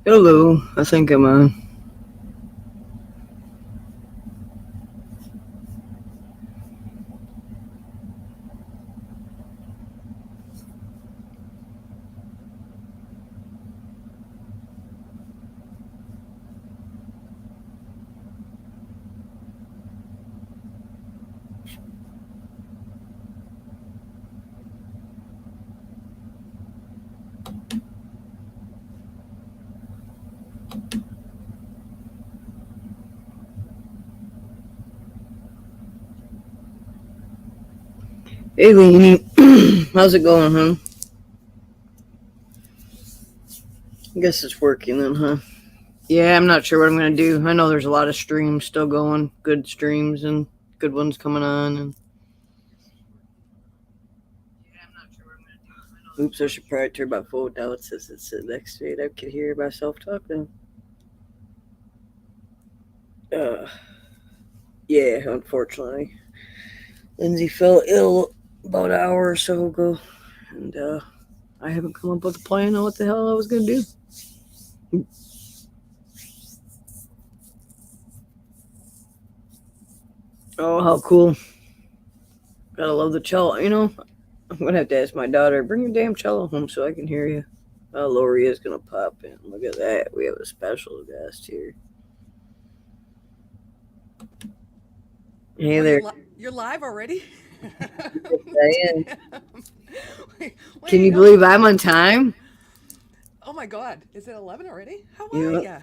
Hello, I think I'm on. Hey, Leanie. How's it going, huh? I guess it's working then, huh? Yeah, I'm not sure what I'm going to do. I know there's a lot of streams still going, good streams and good ones coming on. And oops, I should probably turn my phone down. It says it's the next date. I can hear myself talking. Yeah, unfortunately. Lindsay fell ill about an hour or so ago, and I haven't come up with a plan on what the hell I was going to do. Oh, how cool. Gotta love the cello. You know, I'm going to have to ask my daughter, bring your damn cello home so I can hear you. Oh, Lori is going to pop in. Look at that. We have a special guest here. Hey there. You're live already? Can you believe I'm on time? Oh my God. Is it 11 already? How are Yeah. ya?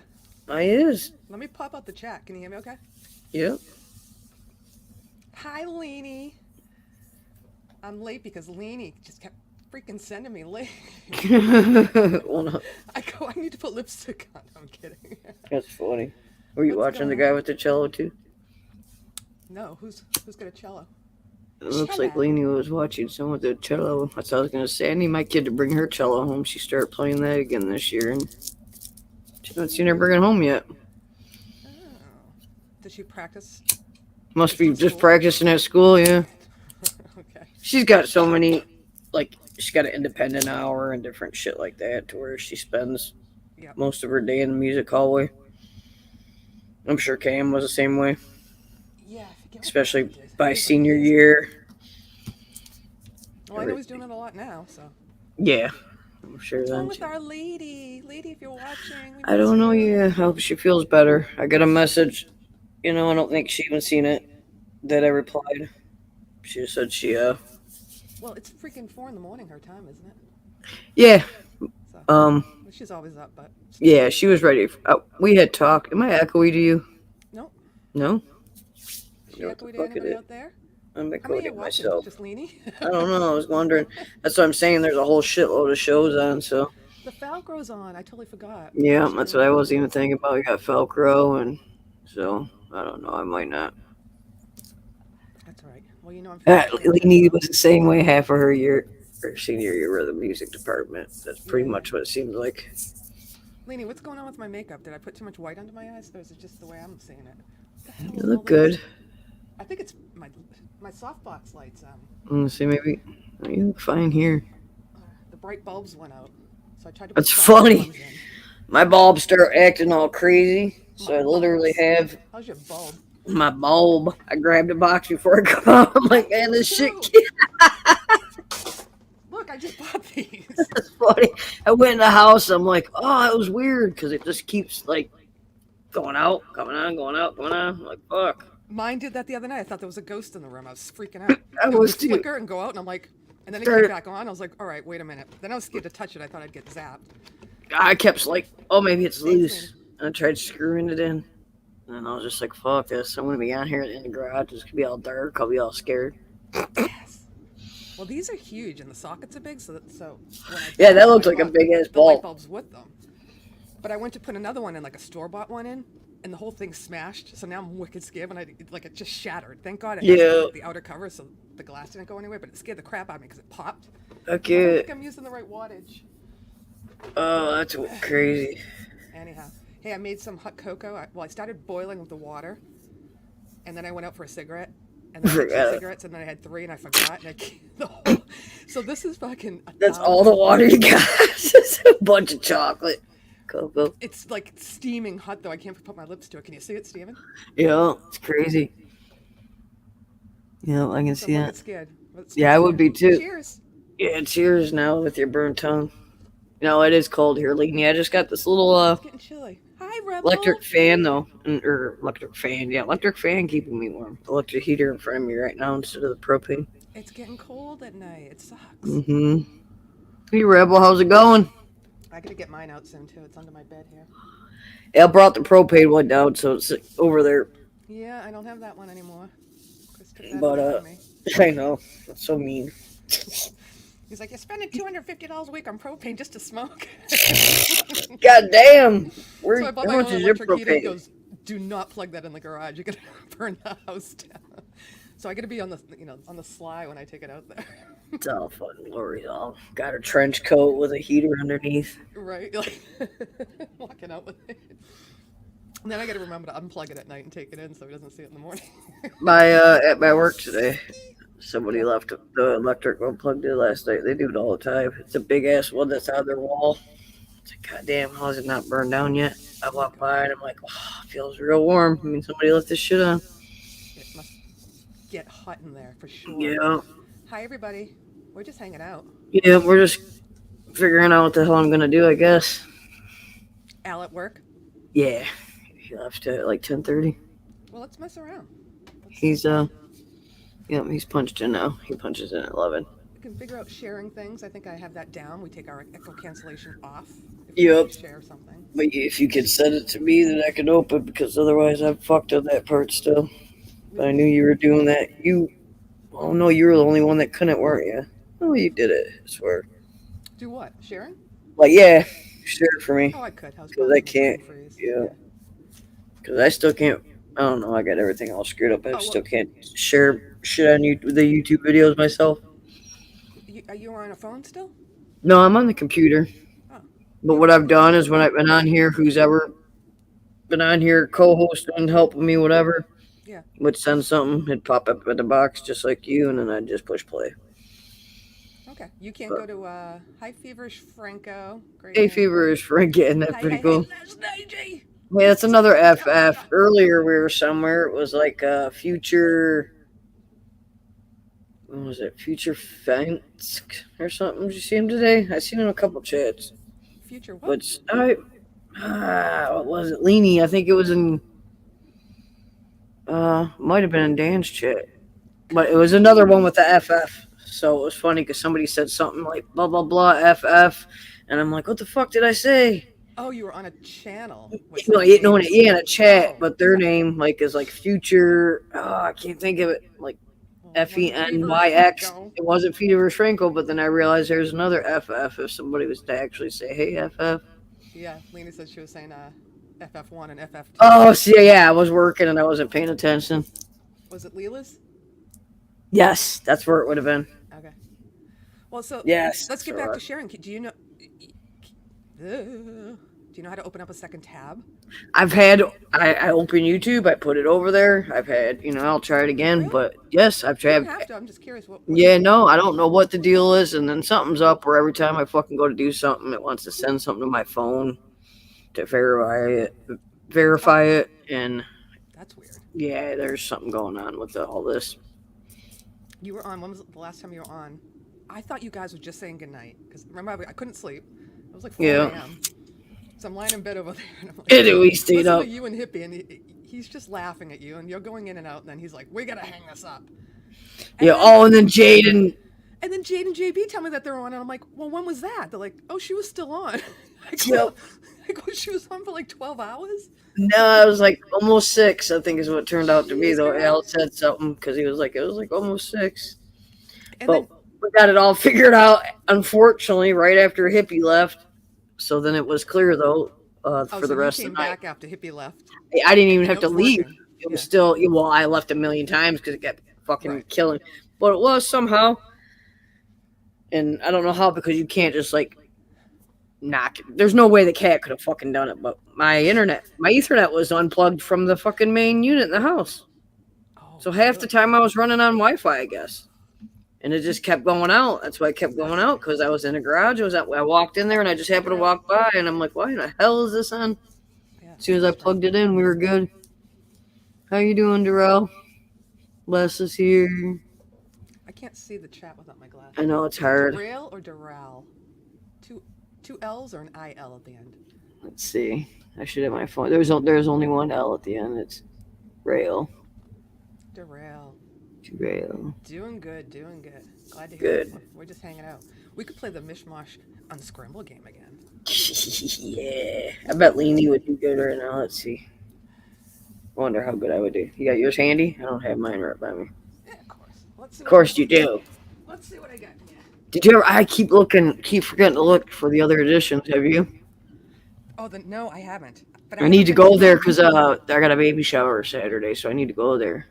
I is. Let me pop out the chat. Can you hear me okay? Yep. Hi, Leanie. I'm late because Leanie just kept freaking sending me late. Well, no, I need to put lipstick on. I'm kidding. that's funny. Were you What's watching the going guy on? with the cello too? No, who's got a cello? It looks like Cello. Lainey was watching someone with the cello. That's what I was going to say. I need my kid to bring her cello home. She started playing that again this year, and she hasn't seen her bring it home yet. Oh. Does she practice? Must be in just school? practicing at school, yeah. Okay. She's got so many, like, she's got an independent hour and different shit like that to where she spends Yep. most of her day in the music hallway. I'm sure Cam was the same way, Yeah, I forget what especially Cam did. by It was like senior years year. ago. Well, I know he's doing it a lot now, so. Yeah, I'm sure What's wrong then. with our lady? Lady, if you're watching, we I miss don't know. you. Yeah, I hope she feels better. I got a message. I don't think she even seen it. That I replied. She just said she Well, it's freaking 4 in the morning her time, isn't it? yeah. So, Um well, she's always up, but still. yeah, she was ready. We had talked. Am I echoey to you? Nope. No. Is she What the echoey to fuck is anybody it? out there? I'm How many echoing are it watching? myself. Just Leanie? I don't know. I was wondering. That's what I'm saying. There's a whole shitload of shows on. So The Falcro's on. I totally forgot. yeah, She that's didn't what I know. was even thinking about. We got Velcro, and so I don't know. I might not. That's all right. Well, I'm feeling pretty good, Leanie so. was the same way half of her year, or senior year of the music department. That's Yeah, pretty yeah. much what it seemed like. Leanie, what's going on with my makeup? Did I put too much white under my eyes, or is it just the way I'm seeing it? What the hell You is all look this? good. I think it's my softbox lights. Let's see, maybe you look fine here. The bright bulbs went out, so I tried to put That's softer funny. ones in. My bulbs start acting all crazy, so My I literally bulbs. have How's your bulb? my bulb. I grabbed a box before I come out. I'm like, man, this shit Too. Look, I just bought these. is funny. I went in the house. I'm like, oh, it was weird because it just keeps like going out, coming on, going out, coming on. I'm like, fuck. Mine did that the other night. I thought there was a ghost in the room. I was freaking out. I It would was too. flicker and go out, and I'm like, and then it came Started, back on. I was like, all right, wait a minute. Then I was scared to touch it. I thought I'd get zapped. I kept like, oh, maybe it's Thanks, loose. And I tried screwing it in. And I was just like, fuck this. I'm going to be out here in the garage. It's going to be all dark. I'll be all scared. Yes. Well, these are huge, and the sockets are big. So when I Yeah, bought that them, looked I like a bought big ass the light bulb. bulbs with them. But I went to put another one in, like a store-bought one in, and the whole thing smashed. So now I'm wicked scared when it just shattered. Thank God it has Yeah. the outer cover, so the glass didn't go anywhere. But it scared the crap out of me because it popped. I don't Okay. think I'm using the right wattage. Oh, that's crazy. Anyhow, hey, I made some hot cocoa. I started boiling with the water, and then I went out for a cigarette, and then I had two Forgot it. cigarettes, and then I had three, and I forgot, and the whole. So this is fucking That's all the water you got. Just a bunch of chocolate. Coco. It's like steaming hot though. I can't put my lips to it. Can you see it steaming? Yeah, it's crazy. Yeah, I can So see I'm that. scared. Yeah, I would be too. Cheers. Yeah, cheers now with your burnt tongue. No, it is cold here, Leaky. I just got this little It's getting chilly. Hi, Rebel. electric fan though, or electric fan. Yeah, electric fan keeping me warm. Electric heater in front of me right now instead of the propane. It's getting cold at night. It sucks. Mm-hmm. Hey, Rebel, how's it going? I gotta get mine out soon too. It's under my bed here. Yeah, I brought the propane one down, so it's over there. Yeah, I don't have that one anymore. Chris took that But away from me. I know that's so mean. He's like, you're spending $250 a week on propane just to smoke. God damn! So I bought my How own much is your electric heater. He propane? goes, do not plug that in the garage. You're gonna burn the house down. So I gotta be on the on the sly when I take it out there. It's all fun, Lori. All got a trench coat with a heater underneath. Right, like walking out with it. And then I gotta remember to unplug it at night and take it in so he doesn't see it in the morning. At my work today, somebody left the electric unplugged in last night. They do it all the time. It's a big ass one that's on their wall. It's like, God damn, how is it not burned down yet? I walk by and I'm like, oh, it feels real warm. I mean, somebody left this shit on. It must get hot in there for sure. Yeah. Hi everybody. We're just hanging out. Yeah, we're just figuring out what the hell I'm gonna do, I guess. Al at work? Yeah. He left at like 10:30. Well, let's mess around. He's he's punched in now. He punches in at 11. We can figure out sharing things. I think I have that down. We take our echo cancellation off if Yep. we share something. But if you could send it to me, then I could open, because otherwise I'm fucked on that part still. But I knew you were doing that. Oh no, you were the only one that couldn't, weren't you? Oh, you did it, I swear. Do what? Sharing? Like, yeah, share it for me. Oh, I could. Because I can't. Yeah. Because I still can't. I don't know. I got everything all screwed up. I still can't share shit on the YouTube videos myself. Are you on a phone still? No, I'm on the computer. Oh. But what I've done is when I've been on here, who's ever been on here co-hosting, helping me, whatever, yeah, would send something, it'd pop up in the box just like you, and then I'd just push play. Okay. You can't go to Hi Feverish Franco. Great. Hey, Feverish Frank, getting that pretty cool. That's Nigel. Yeah, it's another FF. Earlier we were somewhere. It was like Future. What was it? Future Fence or something. Did you see him today? I seen him in a couple chats. Future what? But what was it? Leany. I think it was in. Might have been in Dan's chat, but it was another one with the FF. So it was funny because somebody said something like blah blah blah FF, and I'm like, what the fuck did I say? Oh, you were on a channel. In a chat, but their name is like Future. I can't think of it. Like FENYX. It wasn't Feeder Franco, but then I realized there's another FF. If somebody was to actually say, "Hey, FF." Yeah, Lena said she was saying FF1 and FF2. Oh, see, yeah, I was working and I wasn't paying attention. Was it Leela's? Yes, that's where it would have been. Okay. Well, so yes, let's get back to sharing. Do you know? Do you know how to open up a second tab? I open YouTube, I put it over there. I've had, I'll try it again, really? But yes, I've tried. You don't have to. I'm just curious. What yeah, no, I don't know what the deal is, and then something's up where every time I fucking go to do something, it wants to send something to my phone to verify it, and that's weird. Yeah, there's something going on with all this. You were on. When was the last time you were on? I thought you guys were just saying goodnight because remember I couldn't sleep. It was like 4 a.m. So I'm lying in bed over there, and I'm like, we stayed up. To you and Hippie, and he's just laughing at you, and you're going in and out, and then he's like, "We gotta hang this up." And and then Jade and JB tell me that they're on, and I'm like, "Well, when was that?" They're like, "Oh, she was still on." I go, she was on for like 12 hours. No, it was like almost 6. I think is what it turned out to be. Though Al said something because he was like, it was like almost 6. But we got it all figured out. Unfortunately, right after Hippie left. So then it was clear though for the rest of the night. Back after Hippie left. I didn't even have to leave. It was still I left a million times because it kept fucking killing. But it was somehow, and I don't know how because you can't just knock it. There's no way the cat could have fucking done it. But my Ethernet was unplugged from the fucking main unit in the house. So half the time I was running on Wi-Fi, I guess. And it just kept going out. That's why it kept going out, because I was in the garage. I walked in there, and I just happened to walk by, and I'm like, why in the hell is this on? Yeah. As soon as I plugged it in, we were good. How you doing, Darrell? Les is here. I can't see the chat without my glasses. I know it's hard. Darrell or Darrell? Two L's or an IL at the end? Let's see. I should have my phone. There's only one L at the end. It's Rail. Darrell. Rail. Doing good. Glad to hear Good. it. We're just hanging out. We could play the Mishmash Unscramble game again. Yeah. I bet Leanie would do good right now. Let's see. I wonder how good I would do. You got yours handy? I don't have mine right by me. Yeah, of course. Of course you do. Let's see what I got. Yeah. Did you ever? I keep forgetting to look for the other editions. Have you? Oh, no, I haven't. But I need to go there because I got a baby shower Saturday, so I need to go there.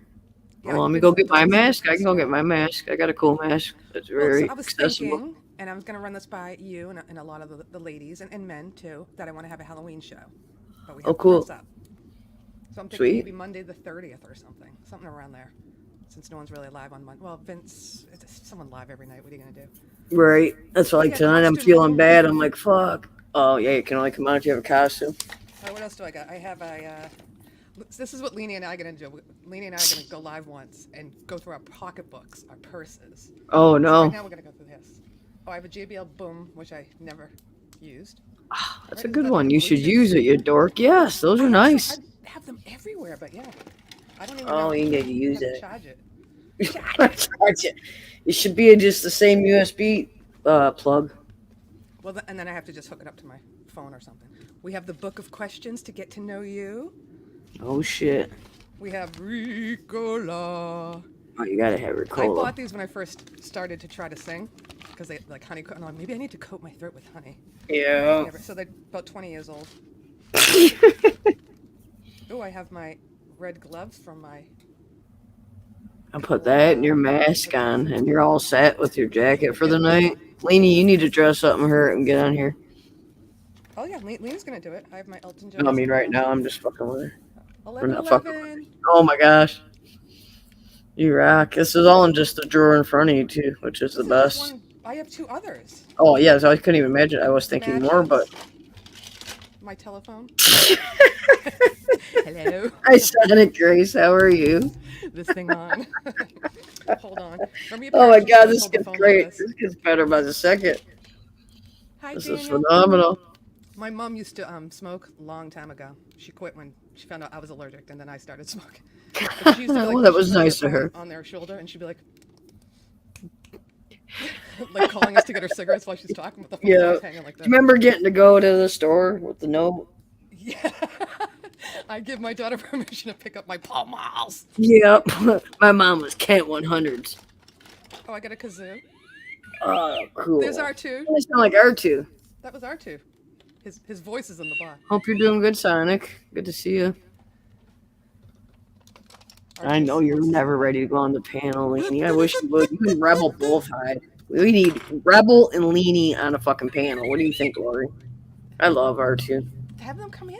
Yeah, Well, let me go get my mask. I can go get my mask. I got a cool mask. It's very so I was accessible. thinking, and I was going to run this by you and a lot of the ladies and men too, that I want to have a Halloween show. But we have to cool. dress up. So I'm thinking Sweet. maybe Monday the 30th or something around there. Since no one's really live on Monday. Well, Vince, it's someone live every night. What are you going to do? Right. That's why like Yeah, tonight I'm costume feeling room. bad. I'm like, fuck. Oh, yeah, you can only come out if you have a costume. What else do I got? I have a. This is what Leanie and I are going to do. Leanie and I are going to go live once and go through our pocketbooks, our purses. Oh, So no. right now we're going to go through this. Oh, I have a JBL Boom, which I never used. That's a good one. You should use it, you dork. Yes, those are nice. I have them everywhere, but yeah. I don't even Oh, know you need to how use to it. charge it. Charge it. It should be just the same USB plug. Well, and then I have to just hook it up to my phone or something. We have the book of questions to get to know you. Oh, shit. We have Ricola. Oh, you gotta have I Ricola. bought these when I first started to try to sing because they like honey. And I'm like, maybe I need to coat my throat with honey. Yeah. So they're about 20 years old. Oh, I have my red gloves from my. I'll put that and your mask on, and you're all set with your jacket for the night. Leanie, you need to dress up and hurry and get on here. Oh yeah, Lena's gonna do it. I have my Elton John. I mean, right now I'm just fucking with her. 11, not fucking 11. Oh my gosh. You rock. This is all in just the drawer in front of you, too, which is the This is best. one- I have two others. Oh, yeah, so I couldn't even imagine. I was thinking more, but. My telephone. Hello. Hi, Sonic Grace. How are you? This thing on. Hold on. Remember your Oh my parents used god, to this hold the gets phone like great. this? This gets better by the second. Hi, This is Daniel. phenomenal. My mom used to smoke a long time ago. She quit when she found out I was allergic, and then I started smoking. But she used to be like, Well, that she'd was put her nice of phone her. on their shoulder, and she'd be like, like calling us to get her cigarettes while she's talking with the phone Yeah. hanging like Do that. you remember getting to go to the store with the note? Yeah. I give my daughter permission to pick up my Paul Miles. Yep. My mom was Kent 100s. Oh, I got a kazoo. Oh, cool. There's R2. I sound like R2. That was R2. His voice is in the bar. Hope you're doing good, Sonic. Good to see you. I know you're never ready to go on the panel, Leanie. I wish you would. You and Rebel both hide. We need Rebel and Leanie on a fucking panel. What do you think, Lori? I love R2. Have them come in.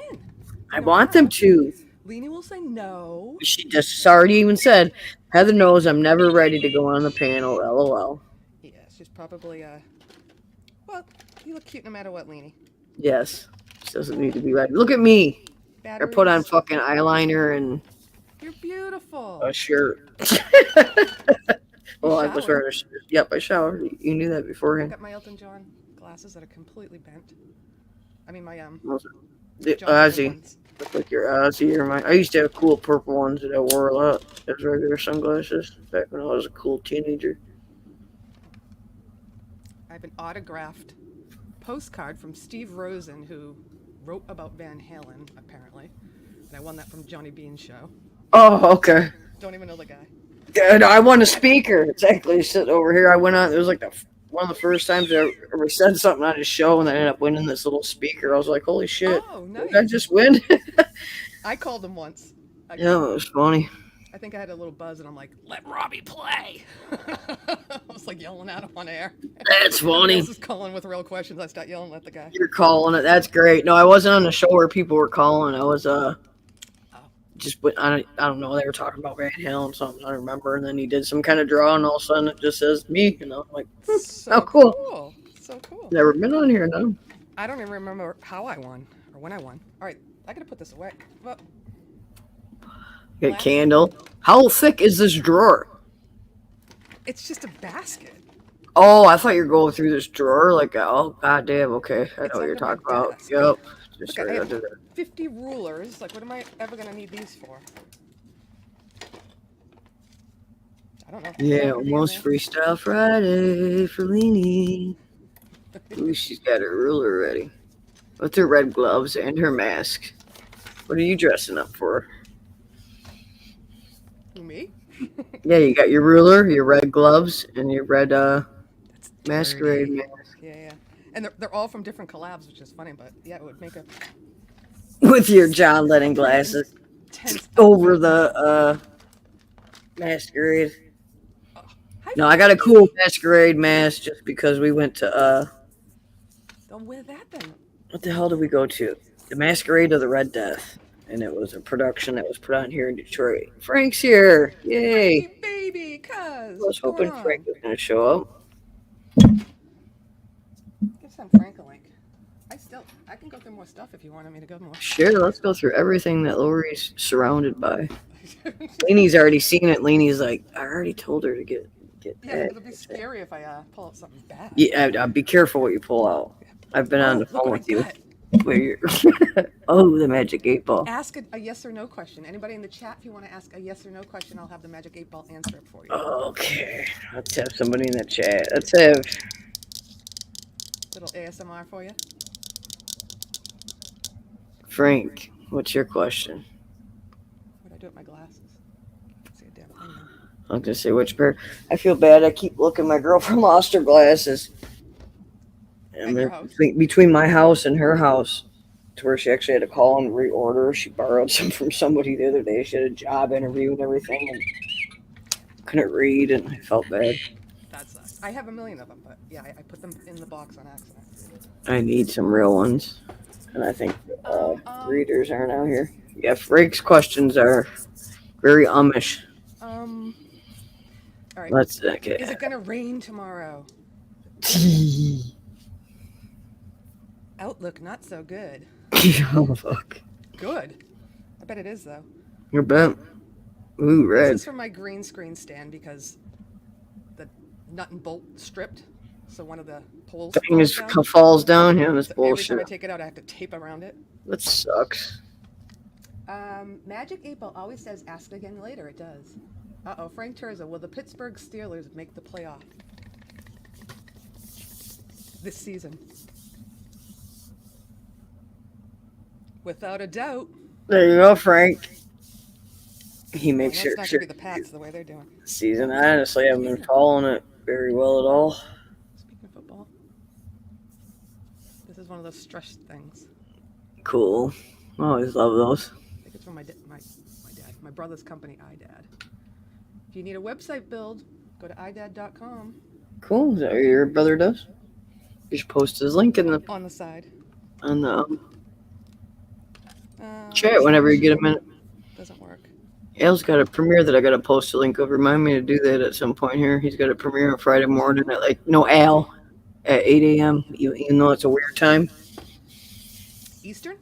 I want them to. Leanie will say no. She just already even said, Heather knows I'm never ready to go on the panel, LOL. Yeah, she's probably well, you look cute no matter what, Leanie. Yes. She doesn't need to be ready. Look at me. I put on Batteries. fucking eyeliner and You're beautiful. a shirt. Well, I was showered? wearing a shirt. Yep, I showered. You knew that I beforehand. got my Elton John glasses that are completely bent. I mean my The John Ozzy. ones. Look like your Ozzy or mine. I used to have cool purple ones that I wore a lot as regular sunglasses back when I was a cool teenager. I have an autographed postcard from Steve Rosen, who wrote about Van Halen, apparently. And I won that from Johnny Bean's show. Oh, okay. Don't even know the guy. And I won a speaker. It's actually sitting over here. I went on. It was like one of the first times I ever said something on his show, and I ended up winning this little speaker. I was like, holy shit. Oh, Did I nice. just win? I called him once. Yeah, it was funny. I think I had a little buzz, and I'm like, let Robbie play. I was like yelling at him on air. That's funny. This is calling with real questions. I start yelling at the guy. You're calling it. That's great. No, I wasn't on the show where people were calling. I was just went, I don't know, they were talking about Van Halen, something, I don't remember. And then he did some kind of draw, and all of a sudden it just says me. And I'm like, how So cool. cool. So cool. Never been on here, no. I don't even remember how I won or when I won. All right, I gotta put this away. Well, Got a candle. How thick is this drawer? it's just a basket. Oh, I thought you were going through this drawer. Like, oh, goddamn. Okay, I know It's what you're under my talking about. desk. Yep. Just Look, right I under have there. 50 rulers. Like, what am I ever gonna need these for? I don't know. Yeah, They'll be in almost there. Freestyle Friday for Leanie. Ooh, she's got her ruler ready. With her red gloves and her mask. What are you dressing up for? Me? Yeah, you got your ruler, your red gloves, and your red That's masquerade dirty. mask. Yeah. And they're all from different collabs, which is funny, but yeah, it would make a With your John Lennon glasses tense over outfit. the masquerade. Hi, No, I got a cool Frankie. masquerade mask just because we went to Don't wear that then. what the hell did we go to? The Masquerade of the Red Death. And it was a production that was put on here in Detroit. Frank's here. Yay. Frankie, baby, cuz. I was What's going hoping on? Frank was going to show up. Give some Frank a link. I can go through more stuff if you wanted me to go more. Sure, let's go through everything that Lori's surrounded by. Leanie's already seen it. Leanie's like, I already told her to get Yeah, that. it'll be scary if I pull out something bad. Yeah, be careful what you pull out. I've been on the Look phone what with I you. got. Where you're oh, the magic 8 ball. Ask a yes or no question. Anybody in the chat, if you want to ask a yes or no question, I'll have the magic 8 ball answer it for you. Okay, let's have somebody in the chat. Let's have Little ASMR for you. Frank. What's your question? What do I do with my glasses? Can't see a damn thing now. I'm gonna say which pair. I feel bad. I keep looking. My girlfriend lost her glasses. At your house? Between my house and her house, to where she actually had to call and reorder. She borrowed some from somebody the other day. She had a job interview and everything, and couldn't read, and I felt bad. That sucks. I have a million of them, but yeah, I put them in the box on accident. I need some real ones, and I think all readers aren't out here. Yeah, Frank's questions are very Amish. All right. Let's okay. Is it gonna rain tomorrow? Outlook not so good. Oh fuck. Good. I bet it is though. You're bent. Ooh, red. This is for my green screen stand because the nut and bolt stripped, so one of the poles Thing is falls down. Yeah, that's so every bullshit. time I take it out, I have to tape around it. That sucks. Magic 8 Ball always says ask again later. It does. Uh-oh, Frank Terza. Will the Pittsburgh Steelers make the playoff this season? Without a doubt. There you go, Frank. He Well, makes it's sure not gonna be the Pats the way they're doing. season. I honestly haven't been following it very well at all. Speaking of football, this is one of those stress things. Cool. I always love those. I think it's from my dad, my brother's company, iDad. If you need a website build, go to idad.com. Cool. Is that what your brother does? You should post his link in the On the side. on the chat whenever you get a minute. Doesn't work. Al's got a premiere that I got to post a link of. Remind me to do that at some point here. He's got a premiere on Friday morning at Al at 8 a.m. Even though it's a weird time. Eastern?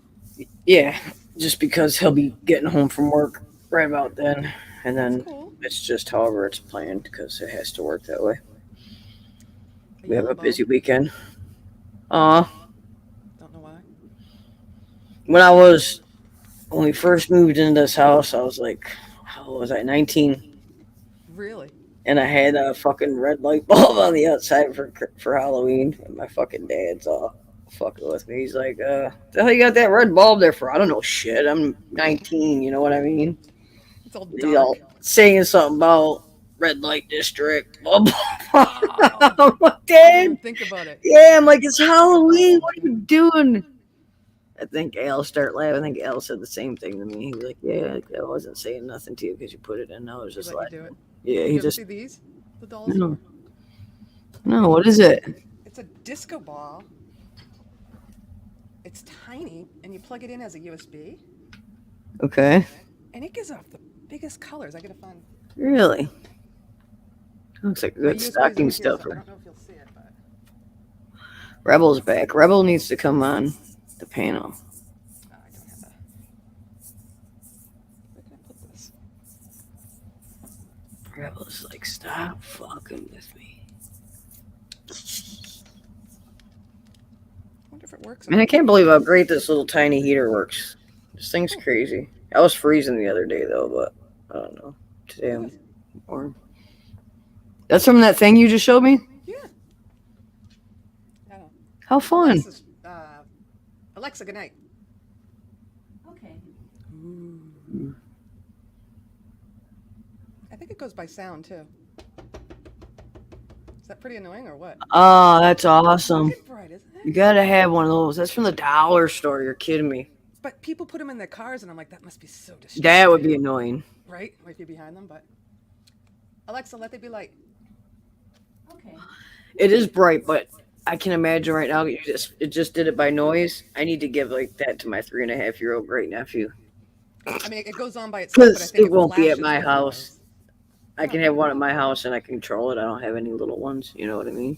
Yeah, just because he'll be getting home from work right about then. And then Cool. it's just however it's planned because it has to work that way. A We have yellow a bone. busy weekend. Don't know why. When we first moved into this house, I was like, how was I, 19? Really? And I had a fucking red light bulb on the outside for Halloween. And my fucking dad's all fucking with me. He's like, the hell you got that red bulb there for? I don't know shit. I'm 19, you know what I mean? It's all He's all dark. saying something about red light district. Blah, blah. Oh. I'm like, I didn't Dad, even think about it. yeah, I'm like, it's Halloween. What are you doing? I think Al started laughing. I think Al said the same thing to me. He was like, yeah, I wasn't saying nothing to you because you put it in. I was He just let you like, do it. yeah, You he ever just, see these? The dolls? no, no, what is it? It's a disco ball. It's tiny, and you plug it in as a USB. Okay. And it gives off the biggest colors. I gotta find. Really? Looks like My good USB is stocking over here, so I stuffer. don't know if you'll see it, but Rebel's back. Rebel needs to come on the panel. I don't have a. Where can I put this? Rebel's like, stop fucking with me. I wonder if it works. Man, I can't believe how great this little tiny heater works. This thing's crazy. I was freezing the other day though, but I don't know. Today I'm warm. That's from that thing you just showed me? Yeah. I don't know. How fun. Alexa, good night. Okay. Ooh. I think it goes by sound too. Is that pretty annoying or what? Oh, that's awesome. It's bright, isn't it? You gotta have one of those. That's from the dollar store. You're kidding me. But people put them in their cars, and I'm like, that must be so distracting. That would be annoying. Right? Or if you're behind them, but Alexa, let there be light. Okay. It is bright, but I can imagine right now it just did it by noise. I need to give like that to my 3.5-year-old great nephew. I mean, it goes on by itself, but I Because think it won't be at flashes my with house. noise. I can have one at my house and I can control it. I don't have any little ones. You know what I mean?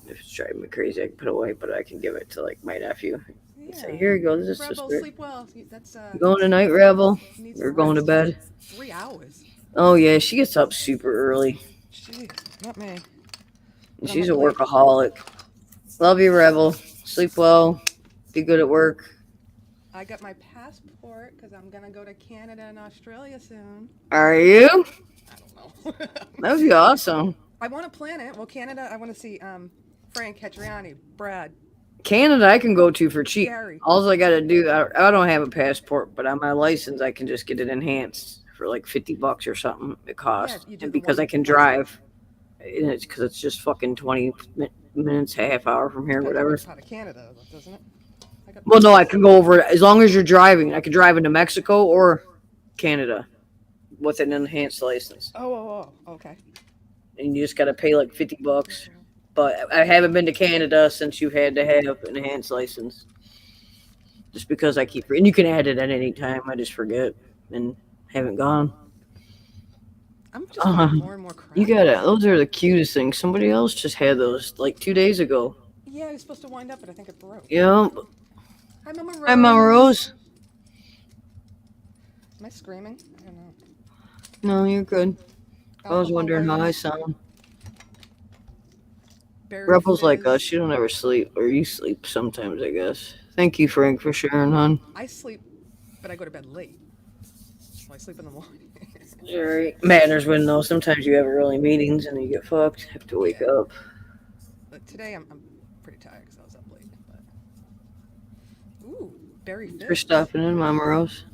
If it's driving me crazy, I can put it away, but I can give it to like my nephew. Yeah. Say, here you go. This is Rebel, just sleep well. That's you going tonight, Rebel? needs We're some going to rest. bed. 3 hours. Oh yeah, she gets up super early. Jeez, not me. And But she's a I'm up late. workaholic. Love you, Rebel. Sleep well. Be good at work. I got my passport because I'm gonna go to Canada and Australia soon. Are you? I don't know. That would be awesome. I want to plan it. Well, Canada, I want to see Frank Catriani, Brad. Canada, I can go to for cheap. Gary. All I got to do, I don't have a passport, but on my license, I can just get it enhanced for like $50 or something. It costs, you do and the because one- I can drive, and it's because it's just fucking 20 minutes, half hour from here, Depends on whatever. which part of Canada, doesn't it? I got Well, no, I can go over as long as you're driving. I can drive into Mexico or Canada with an enhanced license, Oh, okay. and you just got to pay like $50. But I haven't been to Canada since you've had to have an enhanced license. Just because I keep, and you can add it at any time. I just forget and haven't gone. I'm just finding more and more crap. You gotta, those are the cutest things. Somebody else just had those like 2 days ago. Yeah, I was supposed to wind up, but I think it broke. Yeah. Hi, Mama Rose. Hi, Mama Rose. Am I screaming? I don't know. No, you're good. I was Alcohol wondering how I items, sound. berry Rebels like fizz. us. She don't ever sleep, or you sleep sometimes, I guess. Thank you, Frank, for sharing, hon. I sleep, but I go to bed late. So I sleep in the morning. Alright. Matters when though. Sometimes you have early meetings and you get fucked. Have to wake up. But today I'm pretty tired because I was up late. But ooh, berry fizz. For stopping in, Mama Rose.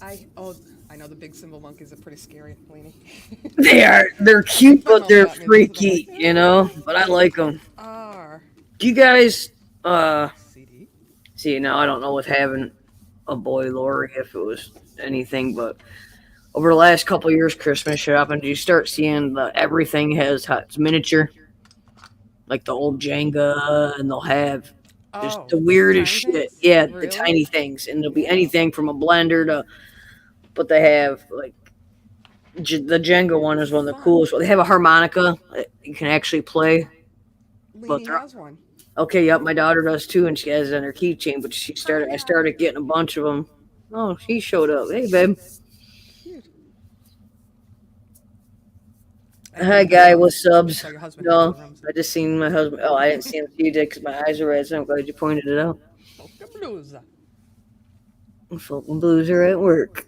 I know the big cymbal monkeys are pretty scary, Lainey. They're cute, but they're got me. freaky, you know? But I like them. Do you guys, CD. see, now I don't know with having a boy, Lori, if it was anything, but over the last couple of years, Christmas shopping, do you start seeing the everything has it's miniature? Like the old Jenga, and they'll have just the weirdest tiny shit. things? Yeah, Really? the tiny things. And there'll be anything from a blender to, but they have like, the Jenga one is one of the coolest. They have a harmonica that you can actually play. Lainey has one. Okay, yep, my daughter does too, and she has it on her keychain. But I started getting a bunch of them. Oh, he showed up. Hey, babe. Cute. Hi, guy. What's subs? So your husband No, has rooms. I just seen my husband. Oh, I didn't see him. You did because my eyes are red. So I'm glad you pointed it out. Polka blues. Folk and Blues are at work.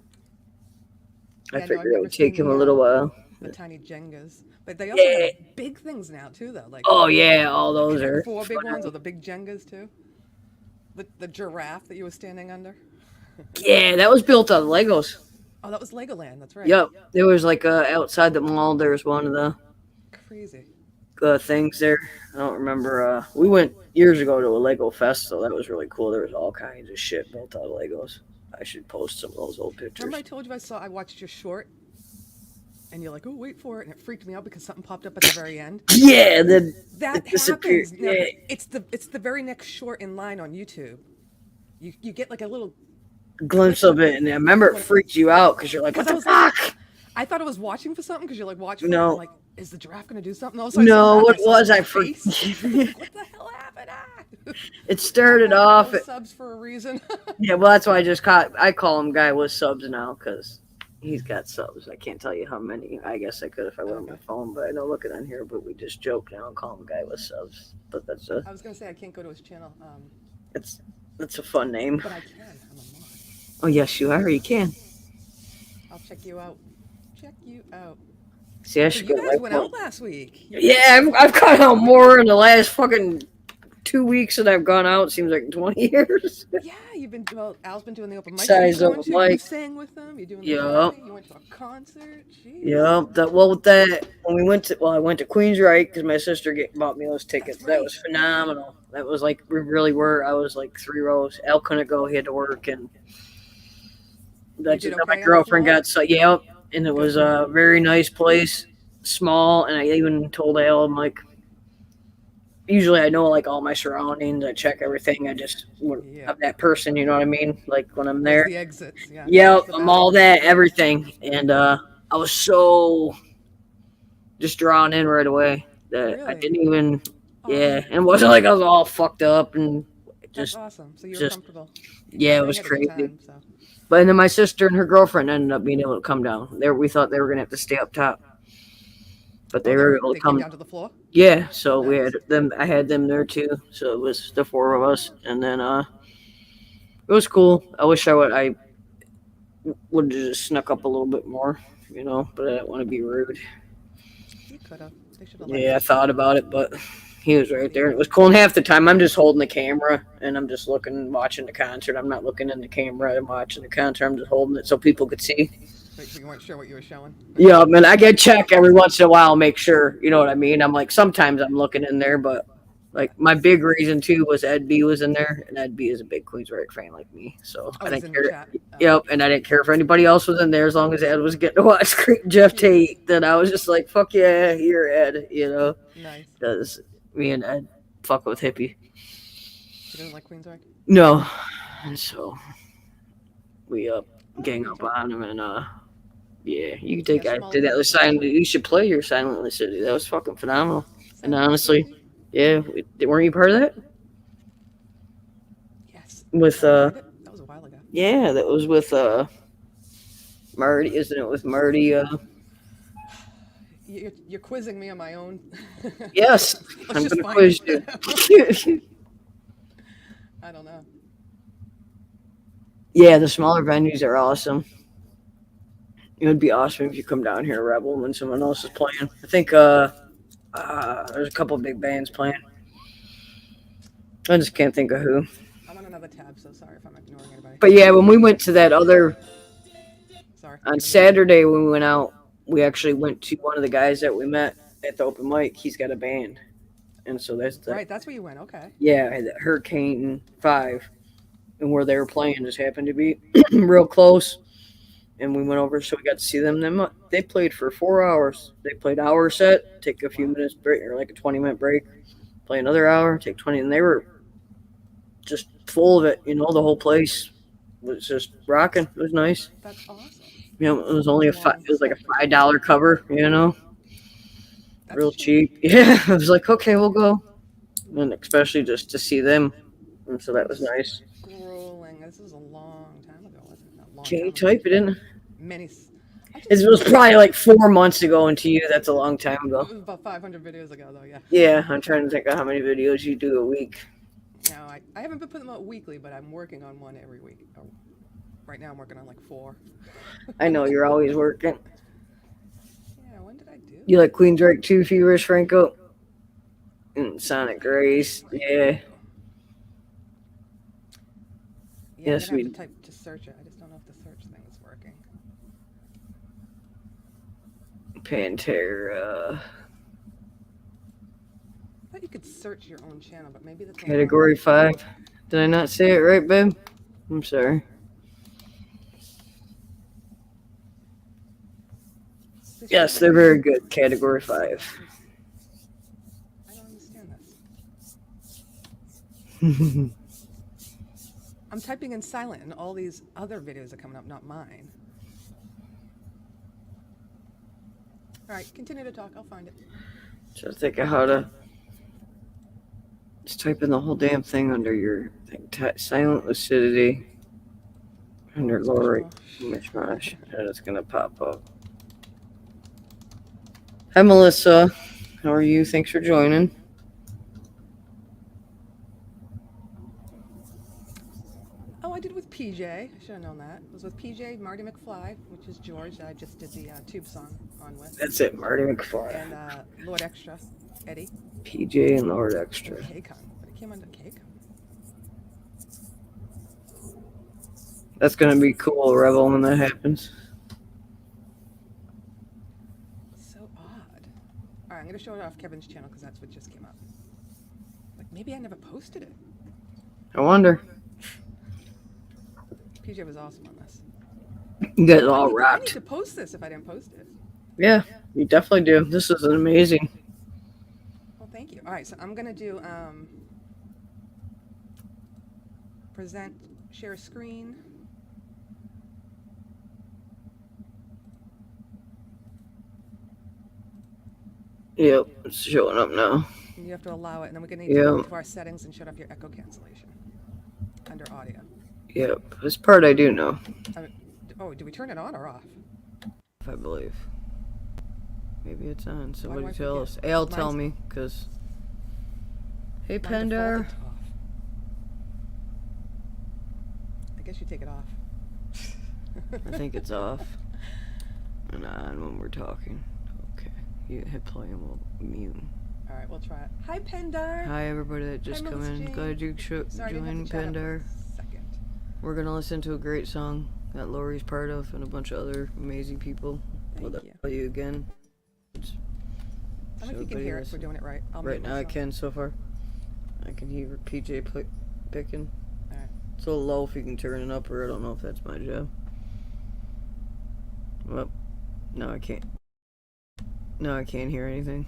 I Yeah, no, I've figured it never would take seen him a the, little while. The tiny Jengas. But they also have big things now, too, though. Like Oh yeah, all those are. 4 big ones, or the big Jengas, too. The giraffe that you were standing under. Yeah, that was built out of Legos. Oh, that was Legoland. That's right. Yep, there was like outside the mall. There was one of the Crazy. things there. I don't remember. We went years ago to a Lego fest, so that was really cool. There was all kinds of shit built out of Legos. I should post some of those old pictures. Remember I told you I watched your short? And you're like, oh, wait for it. And it freaked me out because something popped up at the very end. Yeah, That disappeared. happens. Now, Yeah. it's the very next short in line on YouTube. you get like a little glimpse of it, and I remember it freaked you out because you're like, what the fuck? I thought I was watching for something because you're like watching. No. I'm like, is the giraffe gonna do something? Also, I saw No, that, what I saw was his I face. forget? What the hell happened? It started off. Subs for a reason. Yeah, well, that's why I call him Guy with Subs now because he's got subs. I can't tell you how many. I guess I could if I went on my phone, but I don't look it on here. But we just joke now and call him Guy with Subs. But that's I was gonna say I can't go to his channel. That's a fun name. But I can. I'm a mod. Oh yes, you are. You can. I'll check you out. Check you out. See, I So should you go guys like went out last week. Yeah, I've gone out more in the last fucking 2 weeks that I've gone out. Seems like 20 years. Yeah, you've been. Well, Al's been doing the open mic. Size You open mic. sang with them. You're doing the Yep. party. You went to a concert. Jeez. Yeah, with that, when we went to, I went to Queensryche because my sister bought me those tickets. That's right. That was phenomenal. That was like, we really were. I was like 3 rows. Al couldn't go. He had to work. And that's did just okay my on the girlfriend floor? got, yep. And it was a very nice place, small. And I even told Al, I'm like, usually I know like all my surroundings. I check everything. I just have that person, you know what I mean? Like when I'm there. The exits, yeah. Yep, I'm all that, everything. And I was so just drawn in right away that I didn't even, and it wasn't like I was all fucked up and just. That's awesome. So you were comfortable. Yeah, it was crazy. But then my sister and her girlfriend ended up being able to come down. We thought they were gonna have to stay up top, but they were able to come down to the floor. Yeah, so we had them. I had them there too. So it was the 4 of us, and then it was cool. I wish I would have just snuck up a little bit more, you know, but I didn't want to be rude. You could have. Yeah, I thought about it, but he was right there. It was cool. And half the time, I'm just holding the camera and I'm just looking and watching the concert. I'm not looking in the camera. I'm watching the concert. I'm just holding it so people could see. Wait, so you weren't sure what you were showing? Yeah, man, I get check every once in a while, make sure. You know what I mean? I'm like, sometimes I'm looking in there, but like my big reason too was Ed B was in there, and Ed B is a big Queensryche fan like me, so I didn't care. Yep, and I didn't care if anybody else was in there as long as Ed was getting to watch Jeff Tate. Then I was just like, fuck yeah, you're Ed, you know. Nice. Because me and Ed fuck with hippie. You didn't like Queensryche? No, and so we gang up on him, and yeah, you can take. I did that with Silent. You should play your Silent City. That was fucking phenomenal. And honestly. Yeah, weren't you part of that? Yes. With that was a while ago. Yeah, that was with Marty, isn't it? With Marty. You're quizzing me on my own. Yes, I'm gonna quiz you. I don't know. Yeah, the smaller venues are awesome. It would be awesome if you come down here, Rebel, when someone else is playing. I think there's a couple big bands playing. I just can't think of who. I'm on another tab, so sorry if I'm ignoring anybody. But yeah, when we went to that other... On Saturday when we went out, we actually went to one of the guys that we met at the open mic. He's got a band. And so that's the... Right, that's where you went, okay. Yeah, the Hurricane 5. And where they were playing just happened to be real close. And we went over, so we got to see them. They played for 4 hours. They played an hour set, take a few minutes break, or like a 20-minute break, play another hour, take 20, and they were just full of it. You know, the whole place was just rocking. It was nice. That's awesome. You know, it was only it was like a $5 cover. You know, that's real cheap. Yeah, I was like, okay, we'll go, and especially just to see them, and so that was nice. Scrolling. This is a long time ago, wasn't it? Can you type it in? It was probably like 4 months ago, and to you, that's a long time ago. It was about 500 videos ago, though, yeah. Yeah, I'm trying to think of how many videos you do a week. No, I haven't been putting them out weekly, but I'm working on one every week. Oh, right now, I'm working on like 4. I know, you're always working. Yeah, when did I do? You like Queensryche 2 Fevers, Franco? And Sonic Grace, yeah. Yeah, yes, I'm gonna have to type to search it. I just don't know if the search thing is working. Pantera. I thought you could search your own channel, but maybe that's Category 5. Did I not say it right, babe? I'm sorry. Yes, they're very good. Category 5. I don't understand this. I'm typing in silent, and all these other videos are coming up, not mine. All right, continue to talk. I'll find it. Trying to think of how to. Just type in the whole damn thing under your thing. Silent lucidity. Under lower right mishmash. And it's gonna pop up. Hi Melissa. How are you? Thanks for joining. Oh, I did it with PJ. I should have known that. It was with PJ, Marty McFly, which is George, that I just did the tube song on with. That's it, Marty McFly. And Lord Extra, Eddie. PJ and Lord Extra. And K-Con. But it came under K-Con. That's gonna be cool, Rebel, when that happens. So odd. All right, I'm going to show it off Kevin's channel because that's what just came up. Like, maybe I never posted it. I wonder. PJ was awesome on this. You guys all I need rocked. to post this if I didn't post it. Yeah, you definitely do. This is amazing. Well, thank you. All right, so I'm going to do present, share a screen. Yep, it's showing up now. And you have to allow it, and then we're going to need to go into our settings and shut off your echo cancellation under audio. Yep, this part I do know. Oh, do we turn it on or off? I believe. Maybe it's on. Why do Somebody I tell forget? us. Hey, I'll Mine's- tell me, because... Hey, By default, Pendar. it's off. I guess you take it off. I think it's off. And on when we're talking. Okay. You hit play and we'll mute. All right, we'll try it. Hi, Pendar. Hi, everybody that just Hi, come Melissa in. Jane. Glad you Sorry, I didn't have joined, to chat up for Pendar. a second. We're going to listen to a great song that Lori's part of and a bunch of other amazing people. Thank We'll you. tell you again. I don't know if you can everybody hear it if listen. we're doing it right. I'll Right mute now I myself. can so far. I can hear PJ picking. All right. It's a little low if you can turn it up, or I don't know if that's my job. Well, no, I can't. No, I can't hear anything.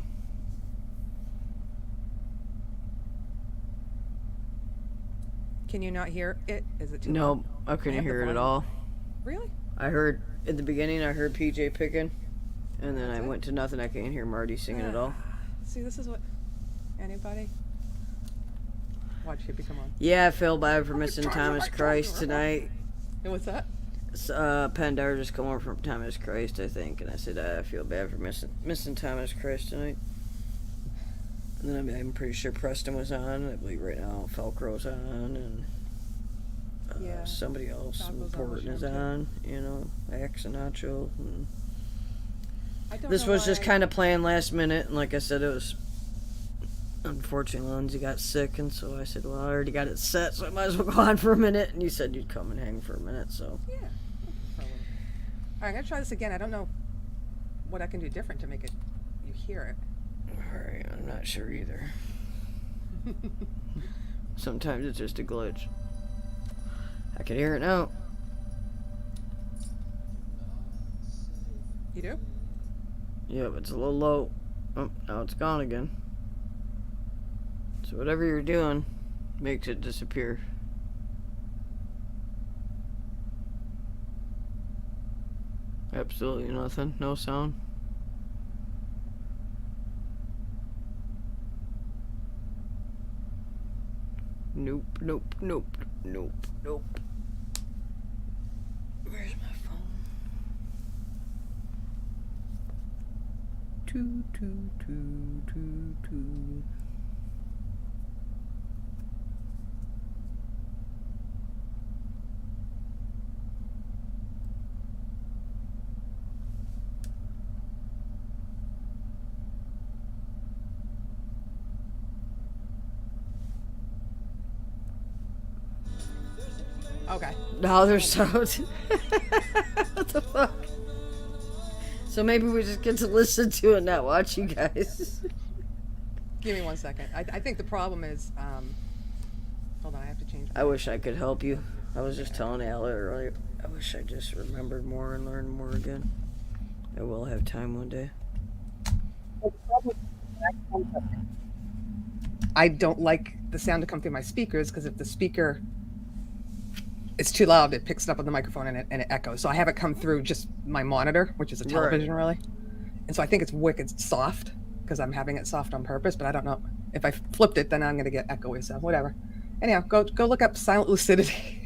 Can you not hear it? Is it too No, loud? I couldn't have the hear it at volume. all. Really? I heard at the beginning. I heard PJ picking, and then That's I it? went to nothing. I can't hear Marty singing at all. See, this is what... Anybody? Watch Hippie come on. Yeah, I feel bad for missing turn Thomas the Christ microphone tonight. And what's that? Pendar just come over from Thomas Christ, I think, and I said I feel bad for missing Thomas Christ tonight. And then I'm pretty sure Preston was on. I believe right now Felcro's on, and Yeah, somebody else Falco's on the important show, is too. on. You know, Axe and Nacho. And I don't this know was just why- kind of planned last minute, and like I said, it was. Unfortunately, Lindsay got sick, and so I said, well, I already got it set, so I might as well go on for a minute. And you said you'd come and hang for a minute, so. Yeah. no problem. All right, I'm going to try this again. I don't know what I can do different to make it you hear it. Alright, I'm not sure either. Sometimes it's just a glitch. I can hear it now. You do? Yeah, but it's a little low. Oh, now it's gone again. So whatever you're doing makes it disappear. Absolutely nothing. No sound. Nope, nope, nope, nope, nope. Where's my phone? Two, two, two, two, two. Okay. Now there's sound. What the fuck? So maybe we just get to listen to it, not watch you guys. Give me 1 second. I think the problem is, hold on, I have to change. I wish I could help you. I was just telling Al earlier. I wish I just remembered more and learned more again. I will have time one day. I don't like the sound to come through my speakers because if the speaker it's too loud. It picks it up on the microphone and it echoes. So I have it come through just my monitor, which is a television really. And so I think it's wicked soft because I'm having it soft on purpose, but I don't know. If I flipped it, then I'm going to get echoey, so whatever. Anyhow, go look up silent lucidity.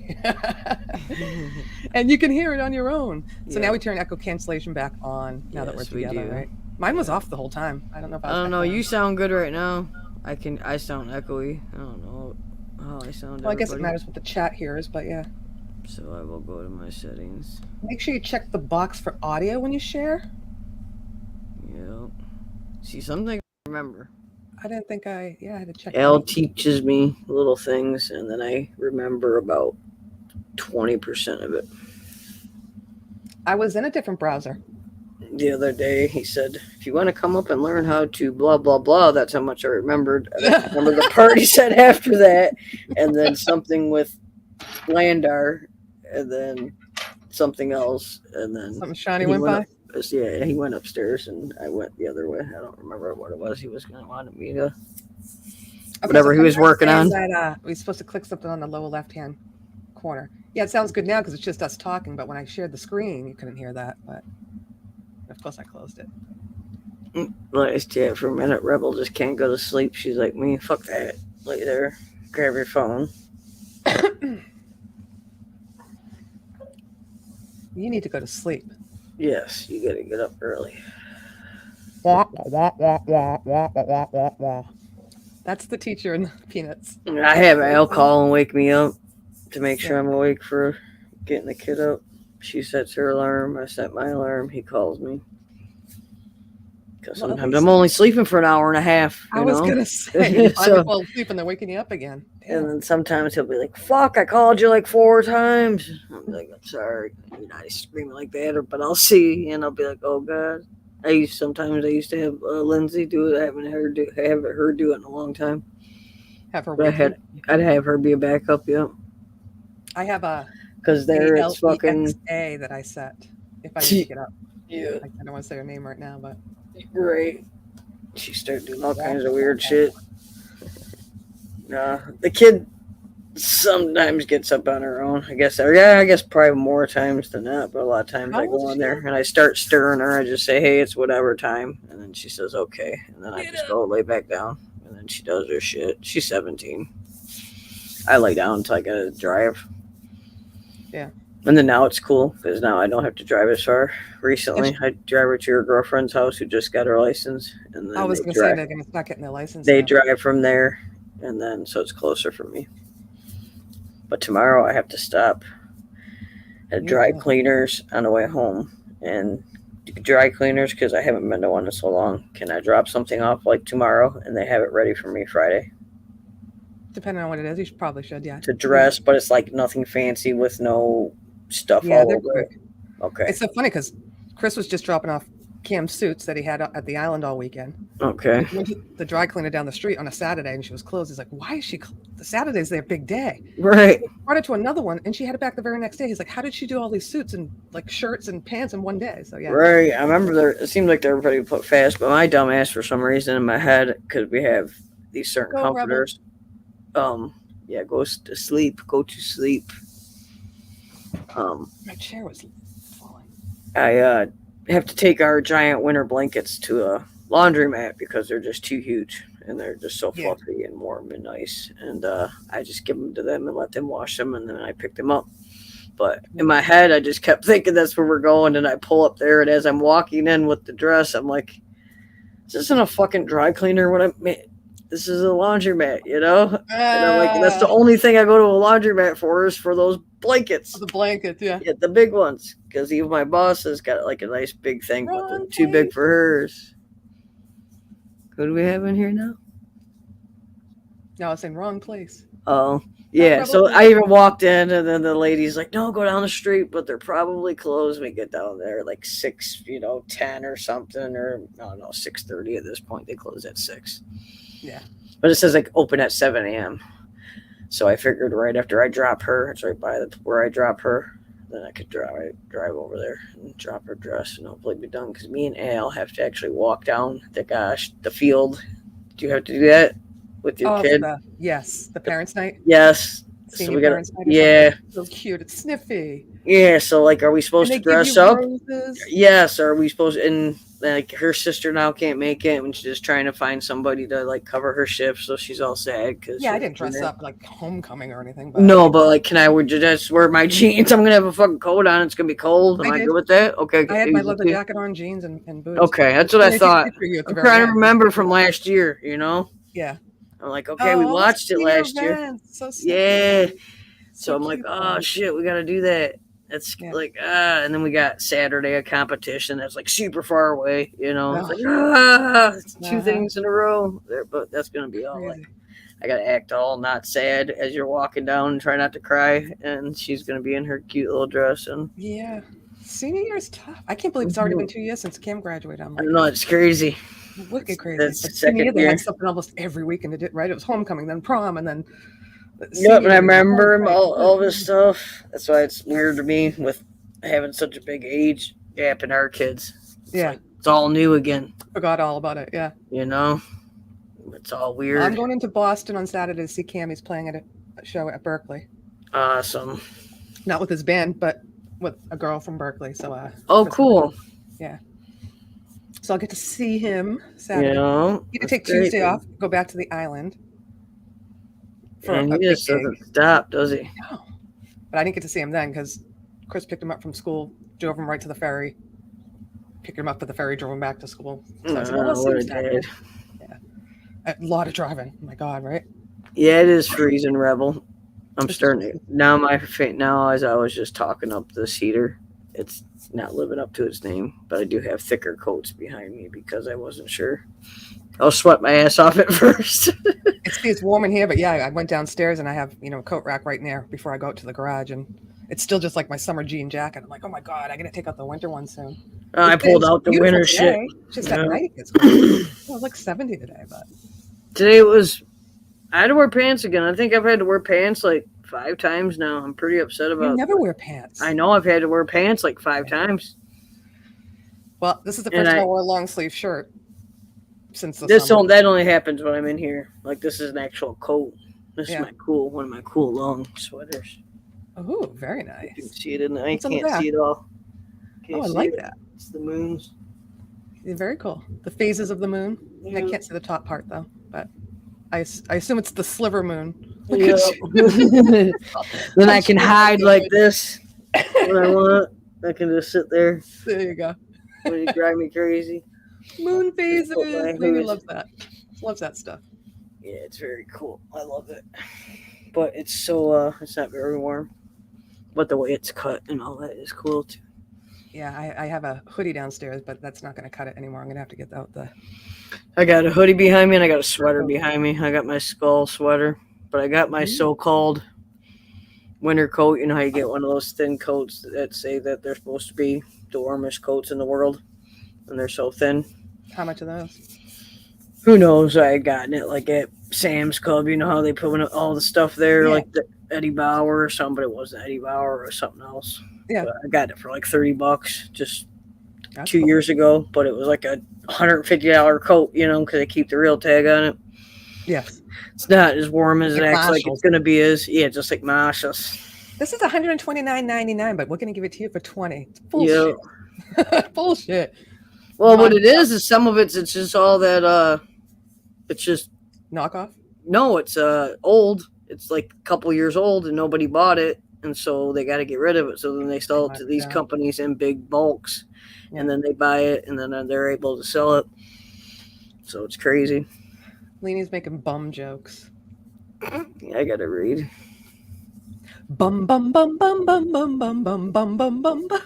And you can hear it on your own. So now we turn echo cancellation back on now that we're together, right? Mine was off the whole time. I don't know if I don't know. You sound good right now. I sound echoey. I don't know how I sound. Well, I guess it matters what the chat here is, but yeah. So I will go to my settings. Make sure you check the box for audio when you share. Yeah. See, something I remember. I didn't think I had to check. Al teaches me little things, and then I remember about 20% of it. I was in a different browser. The other day, he said, if you want to come up and learn how to blah, blah, blah, that's how much I remembered. I remember the part he said after that, and then something with Landar, and then something else, and then... Something shiny went by? Yeah, he went upstairs, and I went the other way. I don't remember what it was. He was going to want me to... Whatever he was working on. That, we're supposed to click something on the lower left-hand corner. Yeah, it sounds good now because it's just us talking, but when I shared the screen, you couldn't hear that, but... Of course, I closed it. Last year, for a minute, Rebel just can't go to sleep. She's like, me, fuck that. Lay there, grab your phone. You need to go to sleep. Yes, you gotta get up early. That's the teacher in the Peanuts. I have Al call and wake me up to make sure I'm awake for getting the kid up. She sets her alarm. I set my alarm. He calls me. Because sometimes I'm only sleeping for an hour and a half. I was going to say, so, fall asleep and they're waking you up again. Damn. And then sometimes he'll be like, fuck, I called you like 4 times. I'm like, I'm sorry. You're not screaming like that, but I'll see. And I'll be like, oh, God. Sometimes I used to have Lindsay do it. I haven't haven't heard her do it in a long time. Have her I'd have her be a backup, yep. I have a... Because there it's fucking A that I set if I need to get up. Yeah. I don't want to say her name right now, but right. She started doing all kinds of weird shit. The kid sometimes gets up on her own. I guess probably more times than not, but a lot of times I go in there and I start stirring her. I just say, hey, it's whatever time. And then she says, okay. And then I just go lay back down. And then she does her shit. She's 17. I lay down until I gotta drive. Yeah. And then now it's cool because now I don't have to drive as far. Recently, I drive her to her girlfriend's house who just got her license. And then I was going to say they're going to start getting their license. They drive from there, and then so it's closer for me. But tomorrow I have to stop at dry cleaners on the way home. And dry cleaners, because I haven't been to one in so long, can I drop something off like tomorrow and they have it ready for me Friday? Depending on what it is, you probably should, yeah. To dress, but it's like nothing fancy with no stuff all over it. Okay. It's so funny because Chris was just dropping off Cam's suits that he had at the island all weekend. Okay. Went to the dry cleaner down the street on a Saturday and she was closed. He's like, why is she the Saturday's their big day? Right. Brought it to another one and she had it back the very next day. He's like, how did she do all these suits and like shirts and pants in one day? So yeah. Right. I remember it seemed like they were pretty put fast, but my dumb ass for some reason in my head, because we have these certain comforters. Yeah, go to sleep. My chair was falling. I have to take our giant winter blankets to a laundromat because they're just too huge and they're just so fluffy and warm and nice. And I just give them to them and let them wash them, and then I pick them up. But in my head, I just kept thinking that's where we're going, and I pull up there, and as I'm walking in with the dress, I'm like, this isn't a fucking dry cleaner. This is a laundromat, you know? And I'm like, that's the only thing I go to a laundromat for is for those blankets. The blankets, yeah. Yeah, the big ones. Because even my boss has got like a nice big thing, but they're too big for hers. Who do we have in here now? No, I was saying wrong place. Oh, yeah. So I even walked in, and then the lady's like, no, go down the street, but they're probably closed when we get down there, like 6, 10 or something, or I don't know, 6:30 at this point. They close at 6. Yeah. But it says like open at 7 a.m. So I figured right after I drop her, it's right by where I drop her, then I could drive over there and drop her dress and hopefully be done. Because me and Al have to actually walk down the field. Do you have to do that with your kid? Yes, the parents' night. Yes. Senior we gotta, parents' night or yeah, something. So cute. It's sniffy. yeah. So like, are we And supposed they to give dress you up? roses. Yes. Are we supposed? And like, her sister now can't make it, and she's just trying to find somebody to like cover her shift. So she's all sad because Yeah, I didn't dress up like homecoming or anything. But No, but like, can I just wear my jeans? I'm gonna have a fucking coat on. It's gonna be cold. Am I I did. good with that? Okay. I had my easy leather too. jacket on, jeans, and boots. Okay, that's what And I they take a thought. picture of you at the I'm very trying to end. remember from last year. You know, Yeah. I'm like, okay, we Oh, watched it senior last year. events. So sniffy. Yeah. So So I'm like, cute, oh though. shit, we gotta do that. That's Yeah. like and then we got Saturday a competition that's like super far away. You know, it's Oh. like it's 2 Uh-huh. things in a row. There, but that's gonna be all like. Crazy. I gotta act all not sad as you're walking down and try not to cry. And she's gonna be in her cute little dress. And Yeah. Senior year is tough. I can't believe it's already been 2 years since Kim graduated. I'm I like, don't know, it's crazy. wicked crazy. That's But senior year, second they year. had something almost every weekend. Right? It was homecoming, then prom, and then. Yep, and I remember right. all this stuff. That's why it's weird to me with having such a big age gap in our kids. Yeah. It's all new again. Forgot all about it. Yeah. You know, it's all weird. I'm going into Boston on Saturday to see Cam. He's playing at a show at Berkeley. Awesome. Not with his band, but with a girl from Berkeley. So. Oh, cool. Yeah. So I'll get to see him Saturday. You know, He can take Tuesday off, go back to the island. And he just doesn't stop, does he? No. But I didn't get to see him then because Chris picked him up from school, drove him right to the ferry, picked him up at the ferry, drove him back to school. So I said, well, what a dad. Yeah. A lot of driving. Oh my God, right? Yeah, it is freezing, Rebel. I'm starting to, now as I was just talking up this heater, it's not living up to its name, but I do have thicker coats behind me because I wasn't sure. I'll sweat my ass off at first. It's warm in here, but yeah, I went downstairs and I have, a coat rack right in there before I go out to the garage, and it's still just like my summer jean jacket. I'm like, oh my God, I got to take out the winter one soon. I pulled out the winter shit. Just at night it's cold. It was like 70 today, but today I had to wear pants again. I think I've had to wear pants like 5 times now. I'm pretty upset about it. You never wear pants. I know I've had to wear pants like 5 times. Well, this is the first time I wore a long sleeve shirt since the summer. That only happens when I'm in here. Like, this is an actual coat. This is one of my cool long sweaters. Oh, very nice. You can see it in there. I can't see it all. I like that. It's the moons. Yeah, very cool. The phases of the moon. Yeah. I can't see the top part though, but I assume it's the sliver moon. Yeah. Then I can hide like this when I want. I can just sit there. There you go. When you drive me crazy. Moon phases. Baby loves that. Loves that stuff. Yeah, it's very cool. I love it. But it's so it's not very warm. But the way it's cut and all that is cool too. Yeah, I have a hoodie downstairs, but that's not going to cut it anymore. I'm going to have to get out the... I got a hoodie behind me and I got a sweater behind me. I got my skull sweater, but I got my so-called winter coat. You know how you get one of those thin coats that say that they're supposed to be the warmest coats in the world, and they're so thin. How much of those? Who knows? I had gotten it like at Sam's Club. You know how they put all the stuff there, like the Eddie Bauer or something, but it wasn't Eddie Bauer or something else. Yeah. But I got it for like $30 just 2 years ago, but it was like a $150 coat, because they keep the real tag on it. Yes. It's not as warm as it acts like it's going to be. Just like Marshalls. This is $129.99, but we're going to give it to you for $20. Bullshit. Bullshit. Well, what it is some of it's just all that, it's just. Knockoff? No, it's old. It's like a couple years old and nobody bought it. And so they got to get rid of it. So then they sell it to these companies in big bulks. Yeah. And then they buy it and then they're able to sell it. So it's crazy. Leanie's making bum jokes. Yeah, I got to read. Bum, bum, bum, bum, bum, bum, bum, bum, bum, bum, bum, bum.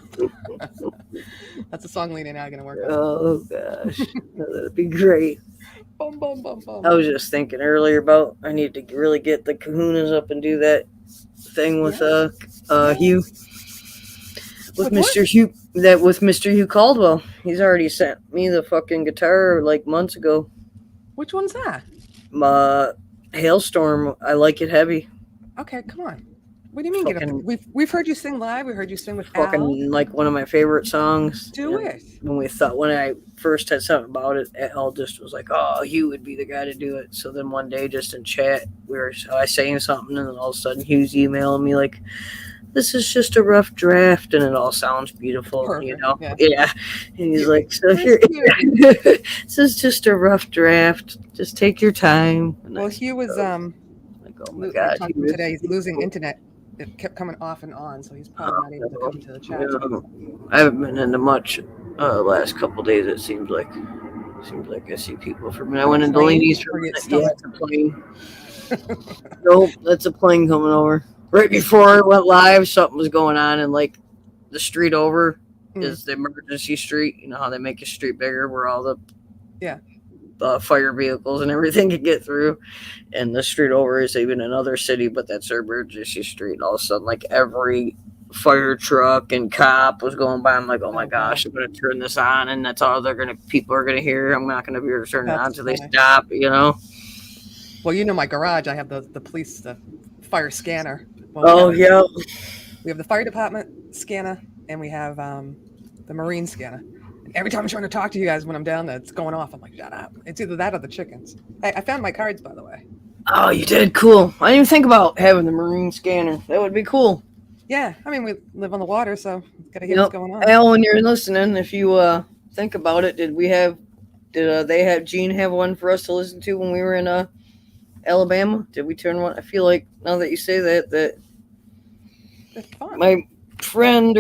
That's a song Leanie and I are going to work on. Oh, gosh. That'd be great. Bum, bum, bum, bum. I was just thinking earlier about I need to really get the kahunas up and do that thing with Hugh. With Mr. Hugh with Mr. Hugh Caldwell. He's already sent me the fucking guitar like months ago. Which one's that? Hailstorm. I Like It Heavy. Okay, come on. What do you mean get up? We've heard you sing live. We heard you sing with Al. Fucking like one of my favorite songs. Do it. When I first had something about it, Al just was like, "Oh, Hugh would be the guy to do it." So then one day, just in chat, I saying something, and then all of a sudden, Hugh's emailing me like, "This is just a rough draft," and it all sounds beautiful. Perfect, you know, yeah. And he's like, "So here, this is just a rough draft. Just take your time." And well, Hugh was like, oh my god, today he's losing internet. It kept coming off and on, so he's probably not able to come to the chat. I haven't been into much last couple days. It seems like I see people from. I went into Leanie's for it's a plane. Nope, that's a plane coming over. Right before it went live, something was going on, and like the street over is the emergency street. You know how they make a street bigger where all the fire vehicles and everything can get through, and the street over is even another city, but that's their emergency street. And all of a sudden, like every fire truck and cop was going by. I'm like, oh my gosh, I'm gonna turn this on, and that's all people are gonna hear. I'm not gonna be able to turn it on until they stop. You know. Well, you know my garage. I have the police, the fire scanner. Well, we have the fire department scanner, and we have the Marine scanner. Every time I'm trying to talk to you guys when I'm down there, it's going off. I'm like, shut up. It's either that or the chickens. I found my cards, by the way. Oh, you did? Cool. I didn't even think about having the Marine scanner. That would be cool. Yeah. I mean, we live on the water, so got to hear what's going on. Al, when you're listening, if you think about it, did Gene have one for us to listen to when we were in Alabama? Did we turn one? I feel like now that you say that it's fun. My friend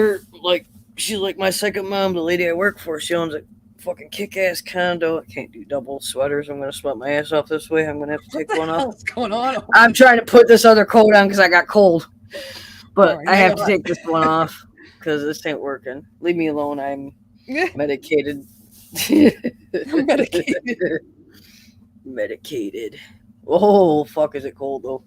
she's like my second mom, the lady I work for. She owns a fucking kick-ass condo. I can't do double sweaters. I'm going to sweat my ass off this way. I'm going to have to take one off. What's going on? I'm trying to put this other coat on because I got cold. But I have to take this one off because this ain't working. Leave me alone. I'm medicated. Medicated. Oh, fuck, is it cold, though?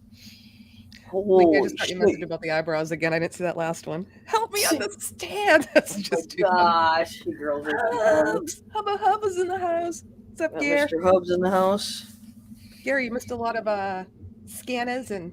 I just got your message about the eyebrows again. I didn't see that last one. Help me understand. That's just too gosh. Girls Hubba's in the house. What's up, Gary? Mr. Hub's in the house. Gary, you missed a lot of scanners and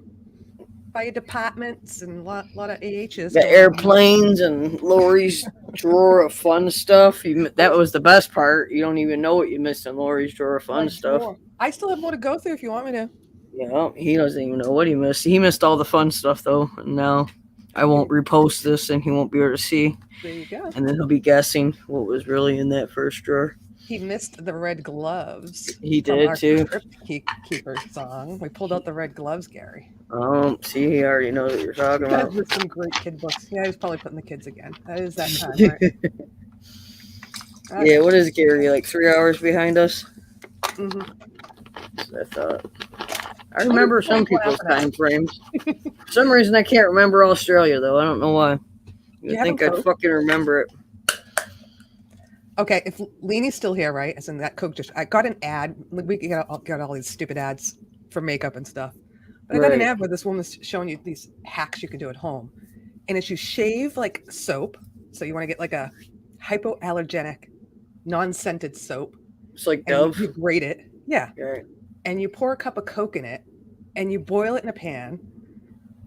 fire departments and a lot of AHs. The airplanes and Lori's drawer of fun stuff. That was the best part. You don't even know what you missed in Lori's drawer of fun stuff. I still have more to go through if you want me to. Yeah, he doesn't even know what he missed. He missed all the fun stuff, though. And now I won't repost this, and he won't be able to see. There you go. And then he'll be guessing what was really in that first drawer. He missed the red gloves. He did, too. Keeper song. We pulled out the red gloves, Gary. See, he already knows what you're talking about. With some great kid books. Yeah, he's probably putting the kids again. That is that time, right? Yeah, what is Gary, like 3 hours behind us? Mm-hmm. I thought. I remember some people's time frames. For some reason, I can't remember Australia, though. I don't know why. I think I'd fucking remember it. Okay, if Leanie's still here, right? As in that Coke I got an ad. We got all these stupid ads for makeup and stuff. But I got an ad where this woman's showing you these hacks you can do at home. And it's you shave like soap. So you want to get like a hypoallergenic, non-scented soap. It's like Dove. You grate it. Yeah. Right. And you pour a cup of Coke in it, and you boil it in a pan,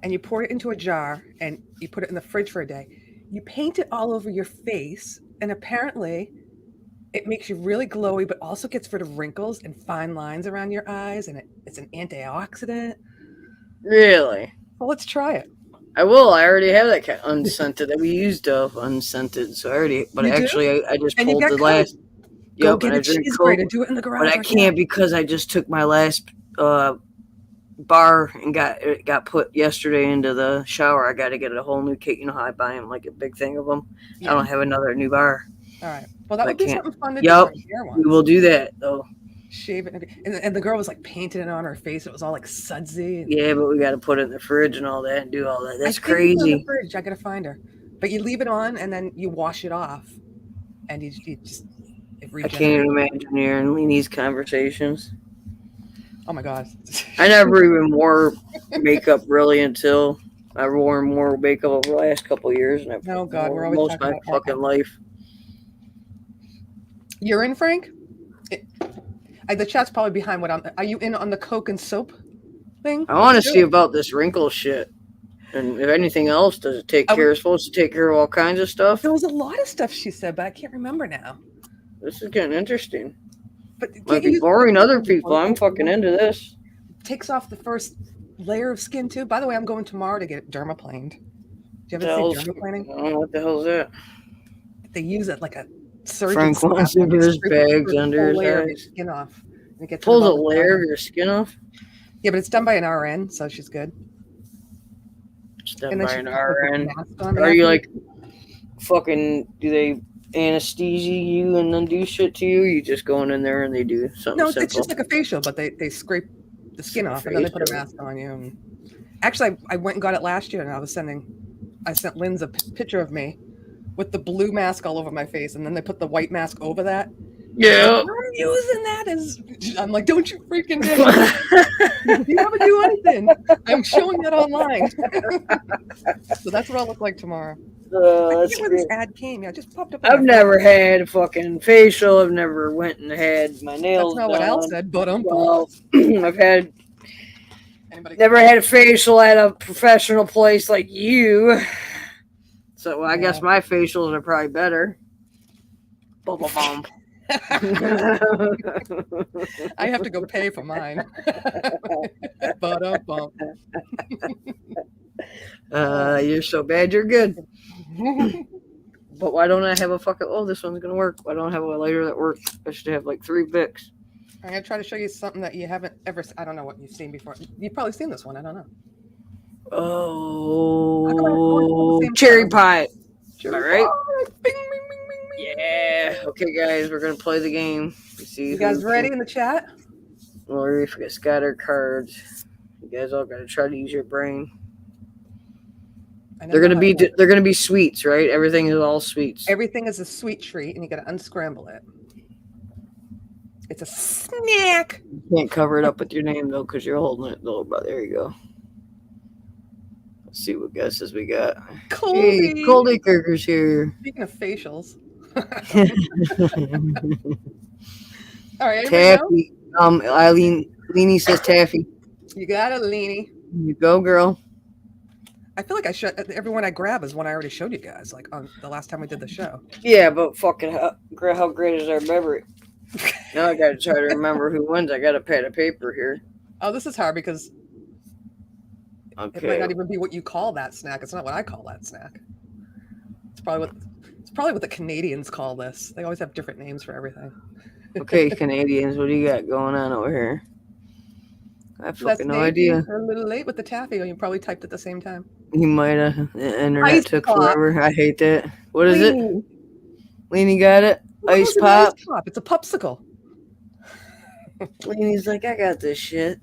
and you pour it into a jar, and you put it in the fridge for a day. You paint it all over your face, and apparently it makes you really glowy, but also gets rid of wrinkles and fine lines around your eyes, and it's an antioxidant. Really? Well, let's try it. I will. I already have that kind of unscented. We used Dove unscented, so I already. But actually, I just pulled the last. Go get a cheese grater. Do it in the garage. But I can't because I just took my last bar and got put yesterday into the shower. I got to get a whole new kit. You know how I buy them, like a big thing of them. Yeah. I don't have another new bar. All right. Well, that would be something fun to do. Yep. We will do that though. Shave it, and the girl was like painting it on her face. It was all like sudsy. Yeah, but we got to put it in the fridge and all that and do all that. That's crazy. It's in the fridge. I gotta find her. But you leave it on and then you wash it off, and you just. I can't even imagine hearing Leanie's conversations. Oh my god! I never even wore makeup really until I wore more makeup over the last couple of years, and oh god, we're always most of my fucking life. You're in, Frank. The chat's probably behind what I'm. Are you in on the Coke and soap thing? I want to see about this wrinkle shit. And if anything else, does it take care? Supposed to take care of all kinds of stuff. There was a lot of stuff she said, but I can't remember now. This is getting interesting. But Might be boring other people. I'm fucking into this. Takes off the first layer of skin too. By the way, I'm going tomorrow to get it dermaplaned. Do you ever see dermaplaning? I don't know what the hell is that. They use it like a surgeon. Frank wants to get his bags under his layer eyes. of your skin off. And it gets Pulls a layer of your skin off? Yeah, but it's done by an RN, so she's good. It's done by an RN. Are you like fucking, do they anesthesia you and then do shit to you? You just going in there and they do something simple? It's just like a facial, but they scrape the skin off and then they put a mask on you. And actually, I went and got it last year, and I sent Lynn's a picture of me with the blue mask all over my face, and then they put the white mask over that. Yeah. I'm using that as, I'm like, don't you freaking do it. You never do anything. I'm showing that online. So that's what I'll look like tomorrow. I forget where this ad came. Yeah, it just popped up. I've never had a fucking facial. I've never went and had my nails done. That's not what Al said, but I've had never had a facial at a professional place like you. So I guess my facials are probably better. Bum. I have to go pay for mine. You're so bad, you're good. But why don't I have a fucking? Oh, this one's gonna work. Why don't I have a lighter that works? I should have like 3 Bics. I'm gonna try to show you something that you haven't ever. I don't know what you've seen before. You've probably seen this one. I don't know. Oh, cherry pie. All right. Bing, bing, bing, bing, bing. Yeah. Okay, guys, we're gonna play the game. You guys ready in the chat? Lori, forget scatter cards. You guys all gotta try to use your brain. They're gonna be sweets, right? Everything is all sweets. Everything is a sweet treat, and you gotta unscramble it. It's a snack. You can't cover it up with your name though, because you're holding it though. But there you go. Let's see what guesses we got. Coldy. Hey, Coldy Kirker's here. Speaking of facials. All right. Taffy. Eileen. Leanie says Taffy. You got it, Leanie. You go, girl. I feel like everyone I grab is one I already showed you guys, like on the last time we did the show. Yeah, but fucking how great is our memory? Now I gotta try to remember who wins. I got a pad of paper here. Oh, this is hard because it might not even be what you call that snack. It's not what I call that snack. It's probably what the Canadians call this. They always have different names for everything. Okay, Canadians, what do you got going on over here? I have fucking no idea. You're a little late with the taffy. You probably typed at the same time. You might have. The internet took forever. I hate that. What is it? Leanie got it. Ice pop. It's a popsicle. Leanie's like, I got this shit.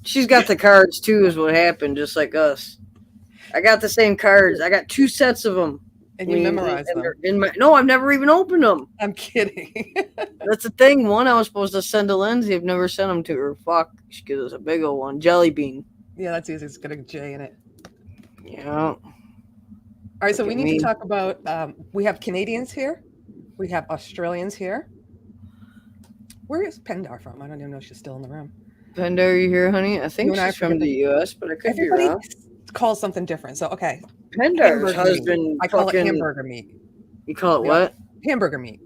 She's got the cards too, is what happened, just like us. I got the same cards. I got 2 sets of them. And you memorized them. No, I've never even opened them. I'm kidding. That's the thing. One I was supposed to send to Lindsay. I've never sent them to her. Fuck. She gives us a big old one. Jelly bean. Yeah, that's easy. It's got a J in it. Yeah. All right, so we need to talk about, we have Canadians here. We have Australians here. Where is Pendar from? I don't even know if she's still in the room. Pendar, are you here, honey? I think she's from the U.S., but I could be wrong. Calls something different. So, okay. Pendar's husband. I call it hamburger meat. You call it what? Hamburger meat.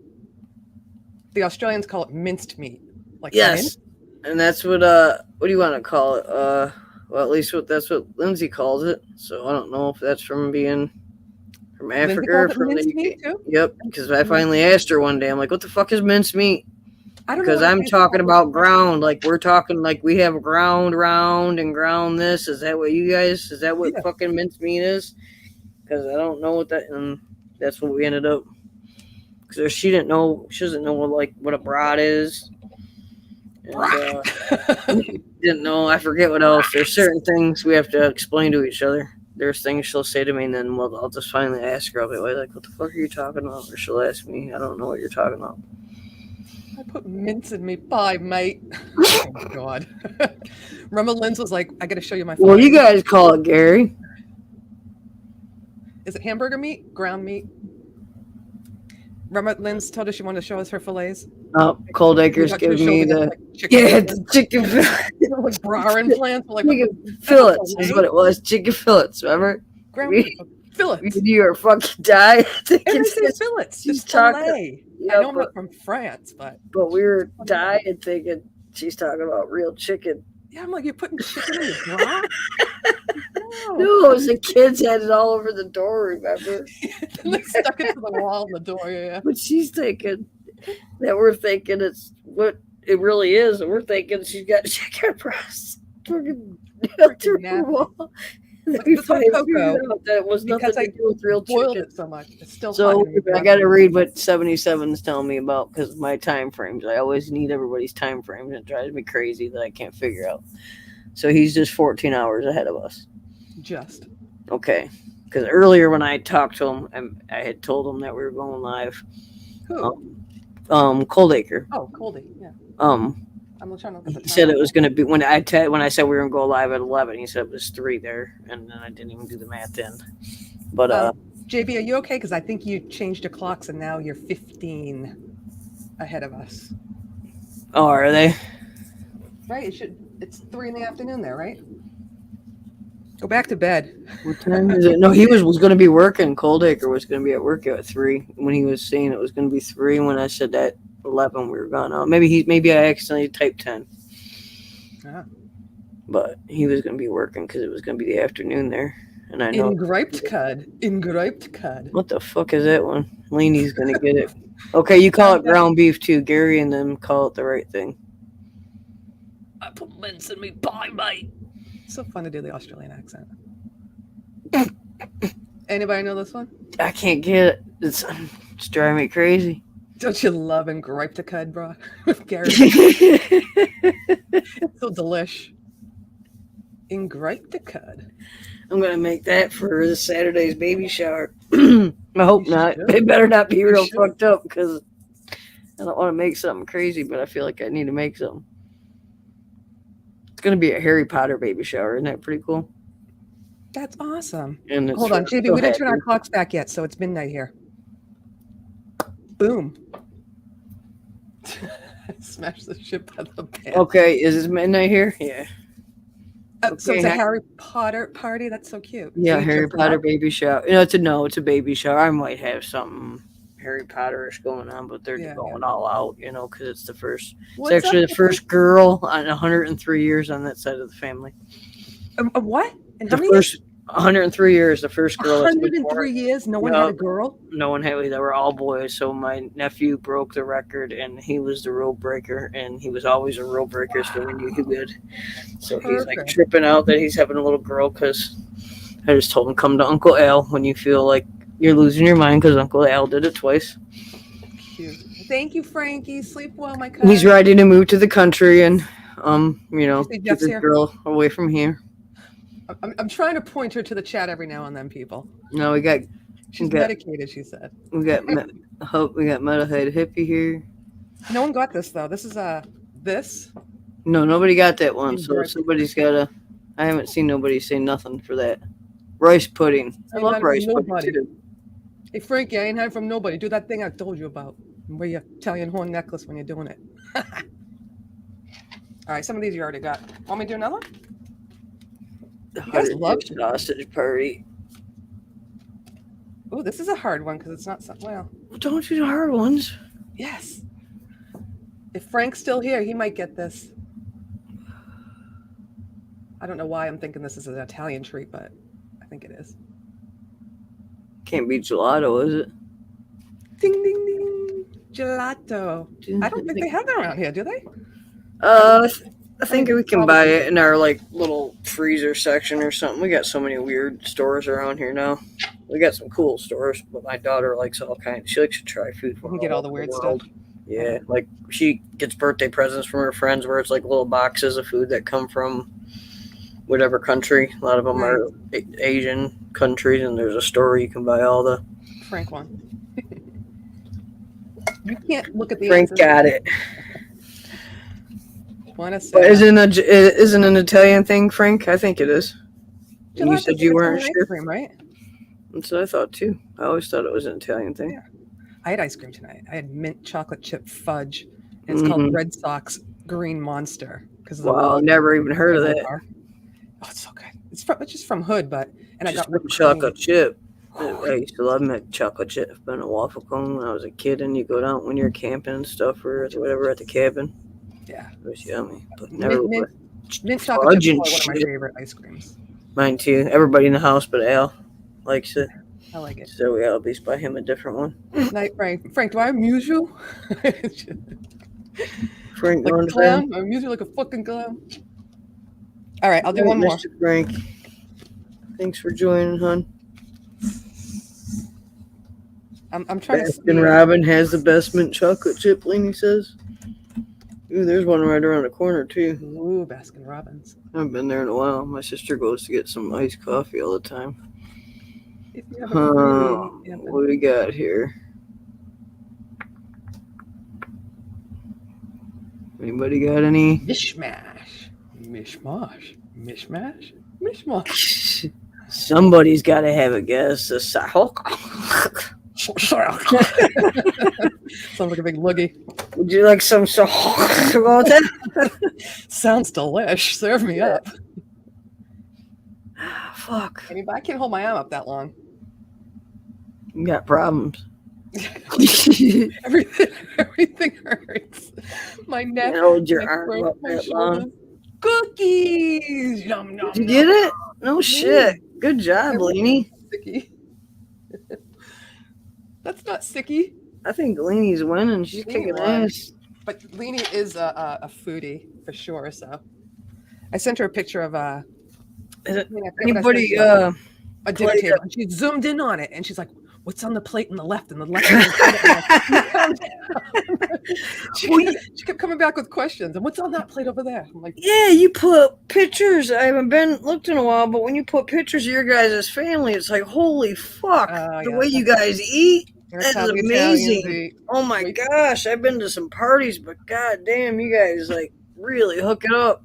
The Australians call it minced meat. Like yes. And that's what do you want to call it? Well, at least that's what Lindsay calls it. So I don't know if that's from being from Africa or from the UK. Yep, because I finally asked her one day. I'm like, what the fuck is minced meat? I don't know. Because I'm talking about ground. Like we're talking like we have ground round and ground this. Is that what you guys? Is that what fucking minced meat is? Because I don't know what that. And that's what we ended up. Because she didn't know. She doesn't know what a brat is. And, didn't know. I forget what else. There's certain things we have to explain to each other. There's things she'll say to me, and then I'll just finally ask her. I'll be like, "What the fuck are you talking about?" Or she'll ask me, "I don't know what you're talking about." I put mince in me pie, mate. Oh my god. Remember, Linz was like, "I got to show you my." Well, you guys call it Gary. Is it hamburger meat? Ground meat? Remember Lynn's told us she wanted to show us her fillets? Oh, Cold We Acres got to giving show me the, the like, chicken chicken like bra implants. We're like, chicken fillets is what it was. Chicken fillets, remember? Ground beef. Fillets. You are fucking dying. And I say fillets, she's just talking- fillet. Yeah, I know I'm not from France, but we were dying thinking she's talking about real chicken. yeah, I'm like, you're putting chicken in your bra? No, it was the kids had it all over the door, remember? And they stuck it to the wall in the door, yeah. But she's thinking that we're thinking it's what it really is, and we're thinking she's got chicken breasts. Fucking nailed to the nasty. wall. But We this one finally cocoa, figured out that it was nothing because to I do with real boiled chicken. it so much. It's still So hot. in your I got to bra. read what 77 is telling me about because my time frames. I always need everybody's time frames. And it drives me crazy that I can't figure out. So he's just 14 hours ahead of us. Just. Okay. Because earlier when I talked to him, I had told him that we were going live. Who? Cold Acre. Oh, Coldy. Yeah. I'm trying to look at the He said time. it was going to be when I said we were going to go live at 11. He said it was 3 there, and then I didn't even do the math in. But JB, are you okay? Because I think you changed your clocks and now you're 15 ahead of us. oh, are they? Right? It's 3 in the afternoon there, right? Go back to bed. What time is it? No, he was going to be working. Cold Acre was going to be at work at 3 when he was saying it was going to be 3. When I said that 11, we were going out. Maybe I accidentally typed 10. Ah. But he was going to be working because it was going to be the afternoon there. And I know. Ingriped cud. What the fuck is that one? Laney's going to get it. Okay, you call it ground beef too. Gary and them call it the right thing. I put mince in me pie, mate. It's so fun to do the Australian accent. Anybody know this one? I can't get it. It's driving me crazy. Don't you love Ingriped cud, bro? With Gary. I'm It's so delish. Ingriped cud. going to make that for this Saturday's baby shower. I hope not. should. It better not be You real should. fucked up because I don't want to make something crazy, but I feel like I need to make something. It's going to be a Harry Potter baby shower. Isn't that pretty cool? That's awesome. And it's Hold on, for- JB, go we didn't ahead. turn our clocks back yet, so it's midnight here. Boom. Smash the shit out of the pan. Okay, is it midnight here? Yeah. So okay, it's a ha- Harry Potter party? That's so cute. Yeah, So you Harry dressed Potter up? baby shower. It's a baby shower. I might have something Harry Potterish going on, but they're Yeah, going all out, because it's the first. What's it's actually up the first girl on 103 years on that side of the family. What? And The how many first 103 years, the first girl. that's been 103 born. years? No one had a Yup. girl? No one had. They were all boys. So my nephew broke the record, and he was the rule breaker, and he was always a rule breaker, so we knew he would. So he's like Perfect. tripping out that he's having a little girl because I just told him come to Uncle Al when you feel like you're losing your mind because Uncle Al did it twice. Cute. Thank you, Frankie. Sleep well, my cousin. He's ready to move to the country and see keep Jeff's this here? girl away from here. I'm trying to point her to the chat every now and then, people. No, we got She's Okay. medicated, she said. we got Metalhead Hippie here. No one got this, though. This is this. No, nobody got that one. So Incorrect. somebody's gotta. I haven't seen nobody say nothing for that. Rice pudding. I Ain't love had rice nobody. pudding too. Hey, Frankie, I ain't had from nobody. Do that thing I told you about. And wear your Italian horn necklace when you're doing it. All right, some of these you already got. Want me to do another one? The guys love Huddersfield sausage party. Oh, this is a hard one because it's not so well. Don't do the hard ones. Yes. If Frank's still here, he might get this. I don't know why I'm thinking this is an Italian treat, but I think it is. Can't be gelato, is it? Ding, ding, ding. Gelato. I don't think they have that around here, do they? I think we can buy it in our little freezer section or something. We got so many weird stores around here now. We got some cool stores, but my daughter likes all kinds. She likes to try food from You can get all the over weird world. stuff. Yeah, like she gets birthday presents from her friends where it's like little boxes of food that come from whatever country. A lot of them are Asian countries, and there's a store you can buy all the. Frank one. You can't look at the Frank answers. got it. Want to But say isn't an Italian thing, Frank? I think it is. And you Gelato's said you weren't Italian sure. ice cream, right? That's what I thought too. I always thought it was an Italian thing. Yeah. I had ice cream tonight. I had mint chocolate chip fudge. And it's called Red Sox Green Monster because of the Wow, wall. never even heard of that. Oh, it's so good. It's just from Hood, but I Just got whipped chocolate cream. chip. I used to love mint chocolate chip. I've been a waffle cone when I was a kid, and you go down when you're camping and stuff, or whatever at the cabin. Yeah, It was yummy. But never mint chocolate chip is and one of my shit. favorite ice creams. Mine too. Everybody in the house but Al likes it. I like it. So we at least buy him a different one. Night, Frank. Frank, do I amuse you? Frank, like a clown? I amuse you like a fucking clown. All right, I'll do one more. Mr. Frank, thanks for joining, hon. I'm trying to. Baskin Robin has the best mint chocolate chip, Lainey says. Ooh, there's one right around the corner too. Ooh, Baskin Robbins. I haven't been there in a while. My sister goes to get some iced coffee all the time. What do we got here? Anybody got any? Mishmash. Somebody's got to have a guess. A Sounds like a big loogie. Would you like some about that? Sounds delish. Serve me up. Fuck. I can't hold my arm up that long. You got problems. Everything hurts. My neck. Hold your arm up that long. Cookies. Yum, yum, Did you get it? No shit. Good job, Lainey. Sticky. That's not sticky. I think Lainey's winning. She's kicking ass. But Lainey is a foodie for sure. So I sent her a picture of Anybody a dinner table, and she zoomed in on it, and she's like, "What's on the plate on the left?" And the left. She kept coming back with questions. And what's on that plate over there? I'm like, yeah, you put pictures. I haven't looked in a while, but when you put pictures of your guys' family, it's like, holy fuck, the way you guys eat. That's amazing. Oh my gosh, I've been to some parties, but goddamn, you guys like really hook it up.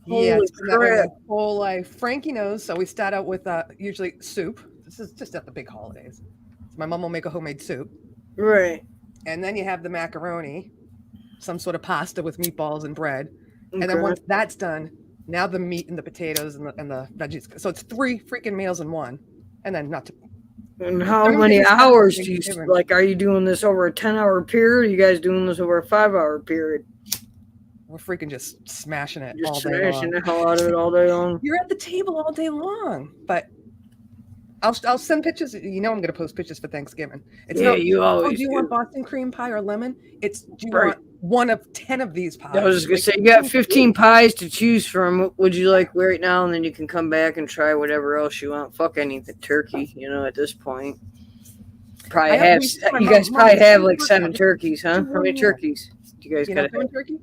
Yeah, it's crap. Whole life. Frankie knows, so we start out with usually soup. This is just at the big holidays. So my mom will make a homemade soup. Right. And then you have the macaroni, some sort of pasta with meatballs and bread. Okay. And then once that's done, now the meat and the potatoes and the veggies. So it's 3 freaking meals in one. And then not to. And how many hours do you like? Are you doing this over a 10-hour period? Or are you guys doing this over a 5-hour period? We're freaking just smashing it just all day long. Smashing the hell out of it all day long. You're at the table all day long, but I'll send pictures. You know I'm going to post pictures for Thanksgiving. It's you always do you want Boston cream pie or lemon? It's do you want one of 10 of these pies? I was just going to say, you got 15 pies to choose from. What would you like right now? And then you can come back and try whatever else you want. Fuck, I need the turkey, at this point. You guys probably have like 7 turkeys, huh? How many turkeys do you guys got? Turkey?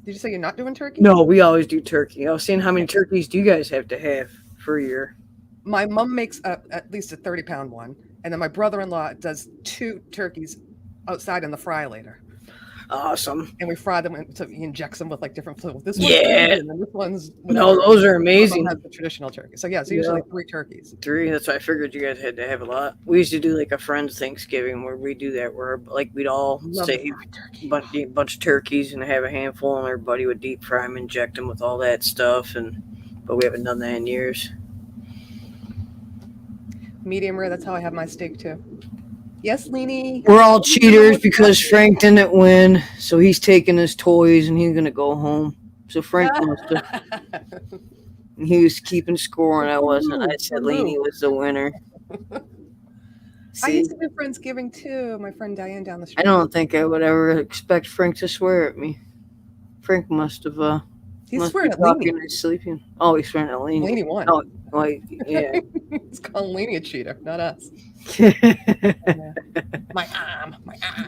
Did you say you're not doing turkey? No, we always do turkey. I was saying, how many turkeys do you guys have to have for your? My mom makes at least a 30-pound one, and then my brother-in-law does 2 turkeys outside in the fry later. Awesome. And we fry them, so he injects them with like different fluids. This one's those are amazing. Has the traditional turkey. So it's usually like 3 turkeys. 3. That's why I figured you guys had to have a lot. We used to do like a friend's Thanksgiving where we do that, where like we'd all save a bunch of turkeys and have a handful, and everybody would deep fry them, inject them with all that stuff, but we haven't done that in years. Medium rare. That's how I have my steak too. Yes, Leanie. We're all cheaters because Frank didn't win, so he's taking his toys and he's gonna go home. So Frank must have. He was keeping score and I wasn't. I said Leanie was the winner. I used to do Friendsgiving too. My friend Diane down the street. I don't think I would ever expect Frank to swear at me. Frank must have. He's swearing at Leanie. And sleeping. Oh, he's swearing at Leanie. Leanie won. Oh, yeah. It's calling Leanie a cheater, not us. My arm.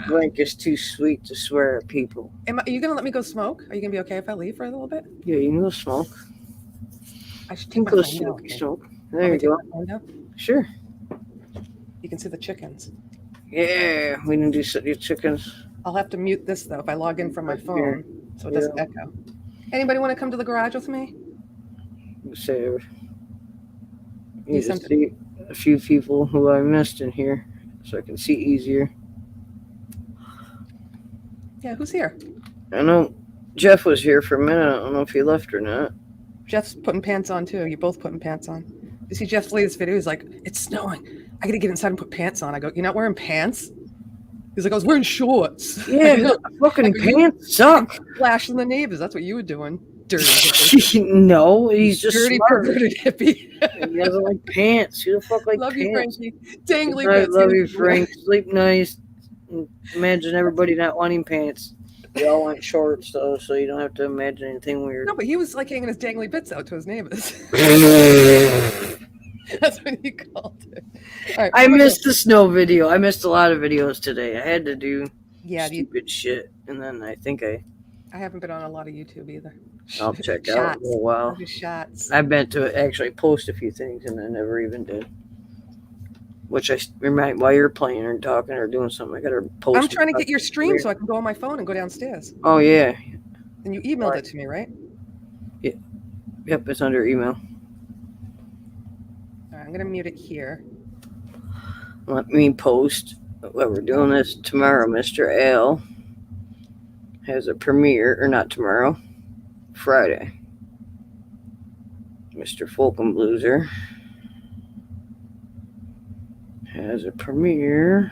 Frank is too sweet to swear at people. Are you going to let me go smoke? Are you going to be okay if I leave for a little bit? Yeah, you can go smoke. I should take my go phone down. Smoke. There you go. Sure. You can see the chickens. Yeah, we can do chickens. I'll have to mute this, though, if I log in from my phone, so it doesn't echo. Anybody want to come to the garage with me? You see a few people who I missed in here. so I can see easier. Yeah, who's here? I know Jeff was here for a minute. I don't know if he left or not. Jeff's putting pants on too. You're both putting pants on. You see Jeff's latest video? He's like, it's snowing. I gotta get inside and put pants on. I go, you're not wearing pants? He's like, I was wearing shorts. Yeah, fucking pants suck. Flashing the neighbors. That's what you were doing. Dirty hippie. No, he's just Dirty, smart. perverted hippie. He doesn't like pants. Who the fuck like Love pants? you, Frankie. Dangly I bits. love you, Frank. Sleep nice. Imagine everybody not wanting pants. They all want shorts, though, so you don't have to imagine anything weird. No, but he was like hanging his dangly bits out to his neighbors. That's what he called it. All right, I missed the snow video. I missed a lot of videos today. I had to do stupid shit, and then I think I haven't been on a lot of YouTube either. I'll check out in a little while. Shots. I meant to actually post a few things, and I never even did. Which I remind while you're playing or talking or doing something, I gotta post. I'm trying to get your stream so I can go on my phone and go downstairs. Oh yeah. And you emailed it to me, right? Yeah. Yep, it's under email. All right, I'm gonna mute it here. Let me post. Well, we're doing this tomorrow. Mr. L has a premiere, or not tomorrow, Friday. Mr. Folkum Blueser has a premiere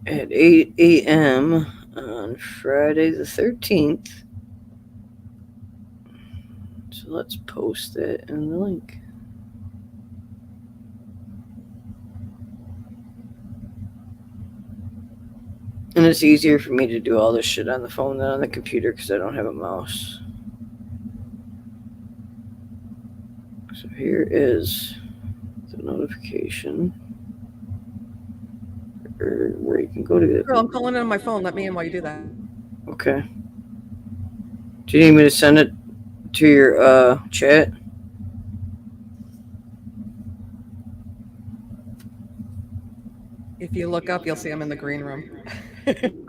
at 8 a.m. on Friday the 13th. So let's post that in the link. And it's easier for me to do all this shit on the phone than on the computer because I don't have a mouse. So here is the notification. Or where you can go to it. Girl, I'm calling it on my phone. Let me in while you do that. Okay. Do you need me to send it to your chat? If you look up, you'll see I'm in the green room.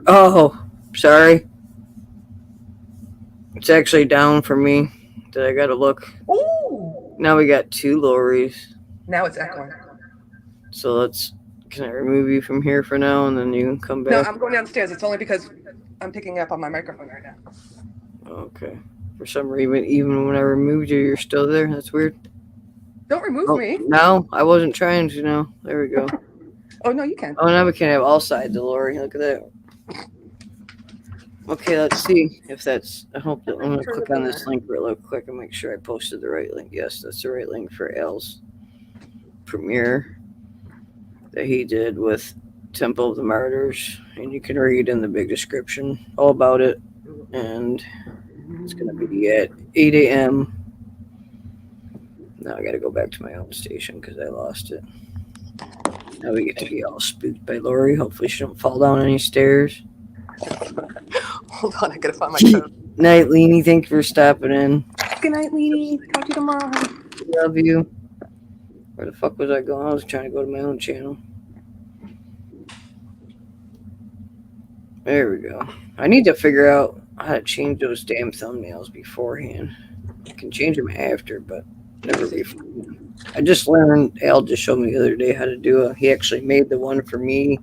Oh, sorry. It's actually down for me. Did I gotta look? Ooh! Now we got 2 Loris. Now it's echoing. So can I remove you from here for now and then you can come No, back? I'm going downstairs. It's only because I'm picking up on my microphone right now. Okay. For some reason, even when I removed you, you're still there. That's weird. Don't remove me. No, I wasn't trying to. No, there we go. Oh, no, you can. Oh, now we can have all sides of Lori. Look at that. Okay, let's see if that's. I hope that I'm gonna click on this link real quick and make sure I posted the right link. Yes, that's the right link for L's premiere that he did with Temple of the Martyrs, and you can read in the big description all about it. And it's gonna be at 8 a.m. Now I gotta go back to my own station because I lost it. Now we get to be all spooked by Lori. Hopefully she don't fall down any stairs. Hold on, I gotta find my code. Night, Leanie. Thank you for stopping in. Good night, Leanie. Talk to you tomorrow. Love you. Where the fuck was I going? I was trying to go to my own channel. There we go. I need to figure out how to change those damn thumbnails beforehand. I can change them after, but never before. I just learned, Al just showed me the other day how to do it. He actually made the one for me.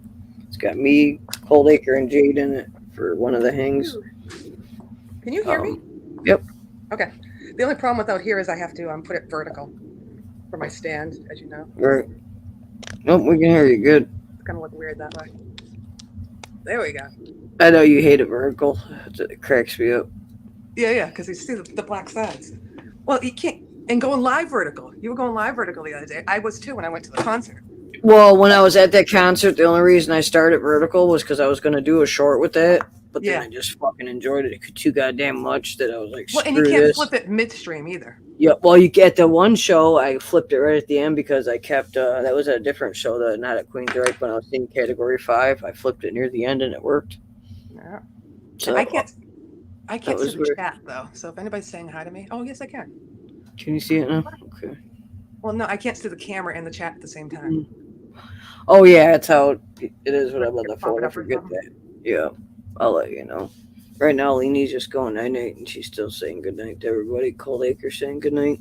It's got me, Coldacre, and Jade in it for one of the hangs. Can you hear me? Yep. Okay. The only problem without here is I have to put it vertical for my stand, as you know. Right. Nope, we can hear you good. It's gonna look weird that way. There we go. I know you hate it vertical. It cracks me up. Yeah, because you see the black sides. Well, you can't. And going live vertical. You were going live vertical the other day. I was too when I went to the concert. Well, when I was at that concert, the only reason I started vertical was because I was going to do a short with that. But then I just fucking enjoyed it too goddamn much that I was like, well, and you can't flip it midstream either. Yeah, well, you get the one show, I flipped it right at the end because I kept, that was a different show, not at Queen's Right, when I was in Category 5. I flipped it near the end and it worked. Yeah. So, I can't see the weird. chat, though. So if anybody's saying hi to me, oh, yes, I can. Can you see it now? Okay. Well, no, I can't see the camera and the chat at the same time. Oh, yeah, that's how it is when I'm on the phone. I forget that. Yeah, I'll let you know. Right now, Leanie's just going night-night, and she's still saying goodnight to everybody. Coldacre saying goodnight.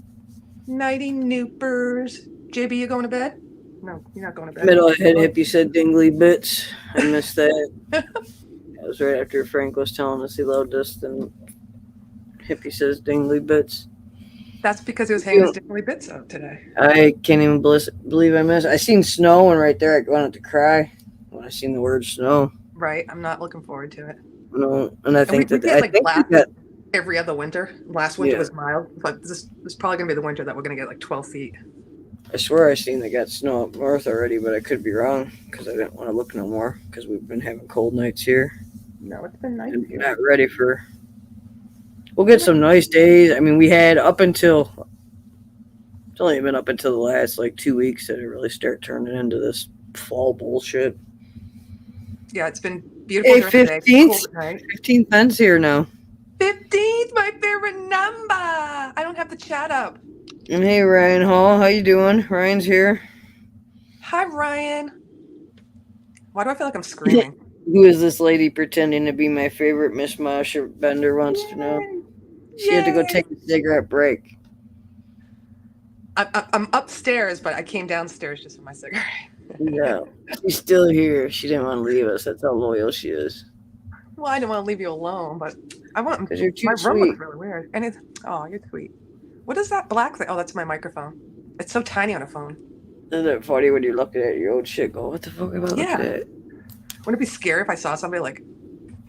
Nighty noopers. JB, you going to bed? No, you're not going to bed. Middle of head hippie said dingly bits. I missed that. That was right after Frank was telling us he loved us. Then hippie says dingly bits. That's because he was hanging his dingly bits out today. I can't even believe I missed. I seen snow, and right there I wanted to cry when I seen the word snow. Right, I'm not looking forward to it. No, and I think we that get, I like, think that every other winter. Last winter Yeah. was mild, but this is probably gonna be the winter that we're gonna get like 12 feet. I swear I seen they got snow up north already, but I could be wrong because I didn't want to look no more because we've been having cold nights here. No, it's been nice And here. not ready for. We'll get some nice days. I mean, we had up until. It's only been up until the last like 2 weeks that it really start turning into this fall bullshit. Yeah, it's been beautiful Hey, during the day. 15th? Cool at night. 15th ends here now. 15th, my favorite number. I don't have the chat up. And hey, Ryan Hall, how you doing? Ryan's here. Hi, Ryan. Why do I feel like I'm screaming? Who is this lady pretending to be my favorite? Miss Masha Bender wants to know. She had to go Yay. take a cigarette break. I'm upstairs, but I came downstairs just for my cigarette. No, she's still here. She didn't want to leave us. That's how loyal she is. Well, I didn't want to leave you alone, but I want. 'Cause you're too my room sweet. looks really weird, and it's. Oh, you're sweet. What is that black thing? Oh, that's my microphone. It's so tiny on a phone. Isn't it funny when you're looking at your old shit? Go, what the fuck am I looking Yeah. at? Wouldn't it be scary if I saw somebody like?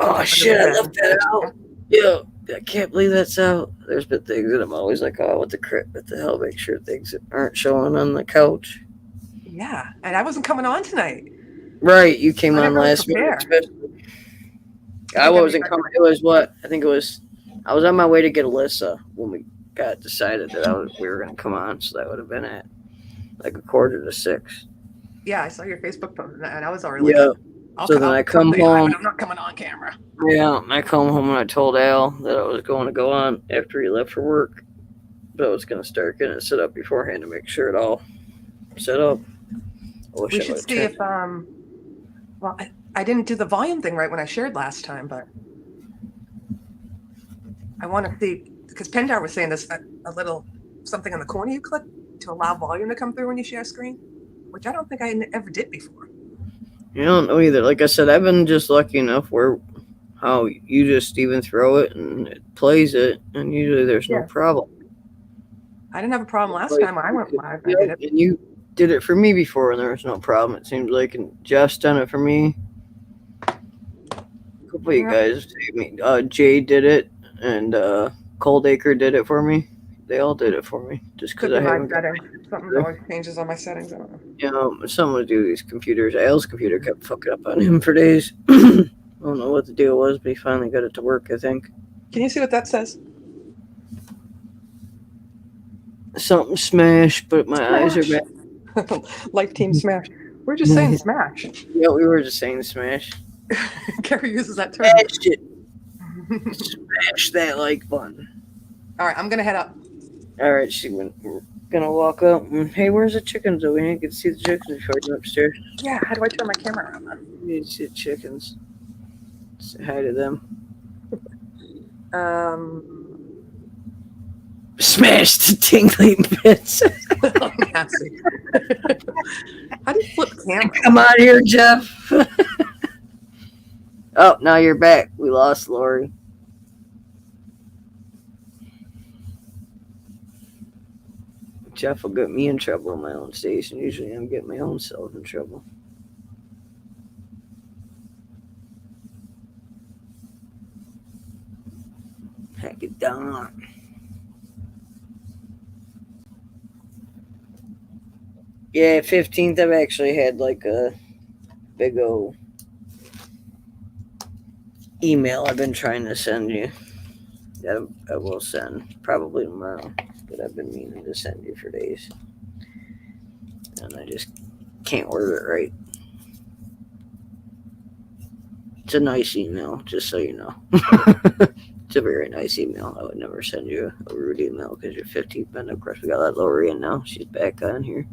Oh shit! I left that out. Yo, I can't believe that's out. There's been things that I'm always like, oh, what the hell? Make sure things aren't showing on the couch. Yeah, and I wasn't coming on tonight. Right, you came I on didn't really last week. prepare. I wasn't coming. It was what? I think it was. I was on my way to get Alyssa when we got decided that we were going to come on. So that would have been at like 5:45. Yeah, I saw your Facebook post, and I was already. Yeah. I'll So then I come say hi, home. but I'm not coming on camera. Yeah, I come home and I told Al that I was going to go on after he left for work. But I was going to start getting it set up beforehand to make sure it all set up. We should see if well, I didn't do the volume thing right when I shared last time, but I want to see because Pendar was saying this a little something in the corner you click to allow volume to come through when you share screen, which I don't think I ever did before. I don't know either. Like I said, I've been just lucky enough where how you just even throw it and it plays it, and usually there's no problem. I didn't have a problem last time when I went live. I did it. And you did it for me before, and there was no problem. It seems like, and Jeff's done it for me. A couple of you guys, Jay did it, and Coldacre did it for me. They all did it for me, just because I haven't. Something always changes on my settings. I don't know. You know, someone would do these computers. Al's computer kept fucking up on him for days. I don't know what the deal was, but he finally got it to work, I think. Can you see what that says? Something smash, but my eyes are back. Life Team Smash. We're just saying smash. Yeah, we were just saying smash. Gary uses that term. Smash it. Smash that like button. All right, I'm going to head up. All right, we're gonna walk up. Hey, where's the chickens? Though we didn't get to see the chickens before I go upstairs. Yeah, how do I turn my camera around then? You need to see the chickens. Say hi to them. Smash the tingling bits. How do you flip camera? Come on here, Jeff. Oh, now you're back. We lost Lori. Jeff will get me in trouble on my own station. Usually I'm getting my own self in trouble. Heck it down. Yeah, 15th I've actually had like a big old email I've been trying to send you. That I will send probably tomorrow. That I've been meaning to send you for days. And I just can't word it right. It's a nice email, just so you know. It's a very nice email. I would never send you a rude email because you're 15th. And of course, we got that Lori in now. She's back on here.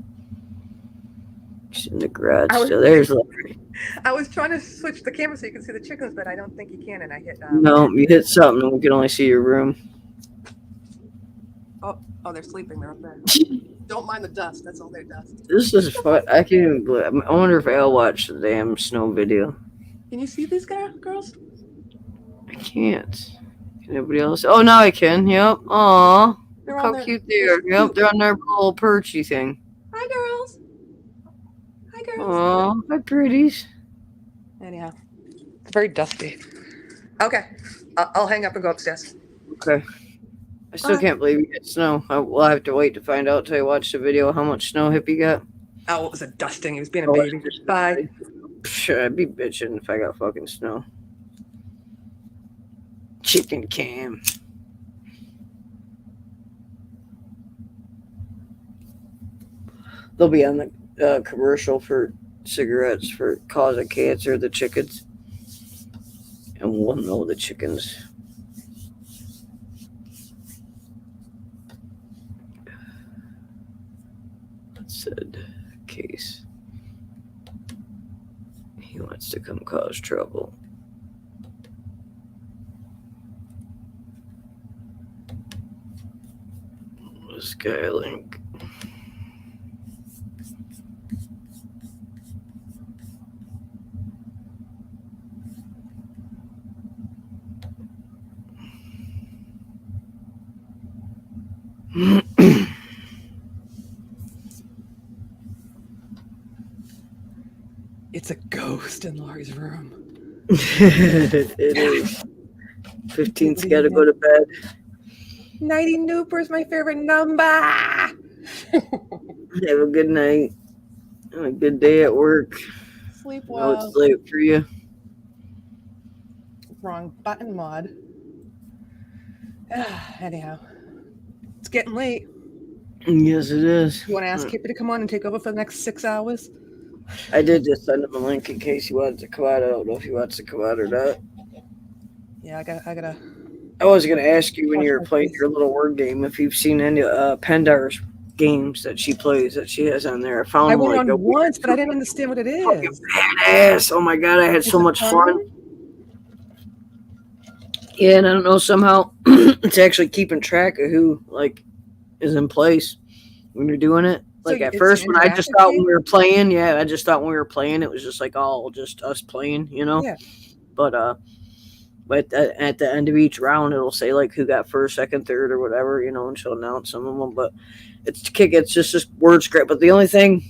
She's in the garage. So there's Lori. I was trying to switch the camera so you can see the chickens, but I don't think you can. And I hit. No, you hit something and we can only see your room. Oh, they're sleeping. They're up there. Don't mind the dust. That's all their dust. This is fun. I can't even believe. I wonder if Al watched the damn snow video. Can you see these girls? I can't. Can anybody else? Oh, now I can. Yep. Aw. They're Look on how their, cute they are. Yep, they're on their little perchy thing. Hi, girls. Hi, girls. Aw, hi, pretties. Anyhow, it's very dusty. Okay, I'll hang up and go upstairs. Okay. I still can't believe you get snow. We'll have to wait to find out till I watch the video how much snow Hippie got. Oh, it was a dusting. He was being a baby. Bye. Psh, I'd be bitching if I got fucking snow. Chicken cam. They'll be on the commercial for cigarettes for cause of cancer, the chickens. And we'll know the chickens. Said case. He wants to come cause trouble. Skylink. It's a ghost in Laurie's room. It is. 15's got to go to bed. Nighty Nooper is my favorite number. Have a good night. And a good day at work. Sleep I know well. it's late for you. Wrong button mod. Anyhow, it's getting late. Yes, it is. You want to ask Hippie to come on and take over for the next 6 hours? I did just send him a link in case he wanted to come out. I don't know if he wants to come out or not. Yeah, I gotta. I was going to ask you when you were playing your little word game if you've seen any Pendar's games that she plays that she has on there. I went on once, but I didn't understand what it is. Badass! Oh my god, I had so much fun. Yeah, and I don't know, somehow it's actually keeping track of who is in place when you're doing it. Like at first, when I just thought when we were playing, I just thought when we were playing, it was just like all just us playing, you know. Yeah. But at the end of each round, it'll say like who got first, second, third, or whatever, you know, and she'll announce some of them. But it's just this word script. But the only thing,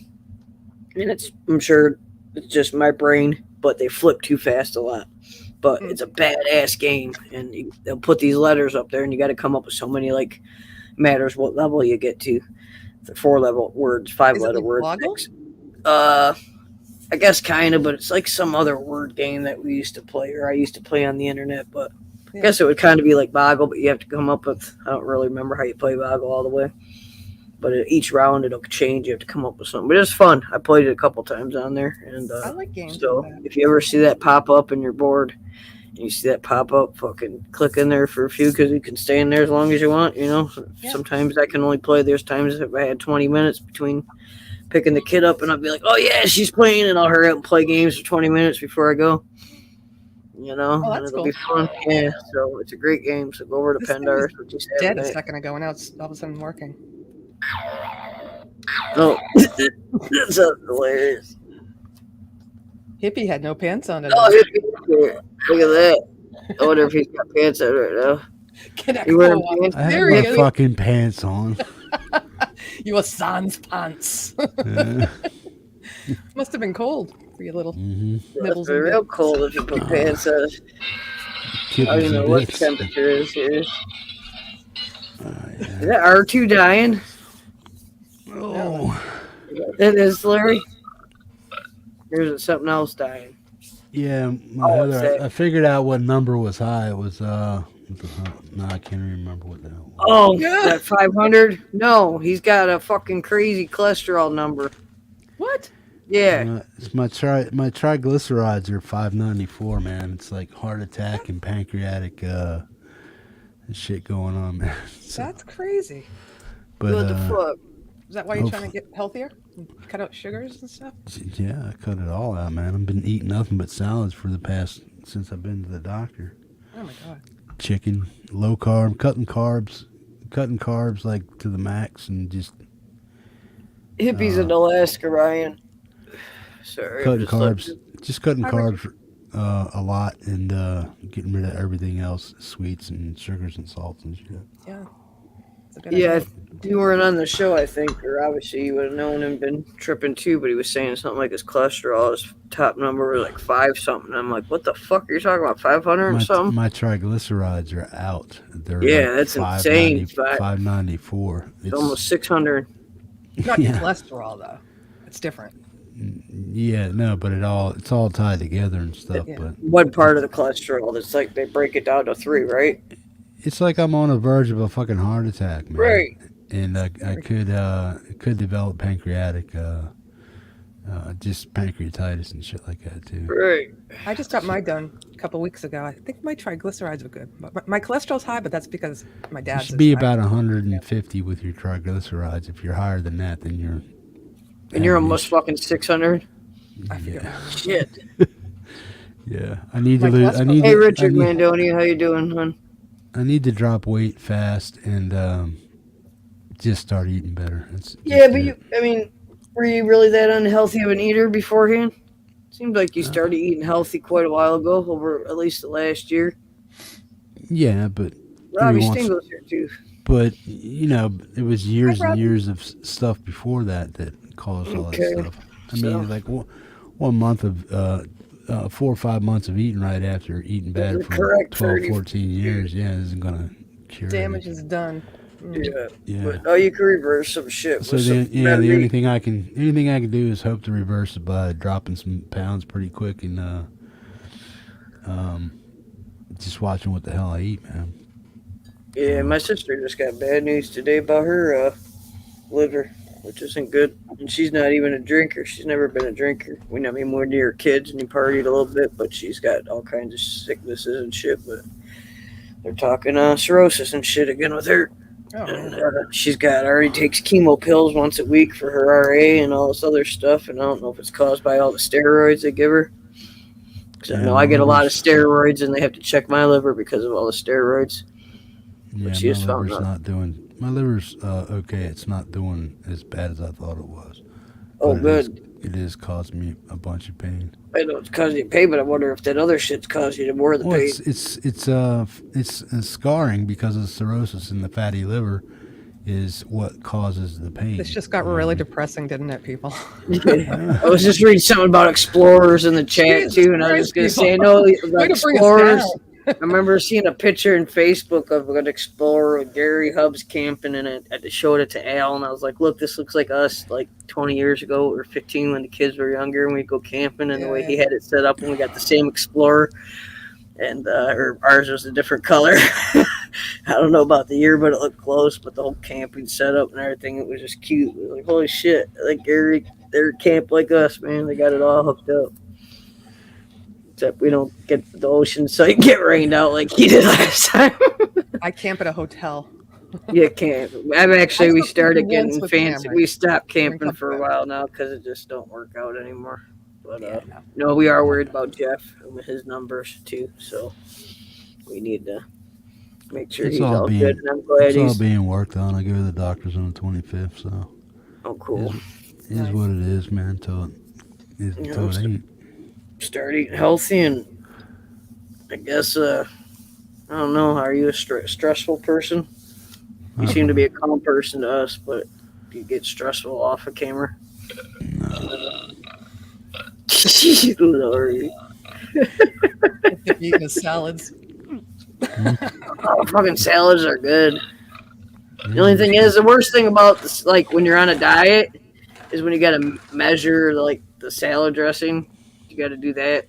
and I'm sure it's just my brain, but they flip too fast a lot. But it's a badass game, and they'll put these letters up there, and you got to come up with so many matters what level you get to. The 4-level words, 5-letter words. I guess kind of, but it's like some other word game that we used to play, or I used to play on the internet. But I guess it would kind of be like Boggle, but you have to come up with. I don't really remember how you play Boggle all the way, but each round it'll change. You have to come up with something, but it's fun. I played it a couple times on there, and I like games. So if you ever see that pop up and you're bored, and you see that pop up, fucking click in there for a few because you can stay in there as long as you want. You know, sometimes I can only play. There's times if I had 20 minutes between picking the kid up, and I'll be like, oh yeah, she's playing, and I'll hurry up and play games for 20 minutes before I go. You know, and it'll be fun. Yeah, so it's a great game. So go over to Pendar. Dead a second ago, and now it's all of a sudden working. Oh, that's hilarious. Hippie had no pants on today. Oh, Hippie, look at that. I wonder if he's got pants on right now. You wearing pants? I have my fucking pants on. You were sans pants. Must have been cold for your little nibbles. It's real cold if you put pants on. I don't even know what the temperature is here. Is that R2 dying? Oh. It is, Larry. Or is it something else dying? Yeah, I figured out what number was high. It was, no, I can't remember what that was. Oh, that 500? No, he's got a fucking crazy cholesterol number. What? Yeah. My triglycerides are 594, man. It's like heart attack and pancreatic shit going on, man. So, that's crazy. But what the fuck? Is that why you're trying to get healthier? Cut out sugars and stuff? Yeah, I cut it all out, man. I've been eating nothing but salads for since I've been to the doctor. Oh my God. Chicken, low carb, cutting carbs, cutting carbs like to the max and just Hippies in Alaska, Ryan. Sorry, I'm cutting just like, carbs. Just cutting Hi, Richard. carbs a lot and getting rid of everything else, sweets and sugars and salts and shit. Yeah. It's a good yeah, idea. if you weren't on the show, I think, or obviously you would have known and been tripping too, but he was saying something like his cholesterol, his top number was like 5 something. I'm like, what the fuck are you talking about? 500 or something? My triglycerides are out. They're Yeah, that's insane. 594. It's almost 600. Not yeah. cholesterol though. It's different. Yeah, no, but it's all tied together and stuff. Yeah. But What part of the cholesterol? That's like they break it down to 3, right? it's like I'm on the verge of a fucking heart attack, man. Right. And I could develop pancreatic, just pancreatitis and shit like that too. Right. I just got mine done a couple weeks ago. I think my triglycerides are good. My cholesterol's high, but that's because my You dad's should be is high. about 150 with your triglycerides. If you're higher than that, then you're. And you're almost fucking 600? I forget. Yeah. Shit. Yeah, I need to My lose. I cholesterol- need. Hey, to, Richard I need, Mandoni, how you doing, hon? I need to drop weight fast and just start eating better. Yeah, but were you really that unhealthy of an eater beforehand? Seems like you started eating healthy quite a while ago, over at least the last year. Yeah, but Robbie once- Stingle's here too. but it was years Hi, and Robbie. years of stuff before that caused all Okay, that stuff. I so- mean, like 1 month of 4 or 5 months of eating right after eating bad for Correct, 12, 30. 14 years, isn't gonna cure Damage it. is done. Yeah. Yeah. But you can reverse some shit. So with then, some the better only meat. thing I can do is hope to reverse it by dropping some pounds pretty quick and just watching what the hell I eat, man. Yeah, my sister just got bad news today about her liver, which isn't good. And she's not even a drinker. She's never been a drinker. We know more near her kids and he partied a little bit, but she's got all kinds of sicknesses and shit. But they're talking cirrhosis and shit again with her. Oh, And she's already takes chemo pills once a week for her RA and all this other stuff. And I don't know if it's caused by all the steroids they give her. Because I know I get a lot of steroids and they have to check my liver because of all the steroids. Yeah, she just my found liver's out. not doing. My liver's okay. It's not doing as bad as I thought it was. Oh, But good. It is causing me a bunch of pain. I know it's causing you pain, but I wonder if that other shit's causing you more of the Well, pain. it's scarring because of cirrhosis in the fatty liver is what causes the pain. this just got really depressing, didn't it, people? I was just reading something about explorers in the chat Jesus too, and I was just Christ, gonna say, people. no, Way like to bring us explorers. down. I remember seeing a picture in Facebook of an explorer with Gary Hubbs camping in it. I showed it to Al, and I was like, "Look, this looks like us, like 20 years ago or 15 when the kids were younger, and we go camping." And the way he had it set up, and we got the same explorer, and ours was a different color. I don't know about the year, but it looked close. But the whole camping setup and everything, it was just cute. It was like, holy shit! Like Gary, they're camp like us, man. They got it all hooked up. Except we don't get the ocean, so you get rained out like he did last time. I camp at a hotel. You can't. We started getting with fancy. Cameron. We stopped Cameron camping for a comes while now because it just don't work out anymore. But Yeah, no, we are worried about Jeff and his numbers too. So we need to make sure It's he's all all being- good. And I'm glad It's all he's being worked on. I go to the doctor's on the 25th, so cool. it is what it is, man. Until it ain't. Start eating healthy, and I guess I don't know. Are you a stressful person? You seem to be a calm person to us, but do you get stressful off of camera? Lord. If you eat his salads. Oh, fucking salads are good. The only thing is, the worst thing about this, like when you're on a diet, is when you got to measure like the salad dressing. You got to do that.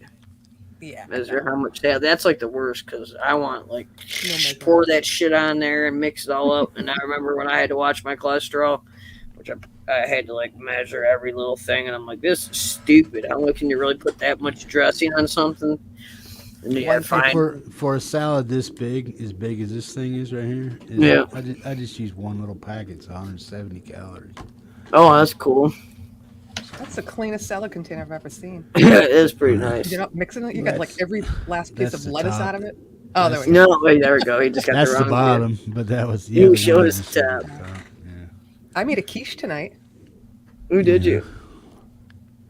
Yeah. Measure how much salad. That's like the worst because I want like measurement. pour that shit on there and mix it all up. And I remember when I had to watch my cholesterol, which I had to like measure every little thing, and I'm like, this is stupid. How can you really put that much dressing on something? And you gotta find For a salad this big, as big as this thing is right here, Yeah. I just use one little packet. It's 170 calories. Oh, that's cool. That's the cleanest salad container I've ever seen. Yeah, it is pretty nice. You're not mixing it. You got like every last piece That's of the lettuce top. out of it. Oh, there we go. No, wait, there we go. He just got That's the the wrong bottom, but that was You the showed one I us just the showed top. you, so, yeah. I made a quiche tonight. Who did Yeah. you?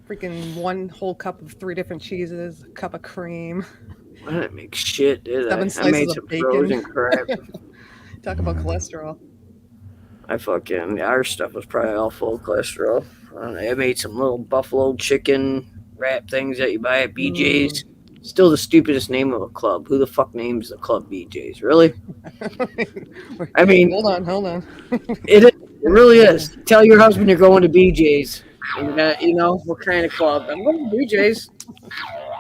Freaking one whole cup of 3 different cheeses, a cup of cream. I didn't make shit, did 7 I? I slices made of some bacon. frozen crap. Talk about cholesterol. Our stuff was probably all full of cholesterol. I made some little buffalo chicken wrap things that you buy at BJ's. Still the stupidest name of a club. Who the fuck names the club BJ's? Really? I mean, hold on. it really is. Tell your husband you're going to BJ's. And you know, what kind of club? I'm going to BJ's.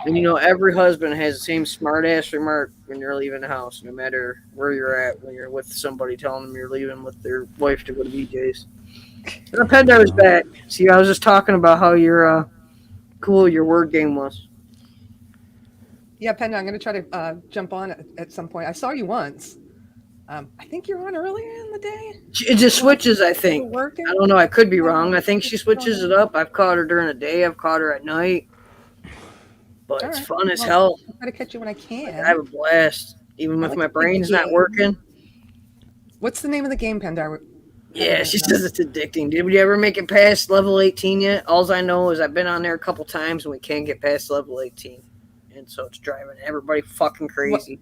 And you know, every husband has the same smart ass remark when you're leaving the house, no matter where you're at, when you're with somebody telling them you're leaving with their wife to go to BJ's. And Penda was back. See, I was just talking about how cool your word game was. Yeah, Penda, I'm going to try to jump on at some point. I saw you once. I think you're on earlier in the day. It just switches, I think. Working? I don't know. I could be wrong. I think she switches it up. I've caught her during the day. I've caught her at night. But it's fun as hell. I'll try to catch you when I can. I have a blast, even if my brain's not working. What's the name of the game, Penda? Yeah, she says it's addicting. Did we ever make it past level 18 yet? All I know is I've been on there a couple times and we can't get past level 18. And so it's driving everybody fucking crazy.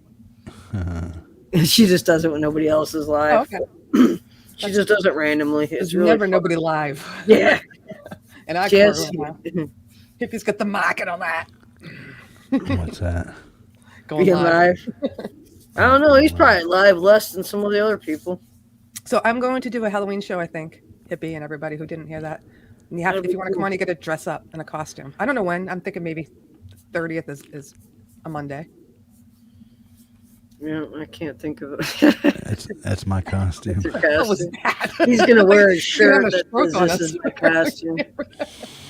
She just does it when nobody else is live. Oh, okay. She just does it randomly. It's really never fun. Nobody live. Yeah. And I Hippie's got the market on that. What's that? Going Being live. I don't know. He's probably live less than some of the other people. So I'm going to do a Halloween show, I think. Hippie and everybody who didn't hear that. And you have to, if you want to come on, you got to dress up in a costume. I don't know when. I'm thinking maybe 30th is a Monday. Yeah, I can't think of it. That's my costume. What was that? He's gonna wear a shirt a that stroke on says this us. is my costume.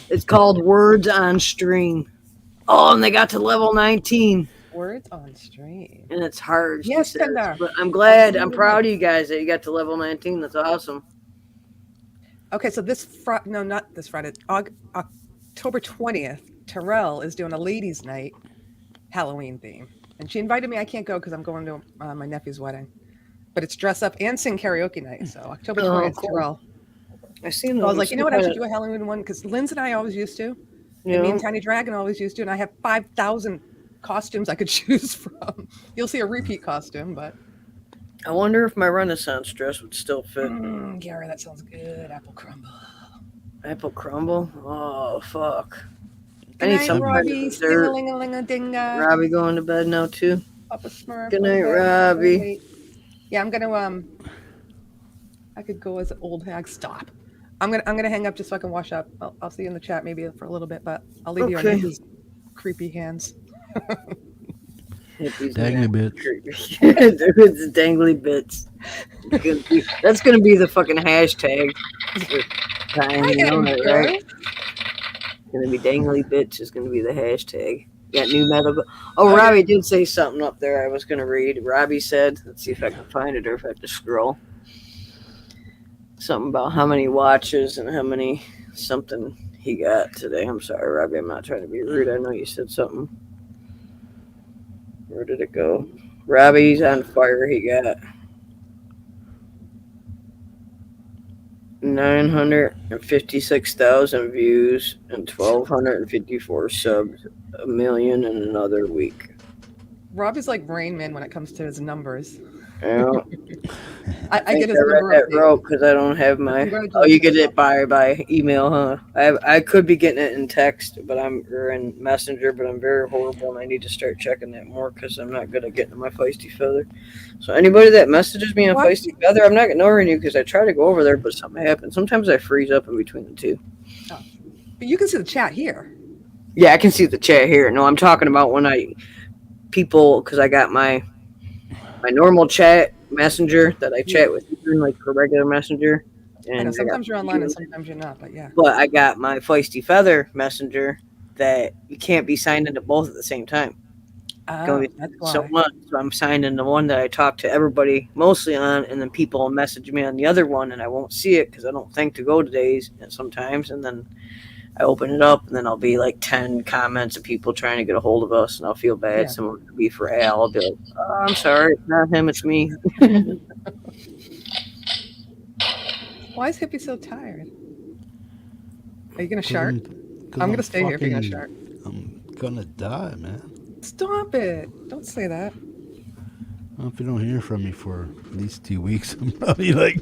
It's called Words on Stream. Oh, and they got to level 19. Words on stream. And it's hard. she Yes, says. Penda. But I'm glad. I'm proud of you guys that you got to level 19. That's awesome. Okay, so not this Friday. October 20th, Terrell is doing a ladies' night Halloween theme. And she invited me. I can't go because I'm going to my nephew's wedding. But it's dress up and sing karaoke night. So October 20th, cool. Terrell. I seen. So I was like, you know what? I should do a Halloween one because Linz and I always used to. Yeah. And me and Tiny Dragon always used to. And I have 5,000 costumes I could choose from. You'll see a repeat costume, but. I wonder if my Renaissance dress would still fit. Gary, that sounds good. Apple crumble. Apple crumble? Oh, fuck. Good I need night, some kind of Robbie. dessert. Sting-a-ling-a-ling-a-dinga. Robbie going to bed now, too? Papa Smurf. Good night, Robbie. Yeah, I'm gonna I could go as an old hag. Stop. I'm gonna hang up just so I can wash up. I'll see you in the chat maybe for a little bit, but I'll leave you in his creepy hands. Dangly bits. It's dangly bits. That's gonna be the fucking hashtag. Time, you know that, right? It's gonna be dangly bits is gonna be the hashtag. Got new metal. Oh, Robbie did say something up there I was gonna read. Robbie said, let's see if I can find it or if I have to scroll. Something about how many watches and how many something he got today. I'm sorry, Robbie, I'm not trying to be rude. I know you said something. Where did it go? Robbie's on fire. He got 956,000 views and 1,254 subs. 1 million in another week. Robbie's like Rain Man when it comes to his numbers. Yeah. I get his read number that up. rope because I don't have my. Oh, you get it by email, huh? I could be getting it in text, or in Messenger, but I'm very horrible, and I need to start checking that more because I'm not good at getting to my Feisty Feather. So anybody that messages me on Feisty Feather, I'm not ignoring you because I try to go over there, but something happens. Sometimes I freeze up in between the two. Oh. But you can see the chat here. Yeah, I can see the chat here. No, I'm talking about when because I got my normal chat messenger that I chat with you like for regular messenger. And I know sometimes you're online and sometimes you're not, but yeah. But I got my Feisty Feather messenger that you can't be signed into both at the same time. Oh, that's why. So much. So I'm signed into one that I talk to everybody mostly on, and then people message me on the other one, and I won't see it because I don't think to go to days and sometimes, and then I open it up, and then I'll be like 10 comments of people trying to get a hold of us, and I'll feel bad. Yeah. Someone will be for Al. I'll be like, oh, I'm sorry, it's not him, it's me. Why is Hippie so tired? Are you gonna shart? I'm I'm gonna stay here if you're gonna shart. I'm gonna die, man. Stop it! Don't say that. Well, if you don't hear from me for at least 2 weeks, I'm probably like,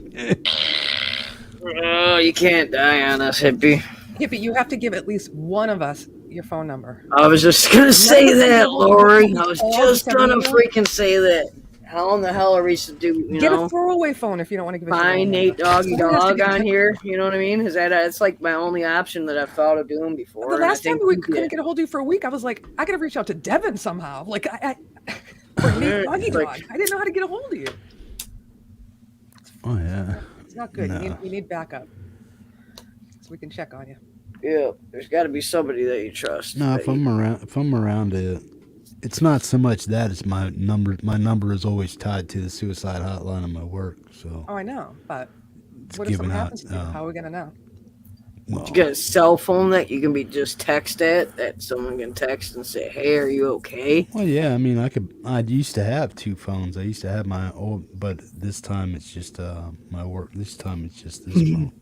Oh, you can't die on us, hippie. Hippie, you have to give at least one of us your phone number. I was just gonna say that, Lori. I was All just gonna 71? freaking say that. How in the hell are we to do, you Get know? a throwaway phone if you don't want to give us your Find own Nate number. Doggy Someone has to Dog get on a- here. You know what I mean? Is that it's like my only option that I've thought of doing before. The and I last time think we you couldn't did. get a hold of you for a week, I was like, I gotta reach out to Devin somehow. Like, or Nate Doggy It's Dog. like- I didn't know how to get a hold of you. oh yeah. It's not good. No. We need backup, so we can check on you. Yeah, there's got to be somebody that you trust. No, that if I'm around it, it's not so much that it's my number. My number is always tied to the suicide hotline of my work. So Oh, I know, but it's what if something given out. happens to you? How are we gonna know? Well, you get a cell phone that you can be just text at, that someone can text and say, "Hey, are you okay?" well, yeah. I mean, I used to have 2 phones. I used to have my old, but this time it's just my work. This time it's just this phone.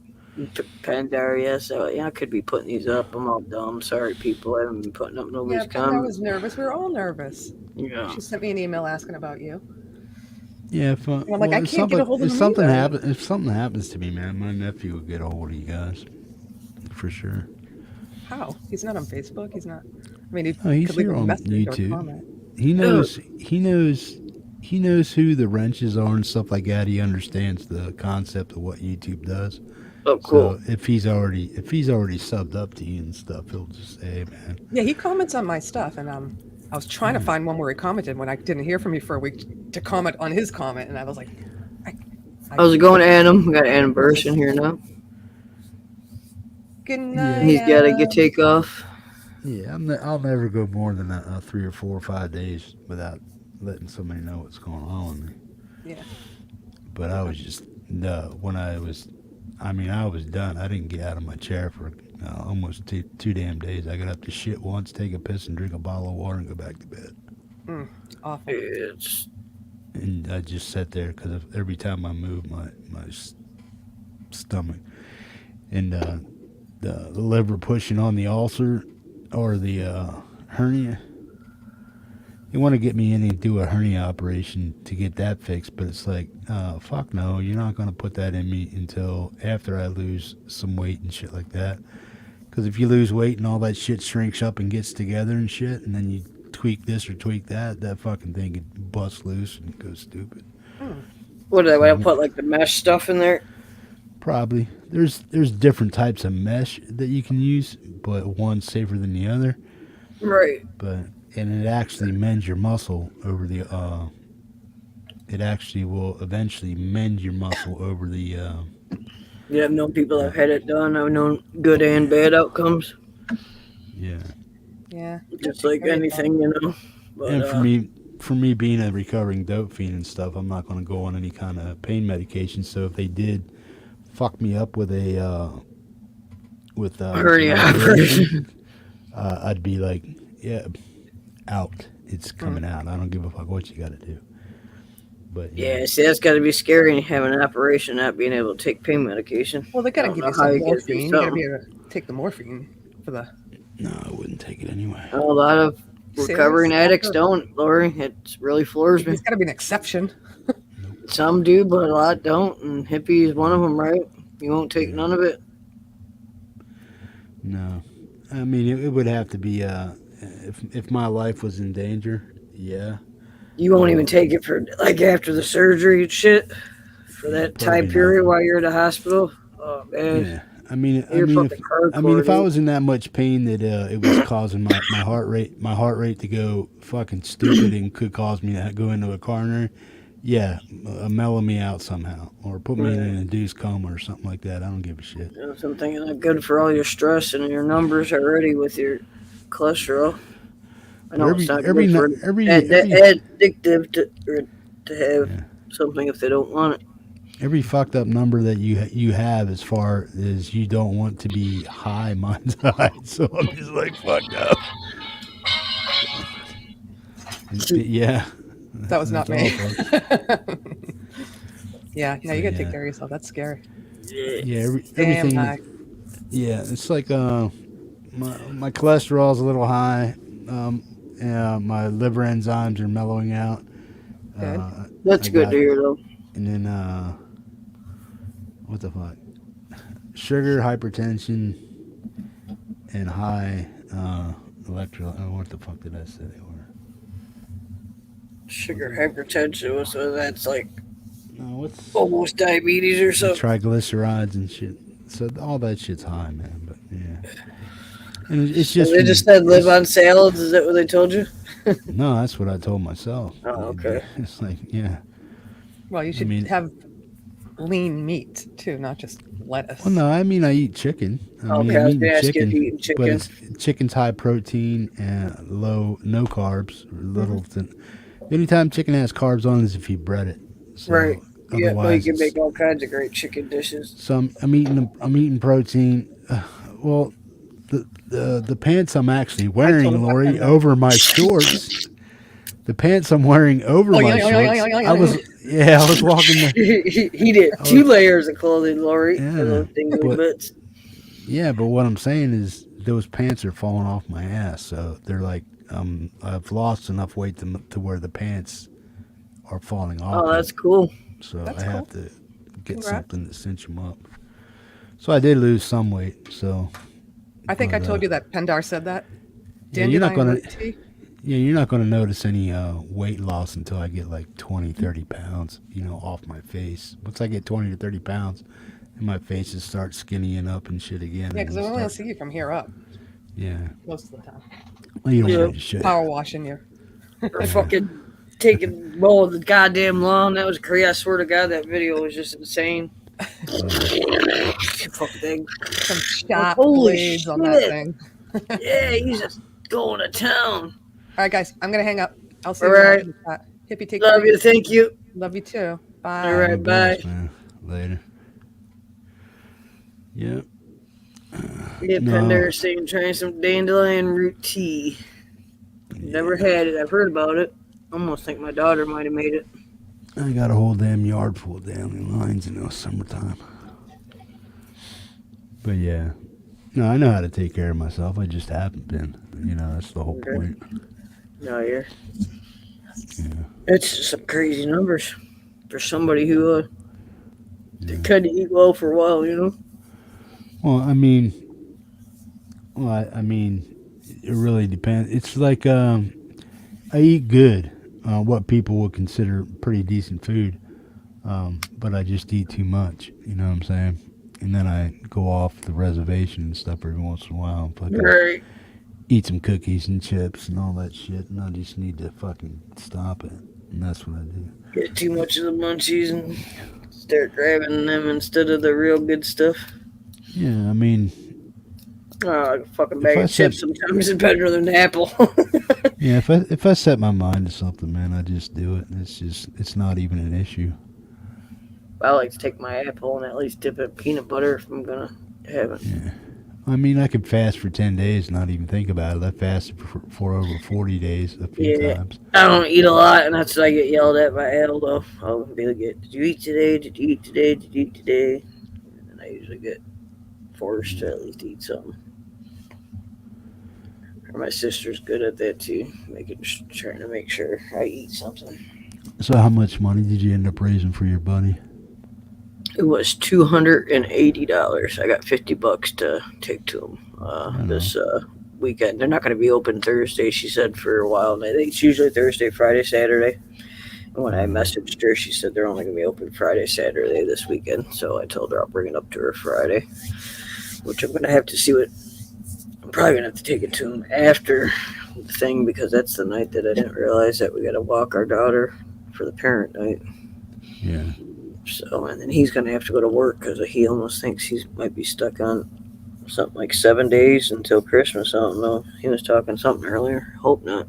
Pandora, yeah. So yeah, I could be putting these up. I'm all dumb. Sorry, people. I haven't been putting up nobody's Yeah, Panda comments. was nervous. We were all nervous. Yeah. She sent me an email asking about you. Yeah, if, I'm like, I if can't get a hold of if them something either. if something happens to me, man, my nephew will get a hold of you guys for sure. How? He's not on Facebook. He's not. I mean, he Oh, he's could leave here a on message or YouTube. comment. He knows who the wrenches are and stuff like that. He understands the concept of what YouTube does. Oh, cool. So if he's already subbed up to you and stuff, he'll just say, "Hey, man." Yeah, he comments on my stuff, and I was trying to find one where he commented when I didn't hear from you for a week to comment on his comment, and I was like, How's it going, Adam? We got Adam Burst in here now. good night. He's got to get take off. Yeah, I'll never go more than 3 or 4 or 5 days without letting somebody know what's going on with me. Yeah. But I was just I was done. I didn't get out of my chair for almost two damn days. I got up to shit once, take a piss, and drink a bottle of water and go back to bed. Awful. It's And I just sat there because every time I moved my stomach and the liver pushing on the ulcer or the hernia. You want to get me in and do a hernia operation to get that fixed, but it's like, fuck no, you're not going to put that in me until after I lose some weight and shit like that. Because if you lose weight and all that shit shrinks up and gets together and shit, and then you tweak this or tweak that, that fucking thing could bust loose and go stupid. what do I put like the mesh stuff in there? Probably. There's different types of mesh that you can use, but one's safer than the other. Right. And it actually mends your muscle over the. It actually will eventually mend your muscle over the. Yeah, I've known people that have had it done. I've known good and bad outcomes. Yeah. Yeah. Just like anything, you know. But, And for me being a recovering dope fiend and stuff, I'm not going to go on any kind of pain medication. So if they did fuck me up with a hernia operation. I'd be like, yeah, out. It's coming out. I don't give a fuck what you got to do. But Yeah, see, that's got to be scary and having an operation, not being able to take pain medication. Well, they gotta I don't give know you how some you can do morphine. You gotta something. be able to take the morphine for the. no, I wouldn't take it anyway. A lot of recovering Serious? addicts don't, Lori. It really floors me. There's gotta be an exception. Some do, but a lot don't. And hippie is one of them, right? You won't take none of it. No, I mean it would have to be if my life was in danger. Yeah, You won't even take it for like after the surgery and shit for that Probably time period not. while you're in the hospital. Oh man, yeah. I mean, you're fucking if hardcore. I was in that much pain that it was causing my heart rate to go fucking stupid and could cause me to go into a coronary, yeah, mellow me out somehow or put me in an induced coma or something like that. I don't give a shit. You know, something not good for all your stress and your numbers already with your cholesterol. I know it's not good for every addictive to have something if they don't want it. every fucked up number that you have as far as you don't want to be high, mine's high. So I'm just like fucked up. Yeah. That was not That's me. all, folks. Yeah, no, you So, gotta take yeah. care of yourself. That's scary. Yeah, Damn everything. high. Yeah, it's like my cholesterol's a little high. Yeah, my liver enzymes are mellowing out. Good. That's I good to got, hear, though. and then what the fuck? Sugar, hypertension, and high what the fuck did I say they were? Sugar, hypertension, so that's like No, what's almost diabetes or the something. triglycerides and shit. So all that shit's high, man. But yeah, and it's just They just said live on salads. Is that what they told you? No, that's what I told myself. Oh, okay. It's like, yeah. Well, you should mean- have lean meat too, not just lettuce. Well, no, I mean I eat chicken. Okay, I was gonna ask you if you eat but chicken. it's, chicken's high protein and no carbs, or little. Anytime chicken has carbs on it is if you bread it. So Right. Yeah, well, you can it's- make all kinds of great chicken dishes. So I'm eating protein. Well, the pants I'm actually wearing, him Lori, about that. over my shorts. The pants I'm wearing over Oh, my yeah, shorts. yeah. I was walking the. He did 2 layers of clothing, Lori. Yeah, For those dingly but- bits. Yeah, but what I'm saying is those pants are falling off my ass, so they're like I've lost enough weight to where the pants are falling off. Oh, that's cool. So That's I have cool. to get Congrats. something to cinch them up. So I did lose some weight. So I think I But, told you that Pendar said that. yeah, you're not Dandelion gonna root tea. you're not gonna notice any weight loss until I get like 20, 30 pounds, off my face. Once I get 20 to 30 pounds, and my face just starts skinnying up and shit again. Yeah, because I and only start- see you from here up Yeah, most of the time. well, you don't Yeah. need to shit. Power washing you. Or fucking taking mowing the goddamn lawn. That was crazy. I swear to God, that video was just insane. Fucking thing. Some sharp Holy blades on that shit. thing. Yeah, he's just going to town. All right, guys, I'm gonna hang up. I'll see All you right. in the chat. Hippie, take Love care. you. Thank you. Love you too. Bye. All right. All the best, bye. man. Later. Yeah. Yeah, No. Pender saying trying some dandelion root tea. Never had it. I've heard about it. Almost think my daughter might have made it. I got a whole damn yard full of dandelions in the summertime. But yeah. No, I know how to take care of myself. I just haven't been. That's the whole Okay. point. No, yeah. Yeah. It's just some crazy numbers for somebody who kind of eat well for a while. Well, I mean, it really depends. It's like I eat good, what people would consider pretty decent food, but I just eat too much. You know what I'm saying? And then I go off the reservation and stuff every once in a while and fucking Right. eat some cookies and chips and all that shit. And I just need to fucking stop it. And that's what I do. Get too much of the munchies and start grabbing them instead of the real good stuff. Yeah, I mean, Oh, a fucking If bag I of said- chips sometimes is better than an apple. yeah. If I set my mind to something, man, I just do it. It's not even an issue. I like to take my apple and at least dip it in peanut butter if I'm gonna have it. Yeah. I mean, I could fast for 10 days and not even think about it. I fasted for over 40 days a few Yeah. times. I don't eat a lot, and that's what I get yelled at by Al, though. I'll be like, did you eat today? Did you eat today? Did you eat today? And I usually get forced to at least eat something. Or my sister's good at that, too. Trying to make sure I eat something. So how much money did you end up raising for your buddy? It was $280. I got $50 to take to him this weekend. They're not going to be open Thursday, she said, for a while. And I think it's usually Thursday, Friday, Saturday. And when I messaged her, she said they're only going to be open Friday, Saturday this weekend. So I told her I'll bring it up to her Friday, which I'm going to have to see what. I'm probably going to have to take it to him after the thing because that's the night that I didn't realize that we got to walk our daughter for the parent night. Yeah. So, and then he's going to have to go to work because he almost thinks he might be stuck on something like 7 days until Christmas. I don't know. He was talking something earlier. Hope not.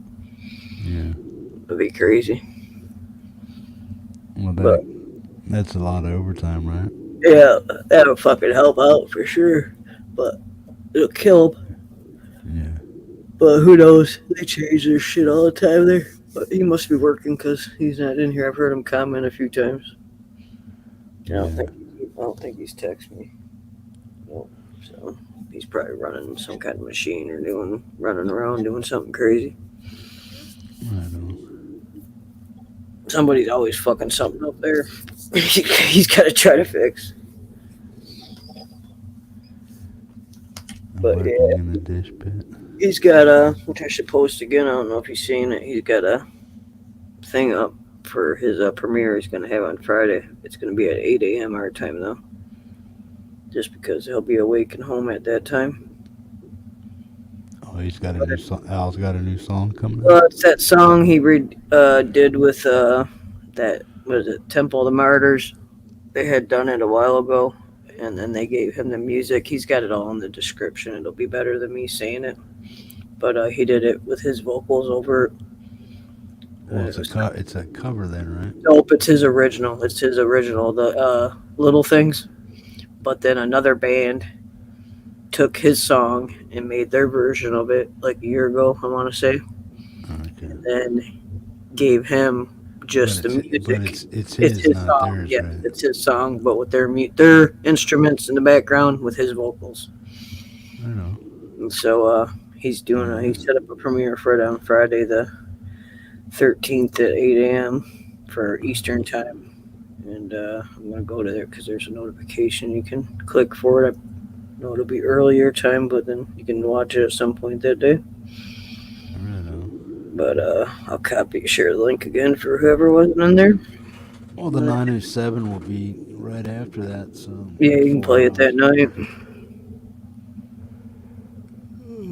Yeah. It'd be crazy. Well, But- That's a lot of overtime, right? Yeah, that'll fucking help out for sure. But it'll kill him. Yeah. But who knows? They change their shit all the time there. But he must be working because he's not in here. I've heard him comment a few times. I don't think he's texted me. No. So he's probably running some kind of machine or running around doing something crazy. I don't know. Somebody's always fucking something up there. He's got to try to fix. I'm But working yeah. in the dish pit. He's got which I should post again. I don't know if you've seen it. He's got a thing up for his premiere he's going to have on Friday. It's going to be at 8 a.m. our time, though. Just because he'll be awake and home at that time. Oh, he's got a new song. Al's got a new song coming Well, out. it's that song he did with that, what is it, Temple of the Martyrs. They had done it a while ago, and then they gave him the music. He's got it all in the description. It'll be better than me saying it. But he did it with his vocals over it. Well, it's a cover then, right? Nope, it's his original. It's his original, the Little Things. But then another band took his song and made their version of it like a year ago, I want to say. Okay. And then gave him just the music. But it's his, not song. theirs, Yeah, right? it's his song, but with their instruments in the background with his vocals. I know. And so he set up a premiere for it on Friday the 13th at 8 a.m. for Eastern time. And I'm going to go to there because there's a notification you can click for it. I know it'll be earlier time, but then you can watch it at some point that day. I know. But I'll share the link again for whoever wasn't in there. Well, the 907 will be right after that, so... Yeah, you can play it that night.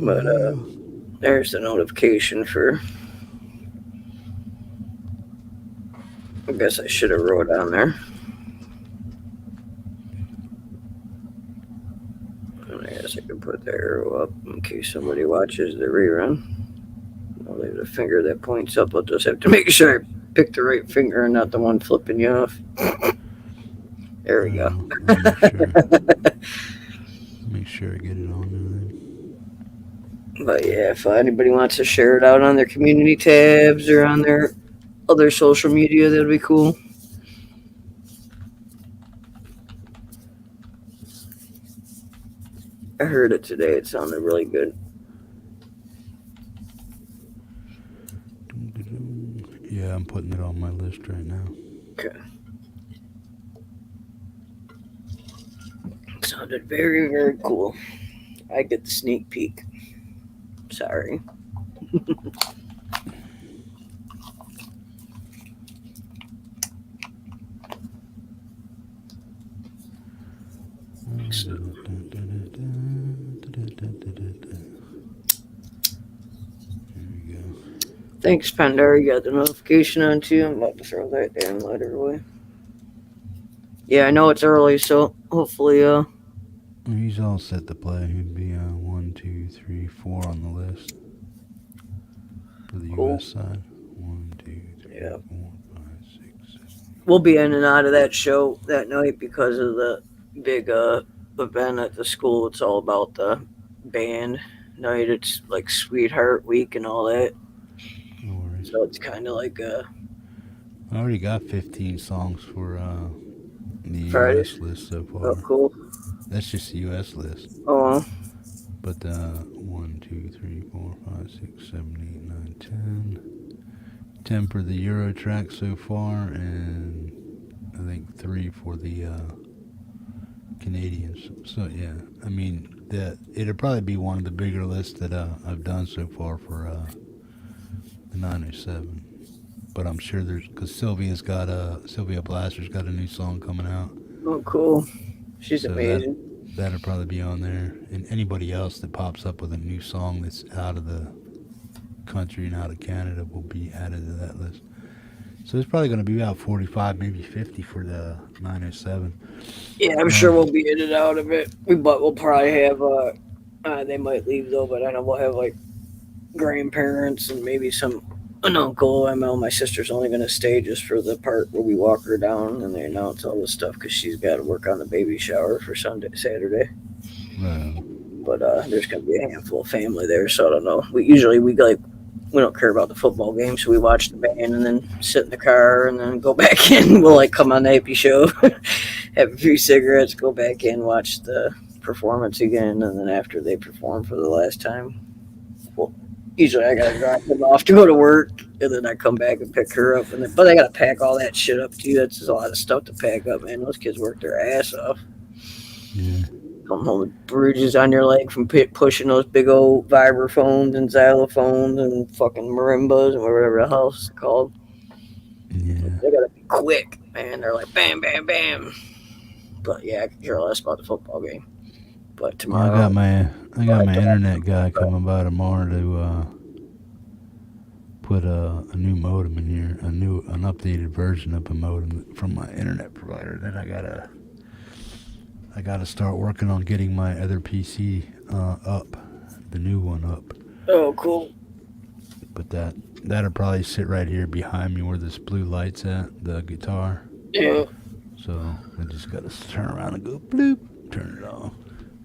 But there's the notification for... I guess I should have wrote down there. And I guess I could put the arrow up in case somebody watches the rerun. I'll leave the finger that points up. I'll just have to make sure I pick the right finger and not the one flipping you off. There we go. Make sure I get it on there then. But yeah, if anybody wants to share it out on their community tabs or on their other social media, that'd be cool. I heard it today. It sounded really good. Yeah, I'm putting it on my list right now. Okay. Sounded very, very cool. I get the sneak peek. Sorry. Thanks, Pandora. You got the notification on too. I'm about to throw that damn letter away. Yeah, I know it's early, so hopefully, He's all set to play. He'd be 1, 2, 3, 4 on the list for the Cool. U.S. side. 1, 2, 3, Yeah. 4, 5, 6, 7. we'll be in and out of that show that night because of the big event at the school. It's all about the band night. It's like Sweetheart Week and all that. No worries. So it's kind of like I already got 15 songs for the Friday? U.S. list so far. oh, cool. That's just the U.S. list. Oh, But 1, 2, 3, 4, 5, 6, 7, 8, 9, 10. 10 for the Euro track so far, and I think 3 for the Canadians. So yeah, I mean it'll probably be one of the bigger lists that I've done so far for the 907. But I'm sure because Sylvia Blaster's got a new song coming out. oh, cool. She's So amazing. That'll probably be on there. And anybody else that pops up with a new song that's out of the country and out of Canada will be added to that list. So it's probably going to be about 45, maybe 50 for the 907. Yeah, I'm sure we'll be in and out of it. But we'll probably have, they might leave though, but I know we'll have like grandparents and maybe some an uncle. My sister's only going to stay just for the part where we walk her down and they announce all this stuff because she's got to work on the baby shower for Saturday. Right. But there's going to be a handful of family there, so I don't know. We don't care about the football game, so we watch the band and then sit in the car and then go back in. We'll like come on the AP show, have a few cigarettes, go back in, watch the performance again, and then after they perform for the last time, well, usually I gotta drop them off to go to work, and then I come back and pick her up. But I gotta pack all that shit up too. That's just a lot of stuff to pack up, man. Those kids work their ass off. Yeah. Come home with bruises on your leg from pushing those big old vibraphones and xylophones and fucking marimbas and whatever the hell it's called. Yeah. They gotta be quick, man. They're like bam, bam, bam. But yeah, I can care less about the football game. But tomorrow, I got my internet guy coming by tomorrow to put a new modem in here, an updated version of a modem from my internet provider. Then I gotta start working on getting my other PC up, the new one up. oh, cool. But that'll probably sit right here behind me where this blue light's at, the guitar. Yeah. So I just gotta turn around and go bloop, turn it off.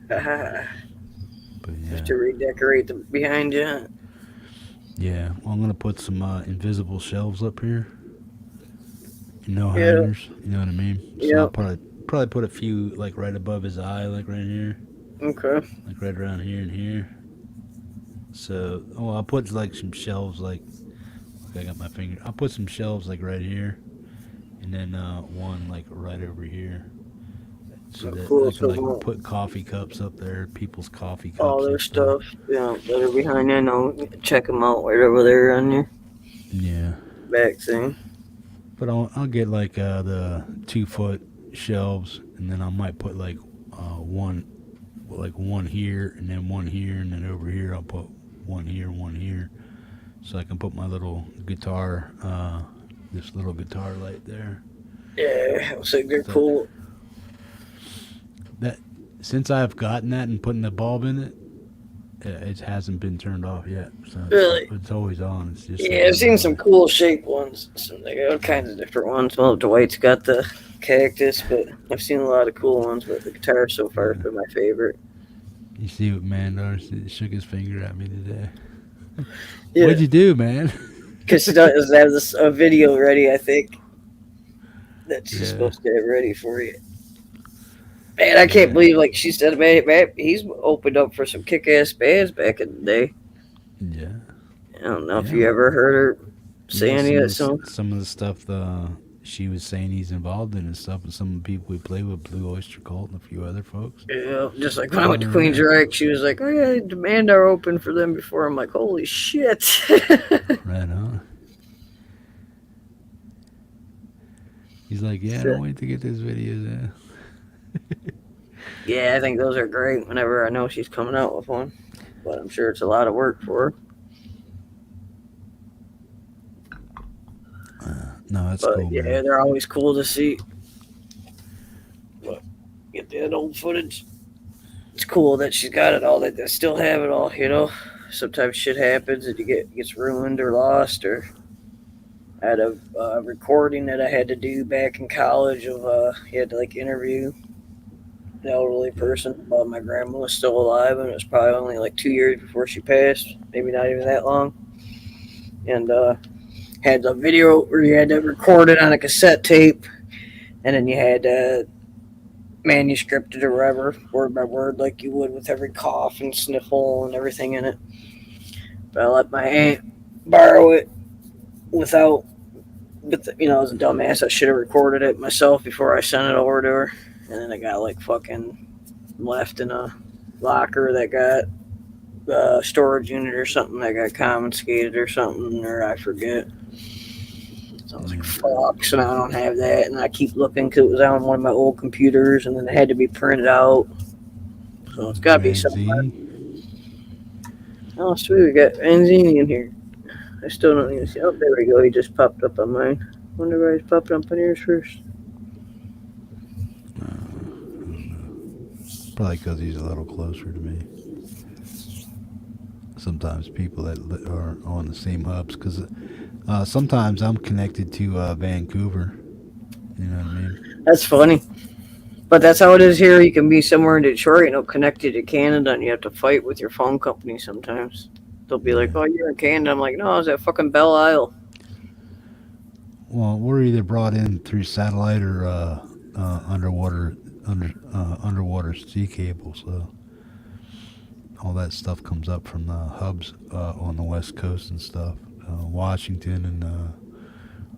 But yeah. Just to redecorate the behind you. Yeah, well, I'm gonna put some invisible shelves up here. Yeah. Hangers. You know what I mean? So Yeah. I'll probably put a few like right above his eye, like right here, Okay. like right around here and here. So, I'll put like some shelves, like I got my finger. I'll put some shelves like right here, and then one like right over here. So that Cool. I So can like put coffee cups up there, people's coffee cups. all their and stuff, that are behind you. No, check them out right over there on your Yeah. back thing. But I'll get like the 2-foot shelves, and then I might put like one here, and then one here, and then over here I'll put one here, so I can put my little guitar, this little guitar light there. Yeah, I think they're cool. That since I've gotten that and putting the bulb in it, it hasn't been turned off yet. So Really? it's always on. It's just Yeah, I've seen some cool shaped ones. They got all kinds of different ones. Well, Dwight's got the cactus, but I've seen a lot of cool ones. But the guitar so far has been my favorite. You see what Mandar shook his finger at me today. Yeah. What'd you do, man? Because she does have a video ready, I think, that she's supposed to have ready for you. Man, I can't believe, like she said, man, he's opened up for some kick-ass bands back in the day. Yeah. I don't know if you ever heard her say any of that song. Some of the stuff she was saying he's involved in and stuff, and some of the people we play with, Blue Oyster Cult and a few other folks. Yeah, just like when I went to Queensryche, she was like, "Oh yeah, Demand are open for them before." I'm like, "Holy shit!" Right on. He's like, "Yeah, I don't wait to get those videos in." Yeah, I think those are great. Whenever I know she's coming out with one, but I'm sure it's a lot of work for her. No, that's But cool. yeah, Man. they're always cool to see. But get that old footage. It's cool that she's got it all. That they still have it all. Sometimes shit happens and gets ruined or lost. Or I had a recording that I had to do back in college of you had to like interview an elderly person while my grandma was still alive, and it was probably only like 2 years before she passed, maybe not even that long. And had the video where you had to record it on a cassette tape, and then you had to manuscript it or whatever, word by word, like you would with every cough and sniffle and everything in it. But I let my aunt borrow it without, as a dumbass, I should have recorded it myself before I sent it over to her. And then I got like fucking left in a locker that got a storage unit or something that got confiscated or something, or I forget. So I was like, fuck, so now I don't have that. And I keep looking because it was on one of my old computers, and then it had to be printed out. So it's got to be somewhere. Oh, sweet, we got Anzini in here. I still don't even see. Oh, there we go. He just popped up on mine. Wonder why he's popping up on yours first. Probably because he's a little closer to me. Sometimes people that are on the same hubs, because Sometimes I'm connected to Vancouver. You know what I mean? That's funny. But that's how it is here. You can be somewhere in Detroit and it'll connect you to Canada, and you have to fight with your phone company sometimes. They'll be like, Yeah. "Oh, you're in Canada." I'm like, "No, I was at fucking Belle Isle." Well, we're either brought in through satellite or underwater sea cable. So all that stuff comes up from the hubs on the west coast and stuff. Washington and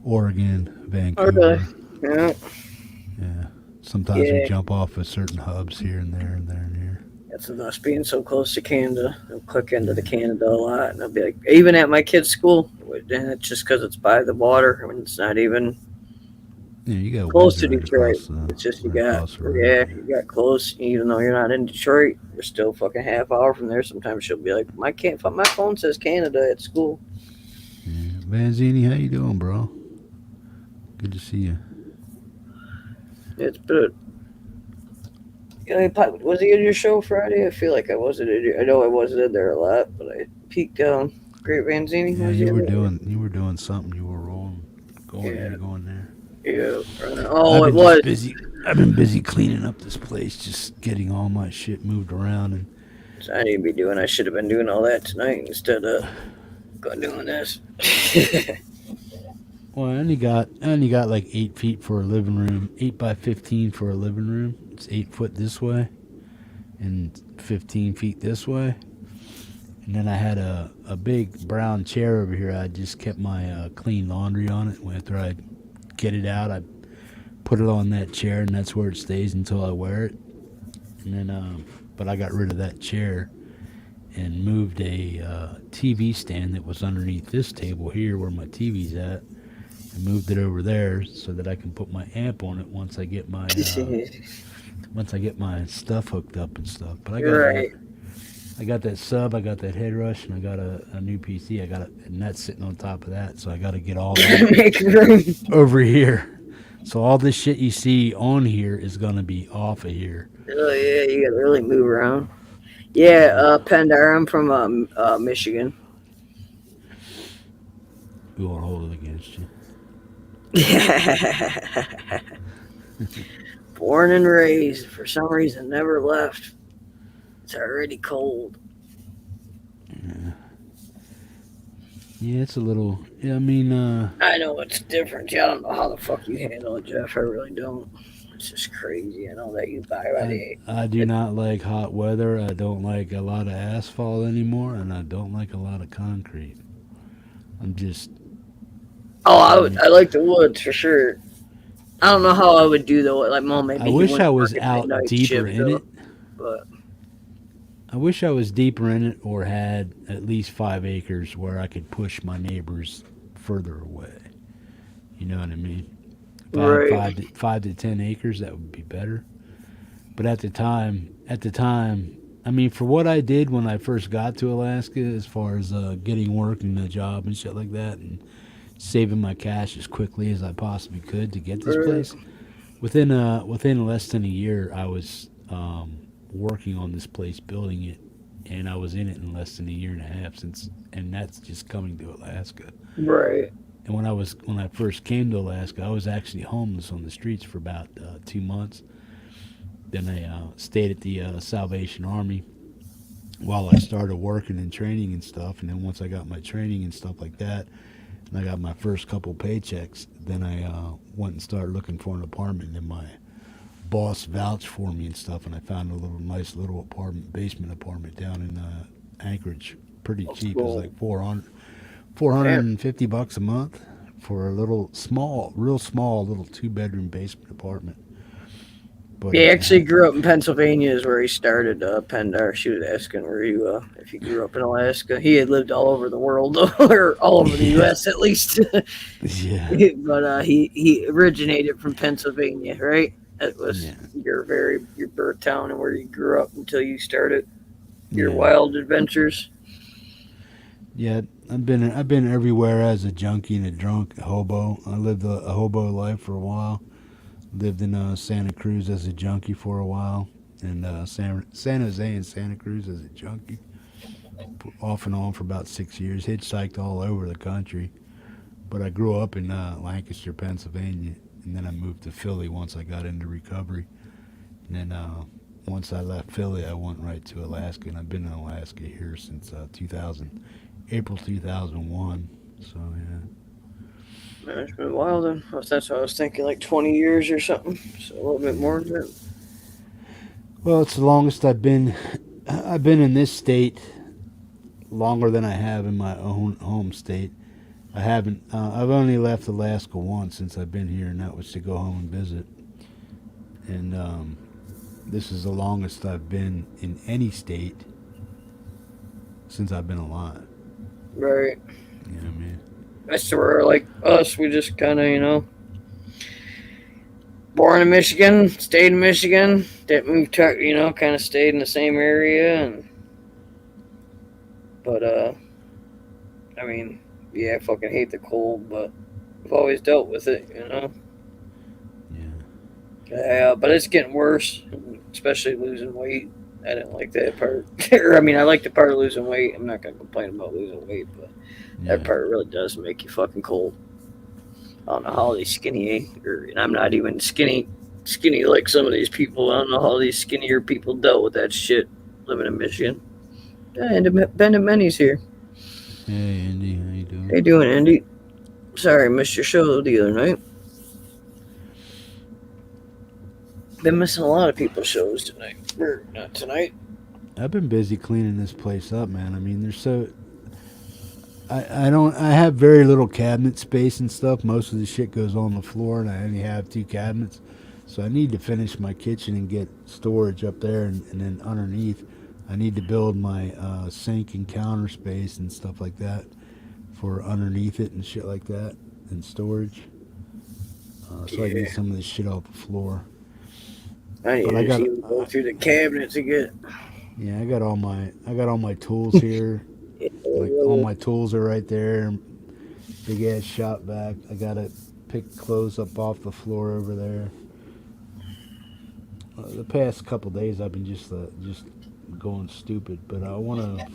Oregon, Oh, really? Vancouver. Yeah, Yeah. Sometimes we yeah. jump off at certain hubs here and there and there and here. That's us being so close to Canada. I'll click into the Canada a lot, and I'll be like, even at my kid's school, and it's just because it's by the water. I mean, it's not even Yeah, you got close Windsor to Detroit. It's just right across the road. yeah, you got close. Even though you're not in Detroit, you're still fucking half hour from there. Sometimes she'll be like, my phone says Canada at school. Yeah. Vanzini, how you doing, bro? Good to see you. It's been. Was he in your show Friday? I feel like I wasn't in. I know I wasn't in there a lot, but I peeked down. Great Vanzini. Yeah, Was he in there? you were doing something. You were rolling, going Yeah. here, going there. Yeah. Oh, I've it been was. just busy. I've been busy cleaning up this place, just getting all my shit moved around. And So I need to be doing. I should have been doing all that tonight instead of doing this. well, I only got like 8 feet for a living room, 8 by 15 for a living room. It's 8 foot this way, and 15 feet this way. And then I had a big brown chair over here. I just kept my clean laundry on it. After I get it out, I put it on that chair, and that's where it stays until I wear it. And then, but I got rid of that chair and moved a TV stand that was underneath this table here where my TV's at. I moved it over there so that I can put my amp on it once I get my stuff hooked up and stuff. But I got that sub, I got that head rush, and I got a new PC. I got it, and that's sitting on top of that. So I got to get all that Make room. over here. So all this shit you see on here is gonna be off of here. Oh yeah, you gotta really move around. Yeah, Pendar. I'm from Michigan. We won't hold it against you. Born and raised. For some reason, never left. It's already cold. Yeah, it's a little. Yeah, I mean, I know it's different. Yeah, I don't know how the fuck you handle it, Jeff. I really don't. It's just crazy. I know that you buy by I do not like hot weather. I don't like a lot of asphalt anymore, and I don't like a lot of concrete. I'm just. Oh, I like the woods for sure. I don't know how I would do though. Like, Mom, maybe I wish I was out deeper in it. But I wish I was deeper in it or had at least 5 acres where I could push my neighbors further away. You know what I mean? If I had 5 to 10 acres, that would be better. But at the time, I mean, for what I did when I first got to Alaska, as far as getting work and a job and shit like that, and saving my cash as quickly as I possibly could to get this place, within less than a year, I was working on this place, building it, and I was in it in less than a year and a half and that's just coming to Alaska. right. And when I first came to Alaska, I was actually homeless on the streets for about 2 months. Then I stayed at the Salvation Army while I started working and training and stuff. And then once I got my training and stuff like that, and I got my first couple paychecks, then I went and started looking for an apartment. And my boss vouched for me and stuff, and I found a nice little basement apartment down in Anchorage, pretty cheap. It was like $450 a month for a real small little 2-bedroom basement apartment. But He actually grew up in Pennsylvania, is where he started Pendar. She was asking where if you grew up in Alaska. He had lived all over the world, or all over the U.S. at least. yeah, But he originated from Pennsylvania, right? That was your birth town and where you grew up until you started your wild adventures. Yeah, I've been everywhere as a junkie and a drunk, a hobo. I lived a hobo life for a while. Lived in Santa Cruz as a junkie for a while, and San Jose and Santa Cruz as a junkie, off and on for about 6 years. Hitchhiked all over the country. but I grew up in Lancaster, Pennsylvania, and then I moved to Philly once I got into recovery. And then once I left Philly, I went right to Alaska, and I've been in Alaska here since April 2001. So yeah. Man, it's been a while then. That's what I was thinking, like 20 years or something. So a little bit more than that. Well, it's the longest I've been. I've been in this state longer than I have in my own home state. I haven't. I've only left Alaska once since I've been here, and that was to go home and visit. And this is the longest I've been in any state since I've been alive. Right. You know what I mean? That's where, like us, we just kind of, born in Michigan, stayed in Michigan, didn't move to, kind of stayed in the same area. But I mean, yeah, I fucking hate the cold, but I've always dealt with it, Yeah. Yeah, but it's getting worse, especially losing weight. I didn't like that part. I mean, I like the part of losing weight. I'm not going to complain about losing weight, but that part really does make you fucking cold. I don't know how these skinny, and I'm not even skinny like some of these people. I don't know how these skinnier people dealt with that shit living in Michigan. Yeah, Ben and Benny's here. Hey, Andy, how you doing? How you doing, Andy? Sorry, I missed your show the other night. Been missing a lot of people's shows tonight. Or not tonight. I've been busy cleaning this place up, man. I mean, there's so... I have very little cabinet space and stuff. Most of the shit goes on the floor, and I only have 2 cabinets. So I need to finish my kitchen and get storage up there, and then underneath, I need to build my sink and counter space and stuff like that for underneath it and shit like that, and storage. So I can get some of this shit off the floor. I need to even go through the cabinets again. Yeah, I got all my tools here. Like all my tools are right there. Big ass shop vac. I gotta pick clothes up off the floor over there. The past couple days I've been just going stupid, but I want to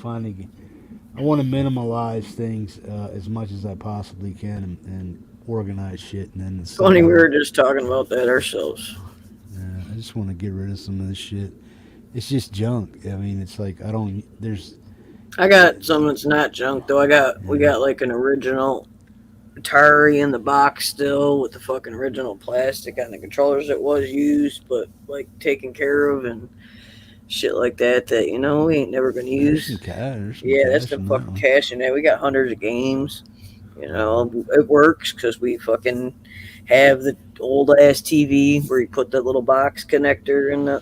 minimize things as much as I possibly can and organize shit. And then it's funny, we were just talking about that ourselves. Yeah, I just want to get rid of some of this shit. It's just junk. I mean, it's like I got some that's not junk though. We got like an original Atari in the box still with the fucking original plastic on the controllers that was used, but like taken care of and shit like that we ain't never gonna use. That's the fucking cash in there. We got hundreds of games. It works because we fucking have the old ass TV where you put that little box connector in the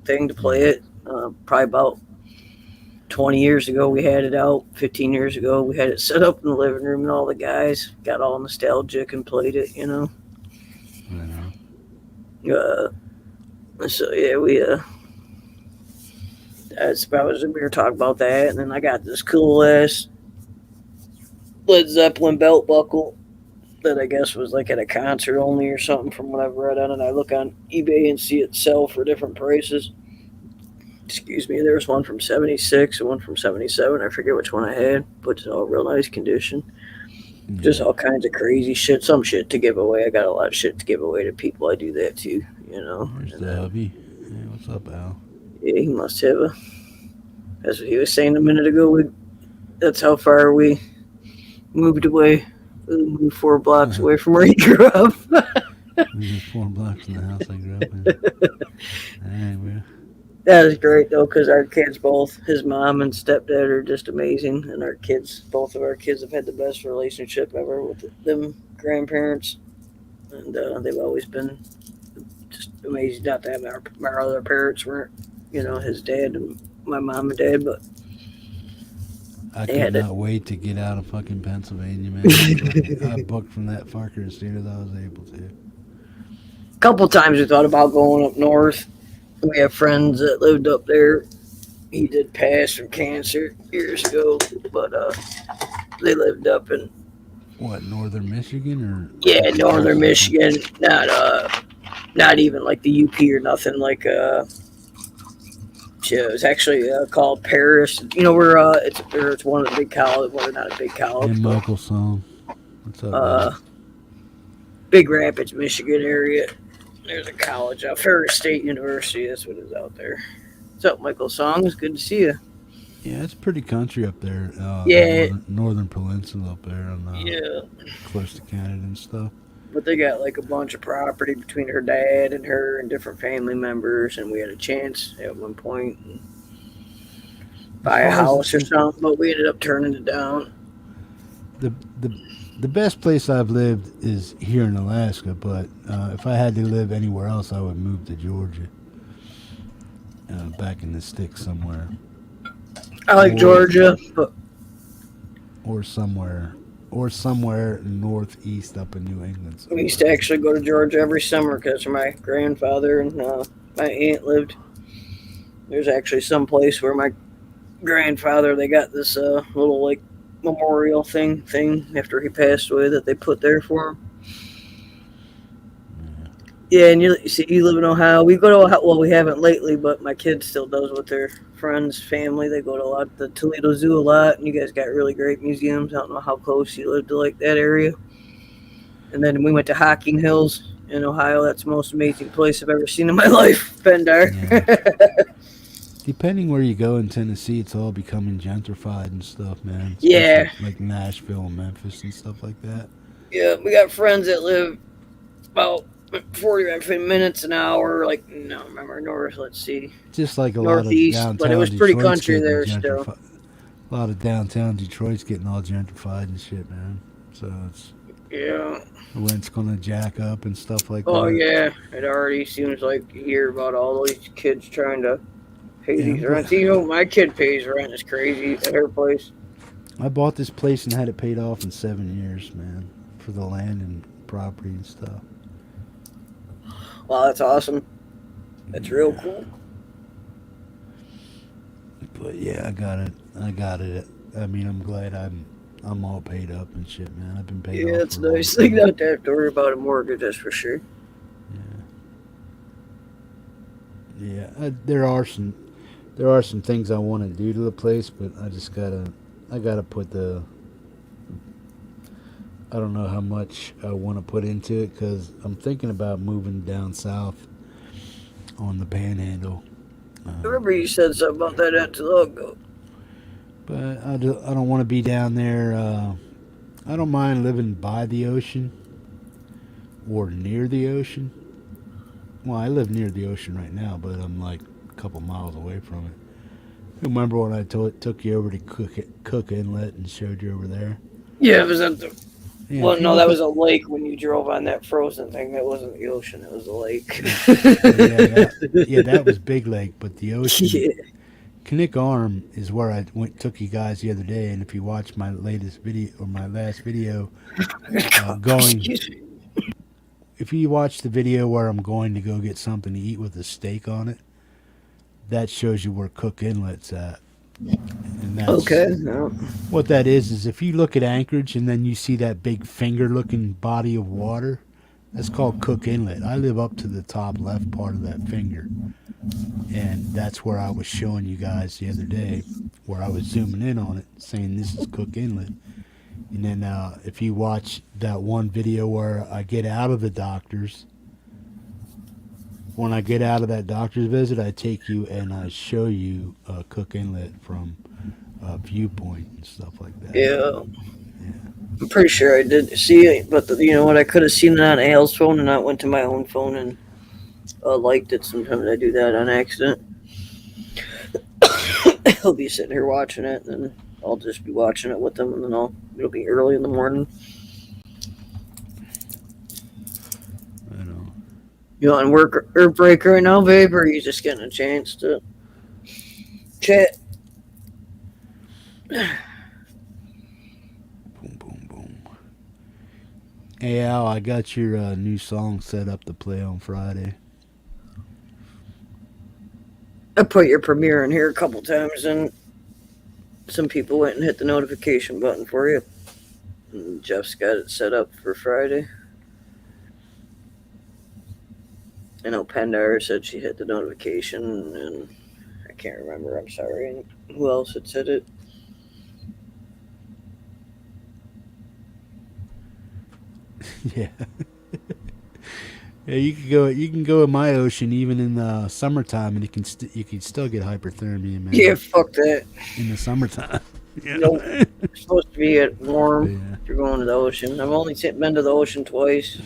thing to play it. Probably about 20 years ago we had it out. 15 years ago we had it set up in the living room, and all the guys got all nostalgic and played it. So yeah, we we were talking about that, and then I got this cool ass Led Zeppelin belt buckle that I guess was like at a concert only or something from what I've read on it. I look on eBay and see it sell for different prices. Excuse me, there's one from 76 and one from 77. I forget which one I had, but it's all real nice condition. Yeah. Just all kinds of crazy shit. Some shit to give away. I got a lot of shit to give away to people. I do that too, There's the hubby. Hey, what's up, Al? Yeah, he must have that's what he was saying a minute ago. That's how far we moved away. We moved 4 blocks away from where he grew up. We moved 4 blocks from the house I grew up in. Anyway. That is great though, because our kids both, his mom and stepdad, are just amazing, and both of our kids have had the best relationship ever with them grandparents, and they've always been just amazing. Not that our other parents weren't, his dad and my mom and dad, but I could not wait to get out of fucking Pennsylvania, man. I booked from that fucker as soon as I was able to. A couple times we thought about going up north. We have friends that lived up there. He did pass from cancer years ago, but they lived up in northern Michigan or northern Michigan. Not even like the UP or nothing. Like it was actually called Paris. Where it's one of the big colleges. Well, not a big college. In Michelson. What's up, man? Big Rapids, Michigan area. There's a college out Ferris State University. That's what is out there. What's up, Michael Songs? Good to see you. Yeah, it's pretty country up there. Yeah, Northern peninsula up there, and yeah. close to Canada and stuff. But they got like a bunch of property between her dad and her and different family members, and we had a chance at one point to buy a house or something, but we ended up turning it down. The the best place I've lived is here in Alaska, but if I had to live anywhere else, I would move to Georgia, back in the sticks somewhere, I like Georgia, but or somewhere northeast up in New England. we used to actually go to Georgia every summer because my grandfather and my aunt lived. There's actually some place where my grandfather, they got this little like memorial thing after he passed away that they put there for him. Yeah, and you see, you live in Ohio. We go to Ohio. Well, we haven't lately, but my kid still does with their friends, family. They go to the Toledo Zoo a lot, and you guys got really great museums. I don't know how close you live to like that area. And then we went to Hocking Hills in Ohio. That's the most amazing place I've ever seen in my life. Bendar. Yeah. Depending where you go in Tennessee, it's all becoming gentrified and stuff, man. Especially Yeah. like Nashville and Memphis and stuff like that. Yeah, we got friends that live about 40 minutes an hour. Like, no, remember north. Let's see. Just like a Northeast, lot of downtown but it was pretty Detroit's country getting there still. A lot of downtown Detroit's getting all gentrified and shit, man. So it's Yeah. rent's gonna jack up and stuff like Oh that. yeah, it already seems like you hear about all these kids trying to pay Yeah, these but- rents. You know, my kid pays rent. It's crazy at her place. I bought this place and had it paid off in 7 years, man, for the land and property and stuff. Wow, that's awesome. That's real cool. But yeah, I got it. I mean, I'm glad I'm all paid up and shit, man. I've been paid off. Yeah, it's for a long nice. Like time. not to have to worry about a mortgage, that's for sure. Yeah, there are some things I want to do to the place, but I gotta put I don't know how much I want to put into it because I'm thinking about moving down south on the Panhandle. I remember you said something about that not too long ago. But I don't want to be down there. I don't mind living by the ocean or near the ocean. Well, I live near the ocean right now, but I'm like a couple miles away from it. Remember when I took you over to Cook Inlet and showed you over there? Yeah, it was at the. Yeah, Well, if you no, look that at- was a lake when you drove on that frozen thing. That wasn't the ocean; it was a lake. that was Big Lake, but the ocean. Yeah. Knik Arm is where I took you guys the other day, and if you watch my latest video or my last video, going. Excuse me. If you watch the video where I'm going to go get something to eat with a steak on it, that shows you where Cook Inlet's at. And that's, Okay. No. what that is if you look at Anchorage and then you see that big finger-looking body of water, that's called Cook Inlet. I live up to the top left part of that finger. And that's where I was showing you guys the other day, where I was zooming in on it, saying this is Cook Inlet. And then if you watch that one video where I get out of the doctor's, when I get out of that doctor's visit, I take you and I show you Cook Inlet from a viewpoint and stuff like that. Yeah. I'm pretty sure I did see it, but you know what? I could have seen it on Al's phone, and I went to my own phone and liked it. Sometimes I do that on accident. He'll be sitting here watching it, and I'll just be watching it with him, and then it'll be early in the morning. I know. You on work or break right now, babe, or are you just getting a chance to chat? Boom, boom, boom. Hey, Al, I got your new song set up to play on Friday. I put your premiere in here a couple times, and some people went and hit the notification button for you. And Jeff's got it set up for Friday. I know Pendar said she hit the notification, and I can't remember. I'm sorry. And who else had said it? Yeah. Yeah, you can go in my ocean even in the summertime, and you can still get hyperthermia, man. Yeah, fuck that. In the summertime. Nope. It's supposed to be at warm Yeah. if you're going to the ocean. I've only been to the ocean twice.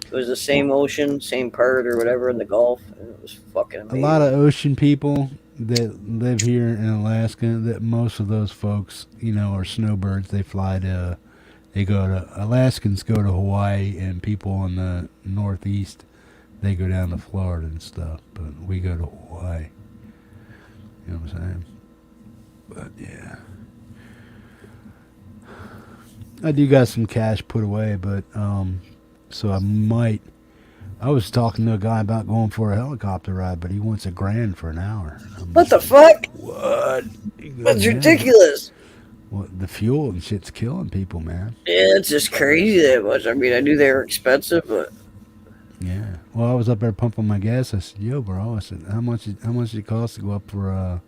It was the same ocean, same part or whatever in the Gulf, and it was fucking A amazing. lot of ocean people that live here in Alaska, that most of those folks, are snowbirds. They go to, Alaskans go to Hawaii, and people in the Northeast, they go down to Florida and stuff, but we go to Hawaii. You know what I'm saying? But yeah. I do got some cash put away, but so I was talking to a guy about going for a helicopter ride, but he wants $1,000 for an hour. What the fuck? What? That's ridiculous. Well, the fuel and shit's killing people, man. Yeah, it's just crazy that much. I mean, I knew they were expensive, but Yeah. Well, I was up there pumping my gas. I said, "Yo, bro," I said, "How much it cost to go up for?"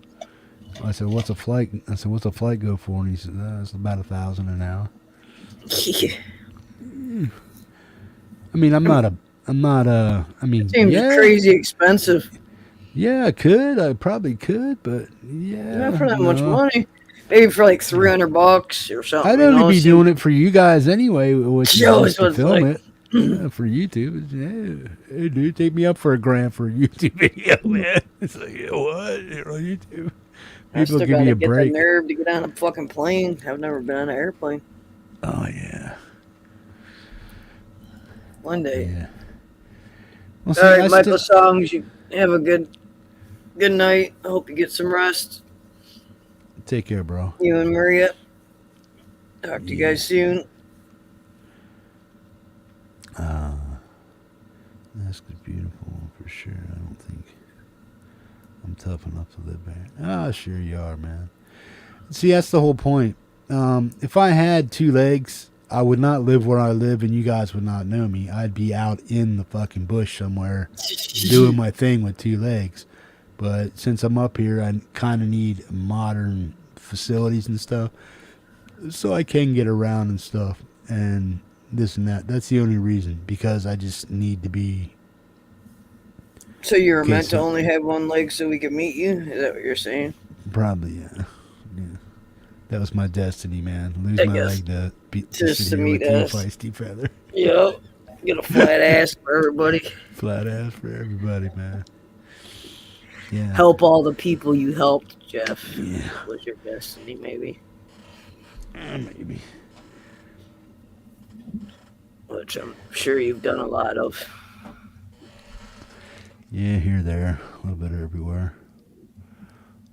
I said, "What's a flight?" I said, "What's a flight go for?" And he said, "It's about $1,000 an hour." yeah. I mean, I mean, Seems yeah, crazy expensive. yeah, I probably could, but yeah, Not for that much money. Maybe for like $300 or something. I'd only be doing it for you guys anyway, which is Yo, just so to it's film like- it. Yeah, for YouTube. Yeah. Hey, dude, take me up for $1,000 for a YouTube video, man. It's like, yeah, what? You're on YouTube. I People still give me gotta a get break. the nerve to get on a fucking plane. I've never been on an airplane. Oh, yeah. One day. Yeah. Well, see, All I right, Michael still- Songs, you have a good night. I hope you get some rest. Take care, bro. You and Maria. Talk to you guys soon. Alaska's beautiful for sure. I don't think I'm tough enough to live there. Ah, sure you are, man. See, that's the whole point. If I had 2 legs, I would not live where I live, and you guys would not know me. I'd be out in the fucking bush somewhere doing my thing with 2 legs. But since I'm up here, I kind of need modern facilities and stuff, so I can get around and stuff, and this and that. That's the only reason, because I just need to be. So you were Okay, meant to so- only have 1 leg so we could meet you? Is that what you're saying? Probably, yeah. That was my destiny, man. Lose I my guess. leg to beat Just sit to here meet with you, us. Feisty Feather. Yep. Get a flat ass for everybody. Flat ass for everybody, man. Yeah. Help all the people you helped, Jeff. Yeah. Was your destiny, maybe. Maybe. Which I'm sure you've done a lot of. Yeah, here, there, a little bit everywhere.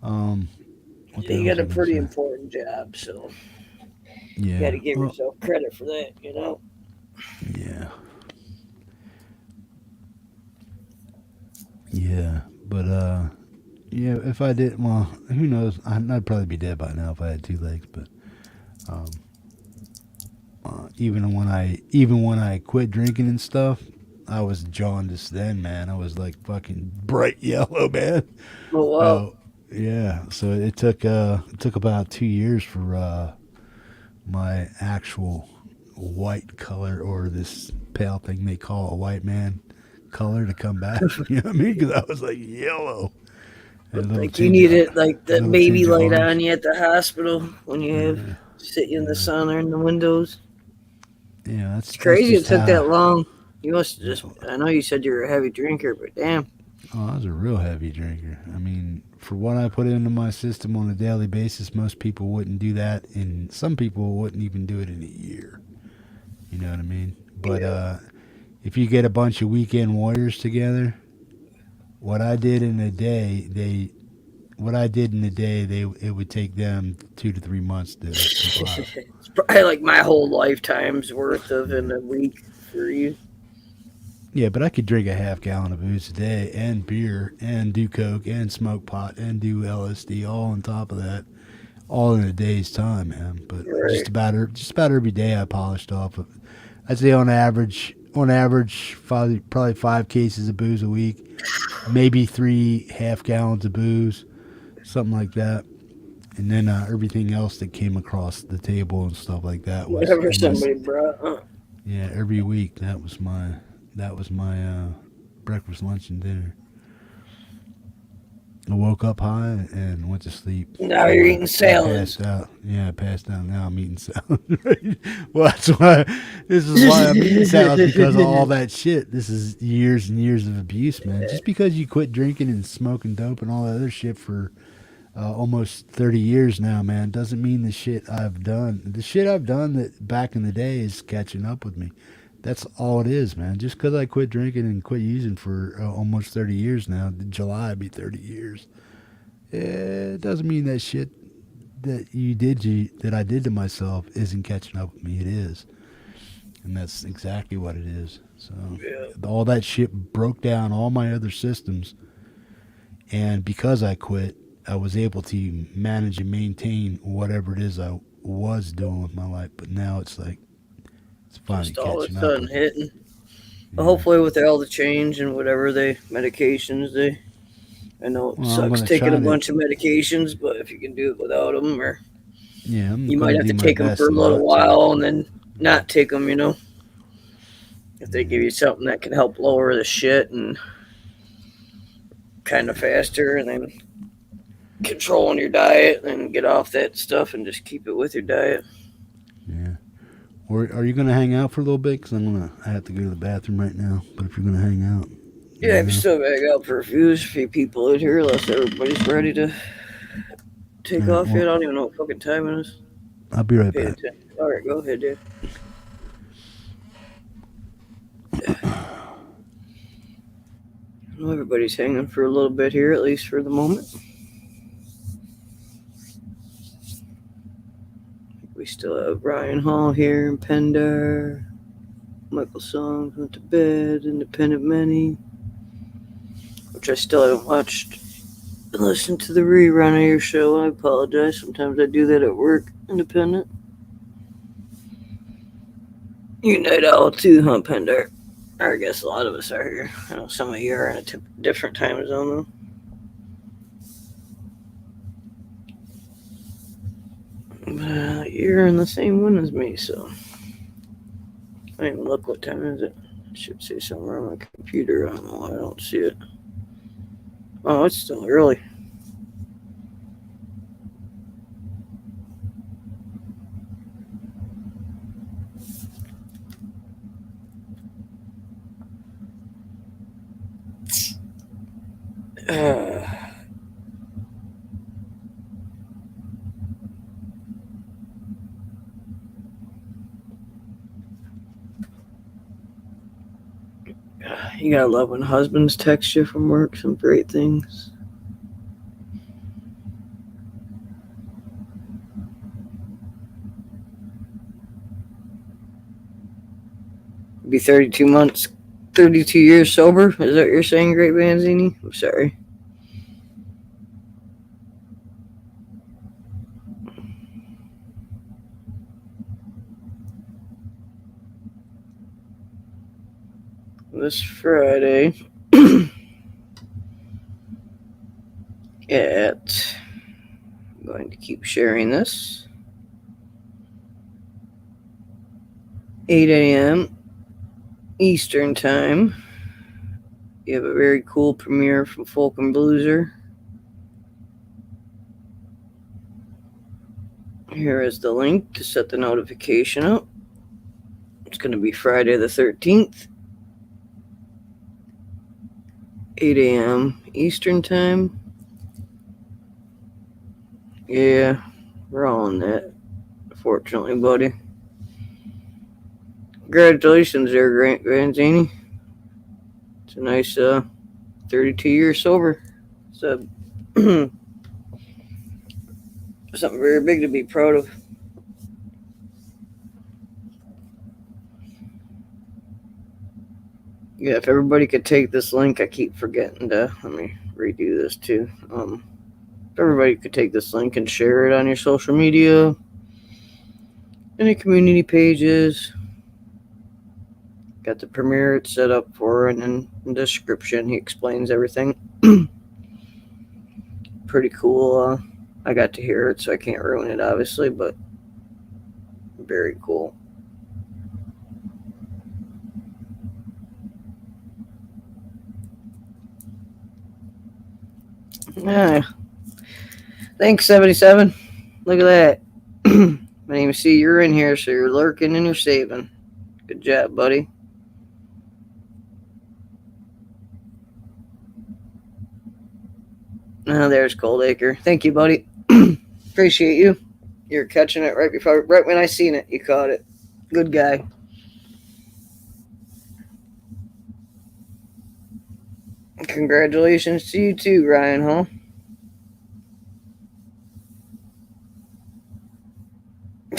What the You hell got a was I pretty gonna say? important job, so Yeah. you got to give Well, yourself credit for that, you know? Yeah. Yeah, but yeah, if I did, well, who knows? I'd probably be dead by now if I had 2 legs. But even when I quit drinking and stuff, I was jaundiced then, man. I was like fucking bright yellow, man. Oh, wow. Yeah. So it took about 2 years for my actual white color, or this pale thing they call a white man color, to come back. You know what I mean? Because I was like yellow. And a little Like you tinge needed of- like that little baby tinge of light orange. on you at the hospital when you have sit you in the sun or in the windows. Yeah, that's It's crazy it just took how- that long. You must have just, I know you said you were a heavy drinker, but damn. Oh, I was a real heavy drinker. I mean, for what I put into my system on a daily basis, most people wouldn't do that, and some people wouldn't even do it in a year. You know what I mean? But if you get a bunch of weekend warriors together, what I did in a day, it would take them 2 to 3 months to pull out. It's probably like my whole lifetime's worth of in a week for you. Yeah, but I could drink a half gallon of booze a day, and beer, and do coke, and smoke pot, and do LSD, all on top of that, all in a day's time, man. But Right. just about every day I polished off. I'd say on average, probably 5 cases of booze a week, maybe 3 half gallons of booze, something like that. And then everything else that came across the table and stuff like that was Whatever somebody brought. Yeah, every week that was my breakfast, lunch, and dinner. I woke up high and went to sleep. Now Or you're I, eating I salads. passed out. Yeah, I passed out. Now I'm eating salad. Well, that's why. This is why I'm eating salads, because of all that shit. This is years and years of abuse, man. Just because you quit drinking and smoking dope and all that other shit for almost 30 years now, man, doesn't mean the shit I've done that back in the day is catching up with me. That's all it is, man. Just because I quit drinking and quit using for almost 30 years now, July would be 30 years. It doesn't mean that shit that I did to myself isn't catching up with me. It is. And that's exactly what it is. So all that shit broke down all my other systems. And because I quit, I was able to manage and maintain whatever it is I was doing with my life. But now it's like, it's finally Just all of a catching up sudden with me. hitting. But Yeah. hopefully, with all the change and whatever medications, I know it Well, I'm sucks gonna taking try a to. bunch of medications, but if you can do it without them, or Yeah, I'm you might gonna have do to my take them best for a little not to. while and then not take them, if they give you something that can help lower the shit and kind of faster, and then controlling your diet and get off that stuff and just keep it with your diet. Yeah. Or are you gonna hang out for a little bit? Cause I have to go to the bathroom right now. But if you're gonna hang out, Yeah, I'm still back out for a few people in here, unless everybody's ready to take All right, off yet. well, I don't even know what fucking time it is. I'll be right Pay back. attention. All right, go ahead, dude. Well, everybody's hanging for a little bit here, at least for the moment. We still have Ryan Hall here and Pender. Michael Songs went to bed. Independent Many, which I still haven't watched. Listen to the rerun of your show. I apologize. Sometimes I do that at work. Independent. You night owl too, huh, Pender? Or I guess a lot of us are here. I know some of you are in a different time zone, though. You're in the same one as me, so I didn't even look what time is it. It should say somewhere on my computer. I don't know why I don't see it. Oh, it's still early. You gotta love when husbands text you from work some great things. Be 32 months, 32 years sober. Is that what you're saying, Great Vanzini? I'm sorry. This Friday at, I'm going to keep sharing this, 8 a.m. Eastern Time. You have a very cool premiere from Folk and Blueser. Here is the link to set the notification up. It's going to be Friday the 13th, 8 a.m. Eastern Time. Yeah, we're all on that, fortunately, buddy. Congratulations there, Grant Vanzini. It's a nice 32 years sober. So something very big to be proud of. Yeah, if everybody could take this link, I keep forgetting to, let me redo this too. If everybody could take this link and share it on your social media, any community pages. Got the premiere it's set up for, and in the description he explains everything. Pretty cool. I got to hear it, so I can't ruin it, obviously, but very cool. Yeah. Thanks, 77. Look at that. My name is C. You're in here, so you're lurking and you're saving. Good job, buddy. Oh, there's Coldacre. Thank you, buddy. Appreciate you. You're catching it right when I seen it. You caught it. Good guy. Congratulations to you too, Ryan, huh?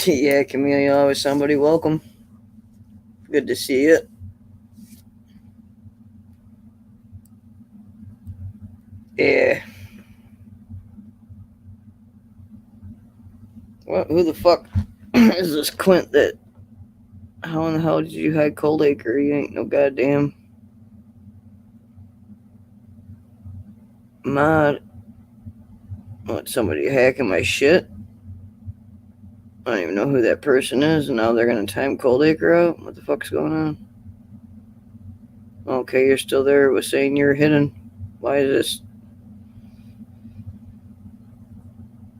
Yeah, Camille, always somebody welcome. Good to see you. Yeah. What? Who the fuck is this Quint that... How in the hell did you hide Coldacre? You ain't no goddamn... mod. What, somebody hacking my shit? I don't even know who that person is, and now they're gonna time Coldacre out? What the fuck's going on? Okay, you're still there. It was saying you're hidden. Why is this?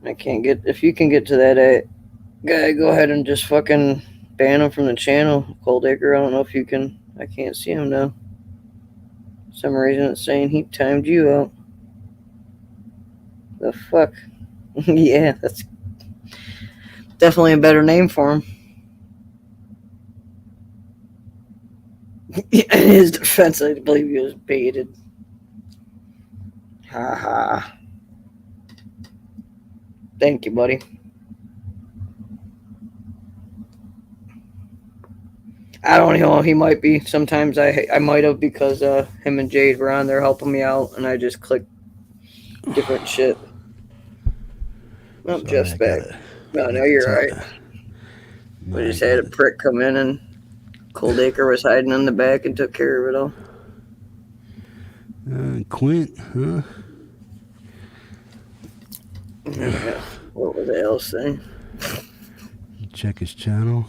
I can't get... If you can get to that guy, go ahead and just fucking ban him from the channel. Coldacre, I don't know if you can... I can't see him now. For some reason it's saying he timed you out. The fuck? Yeah, that's definitely a better name for him. In his defense, I believe he was baited. Ha ha. Thank you, buddy. I don't know. He might be. Sometimes I might have, because him and Jade were on there helping me out, and I just clicked different shit. Oh, Sorry, Jeff's back. No, you're all right. We just had a prick come in, and Coldacre was hiding in the back and took care of it all. Quint, huh? Yeah. What was the else thing? Check his channel.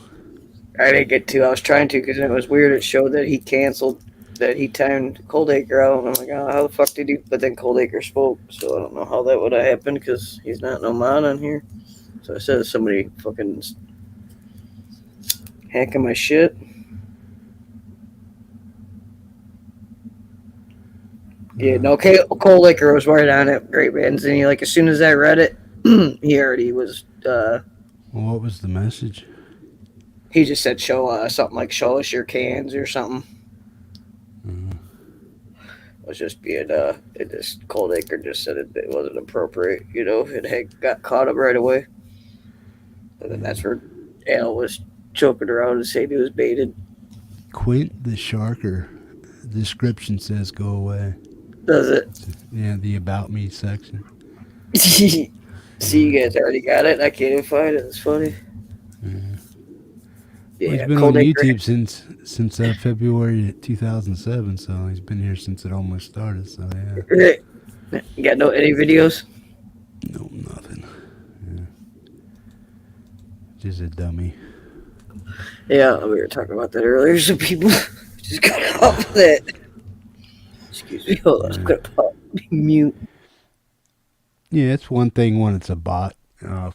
I didn't get to. I was trying to, because it was weird. It showed that he canceled, that he timed Coldacre out. And I'm like, oh, how the fuck did he? But then Coldacre spoke, so I don't know how that would have happened, because he's not no mod on here. So I said somebody fucking hacking my shit. Yeah, no, Coldacre was right on it. Great bands. And like, as soon as I read it, he already was. Well, what was the message? He just said show something like show us your cans or something. It was just being it just Coldacre just said it wasn't appropriate. You know, it had got caught up right away. And then that's where Al was choking around and saying he was baited. Quint the Sharker. The description says go away. Does it? Yeah, the about me section. See, you guys already got it. I can't even find it. It's funny. Yeah, Well, he's been on YouTube since February 2007, so he's been here since it almost started. So yeah. You got any videos? No, nothing. Yeah. Just a dummy. Yeah, we were talking about that earlier. Some people just got off of that. Excuse me. Hold on. I'm gonna pop mute. Yeah, it's one thing when it's a bot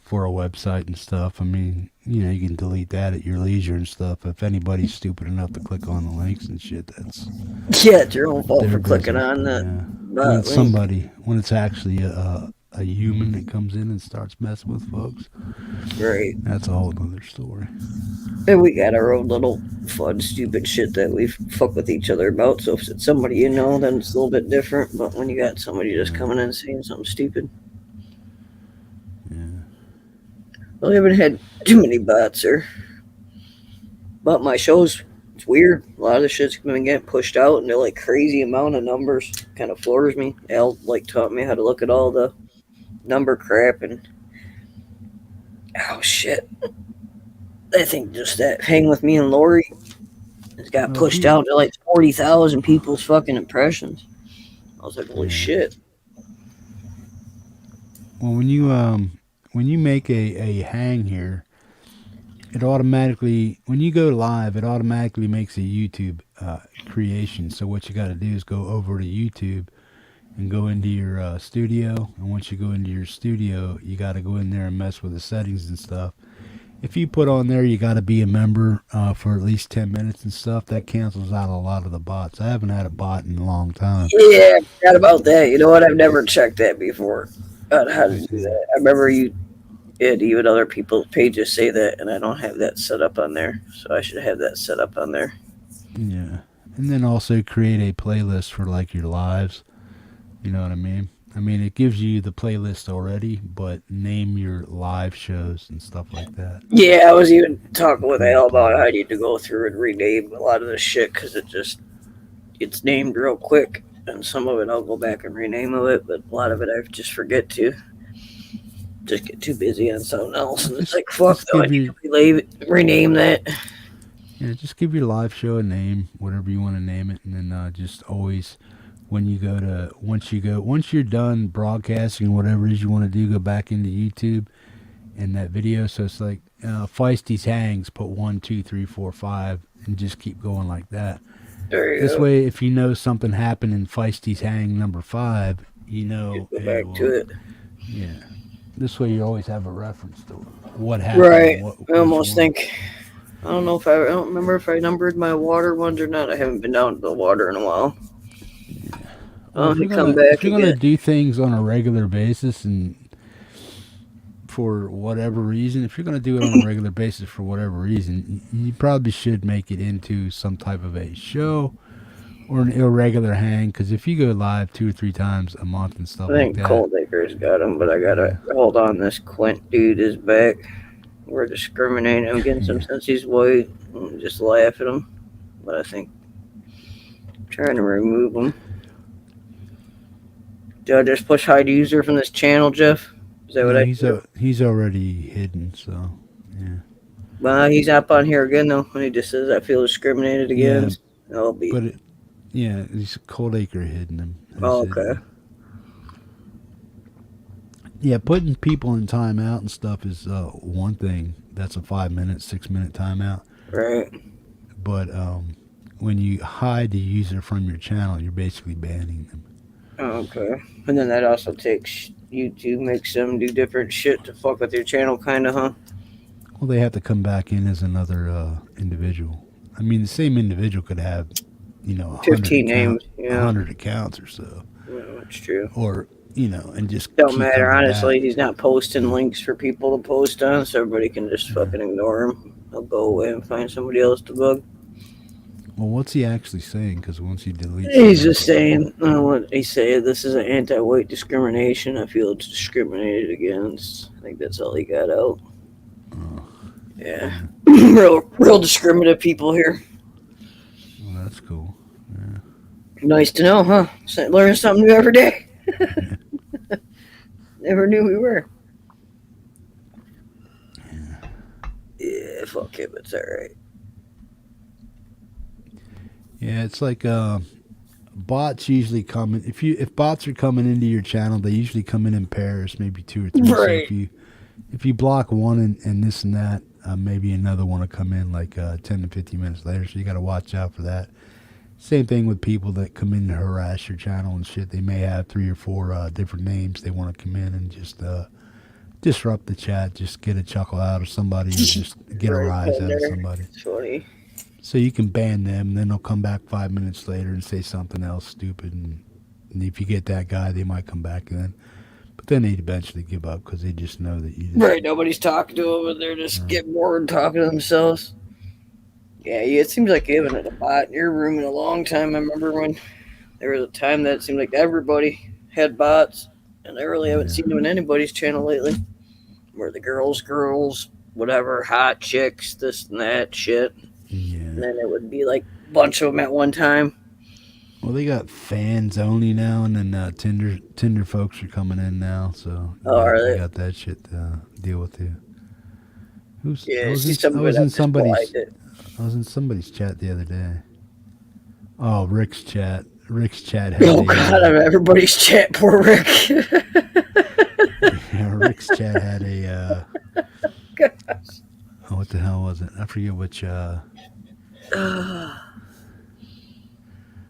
for a website and stuff. I mean, you know, you can delete that at your leisure and stuff. If anybody's stupid enough to click on the links and shit, that's it's your own fault for clicking on that. Yeah. When it's somebody, when it's actually a human that comes in and starts messing with folks, right? That's a whole other story. And we got our own little fun, stupid shit that we fuck with each other about. So if it's somebody you know, then it's a little bit different. But when you got somebody just coming in and saying something stupid. Well, I haven't had too many bots or. But my shows, it's weird. A lot of the shit's been getting pushed out, and they're like crazy amount of numbers. Kind of floors me. Al taught me how to look at all the number crap, and oh shit! I think just that Hang With Me and Lori has got pushed out to like 40,000 people's fucking impressions. I was like, holy shit! Well, when you make a hang here, it automatically, when you go live, it automatically makes a YouTube creation. So what you got to do is go over to YouTube and go into your studio. And once you go into your studio, you got to go in there and mess with the settings and stuff. If you put on there, you got to be a member for at least 10 minutes and stuff. That cancels out a lot of the bots. I haven't had a bot in a long time. Yeah, I forgot about that. You know what? I've never checked that before on how to do that. I remember you had even other people's pages say that, and I don't have that set up on there. So I should have that set up on there. Yeah. And then also create a playlist for like your lives. You know what I mean? I mean, it gives you the playlist already, but name your live shows and stuff like that. Yeah, I was even talking with Al about how I need to go through and rename a lot of this shit because it's named real quick, and some of it I'll go back and rename it, but a lot of it I just forget to. Just get too busy on something else, and it's like, fuck, though, I need to rename that. Yeah, just give your live show a name, whatever you want to name it, and then just always, once you're done broadcasting whatever it is you want to do, go back into YouTube and that video. So it's like Feisty's Hangs, put 1, 2, 3, 4, 5, and just keep going like that. This way, if you know something happened in Feisty's Hang number 5, you know. Go back to it. Yeah. This way, you always have a reference to what happened. Right. I almost think. I don't don't remember if I numbered my water ones or not. I haven't been down to the water in a while. Well, if you're gonna do things on a regular basis and for whatever reason, if you're gonna do it on a regular basis for whatever reason, you probably should make it into some type of a show or an irregular hang. Because if you go live 2 or 3 times a month and stuff like that, I think Cold Acre's got him, but I gotta hold on. This Quint dude is back. We're discriminating against him since he's white. And just laugh at him, but I think I'm trying to remove him. Do I just push hide user from this channel, Jeff? Is that what I do? He's already hidden, so yeah. Well, he's up on here again though, and he just says I feel discriminated against. Yeah, I'll be. But he's Cold Acre hidden him. Oh, okay. Yeah, putting people in timeout and stuff is one thing. That's a 5-minute, 6-minute timeout. Right. But when you hide the user from your channel, you're basically banning them. Oh, okay. And then that also takes YouTube, makes them do different shit to fuck with your channel, kind of, huh? Well, they have to come back in as another individual. I mean, the same individual could have, 15 names, 100 accounts or so. Yeah, that's true. Or, and just don't matter. Honestly, he's not posting links for people to post on, so everybody can just fucking ignore him. I'll go away and find somebody else to bug. Well, what's he actually saying? Because once he deletes, he's just saying, what he said. This is an anti-white discrimination. I feel it's discriminated against. I think that's all he got out. Yeah, real discriminative people here. Well, that's cool. Yeah. Nice to know, huh? Learn something new every day. Never knew we were. Yeah, fuck it, but it's alright. Yeah, it's like bots usually come in. If bots are coming into your channel, they usually come in pairs, maybe 2 or 3. Right. So if you block one and this and that, maybe another one will come in like 10 to 15 minutes later. So you got to watch out for that. Same thing with people that come in to harass your channel and shit. They may have 3 or 4 different names. They want to come in and just disrupt the chat, just get a chuckle out of somebody, or just get a rise out of somebody. It's funny. So you can ban them, and then they'll come back 5 minutes later and say something else stupid. And if you get that guy, they might come back then. But then they'd eventually give up because they just know that you just... Right, nobody's talking to them, and they're just getting bored talking to themselves. Yeah, it seems like you haven't had a bot in your room in a long time. I remember when there was a time that it seemed like everybody had bots, and I really haven't seen them in anybody's channel lately. Where the girls, whatever, hot chicks, this and that shit. Yeah. And then it would be like a bunch of them at one time. Well, they got fans only now, and then Tinder folks are coming in now, so they got that shit to deal with too. I was in somebody's chat the other day. Oh, Rick's chat. Rick's chat had everybody's chat. Poor Rick. Yeah, Rick's chat had a. Gosh. Oh, what the hell was it? I forget which.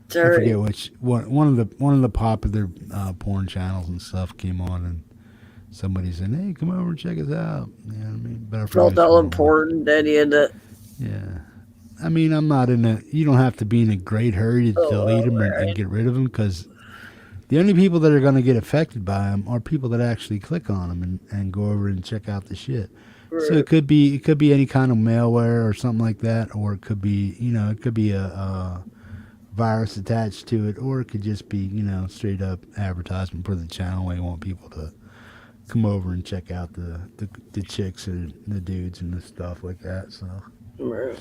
It's I all right. forget which one of the popular porn channels and stuff came on, and somebody said, "Hey, come over and check us out." You know what I mean? But I forget Felt which all one it was. important that he had to. Yeah. I mean, I'm not in a. You don't have to be in a great hurry to delete them and get rid of them, because the only people that are going to get affected by them are people that actually click on them and go over and check out the shit. So it could be any kind of malware or something like that, or it could be a virus attached to it, or it could just be straight up advertisement for the channel. They want people to come over and check out the chicks and the dudes and the stuff like that. So Right.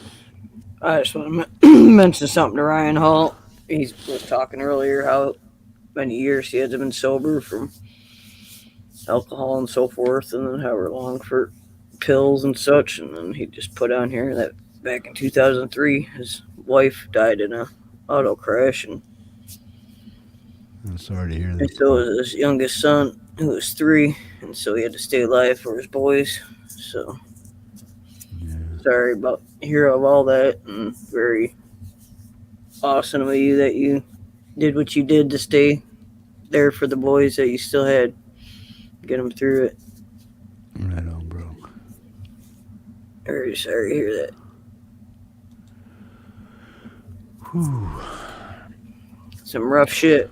I just want to mention something to Ryan Hall. He was talking earlier how many years he had been sober from alcohol and so forth, and then however long for pills and such. And then he just put on here that back in 2003, his wife died in a auto crash, and I'm sorry to hear and that. so was his youngest son, who was 3, and so he had to stay alive for his boys. So sorry about hear of all that, and very awesome of you that you did what you did to stay there for the boys that you still had, get them through it. Right on, bro. Very sorry to hear that. Whew. Some rough shit.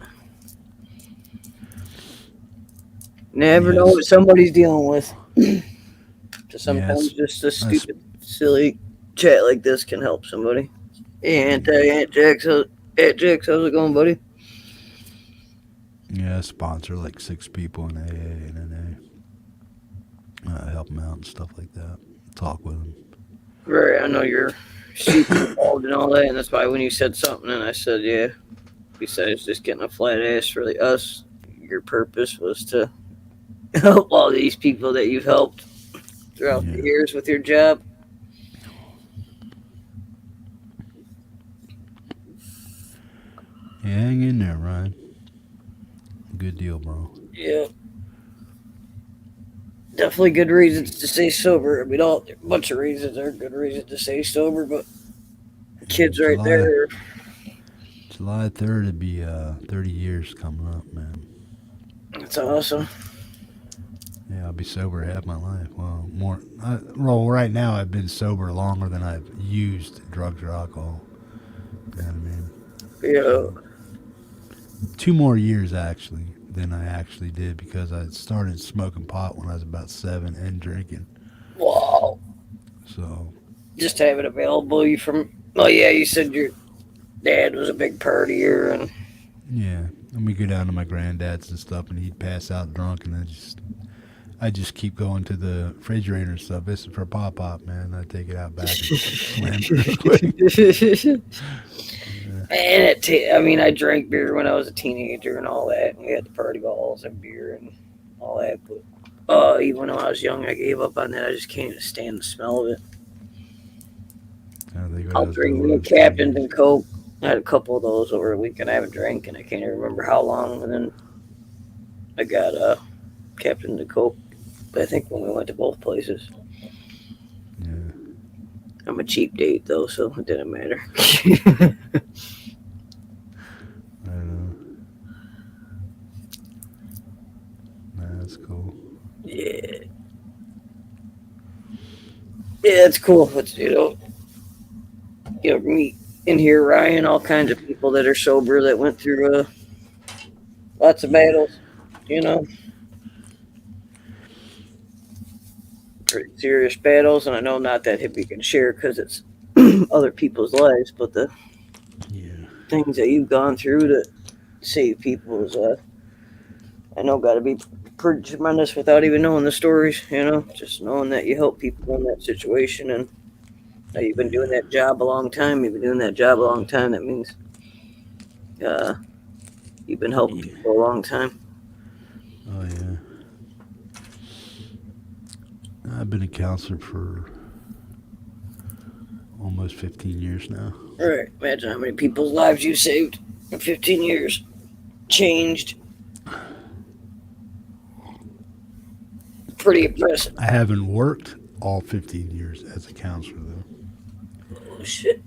Never know Yes. what somebody's dealing with. So sometimes Yes. just a stupid, silly chat like this can help somebody. Hey, Aunt Jax, how's it going, buddy? Yeah, I sponsor like 6 people in AA and NA. Help them out and stuff like that. Talk with them. Right, I know you're super involved in all that, and that's why when you said something, and I said, yeah, besides just getting a flat ass for us, your purpose was to help all these people that you've helped throughout the years with your job. Yeah, hang in there, Ryan. Good deal, bro. Yeah. Definitely good reasons to stay sober. I mean, a bunch of reasons are good reasons to stay sober, but kids right there. July 3rd would be 30 years coming up, man. That's awesome. Yeah, I'll be sober half my life. Well, more. Well, right now I've been sober longer than I've used drugs or alcohol. You know what I mean? Yeah. 2 more years actually than I actually did, because I started smoking pot when I was about 7 and drinking. Wow. So Just have it available. You said your dad was a big partier, and yeah, and we go down to my granddad's and stuff, and he'd pass out drunk, and I just keep going to the refrigerator and stuff. This is for pop, man. I take it out back and slam it real quick. And I drank beer when I was a teenager and all that, and we had the party balls and beer and all that. But even when I was young, I gave up on that. I just can't even stand the smell of it. I'll drink Captains and Coke. I had a couple of those over the weekend. I haven't drank, and I can't even remember how long. And then I got Captains and Coke, I think, when we went to both places. Yeah. I'm a cheap date, though, so it didn't matter. I know. That's cool. Yeah. Yeah, it's cool. It's, meet in here, Ryan, all kinds of people that are sober that went through lots of battles, pretty serious battles. And I know not that hippie can share because it's other people's lives, but the things that you've gone through to save people is, I know, got to be pretty tremendous without even knowing the stories, just knowing that you help people in that situation, and that you've been doing that job a long time. That means you've been helping people a long time. Oh, yeah. I've been a counselor for almost 15 years now. All right. Imagine how many people's lives you saved in 15 years. Changed. Pretty impressive. I haven't worked all 15 years as a counselor, though. Oh, shit.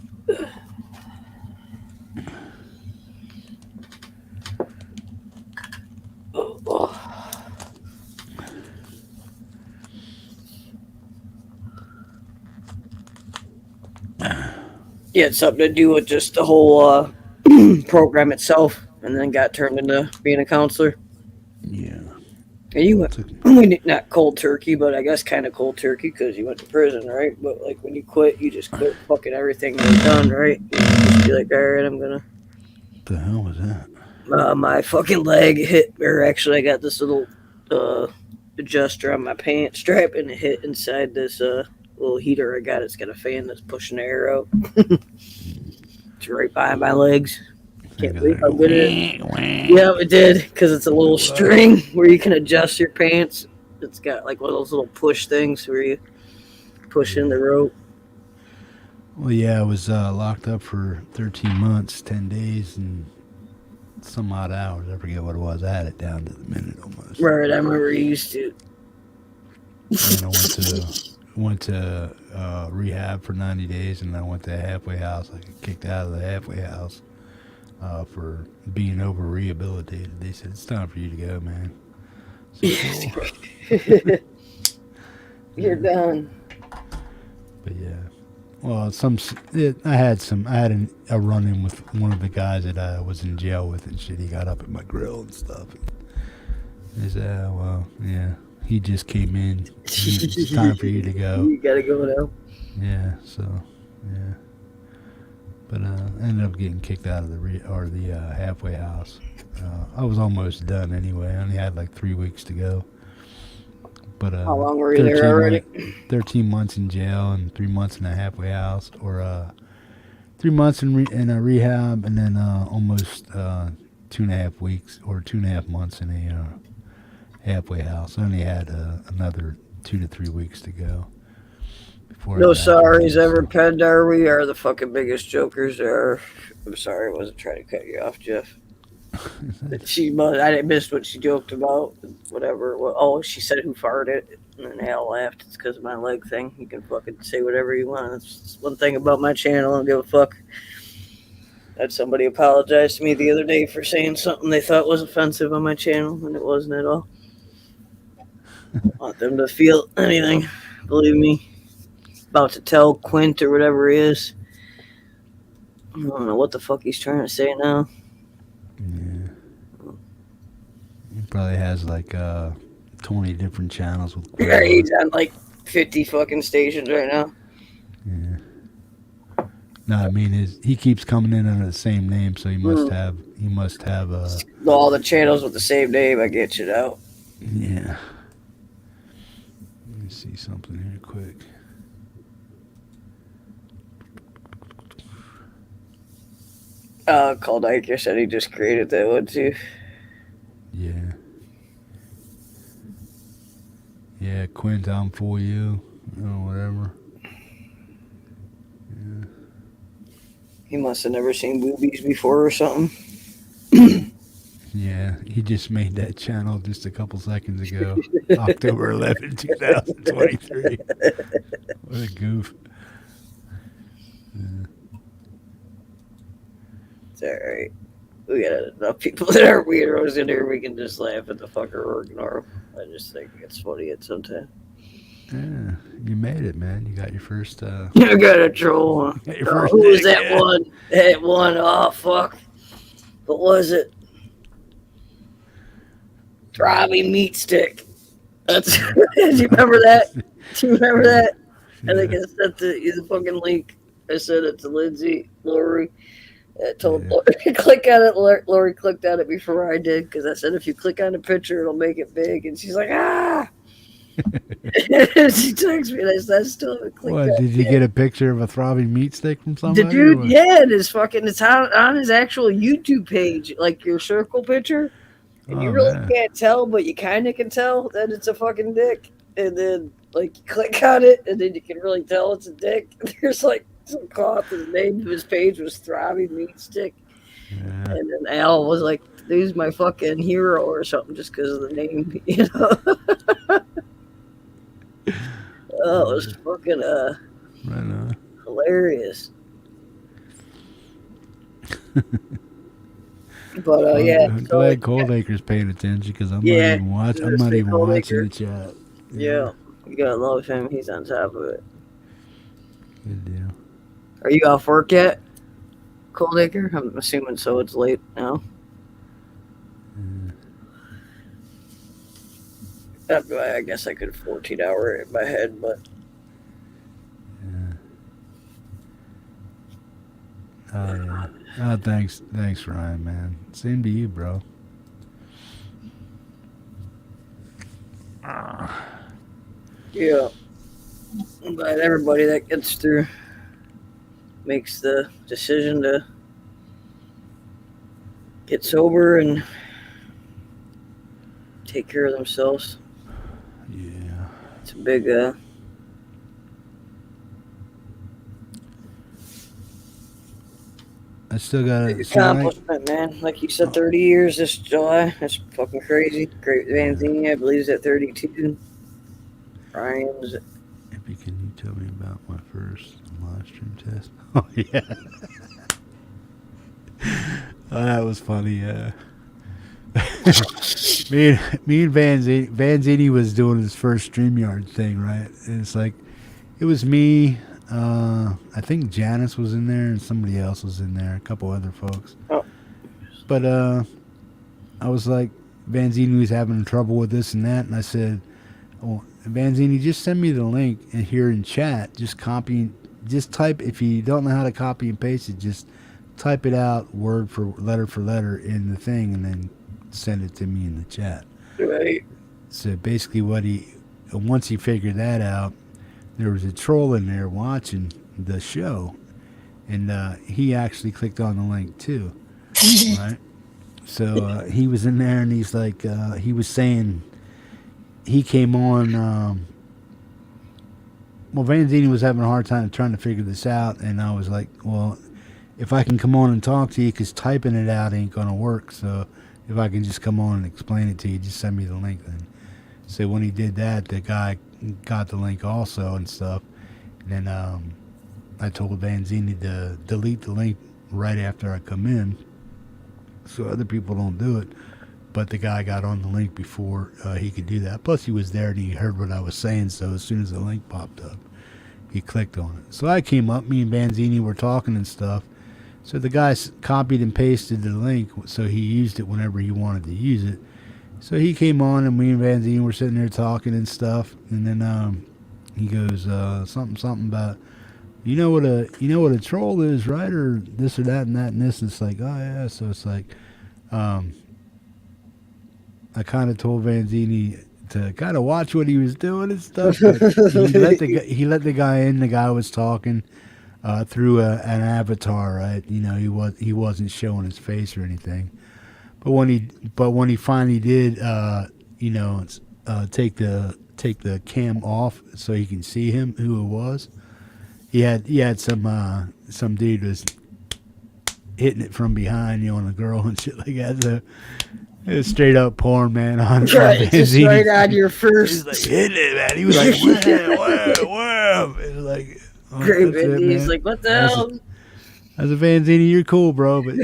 he had something to do with just the whole program itself, and then got turned into being a counselor. Yeah. And you went, not cold turkey, but I guess kind of cold turkey because you went to prison, right? But like when you quit, you just quit fucking everything that was done, right? You just be like, all right, I'm gonna. What the hell was that? My fucking leg hit, or actually, I got this little adjuster on my pants strap, and it hit inside this little heater I got. It's got a fan that's pushing the air out. It's right by my legs. Can't believe how good it is. Yeah, it did, because it's a little string where you can adjust your pants. It's got like one of those little push things where you push in the rope. Well, yeah, I was locked up for 13 months, 10 days, and some odd hours. I forget what it was. I had it down to the minute almost. Right, I remember you used to. And I went to rehab for 90 days, and then I went to a halfway house. I got kicked out of the halfway house for being over rehabilitated. They said, it's time for you to go, man. So, You're done. But yeah. Well, I had a run-in with one of the guys that I was in jail with and shit. He got up at my grill and stuff. And he said, oh, well, yeah. He just came in. It's time for you to go. You gotta go now. Yeah, so, yeah. But I ended up getting kicked out of the halfway house. I was almost done anyway. I only had like 3 weeks to go. But how long were you there already? 13 months in jail and 3 months in a halfway house, or 3 months in a rehab, and then almost 2.5 weeks or 2.5 months in a halfway house. I only had another 2 to 3 weeks to go. No sorries ever penned, are we? Are the fucking biggest jokers there. I'm sorry, I wasn't trying to cut you off, Jeff. I didn't miss what she joked about. Whatever. Oh, she said who farted, and then Al laughed. It's because of my leg thing. You can fucking say whatever you want. That's one thing about my channel. I don't give a fuck. I had somebody apologize to me the other day for saying something they thought was offensive on my channel, and it wasn't at all. I don't want them to feel anything. Believe me. About to tell Quint or whatever he is. I don't know what the fuck he's trying to say now. Yeah. He probably has like 20 different channels with Quint. Yeah, he's on like 50 fucking stations right now. Yeah. No, I mean he keeps coming in under the same name, so he must have all the channels with the same name. I get you out. Yeah. Let me see something here quick. Called Ike said he just created that one too. Yeah. Yeah, Quint, I'm for you. Whatever. Yeah. He must have never seen boobies before or something. Yeah, he just made that channel just a couple seconds ago. October 11, 2023. What a goof. Yeah. It's alright. We got enough people that are weirdos in here. We can just laugh at the fucker or ignore them. I just think it's funny at some time. Yeah, you made it, man. You got your first. I got a troll. Who was that one? That one. Oh, fuck. What was it? Throbby Meat Stick. That's. Do you remember that? Do you remember that? I think I sent the fucking link. I sent it to Lindsay, Lori. I told Lori, click on it. Lori clicked on it before I did because I said if you click on the picture, it'll make it big. And she's like, ah. She texts me and I said, I still haven't clicked on it. What, did you get a picture of a throbbing meat stick from somebody? The dude, yeah, it's on his actual YouTube page, like your circle picture. And you really can't tell, but you kind of can tell that it's a fucking dick. And then, like, you click on it, and then you can really tell it's a dick. There's, like, some cloth, and the name of his page was Throbby Meat Stick. Yeah. And then Al was like, "He's my fucking hero" or something just because of the name, you know. Oh, it was fucking hilarious. But yeah, I'm glad Coldacre's paying attention because I'm not even watching the chat. Yeah, you gotta love him. He's on top of it. Good deal. Are you off work yet, Coldacre? I'm assuming so. It's late now. I guess I could 14-hour it in my head, but yeah. Thanks, Ryan, man. Same to you, bro. yeah. I'm glad everybody that gets through makes the decision to get sober and take care of themselves. Yeah. It's a big I still got big accomplishment, man. Like you said, 30 years this July. That's fucking crazy. Great Vanzini, I believe, is at 32. Ryan's. Can you tell me about my first live stream test? Oh, yeah. Oh, that was funny, yeah. me and Vanzini was doing his first StreamYard thing, right? And it's like, it was me, I think Janice was in there and somebody else was in there, a couple other folks. Oh. But I was like, Vanzini was having trouble with this and that, and I said, oh, Vanzini, just send me the link and here in chat, just type, if you don't know how to copy and paste it, just type it out word for letter in the thing and then send it to me in the chat. Right. So basically once he figured that out, there was a troll in there watching the show, and he actually clicked on the link too, right? So he was in there and he's like, he was saying, he came on, well, Vanzini was having a hard time trying to figure this out, and I was like, well, if I can come on and talk to you, because typing it out ain't going to work, so if I can just come on and explain it to you, just send me the link then. So when he did that, the guy got the link also and stuff, and then I told Vanzini to delete the link right after I come in, so other people don't do it. But the guy got on the link before he could do that. Plus, he was there and he heard what I was saying, so as soon as the link popped up, he clicked on it. So I came up, me and Vanzini were talking and stuff. So the guy copied and pasted the link, so he used it whenever he wanted to use it. So he came on, and me and Vanzini were sitting there talking and stuff. And then he goes something about, you know what a troll is, right? Or this or that and that and this. And it's like, oh yeah. So it's like, I kind of told Vanzini to kind of watch what he was doing and stuff. But he let the guy in. The guy was talking through an avatar, right? You know, he wasn't showing his face or anything. But when he finally did, take the cam off so he can see him, who it was. He had some dude was hitting it from behind, on a girl and shit like that. So it was straight up porn, man. Right, just right on your first. He was like hitting it, man. He was like, wham. It was like, great, Vandy. He's like, what the hell? As a Vanzini, you're cool, bro, but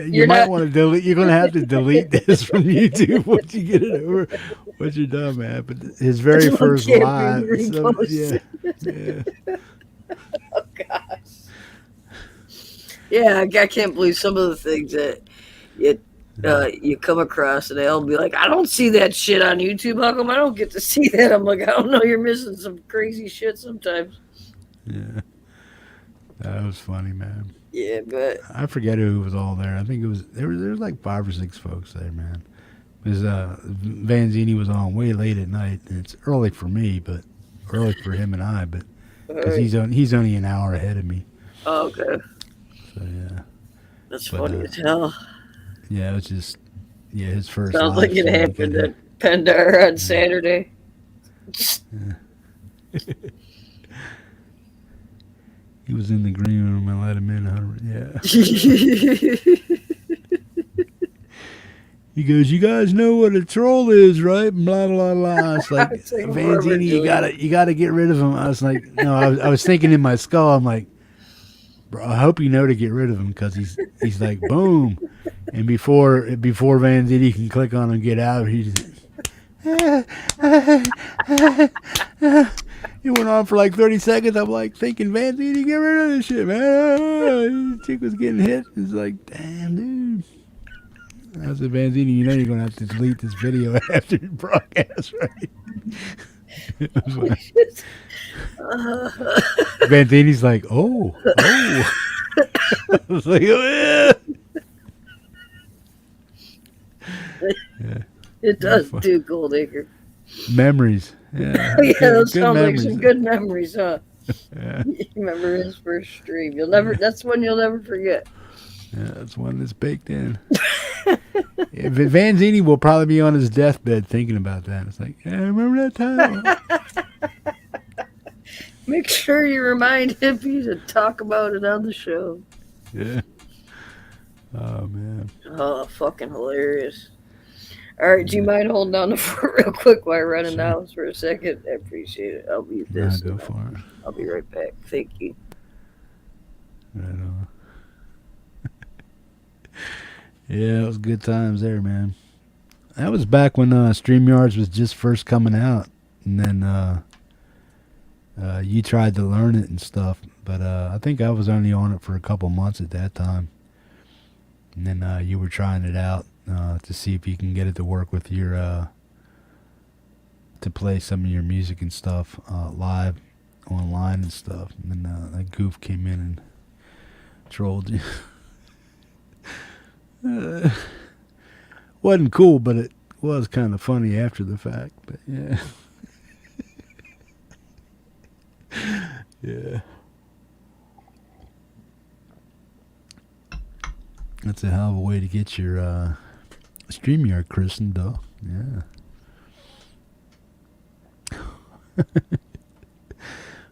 you might want to delete. You're gonna have to delete this from YouTube once you get it over. Once you're done, man. But his very first live, yeah. Oh gosh. Yeah, I can't believe some of the things that you come across, and they'll be like, I don't see that shit on YouTube. How come I don't get to see that? I'm like, I don't know. You're missing some crazy shit sometimes. Yeah, that was funny, man. Yeah, but I forget who was all there. I think there was like 5 or 6 folks there, man. Because Vanzini was on way late at night, and it's early for me, but early for him and I, but because he's only an hour ahead of me. Oh, okay. So yeah, that's funny as hell. Yeah, it was just his first. Sounds like it happened at Pandora on Saturday. Yeah. He was in the green room. I let him in. Yeah. He goes, "You guys know what a troll is, right?" Blah blah blah. It's like, Vanzini, you gotta get rid of him. I was like, no, I was thinking in my skull. I'm like, bro, I hope you know to get rid of him, because he's like, boom, and before Vanzini can click on him and get out, he's, It went on for like 30 seconds. I'm like thinking, Vanzini, get rid of this shit, man. Chick was getting hit. It's like, damn, dude. I said, Vanzini, you know you're going to have to delete this video after the broadcast, right? Vanzini's like, oh. I was like, oh, yeah. It does do, Goldacre. Memories. Yeah, Yeah, those good sound like memories. some good memories, huh? Yeah. You remember his first stream. That's one you'll never forget. Yeah, that's one that's baked in. Yeah, Vanzini will probably be on his deathbed thinking about that. It's like, yeah, I remember that time. Make sure you remind Hippie to talk about it on the show. Yeah. Oh, man. Oh, fucking hilarious. All right, do you mind holding down the fort real quick while I run in the house for a second? I appreciate it. I'll mute this. Go for it. I'll be right back. Thank you. Right on. Yeah, it was good times there, man. That was back when StreamYards was just first coming out. And then you tried to learn it and stuff. But I think I was only on it for a couple months at that time. And then you were trying it out to see if you can get it to work with your, to play some of your music and stuff live online and stuff. And then that goof came in and trolled you. Wasn't cool, but it was kind of funny after the fact. But yeah. Yeah. That's a hell of a way to get your StreamYard christened, though. Yeah.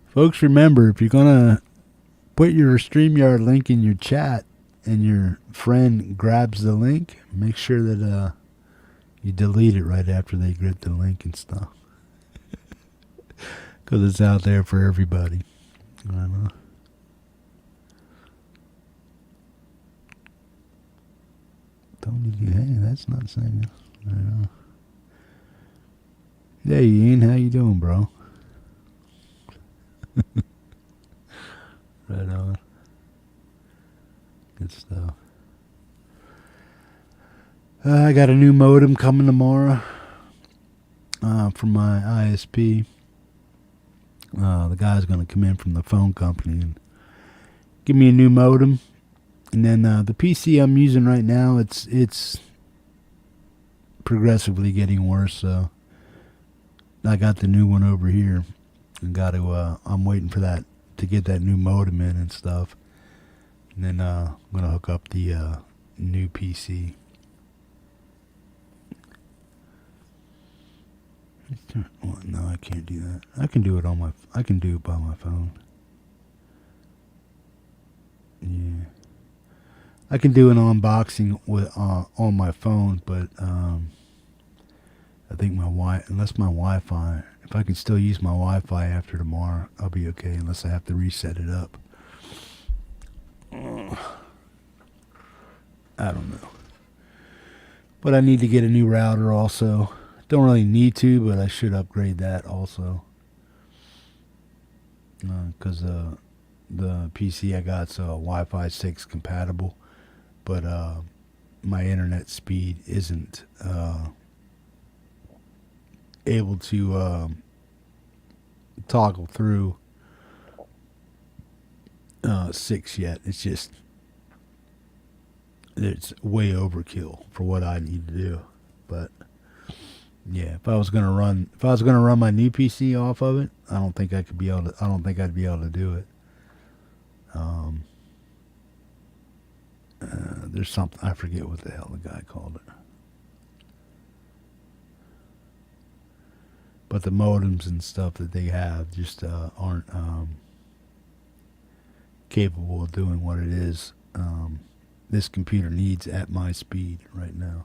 Folks, remember, if you're going to put your StreamYard link in your chat and your friend grabs the link, make sure that you delete it right after they grab the link and stuff. Because it's out there for everybody. I don't know. Tony, hey, that's not saying. I don't know. Hey, Ian, how you doing, bro? Right on. Good stuff. I got a new modem coming tomorrow from my ISP. The guy's going to come in from the phone company and give me a new modem. And then the PC I'm using right now, it's progressively getting worse. So I got the new one over here, and I'm waiting for that to get that new modem in and stuff. And then I'm gonna hook up the new PC. Well, no, I can't do that. I can do it by my phone. Yeah. I can do an unboxing with on my phone, but I think unless my Wi-Fi, if I can still use my Wi-Fi after tomorrow, I'll be okay. Unless I have to reset it up. I don't know. But I need to get a new router also. Don't really need to, but I should upgrade that also. Because the PC I got's Wi-Fi 6 compatible. But my internet speed isn't able to toggle through 6 yet. It's way overkill for what I need to do. But yeah, if I was gonna run my new PC off of it, I don't think I'd be able to do it. There's something, I forget what the hell the guy called it. But the modems and stuff that they have just aren't capable of doing what it is this computer needs at my speed right now.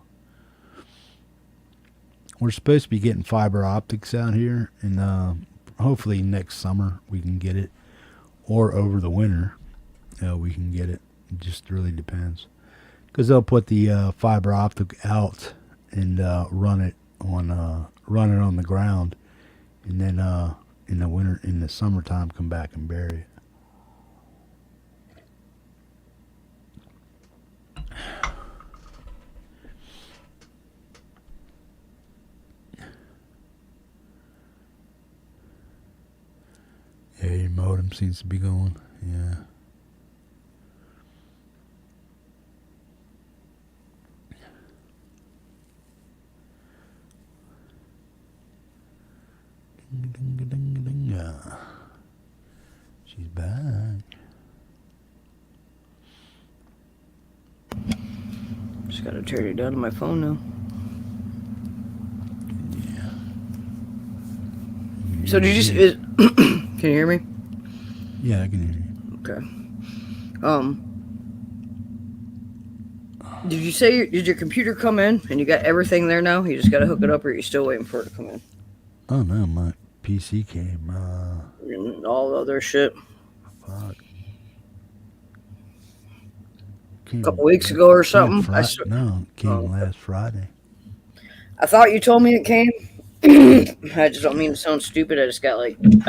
We're supposed to be getting fiber optics out here, and hopefully next summer we can get it, or over the winter we can get it. It just really depends, because they'll put the fiber optic out and run it on run it on the ground, and then in the summertime, come back and bury it. Yeah, your modem seems to be going. Yeah. She's back. Just gotta turn it down to my phone now. Yeah. So did you? Can you hear me? Yeah, I can hear you. Okay. Did you say did your computer come in and you got everything there now? You just gotta hook it up, or are you still waiting for it to come in? Oh no, my PC came. And all the other shit. Fuck. A couple weeks ago or something. No, it came last Friday. I thought you told me it came. I just don't mean to sound stupid. I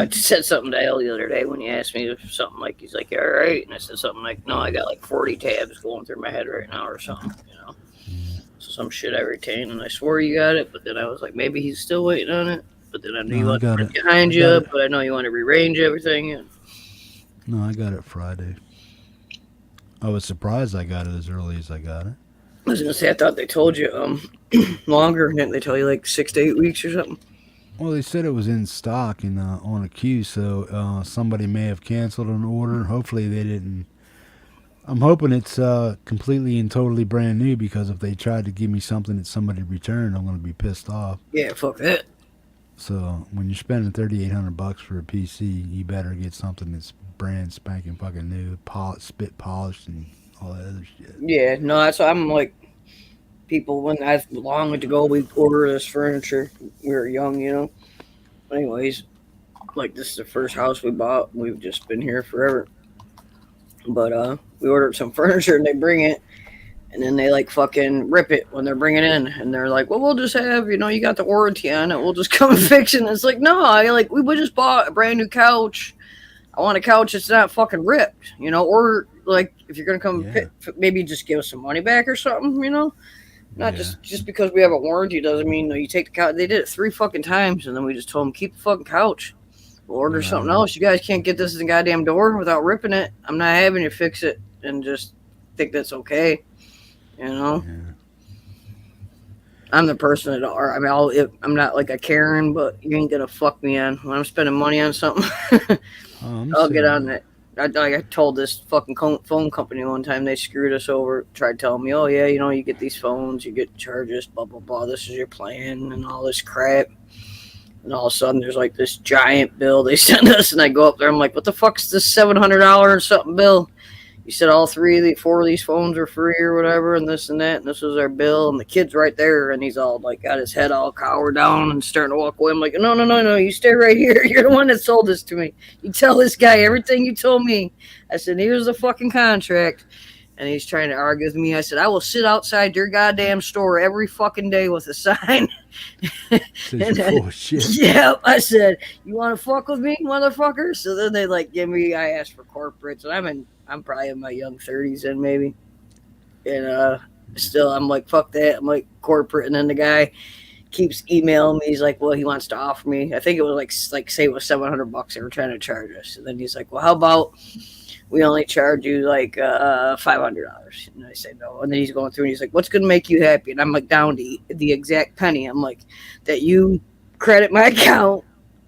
just said something to Al the other day when he asked me something like, he's like, "Yeah, all right," and I said something like, "No, I got like 40 tabs going through my head right now," or something, you know. So some shit I retained, and I swore you got it, but then I was like, maybe he's still waiting on it. But then I knew you wanted to put it behind you, but I know you want to rearrange everything. And... No, I got it Friday. I was surprised I got it as early as I got it. I was gonna say, I thought they told you longer. Didn't they tell you like 6 to 8 weeks or something? Well, they said it was in stock and on a queue, so somebody may have canceled an order. Hopefully they didn't. I'm hoping it's completely and totally brand new, because if they tried to give me something that somebody returned, I'm going to be pissed off. Yeah, fuck that. So when you're spending $3,800 for a PC, you better get something that's brand spanking fucking new, spit polished, and all that other shit. Yeah, no, that's why I'm like, people, when I long ago we ordered this furniture, we were young, you know. Anyways, like, this is the first house we bought. We've just been here forever. But we ordered some furniture and they bring it, and then they like fucking rip it when they're bringing it in, and they're like, "Well, we'll just have, you know, you got the warranty on it. We'll just come and fix it." And it's like, no, we just bought a brand new couch. I want a couch that's not fucking ripped, you know. Or like, if you're gonna come, maybe just give us some money back or something, you know. Not just because we have a warranty doesn't mean you take the couch. They did it 3 fucking times, and then we just told them, keep the fucking couch. We'll order something else. You guys can't get this in the goddamn door without ripping it. I'm not having you fix it and just think that's okay. You know? Yeah. I'm the person that, I mean, I'm not like a Karen, but you ain't gonna fuck me on when I'm spending money on something. I'll get on it. I told this fucking phone company one time, they screwed us over, tried telling me, "Oh yeah, you know, you get these phones, you get charges, blah blah blah, this is your plan," and all this crap. And all of a sudden there's like this giant bill they send us, and I go up there, I'm like, "What the fuck's this $700 and something bill? You said all 4 of these phones are free or whatever, and this and that, and this was our bill." And the kid's right there, and he's all like, got his head all cowered down and starting to walk away. I'm like, no, you stay right here. You're the one that sold this to me. You tell this guy everything you told me. I said, here's the fucking contract. And he's trying to argue with me. I said, I will sit outside your goddamn store every fucking day with a sign. Full of shit. Yeah, I said, you want to fuck with me, motherfucker? So then they like give me, I asked for corporates, and I'm probably in my young 30s then maybe. And still, I'm like, fuck that. I'm like, corporate. And then the guy keeps emailing me. He's like, well, he wants to offer me, I think it was like say it was $700 they were trying to charge us. And then he's like, well, how about we only charge you like $500? And I say no. And then he's going through and he's like, what's going to make you happy? And I'm like, down to the exact penny. I'm like, that you credit my account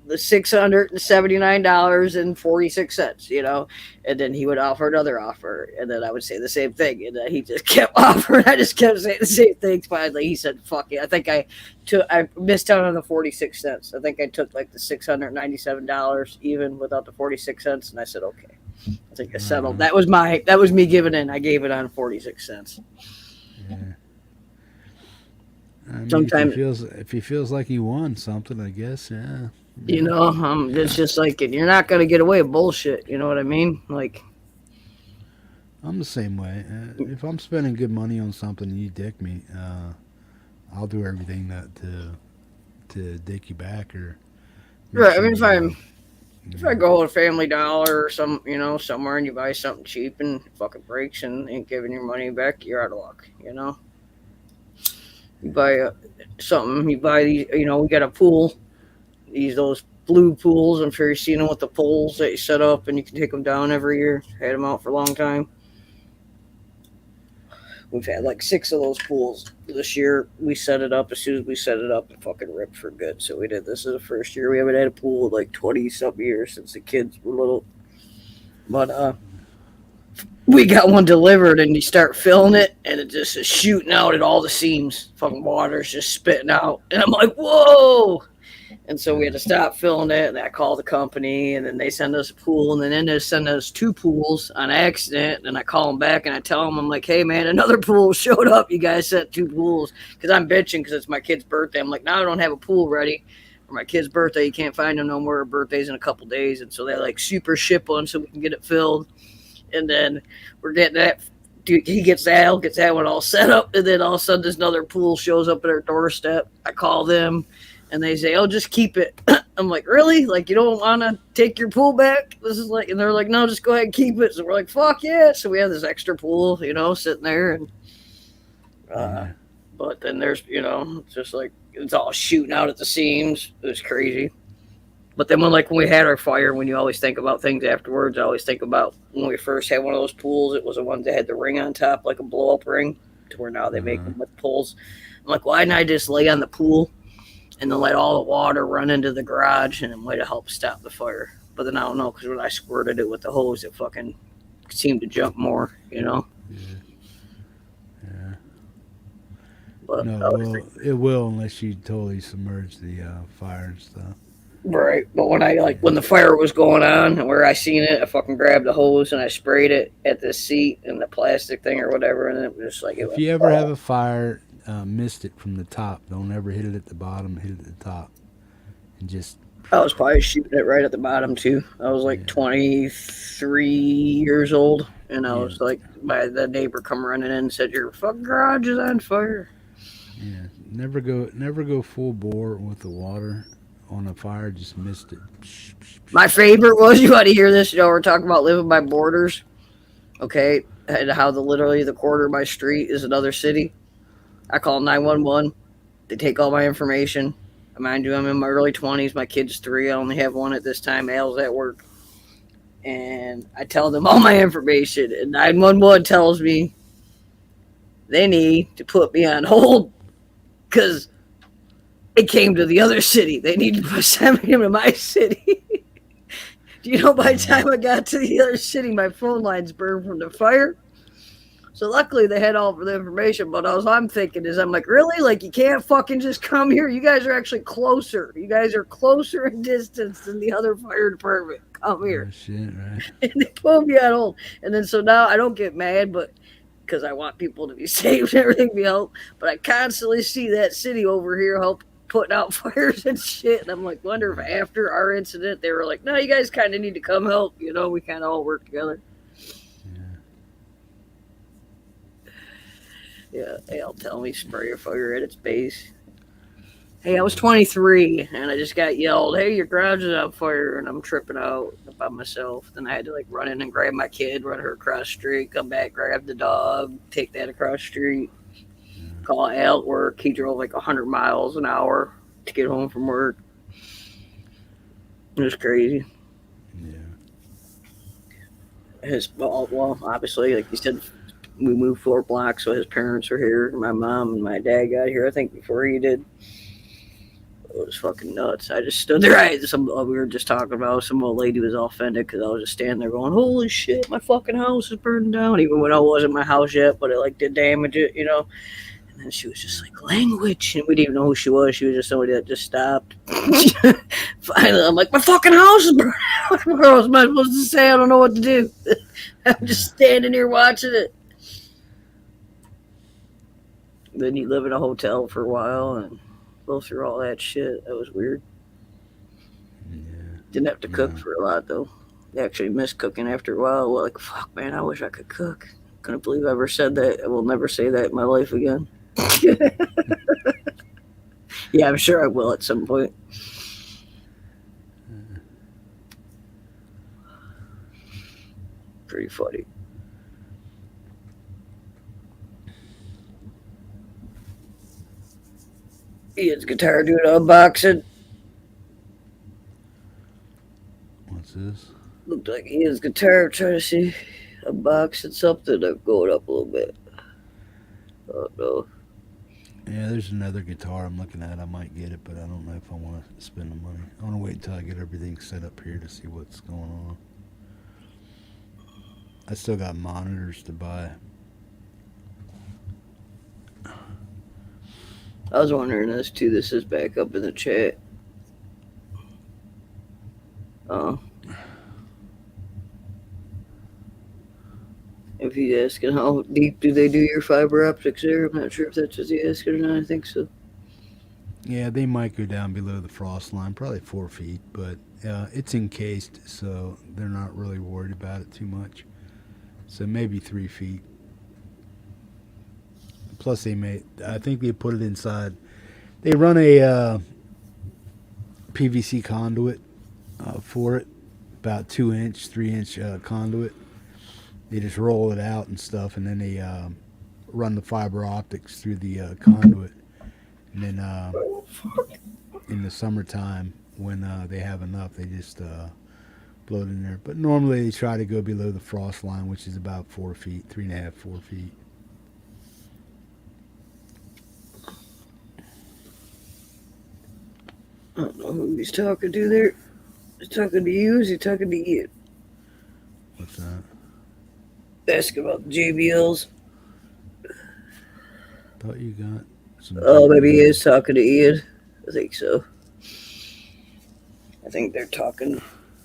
the $679.46, you know. And then he would offer another offer, and then I would say the same thing, and he just kept offering. I just kept saying the same thing. Finally, he said, "Fuck it." I think I missed out on the 46 cents. I think I took like the $697 even without the 46 cents, and I said, "Okay." I think I settled. That was me giving in. I gave it on 46 cents. Yeah. I mean, Sometimes if he feels like he won something, I guess, yeah. You know, it's just like, you're not going to get away with bullshit. You know what I mean? Like, I'm the same way. If I'm spending good money on something and you dick me, I'll do everything to dick you back or. Right. I mean, You if know. I go to Family Dollar or somewhere and you buy something cheap and it fucking breaks and ain't giving your money back, you're out of luck. You buy something. You buy these. We got a pool. Those blue pools. I'm sure you've seen them with the poles that you set up and you can take them down every year. Had them out for a long time. We've had like 6 of those pools this year. We set it up. As soon as we set it up, it fucking ripped for good. So we did. This is the first year. We haven't had a pool in like 20-something years since the kids were little. But we got one delivered and you start filling it and it just is shooting out at all the seams. Fucking water's just spitting out. And I'm like, whoa! And so we had to stop filling it, and I called the company, and then they send us a pool, and then they send us 2 pools on accident, and I call them back, and I tell them, I'm like, hey, man, another pool showed up. You guys sent 2 pools, because I'm bitching because it's my kid's birthday. I'm like, now I don't have a pool ready for my kid's birthday. You can't find them no more. Her birthday's in a couple days, and so they, like, super ship one so we can get it filled, and then we're getting that. Dude, he gets that one all set up, and then all of a sudden this another pool shows up at our doorstep. I call them. And they say, oh, just keep it. I'm like, really? Like, you don't want to take your pool back? This is like, and they're like, no, just go ahead and keep it. So we're like, fuck yeah. So we have this extra pool, sitting there. And, but then there's, it's just like, it's all shooting out at the seams. It was crazy. But then when we had our fire, when you always think about things afterwards, I always think about when we first had one of those pools, it was the one that had the ring on top, like a blow up ring, to where now they make them with poles. I'm like, why didn't I just lay on the pool? And then let all the water run into the garage, and it might have helped stop the fire. But then I don't know, because when I squirted it with the hose, it fucking seemed to jump more, Yeah. But No, it will unless you totally submerge the fire and stuff. Right. But when the fire was going on, and where I seen it, I fucking grabbed the hose and I sprayed it at the seat and the plastic thing or whatever, and it was just like... If you ever have a fire... missed it from the top. Don't ever hit it at the bottom. Hit it at the top, and just. I was probably shooting it right at the bottom too. I was like 23 years old, and I was like, the neighbor come running in and said, "Your fucking garage is on fire." Yeah, never go full bore with the water on a fire. Just missed it. My favorite was, you want to hear this? We're talking about living by borders, okay? And how literally the quarter of my street is another city. I call 911. They take all my information. Mind you, I'm in my early 20s. My kid's 3. I only have one at this time. Al's at work. And I tell them all my information. And 911 tells me they need to put me on hold because it came to the other city. They need to send me to my city. Do you know by the time I got to the other city, my phone lines burned from the fire? So luckily they had all the information, but all I'm thinking is, I'm like, really? Like, you can't fucking just come here? You guys are actually closer. You guys are closer in distance than the other fire department. Come here. Oh, shit, right. And they put me on hold. And then so now I don't get mad, but because I want people to be safe and everything be helped. But I constantly see that city over here help putting out fires and shit. And I'm like, wonder if after our incident, they were like, no, you guys kind of need to come help. We kind of all work together. Yeah, they'll tell me spray your fire at its base. Hey, I was 23 and I just got yelled, hey, your garage is on fire, and I'm tripping out by myself. Then I had to run in and grab my kid, run her across the street, come back, grab the dog, take that across the street, call Al at work. He drove 100 miles an hour to get home from work. It was crazy. Yeah. Well, obviously, like you said, we moved 4 blocks, so his parents were here. My mom and my dad got here, I think, before he did. It was fucking nuts. I just stood there. We were just talking about, some old lady was all offended because I was just standing there going, holy shit, my fucking house is burning down. Even when I wasn't my house yet, but it did damage it, And then she was just like, language. And we didn't even know who she was. She was just somebody that just stopped. Finally, I'm like, my fucking house is burning out. What else am I supposed to say? I don't know what to do. I'm just standing here watching it. Then you live in a hotel for a while and go through all that shit. That was weird. Yeah. Didn't have to cook for a lot, though. I actually missed cooking after a while. Fuck, man, I wish I could cook. Couldn't believe I ever said that. I will never say that in my life again. Yeah, I'm sure I will at some point. Pretty funny. Ian's guitar doing unboxing. What's this? Looked like Ian's guitar. Trying to see unboxing something. I'm going up a little bit. Oh no. Yeah, there's another guitar I'm looking at. I might get it, but I don't know if I want to spend the money. I want to wait until I get everything set up here to see what's going on. I still got monitors to buy. I was wondering this too. This is back up in the chat. Oh. If he's asking how deep do they do your fiber optics there, I'm not sure if that's what he's asking or not. I think so. Yeah, they might go down below the frost line, probably 4 feet, but it's encased, so they're not really worried about it too much. So maybe 3 feet. Plus, I think they put it inside. They run a PVC conduit for it, about 2-inch, 3-inch conduit. They just roll it out and stuff, and then they run the fiber optics through the conduit. And then in the summertime, when they have enough, they just blow it in there. But normally they try to go below the frost line, which is about 4 feet, 3.5, 4 feet. I don't know who he's talking to there. He's talking to you. Is he talking to you? What's that? Ask about the JBLs. Thought you got some. Oh, maybe he is talking to Ian. I think so. I think they're talking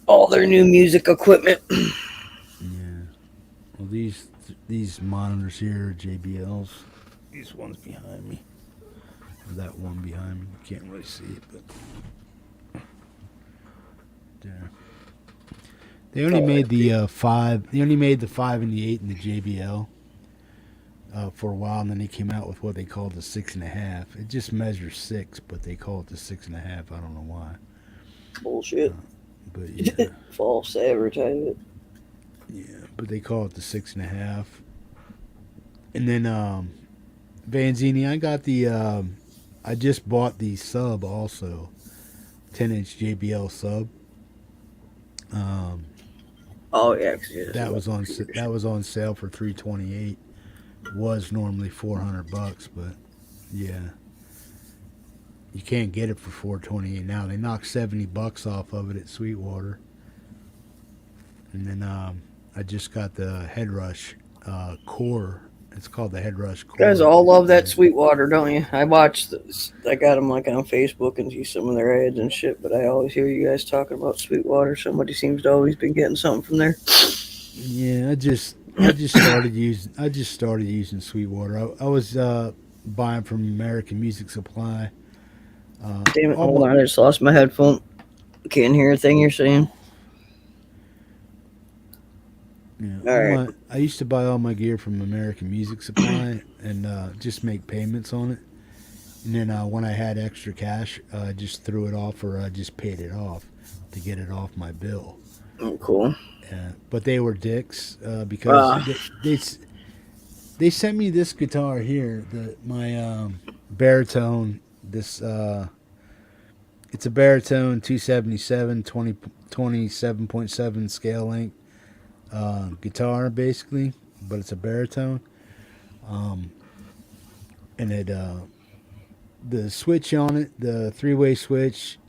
all their new music equipment. Yeah. Well, these monitors here are JBLs. These ones behind me. That one behind me. You can't really see it, but there. They only made the 5. They only made the 5 and the 8 and the JBL for a while, and then they came out with what they called the 6.5. It just measures 6, but they call it the 6.5. I don't know why. Bullshit. But yeah. False advertisement. Yeah, but they call it the 6.5. And then Vanzini, I got the. I just bought the sub also, 10-inch JBL sub. Oh yeah, that was on sale for $328. Was normally $400, but yeah, you can't get it for $428 now. They knocked $70 off of it at Sweetwater. And then I just got the Headrush Core. It's called the Headrush Core. You guys all love that Sweetwater, don't you? I watched this. I got them like on Facebook and see some of their ads and shit, but I always hear you guys talking about Sweetwater. Somebody seems to always been getting something from there. Yeah, I just started using Sweetwater. I was buying from American Music Supply. Damn it, hold on, I just lost my headphone. Can't hear a thing you're saying. Yeah, All right. I used to buy all my gear from American Music Supply and just make payments on it. And then when I had extra cash, I just threw it off, or I just paid it off to get it off my bill. Oh, cool. But they were dicks because they sent me this guitar here, my baritone. This it's a baritone 277 27.7 scale length guitar basically, but it's a baritone. And it the switch on it, the 3-way switch,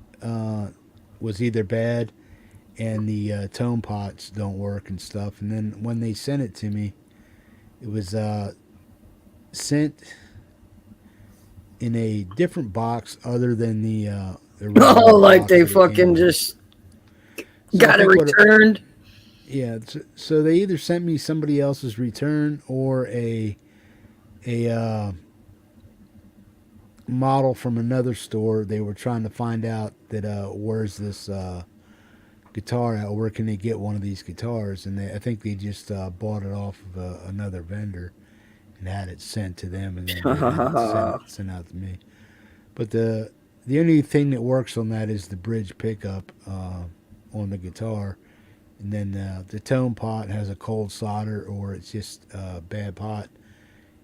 was either bad, and the tone pots don't work and stuff. And then when they sent it to me, it was sent in a different box other than the oh, like they fucking just got it returned. Yeah, so they either sent me somebody else's return or a model from another store. They were trying to find out that where's this guitar at, where can they get one of these guitars, and I think they just bought it off of another vendor and had it sent to them, and then they sent out to me. But the only thing that works on that is the bridge pickup on the guitar, and then the tone pot has a cold solder or it's just bad pot,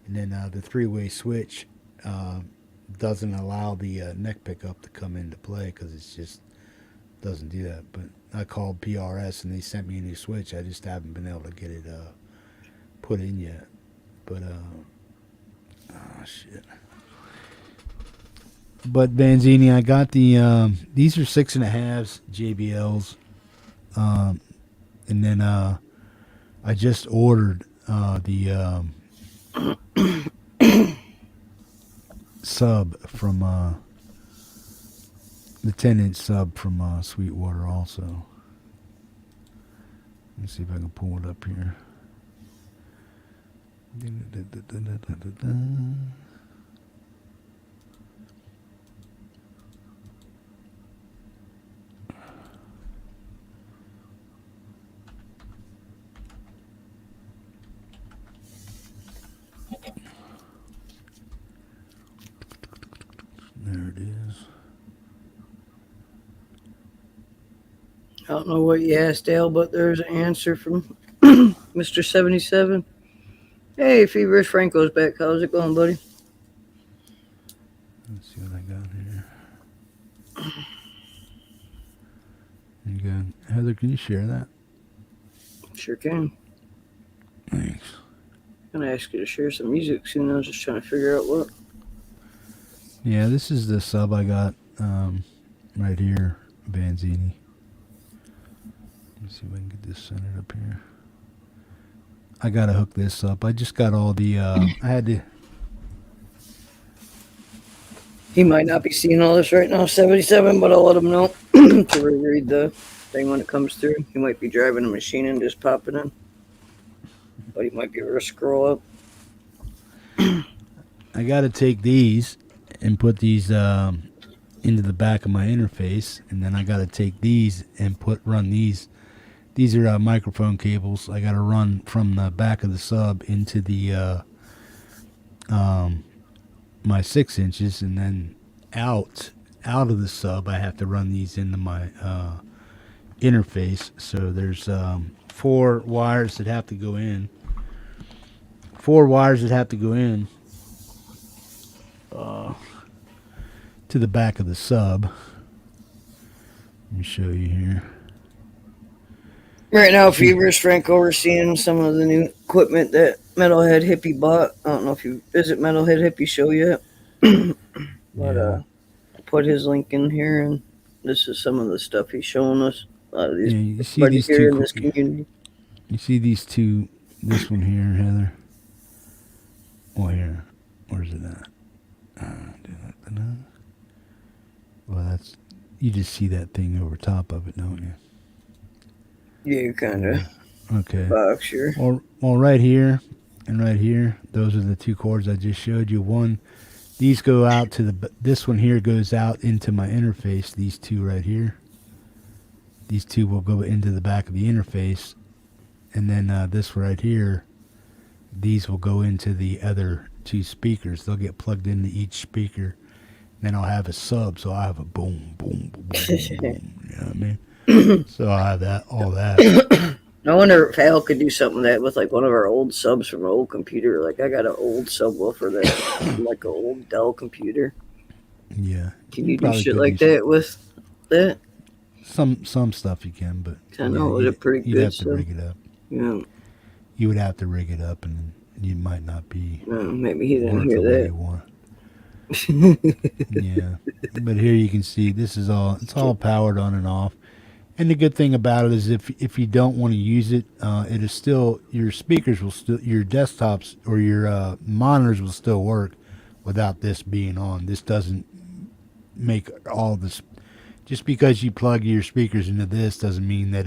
and then the three-way switch doesn't allow the neck pickup to come into play because it's just doesn't do that. But I called PRS and they sent me a new switch. I just haven't been able to get it put in yet. But oh shit. But Vanzini, I got the these are 6.5s JBLs, and then I just ordered the sub from the 10-inch sub from Sweetwater also. Let's see if I can pull it up here. There it is. I don't know what you asked, Dale, but there's an answer from Mr. 77. Hey, Feverish Franco's back. How's it going, buddy? Let's see what I got here. You good? Heather, can you share that? Sure can. Thanks. I'm going to ask you to share some music soon. I was just trying to figure out what. Yeah, this is the sub I got right here, Vanzini. Let's see if I can get this centered up here. I got to hook this up. I just got all the, I had to. He might not be seeing all this right now, 77, but I'll let him know to reread the thing when it comes through. He might be driving a machine and just popping in. But he might be able to scroll up. I got to take these and put these into the back of my interface, and then I got to take these and run these. These are microphone cables. I got to run from the back of the sub into the my 6 inches, and then out of the sub. I have to run these into my interface. So there's 4 wires that have to go in. 4 wires that have to go in. To the back of the sub. Let me show you here. Right now, Feverish Franco, we're seeing some of the new equipment that Metalhead Hippie bought. I don't know if you visit Metalhead Hippie show yet. But I put his link in here, and this is some of the stuff he's showing us. A lot of these you see these here two in this community. You see these two, this one here, Heather? Oh, here. Where's it at? Well, that's, you just see that thing over top of it, don't you? Yeah, kind of. Okay. Box here. Well, right here and right here, those are the 2 cords I just showed you. One, these go out to this one here goes out into my interface. These 2 right here. These 2 will go into the back of the interface. And then this right here, these will go into the other 2 speakers. They'll get plugged into each speaker. Then I'll have a sub, so I have a boom, boom, boom, boom, boom. You know what I mean? So I have that, all that. I wonder if Hal could do something like that with like one of our old subs from an old computer. Like I got an old subwoofer that like an old Dell computer. Yeah. Can you do shit like that with that? Some stuff you can, but I know it was a pretty you'd good have to sub. rig it up. Yeah. You would have to rig it up, and you might not be. Maybe he didn't work hear the way that. you want. Yeah, but here you can see this is all, it's all powered on and off. And the good thing about it is if you don't want to use it, it is still, your speakers will still, your desktops or your monitors will still work without this being on. This doesn't make all this, just because you plug your speakers into this doesn't mean that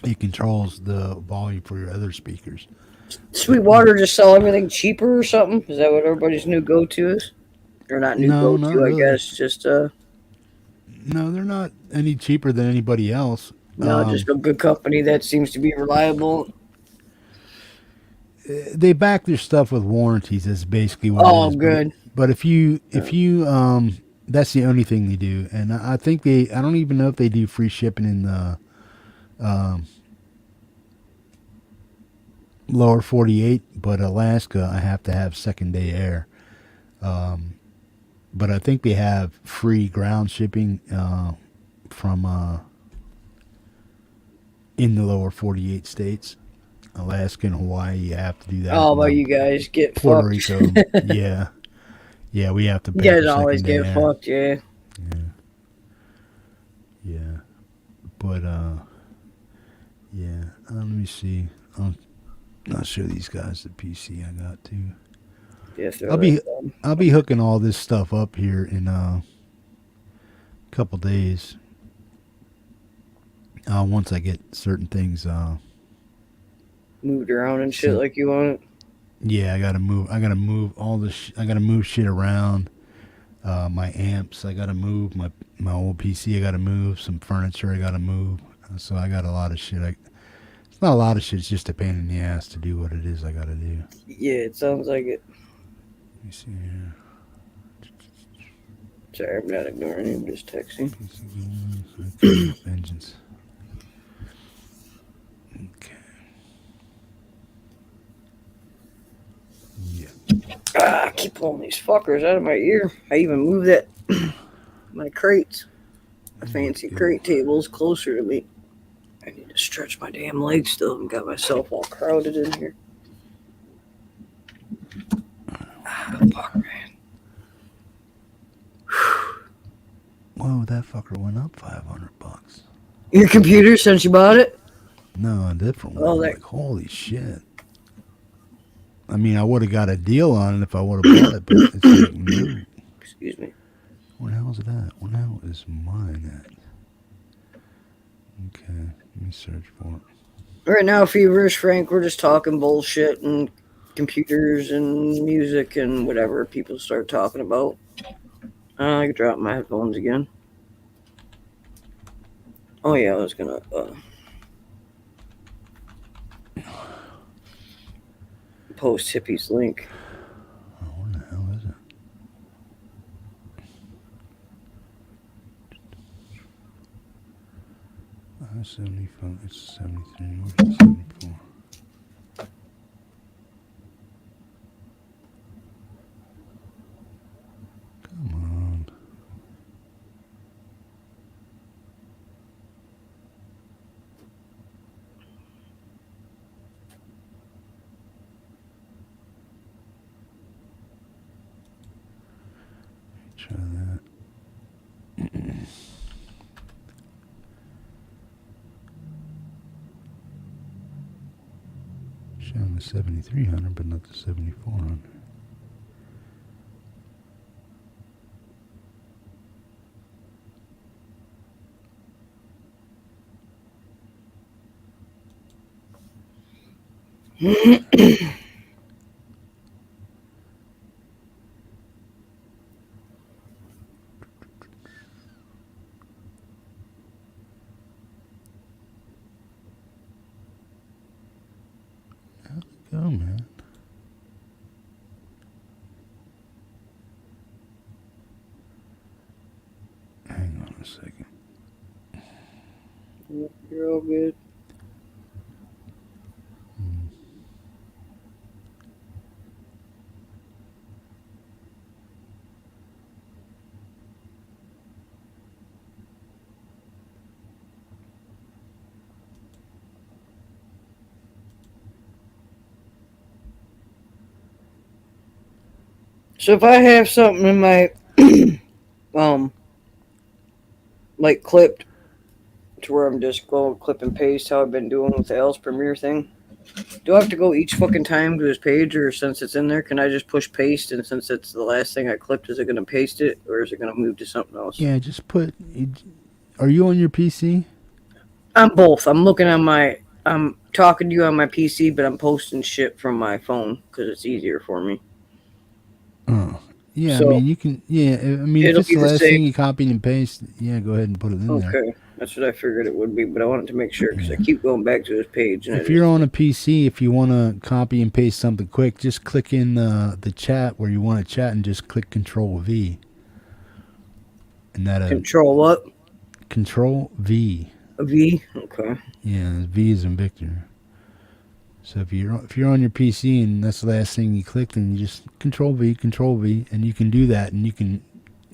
it controls the volume for your other speakers. Sweetwater just sell everything cheaper or something? Is that what everybody's new go-to is? Or not new No, go-to, not really. I guess. Just No, they're not any cheaper than anybody else. just a good company that seems to be reliable. They back their stuff with warranties. Is basically what. Oh, it is. good. But if you That's the only thing they do, and I think they. I don't even know if they do free shipping in the lower 48, but Alaska, I have to have second day air. But I think they have free ground shipping from in the lower 48 states. Alaska and Hawaii, you have to do that. Oh, well, you guys get Puerto fucked. Rico, yeah. Yeah, we have to You pay guys for always second day get air. fucked, yeah. Yeah. But, yeah. Let me see. I'll show these guys the PC I got, too. Yeah, throw I'll be that down. I'll be hooking all this stuff up here in a couple days. Once I get certain things. Moved around and shit So- like you want it. Yeah, I gotta move. I gotta move all this. I gotta move shit around. My amps. I gotta move my old PC. I gotta move some furniture. I gotta move. So I got a lot of shit. It's not a lot of shit. It's just a pain in the ass to do what it is I gotta do. Yeah, it sounds like it. Let me see here. Sorry, I'm not ignoring you. I'm just texting. Vengeance. Okay. Yeah. I keep pulling these fuckers out of my ear. I even moved that my crates. The fancy crate tables closer to me. I need to stretch my damn legs still and got myself all crowded in here. Fuck, man. Whoa, that fucker went up $500. Your computer since you bought it? No, a different one. Oh, Like, holy shit. I mean, I would have got a deal on it if I would have bought it, but it's like, no. Excuse me. Where the hell is it at? Where the hell is mine at? Okay, let me search for it. Right now, Feverish Frank, we're just talking bullshit and computers and music and whatever people start talking about. I could drop my headphones again. Oh yeah, I was gonna post Hippie's link. Oh, where the hell is it? Oh, 75, it's 73, where's the 74? Come on. Try that. Showing the 7300, but not the 7400. Go, man. Hang on a second. You're all good. So if I have something in my like clipped to where I'm just going clip and paste how I've been doing with the Alice Premiere thing, do I have to go each fucking time to his page, or since it's in there, can I just push paste, and since it's the last thing I clipped, is it going to paste it, or is it going to move to something else? Yeah, just put. Are you on your PC? I'm both. I'm talking to you on my PC, but I'm posting shit from my phone because it's easier for me. Oh, yeah. So, I mean, you can. Yeah, I mean, if it'll it's be the the last same. thing you copied and paste, yeah, go ahead and put it in there. Okay, that's what I figured it would be, but I wanted to make sure because I keep going back to his page. And If you're on a PC, if you want to copy and paste something quick, just click in the chat where you want to chat and just click Control V. and that Control what? Control V. A V? Okay. Yeah, V is in Victor. So if you're on your PC and that's the last thing you click, then you just Control V, and you can do that, and you can,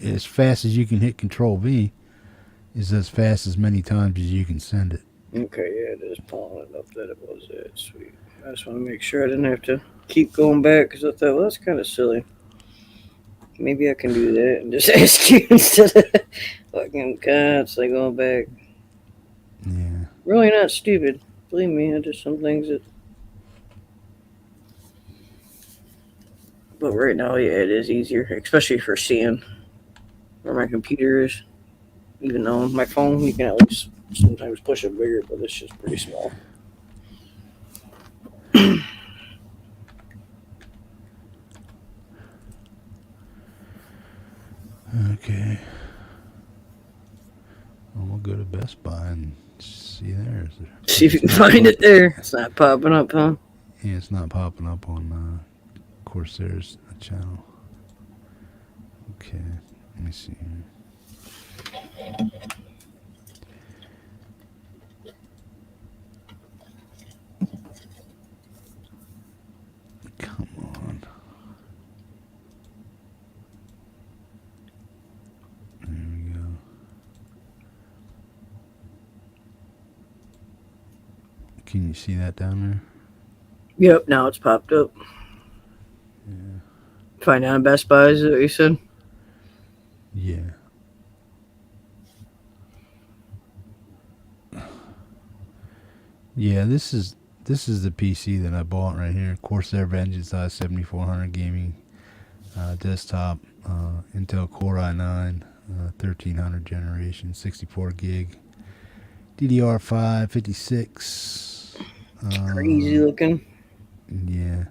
as fast as you can hit Control V, is as fast as many times as you can send it. Okay, yeah, it is pulling it up that it was it. Sweet. I just want to make sure I didn't have to keep going back because I thought, well, that's kind of silly. Maybe I can do that and just ask you instead of fucking constantly going back. Yeah. Really not stupid. Believe me, I just some things that. But right now, yeah, it is easier, especially for seeing where my computer is. Even though my phone, you can at least sometimes push it bigger, but it's just pretty small. Okay. Well, we'll go to Best Buy and see there. See if you can find it there. It's not popping up, huh? Yeah, it's not popping up on Corsair's channel. Okay, let me see here. Come on. There we go. Can you see that down there? Yep, now it's popped up. Yeah. Find out on Best Buy, is that what you said? Yeah. Yeah, this is the PC that I bought right here. Corsair Vengeance i7400 gaming desktop, Intel Core i9, 1300 generation, 64 gig, DDR5, 56. Crazy looking. Yeah.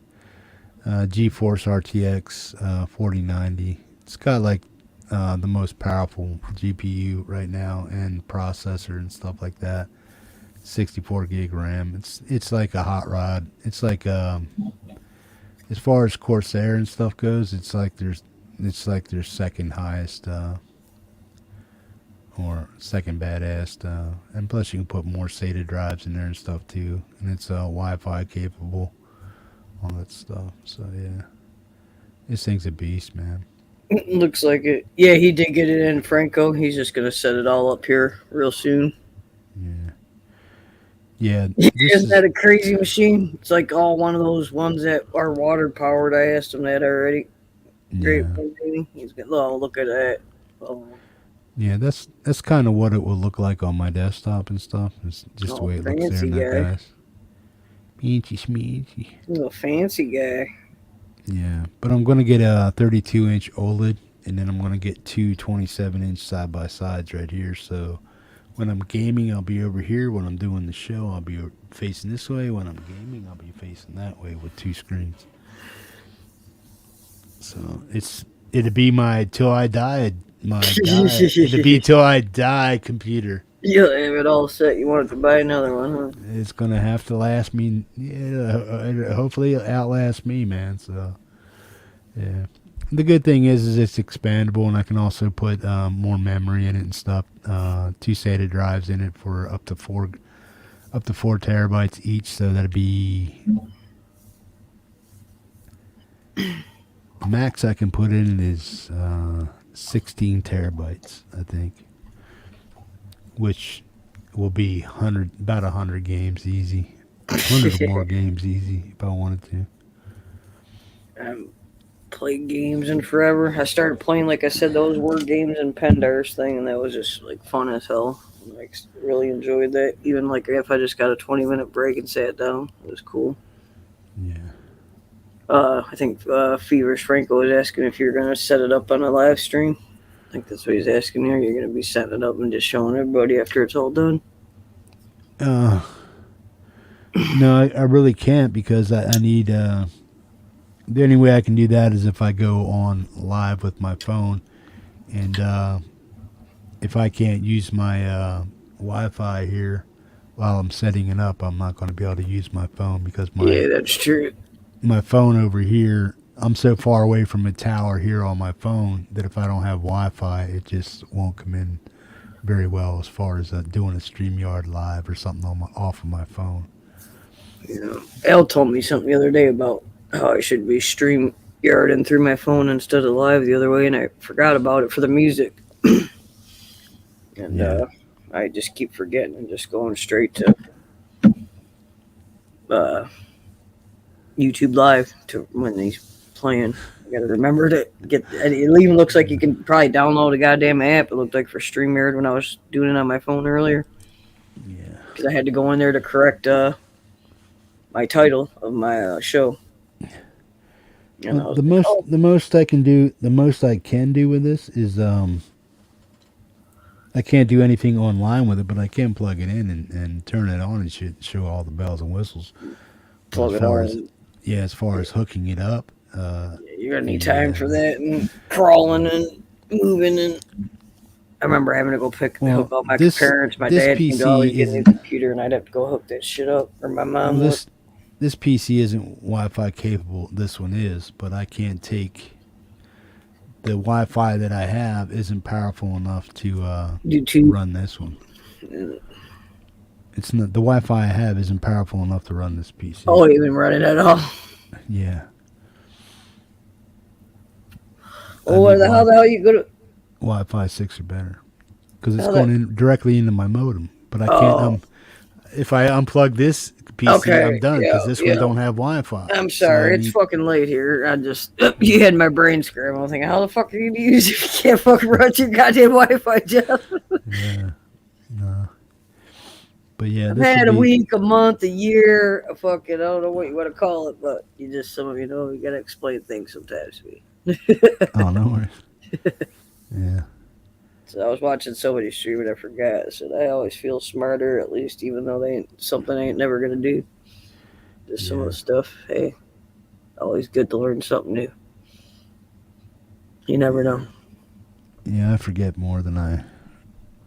GeForce RTX 4090. It's got like the most powerful GPU right now and processor and stuff like that. 64 gig RAM. It's like a hot rod. It's like as far as Corsair and stuff goes, it's like their second highest or second badass. And plus you can put more SATA drives in there and stuff too. And it's Wi-Fi capable. All that stuff. So yeah, this thing's a beast, man. Looks like it. Yeah, he did get it in, Franco. He's just gonna set it all up here real soon. Yeah. Yeah. Isn't that a crazy machine? It's like all one of those ones that are water powered. I asked him that already. Great. Yeah. He's got. Oh, look at that. Oh. Yeah, that's kind of what it will look like on my desktop and stuff. It's just the way it looks there in that guy's. Smeechy, smeechy. He's a fancy guy. Yeah, but I'm going to get a 32-inch OLED, and then I'm going to get two 27-inch side-by-sides right here. So when I'm gaming, I'll be over here. When I'm doing the show, I'll be facing this way. When I'm gaming, I'll be facing that way with two screens. So it'd be my till I die computer. You'll have it all set. You wanted to buy another one, huh? It's gonna have to last me. Yeah, hopefully it'll outlast me, man. So, yeah. The good thing is it's expandable, and I can also put more memory in it and stuff. 2 SATA drives in it for up to 4 terabytes each. So that'd be max I can put in is 16 terabytes, I think. Which will be about 100 games easy. 100 or more games easy if I wanted to. I haven't played games in forever. I started playing, like I said, those word games in Pendar's thing, and that was just like fun as hell. I really enjoyed that. Even like if I just got a 20-minute break and sat down, it was cool. Yeah. I think Feverish Franco was asking if you're going to set it up on a live stream. I think that's what he's asking here. You're going to be setting it up and just showing everybody after it's all done? No, I really can't because I need... the only way I can do that is if I go on live with my phone. And if I can't use my Wi-Fi here while I'm setting it up, I'm not going to be able to use my phone because yeah, that's true. My phone over here I'm so far away from a tower here on my phone that if I don't have Wi-Fi, it just won't come in very well as far as doing a StreamYard live or something on off of my phone. Al told me something the other day about how I should be stream yarding through my phone instead of live the other way, and I forgot about it for the music. And Yeah. I just keep forgetting and just going straight to YouTube Live to when he's playing. I gotta remember to get. It even looks like you can probably download a goddamn app. It looked like for StreamYard when I was doing it on my phone earlier. Yeah. Because I had to go in there to correct my title of my show. And I was The most I can do with this is I can't do anything online with it, but I can plug it in and turn it on and show all the bells and whistles. But plug as it far on. as as far as hooking it up, You're gonna need time for that and crawling and moving and. I remember having to go hook up my parents. My dad came to always get a new computer, and I'd have to go hook that shit up. Or my mom would. This PC isn't Wi-Fi capable. This one is, but I can't take the Wi-Fi that I have isn't powerful enough to run this one. It's not the Wi-Fi I have isn't powerful enough to run this PC. Oh, you even run it at all? Yeah. Oh, how the hell you go to Wi-Fi 6 or better? Because it's going in directly into my modem. But I can't. If I unplug this PC, I'm done because this one don't have Wi-Fi. I'm sorry, it's fucking late here. I just you had my brain scrambled. I'm thinking, how the fuck are you gonna use if you can't fucking run your goddamn Wi-Fi, Jeff? Yeah. No. But yeah, I've had a week, a month, a year, a fucking, I don't know what you want to call it, but some of you know, you gotta explain things sometimes to me. Oh, no worries. Yeah. So I was watching somebody stream and I forgot. I said, I always feel smarter, at least, even though they ain't something I ain't never gonna do. Just some of the stuff, hey, always good to learn something new. You never know. Yeah, I forget more than I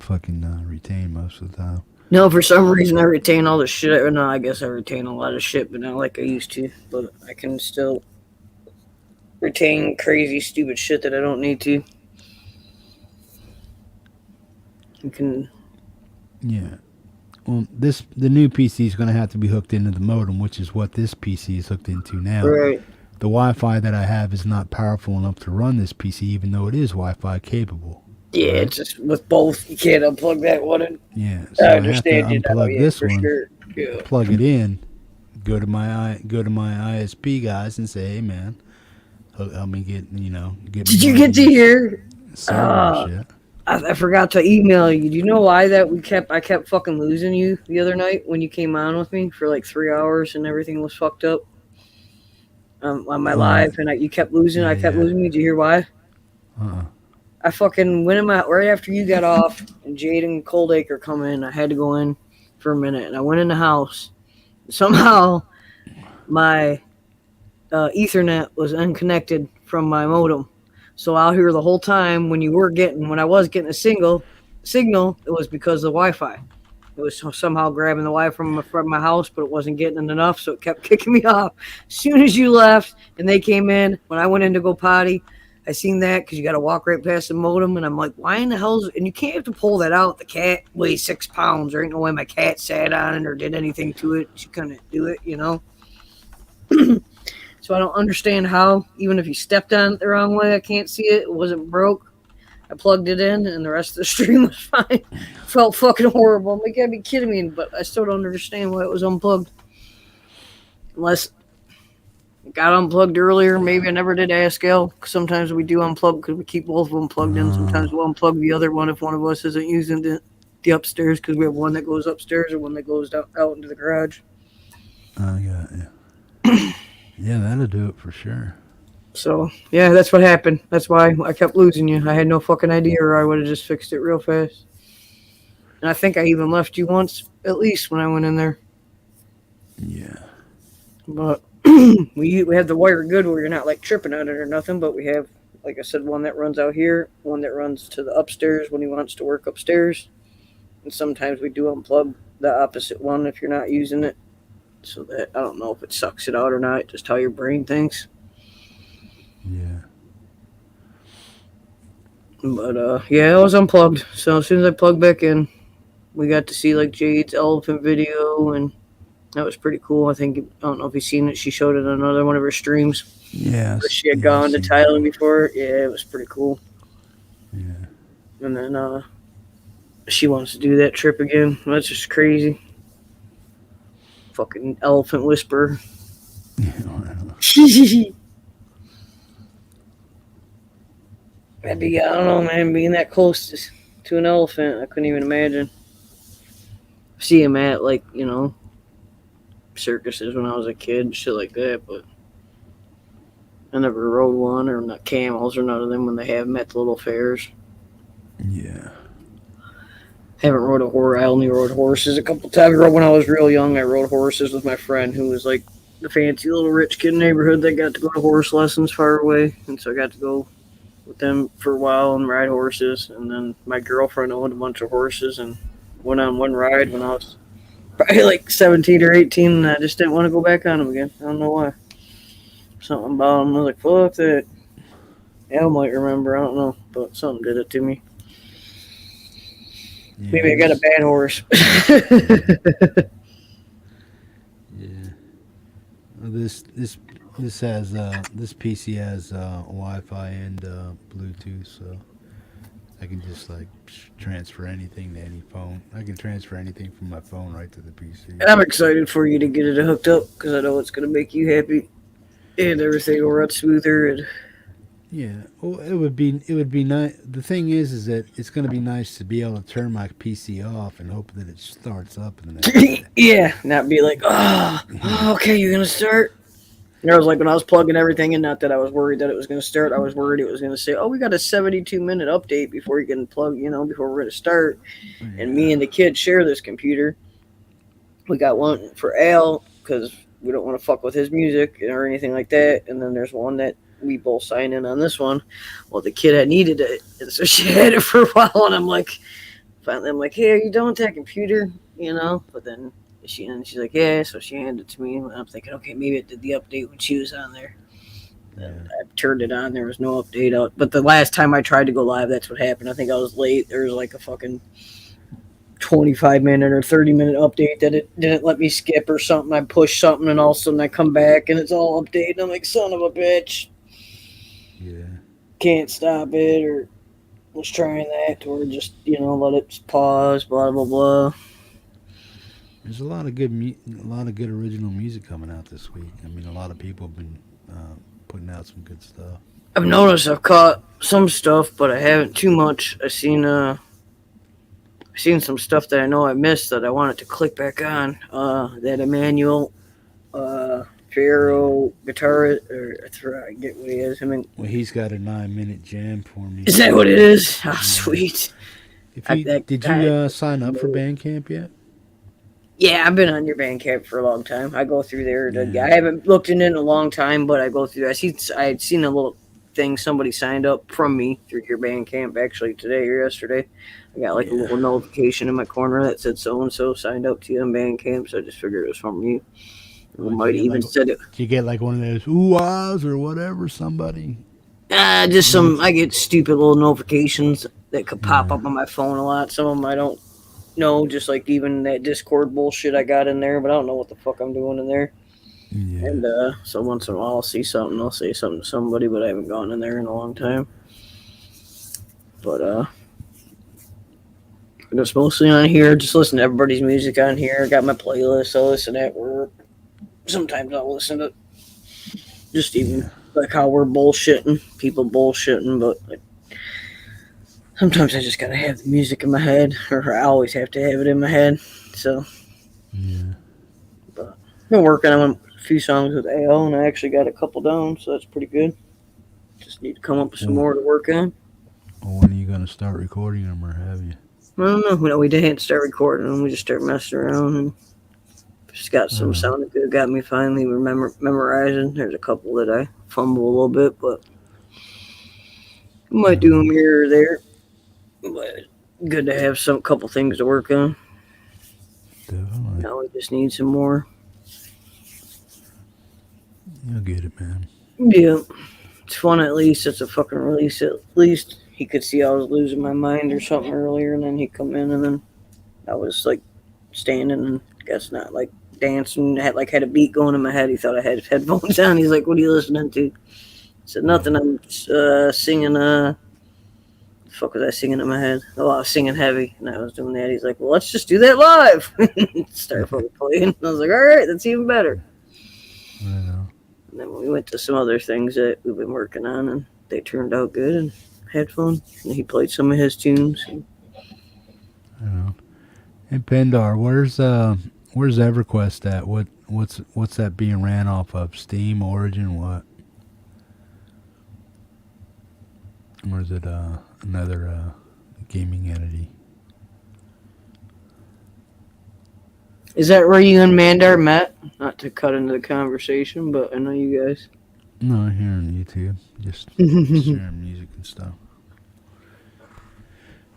fucking retain most of the time. No, for some reason I retain all the shit. No, I guess I retain a lot of shit, but not like I used to. But I can still retain crazy, stupid shit that I don't need to. You can. Yeah. Well, the new PC is going to have to be hooked into the modem, which is what this PC is hooked into now. Right. The Wi-Fi that I have is not powerful enough to run this PC, even though it is Wi-Fi capable. Yeah, right? It's just with both, you can't unplug that one. And yeah, so I understand. I have to unplug this one, sure. Yeah. Plug it in, go to my ISP guys and say, hey man, help me get Did you get to hear? Shit. I forgot to email you. Do you know why that I kept fucking losing you the other night when you came on with me for like 3 hours and everything was fucked up on my live and you kept losing. I kept losing me. Did you hear why? I fucking went in right after you got off and Jade and Coldacre come in. I had to go in for a minute and I went in the house. Somehow my Ethernet was unconnected from my modem. So out here the whole time when I was getting a signal, it was because of the Wi-Fi. It was somehow grabbing the Wi-Fi from my house, but it wasn't getting enough, so it kept kicking me off. As soon as you left and they came in, when I went in to go potty, I seen that because you got to walk right past the modem, and I'm like, why in the hell? And you can't have to pull that out. The cat weighs 6 pounds. There ain't no way my cat sat on it or did anything to it. She couldn't do it, So I don't understand how, even if you stepped on it the wrong way, I can't see it. It wasn't broke. I plugged it in, and the rest of the stream was fine. Felt fucking horrible. I'm like, you gotta be kidding me. But I still don't understand why it was unplugged. Unless it got unplugged earlier. Maybe I never did ask Al. Sometimes we do unplug because we keep both of them plugged in. Sometimes we'll unplug the other one if one of us isn't using the upstairs because we have one that goes upstairs and one that goes out into the garage. Yeah. Yeah, that'll do it for sure. So, yeah, that's what happened. That's why I kept losing you. I had no fucking idea, or I would have just fixed it real fast. And I think I even left you once, at least, when I went in there. Yeah. But we have the wire good where you're not, like, tripping on it or nothing, but we have, like I said, one that runs out here, one that runs to the upstairs when he wants to work upstairs. And sometimes we do unplug the opposite one if you're not using it. So that, I don't know if it sucks it out or not, just how your brain thinks. But yeah, I was unplugged. So as soon as I plugged back in, we got to see like Jade's elephant video, and that was pretty cool. I don't know if you've seen it. She showed it on another one of her streams. Yeah. But she had I've gone to seen Thailand that. before. Yeah, it was pretty cool. Yeah. And then she wants to do that trip again. That's just crazy. Fucking elephant whisperer. Yeah, I don't know. I don't know, man, being that close to an elephant, I couldn't even imagine. See him at, like, circuses when I was a kid, shit like that, but I never rode one, or not camels, or none of them when they have them at the little fairs. Yeah. Haven't rode a horse. I only rode horses a couple times. When I was real young, I rode horses with my friend who was like the fancy little rich kid neighborhood that got to go to horse lessons far away, and so I got to go with them for a while and ride horses. And then my girlfriend owned a bunch of horses and went on one ride when I was probably like 17 or 18, and I just didn't want to go back on them again. I don't know why. Something about them. I was like, fuck that. Al might remember. I don't know, but something did it to me. Yeah. Maybe I got a bad horse. Yeah. Well, this has this PC has Wi-Fi and Bluetooth, so I can just like transfer anything to any phone. I can transfer anything from my phone right to the PC. I'm excited for you to get it hooked up because I know it's going to make you happy and everything will run smoother. And Yeah, well, it would be nice. The thing is that it's going to be nice to be able to turn my PC off and hope that it starts up. And then yeah, not be like, oh, okay, you're going to start. And I was like, when I was plugging everything in, not that I was worried that it was going to start. I was worried it was going to say, oh, we got a 72-minute update before you can plug, before we're going to start. yeah. And me and the kid share this computer. We got one for Al because we don't want to fuck with his music or anything like that. And then there's one that we both sign in on this one. Well, the kid had needed it, and so she had it for a while. And finally, I'm like, hey, are you done with that computer? But then she's like, yeah. So she handed it to me, and I'm thinking, okay, maybe it did the update when she was on there. And I turned it on. There was no update out. But the last time I tried to go live, that's what happened. I think I was late. There was like a fucking 25-minute or 30-minute update that it didn't let me skip or something. I pushed something, and all of a sudden I come back, and it's all updated. I'm like, son of a bitch. Yeah. Can't stop it, or was trying that, or just let it pause, blah blah blah. There's a lot of good original music coming out this week. I mean, a lot of people have been putting out some good stuff. I've noticed I've caught some stuff, but I haven't too much. I've seen some stuff that I know I missed that I wanted to click back on. That Emmanuel Faro guitar, I get what he is. I mean, Well, he's got a 9-minute jam for me. is that what it is? Oh, sweet. Did you sign up for Bandcamp yet? Yeah, I've been on your Bandcamp for a long time. I go through there. Yeah. I haven't looked in a long time, but I go through. I had seen a little thing. Somebody signed up from me through your Bandcamp actually today or yesterday. I got like a little notification in my corner that said so and so signed up to you on Bandcamp. So I just figured it was from you. Might even said it. Did you get like one of those ooh-ahs or whatever? Somebody. Just some. I get stupid little notifications that could pop up on my phone a lot. Some of them I don't know. Just like even that Discord bullshit I got in there, but I don't know what the fuck I'm doing in there. Yeah. And so once in a while I'll see something. I'll say something to somebody, but I haven't gone in there in a long time. But just mostly on here. Just listen to everybody's music on here. I got my playlist. I listen at work. Sometimes I'll listen to just even like how we're bullshitting, people bullshitting, but like, sometimes I just gotta have the music in my head, or I always have to have it in my head. So, but I've been working on a few songs with AL, and I actually got a couple down, so that's pretty good. Just need to come up with some more to work on. Well, when are you gonna start recording them, or have you? I don't know. We didn't start recording them. We just started messing around and just got some sounding good. Got me finally memorizing. There's a couple that I fumble a little bit, but I might do them here or there. But good to have some couple things to work on. Definitely. Now we just need some more. You'll get it, man. Yeah. It's fun at least. It's a fucking release at least. he could see I was losing my mind or something earlier, and then he'd come in, and then I was like standing and guess not like dancing, had a beat going in my head. He thought I had headphones on. He's like, "What are you listening to?" I said, "Nothing. I'm singing. The fuck was I singing in my head? Oh, I was singing heavy, and I was doing that." He's like, "Well, let's just do that live." Start fucking playing. I was like, "All right, that's even better." I know. And then we went to some other things that we've been working on, and they turned out good. And had fun. And he played some of his tunes. I know. Hey Pendar, where's EverQuest at? What's that being ran off of? Steam, Origin, what? Or is it another gaming entity? Is that where you and Mandar met? Not to cut into the conversation, but I know you guys. No, here on YouTube, just sharing music and stuff.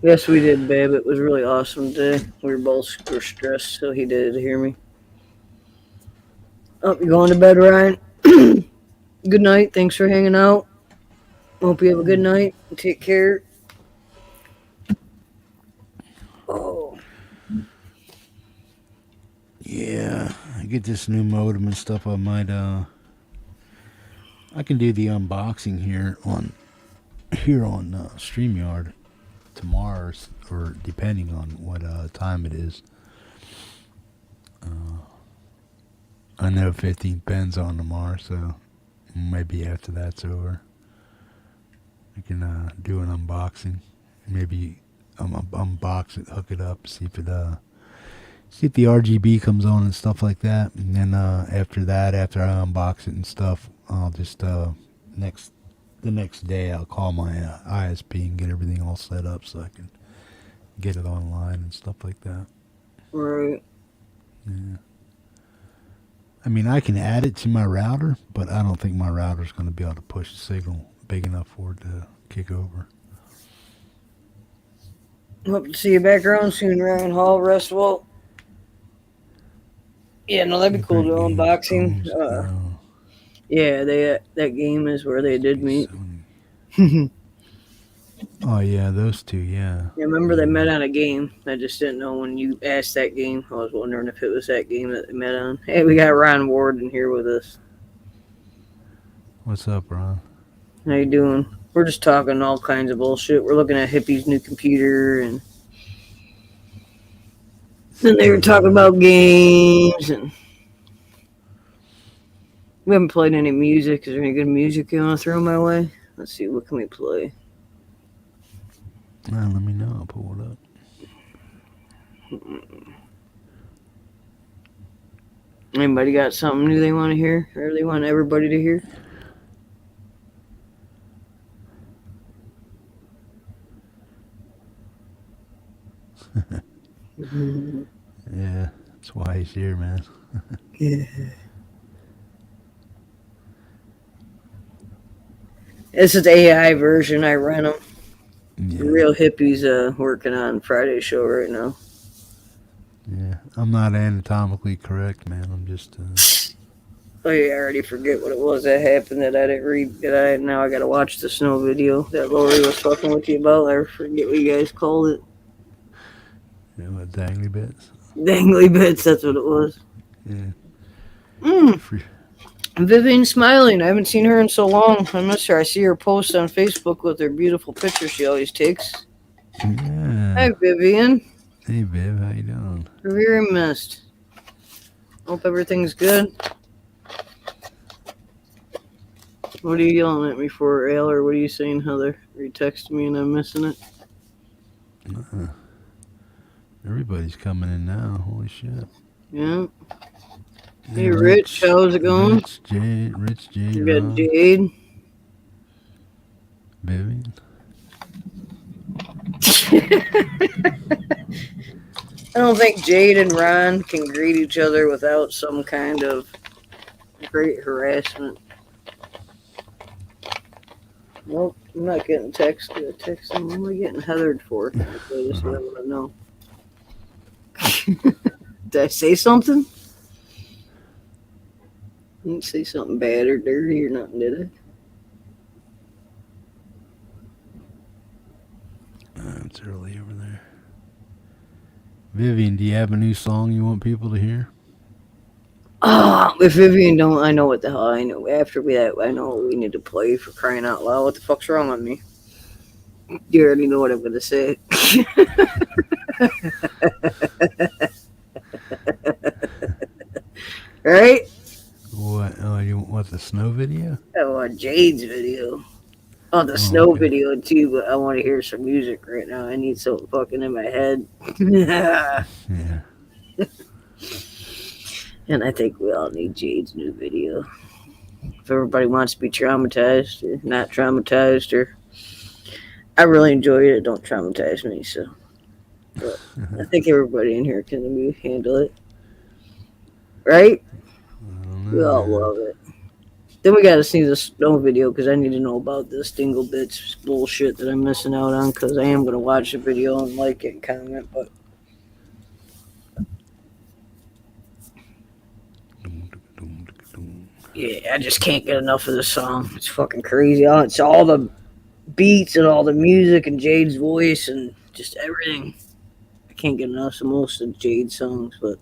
Yes, we did, babe. It was really awesome today. We were stressed, so he did hear me. Oh, you going to bed, Ryan? Good night. Thanks for hanging out. Hope you have a good night. Take care. Oh. Yeah, I get this new modem and stuff. I might I can do the unboxing here on StreamYard tomorrow, or depending on what time it is. I know 15th Ben's on tomorrow, so maybe after that's over, I can do an unboxing. Maybe unbox it, hook it up, see if the RGB comes on and stuff like that. And then after I unbox it and stuff, I'll just the next day I'll call my ISP and get everything all set up so I can get it online and stuff like that. Right. Yeah. I mean, I can add it to my router, but I don't think my router's going to be able to push the signal big enough for it to kick over. Hope to see you back around soon, Ryan Hall. Rest well. Yeah, no, that'd be cool to unboxing. Yeah, that game is where they did meet. Oh yeah, those two, yeah. Yeah, I remember they met on a game. I just didn't know when you asked that game. I was wondering if it was that game that they met on. Hey, we got Ron Ward in here with us. What's up, Ron? How you doing? We're just talking all kinds of bullshit. We're looking at Hippie's new computer, and then they were talking about games, and we haven't played any music. Is there any good music you want to throw my way? Let's see, what can we play? Let me know. I'll pull it up. Anybody got something new they want to hear, or they want everybody to hear? Yeah, that's why he's here, man. Yeah. This is the AI version. I rent them. Yeah. The Real Hippies working on Friday's show right now. Yeah, I'm not anatomically correct, man. I'm just. Oh yeah, I already forget what it was that happened that I didn't read. Now I gotta watch the snow video that Lori was talking with you about. I forget what you guys called it. Yeah, what, dangly bits? Dangly bits. That's what it was. Yeah. Vivian smiling. I haven't seen her in so long. I miss her. I see her post on Facebook with her beautiful pictures she always takes. Yeah. Hi, Vivian. Hey, Viv, how you doing? You're very missed. Hope everything's good. What are you yelling at me for, Al, or what are you saying, Heather? Are you texting me and I'm missing it? Everybody's coming in now. Holy shit. Yeah. Hey, Rich, how's it going? Rich Jade. You got Jade. Vivian. I don't think Jade and Ron can greet each other without some kind of great harassment. Nope, I'm not getting texted. What am I getting Heathered for? I just want to know. Did I say something? I didn't say something bad or dirty or nothing, did it's early over there. Vivian, do you have a new song you want people to hear? If Vivian don't, I know what the hell I know. After that, I know what we need to play, for crying out loud. What the fuck's wrong with me? You already know what I'm gonna say. Right? What? Oh, you want the snow video? I want Jade's video. Oh, the snow video too, but I want to hear some music right now. I need something fucking in my head. Yeah. And I think we all need Jade's new video. If everybody wants to be traumatized or not traumatized, or I really enjoy it, don't traumatize me. So, but I think everybody in here can handle it, right? We all love it. Then we gotta see the snow video because I need to know about this Dingle Bits bullshit that I'm missing out on, because I am gonna watch the video and like it and comment, but. Yeah, I just can't get enough of this song. It's fucking crazy. It's all the beats and all the music and Jade's voice and just everything. I can't get enough of most of Jade's songs, but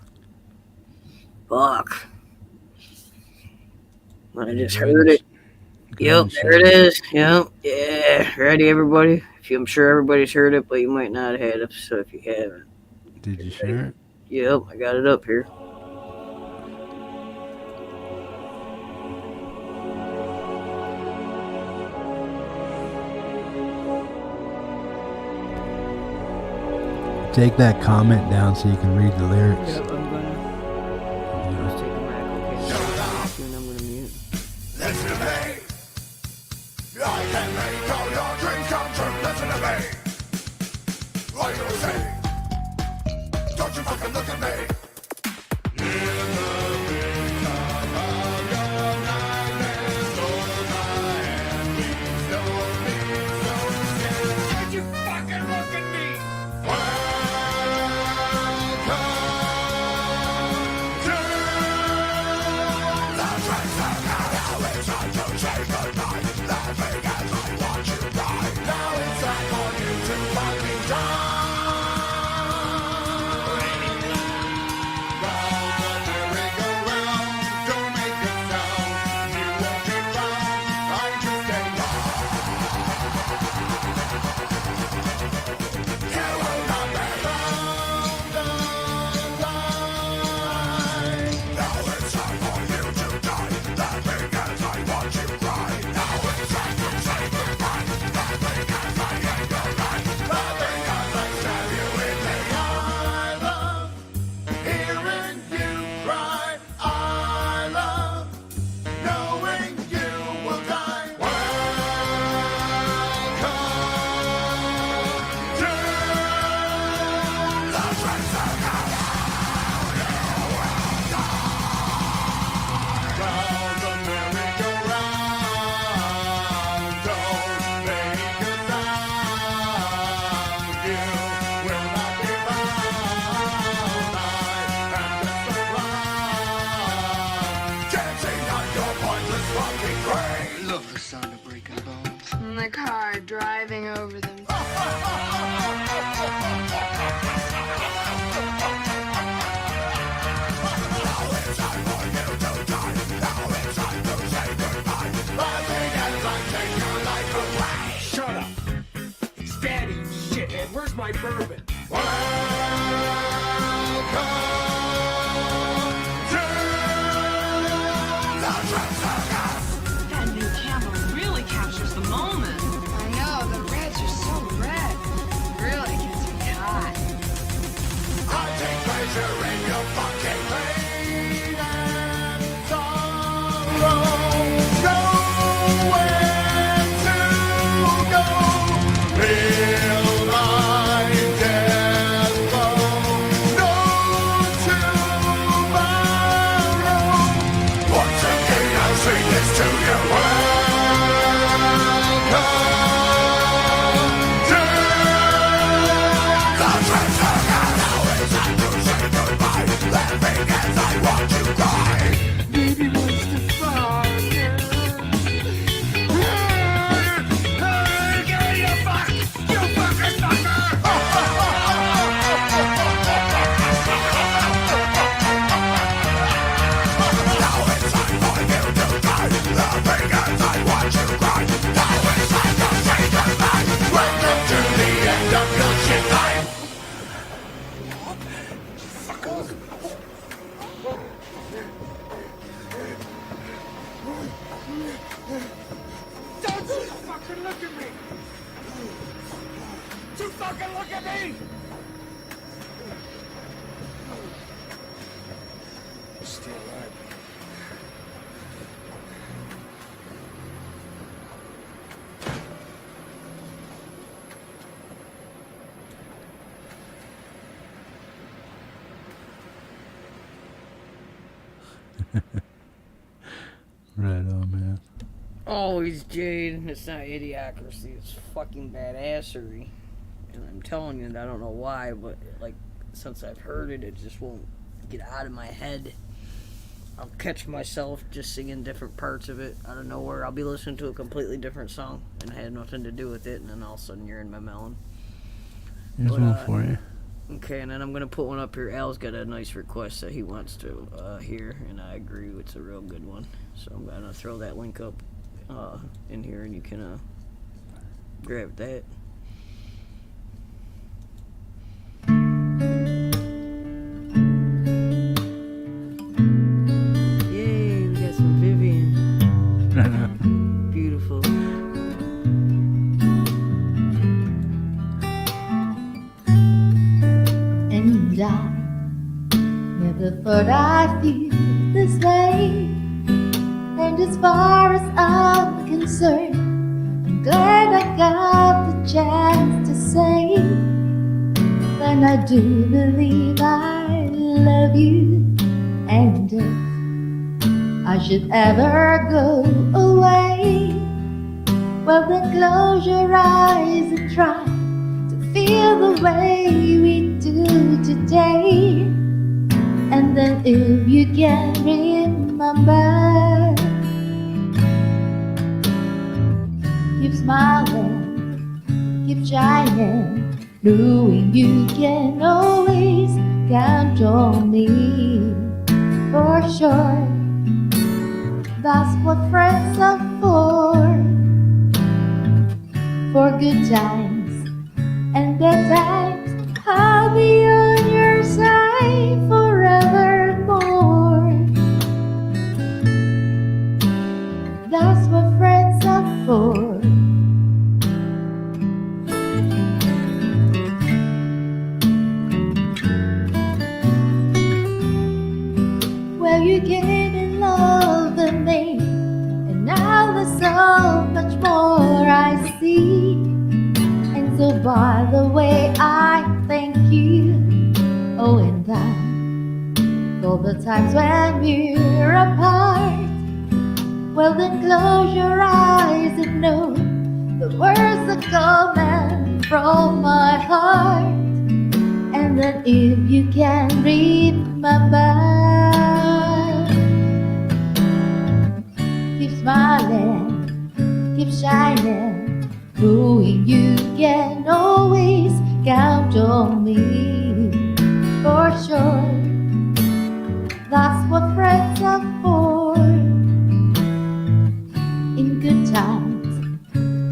fuck. I just heard it. Yep, there it is. Yep, yeah. Ready, everybody? I'm sure everybody's heard it, but you might not have had it. So if you haven't, did you share it? Yep, I got it up here. Take that comment down so you can read the lyrics. Yep, I'm gonna. Just take a mic, okay. Soon I'm gonna mute. Listen to me. I can make all your dreams come true. Listen to me. What you say? Don't you fucking look at me. In the victim of your nightmares, those I am, please don't be so scared. Don't you fucking look at me. The car driving over them. Shut up! Steady, shithead. Where's my bourbon? That new camera really captures the moment. I know, the reds are so red. Really gets me hot. I take pleasure in your fucking pain and sorrow. Nowhere to go. Feel my death blow. No tomorrow. Once again I'll sing this to you. Welcome to the Right on, man. Always Jade. It's not idiocracy. It's fucking badassery. And I'm telling you, I don't know why, but like since I've heard it, it just won't get out of my head. I'll catch myself just singing different parts of it out of nowhere. I'll be listening to a completely different song and it had nothing to do with it, and then all of a sudden you're in my melon. Here's But, one for you. Okay, and then I'm gonna put one up here. Al's got a nice request that he wants to hear, and I agree it's a real good one. So I'm gonna throw that link up in here, and you can grab that. Yay, we got some Vivian. Beautiful. And I never thought I'd feel this way. And as far as I'm concerned, I'm glad I got the chance to say that I do believe I love you. And if I should ever go away, well then close your eyes and try to feel the way we do today. And then if you can remember, keep smiling, keep shining, knowing you can always count on me. For sure, that's what friends are for good times and bad times. I'll be on your side forevermore. That's what friends are for. Well, you came in love with me, and now there's so much more I see. And so by the way, I thank you. Oh, and then all the times when we're apart, well then close your eyes and know the words that come from my heart. And then if you can remember, keep smiling, keep shining, knowing you can always count on me. For sure, that's what friends are for. In good times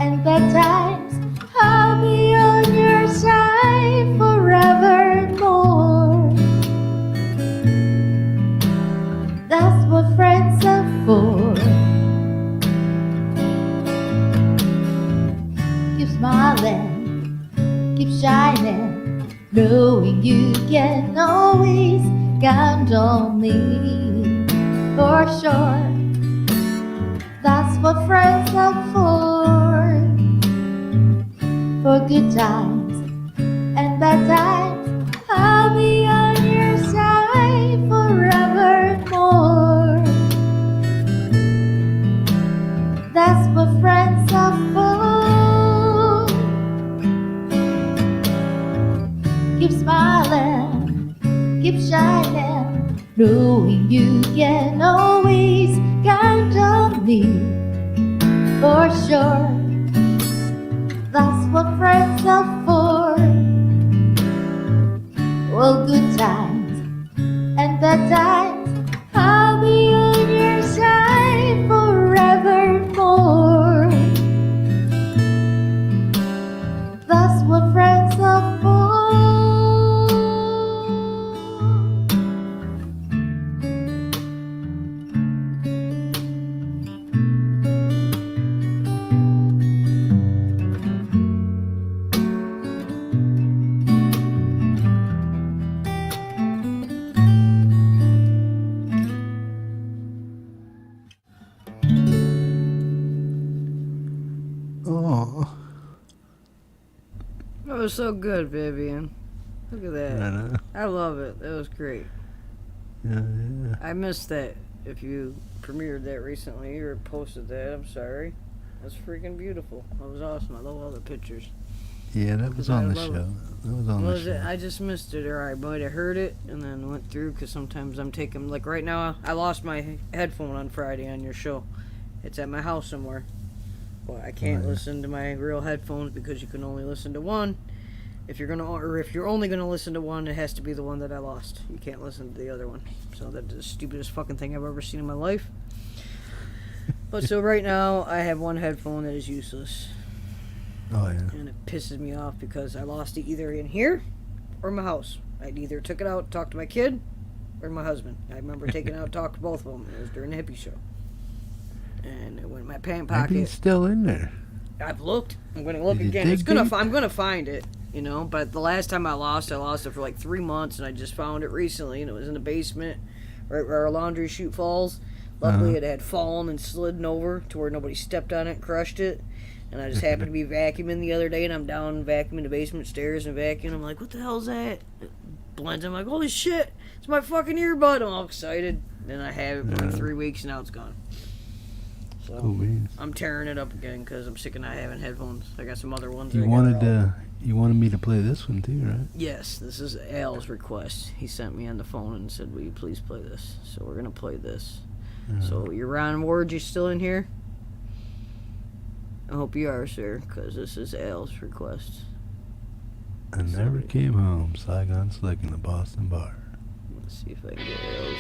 and bad times, I'll be on your side forevermore. That's what friends are for. Keep smiling, keep shining, knowing you can always count on me. For sure, that's what friends are for good times and bad times. I'll be on your side forevermore. That's what friends are for. Keep smiling, keep shining, knowing you can always count on me. For sure, that's what friends are for. Well, good times and bad times, I'll be on your side forevermore. That's what friends are for. Oh, That was so good, Vivian. Look at that. I know. I love it. That was great. Yeah, yeah. I missed that if you premiered that recently or posted that, I'm sorry. That's freaking beautiful. That was awesome. I love all the pictures. Yeah, that was on the show. That was on the show. I just missed it, or I might have heard it and then went through, because sometimes I'm taking, like right now, I lost my headphone on Friday on your show. It's at my house somewhere. Well, I can't listen to my real headphones because you can only listen to one. If you're only gonna listen to one, it has to be the one that I lost. You can't listen to the other one. So that's the stupidest fucking thing I've ever seen in my life. But so right now, I have one headphone that is useless. Oh, yeah. And it pisses me off because I lost it either in here or my house. I either took it out, talked to my kid, or my husband. I remember taking it out, talked to both of them. It was during the hippie show. And it went in my pant pocket. Maybe it's still in there. I've looked. I'm going to look Did you again. dig I'm going to find it, you know. But the last time I lost it for like 3 months, and I just found it recently, and it was in the basement, right where our laundry chute falls. Luckily, it had fallen and slidden over to where nobody stepped on it and crushed it. And I just happened to be vacuuming the other day, and I'm down vacuuming the basement stairs and vacuuming. I'm like, what the hell is that? It blends. I'm like, holy shit, it's my fucking earbud. I'm all excited. And I have it for like 3 weeks, and now it's gone. So Cool beans. I'm tearing it up again because I'm sick of not having headphones. I got some other ones. You wanted me to play this one too, right? Yes, this is Al's request. He sent me on the phone and said, will you please play this? So we're going to play this. So you're Ron Ward, you still in here? I hope you are, sir, because this is Al's request. I never came home. Saigon Slick in the Boston bar. Let's see if I can get Al's.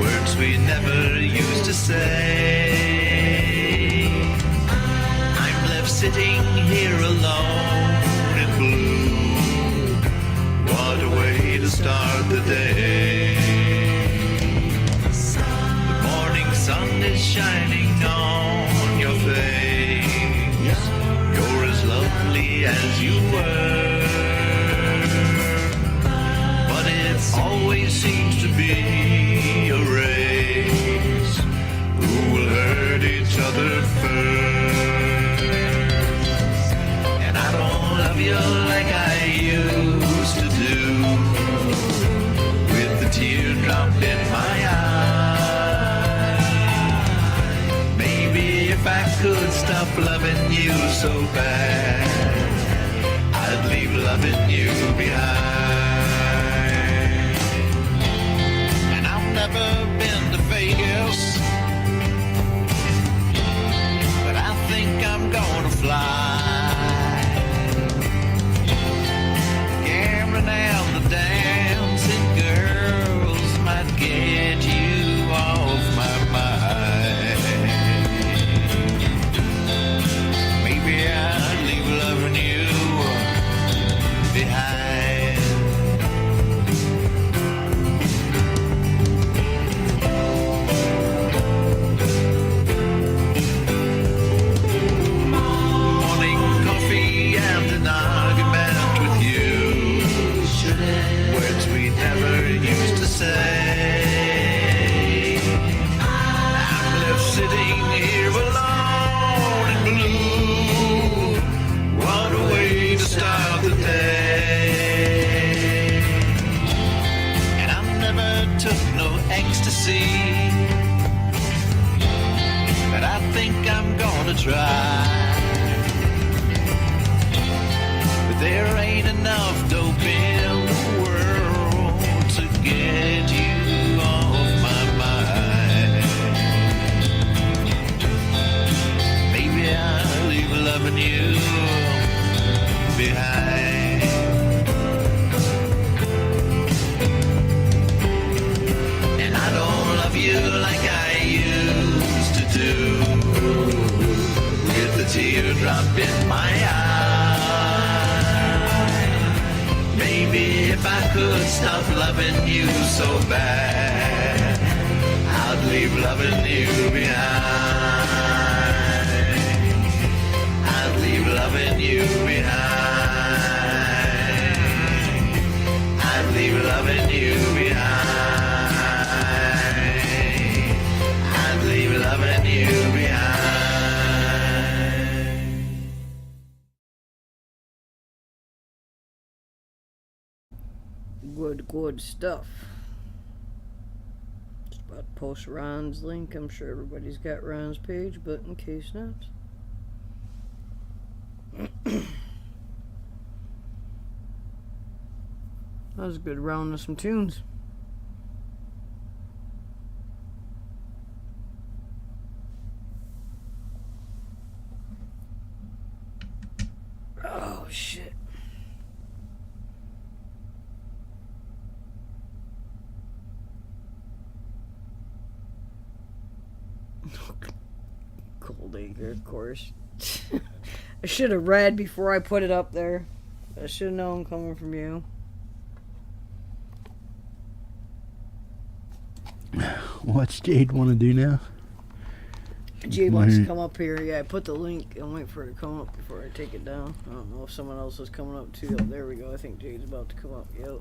words we never used to say. I'm left sitting here alone and blue. What a way to start the day. The morning sun is shining on your face. You're as lovely as you were, but it always seems to be a race. Who will hurt each other first? And I don't love you like I used to do, with the teardrop in my eye. Maybe if I could stop loving you so bad, I'd leave loving you behind. And I've never been to Vegas, but I think I'm gonna fly. Gambling and the dancing girls might get you off my mind. Maybe I'd leave loving you behind. Morning coffee and an argument with you, words we never used to say. I'm left sitting here alone and blue. What a way to start the day. And I never took no ecstasy, but I think I'm gonna try. But there ain't enough dope in the world to get you off my mind. Maybe I'll leave loving you behind. And I don't love you like I used to do, with the teardrop in my eye. Maybe if I could stop loving you so bad, I'd leave loving you behind. I'd leave loving you behind. I'd leave loving you behind. I'd leave loving you behind. Good stuff. Just about to post Ron's link. I'm sure everybody's got Ron's page, but in case not. That was a good round of some tunes. Oh shit. Cold acre, of course. I should have read before I put it up there. I should have known coming from you. What's Jade want to do now? Jade wants to come up here. Yeah, I put the link. I'm waiting for her to come up before I take it down. I don't know if someone else is coming up too. Oh, there we go. I think Jade's about to come up. Yep.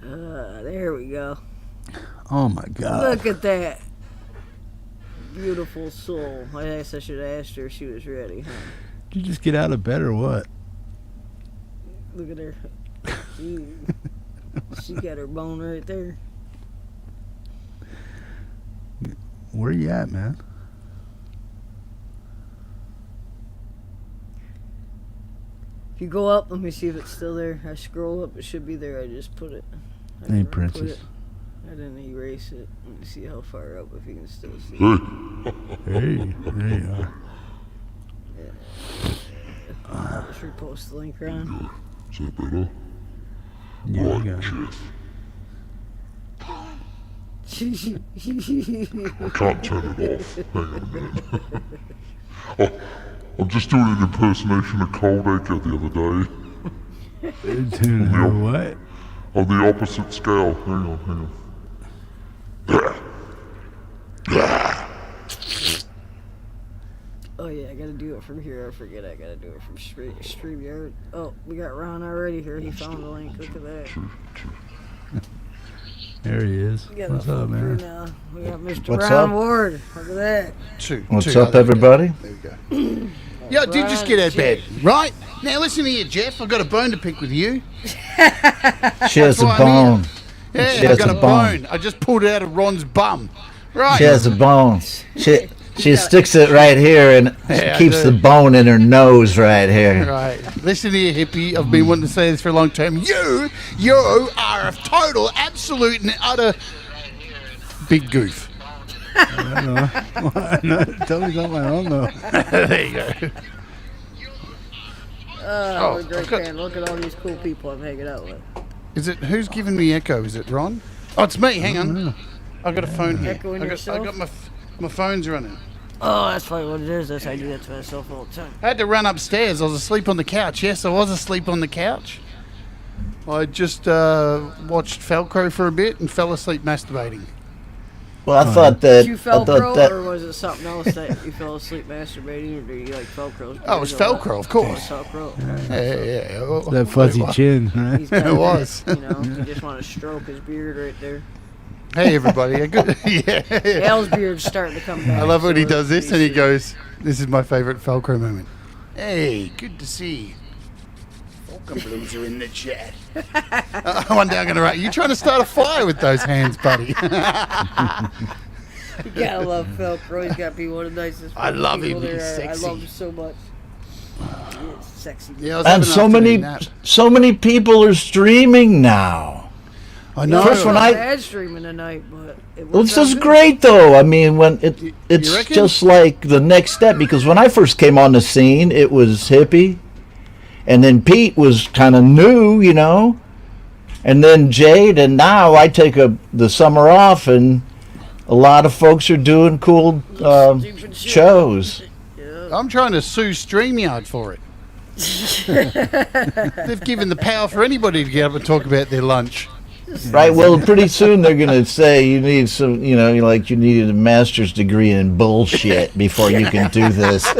There we go. Oh my God. Look at that. Beautiful soul. I guess I should have asked her if she was ready, huh? Did you just get out of bed or what? Look at her. She got her bone right there. Where you at, man? If you go up, let me see if it's still there. I scroll up, it should be there. I just put it. Hey, Princess. I didn't erase it. Let me see how far up, if you can still see it. Hey, there you are. Yeah. I'll just repost the link, Ron. Is that better? Yeah, I got it. I can't turn it off. Hang on a minute. Oh, I'm just doing an impersonation of Cold Acre the other day. Doing what? On the opposite scale. Hang on. Oh yeah, I gotta do it from here. I forget I gotta do it from StreamYard. Oh, we got Ron already here. He found the link. Look at that. There he is. We got What's the up, full crew man? now. We got Mr. What's Ron up? Ward. Look at that. What's up, everybody? There we go. Yeah, I did just get out of bed, right? Now listen here, Jeff. I've got a bone to pick with you. She has a why I'm bone. Yeah, She I've has got a a bone. bone. I just pulled it out of Ron's bum. Right. She has a bone. She sticks it right here and Yeah, I keeps do. the bone in her nose right here. Right. Listen here, hippie. I've been wanting to say this for a long time. You are a total, absolute, and utter big goof. I don't know. Tell me something I don't know. There you go. Oh, I've great got- man. Look at all these cool people I'm hanging out with. Is it who's giving me echo? Is it Ron? Oh, it's me. Hang on. I've got a phone here. Echoing I yourself? got my phone's running. Oh, that's probably what it is. That's how I do that to myself all the time. I had to run upstairs. I was asleep on the couch. Yes, I was asleep on the couch. I just watched Velcro for a bit and fell asleep masturbating. Well, I thought that. Did you I thought Velcro, that. or was it something else that you fell asleep masturbating, or do you like Velcro? Oh, it was Velcro, of course. Velcro. Yeah. Oh, That fuzzy chin, right? He's got It was. You know, you just want to stroke his beard right there. Hey, everybody. Yeah. Al's beard's starting to come back. I love when he so does this and he see. goes, this is my favorite Velcro moment. Hey, good to see you. Falcon Blues are in the chat. One day I'm going to write, you trying to start a fire with those hands, buddy? You gotta love Velcro. He's got to be one of the nicest I love people him. He's there. sexy. I love him so much. He's sexy. Yeah, I was And having so an many, afternoon nap. so many people are streaming now. I know. First when I- bad streaming tonight, but it Well, works this out is good. great, though. I mean, when it's reckon? just like the next step. Because when I first came on the scene, it was hippie, and then Pete was kind of new, you know, and then Jade, and now I take the summer off, and a lot of folks are doing cool Stupid shit. shows. Yeah. I'm trying to sue StreamYard for it. They've given the power for anybody to get up and talk about their lunch. Right. Well, pretty soon they're gonna say you need some, you know, like you need a master's degree in bullshit before you can do this. Hey,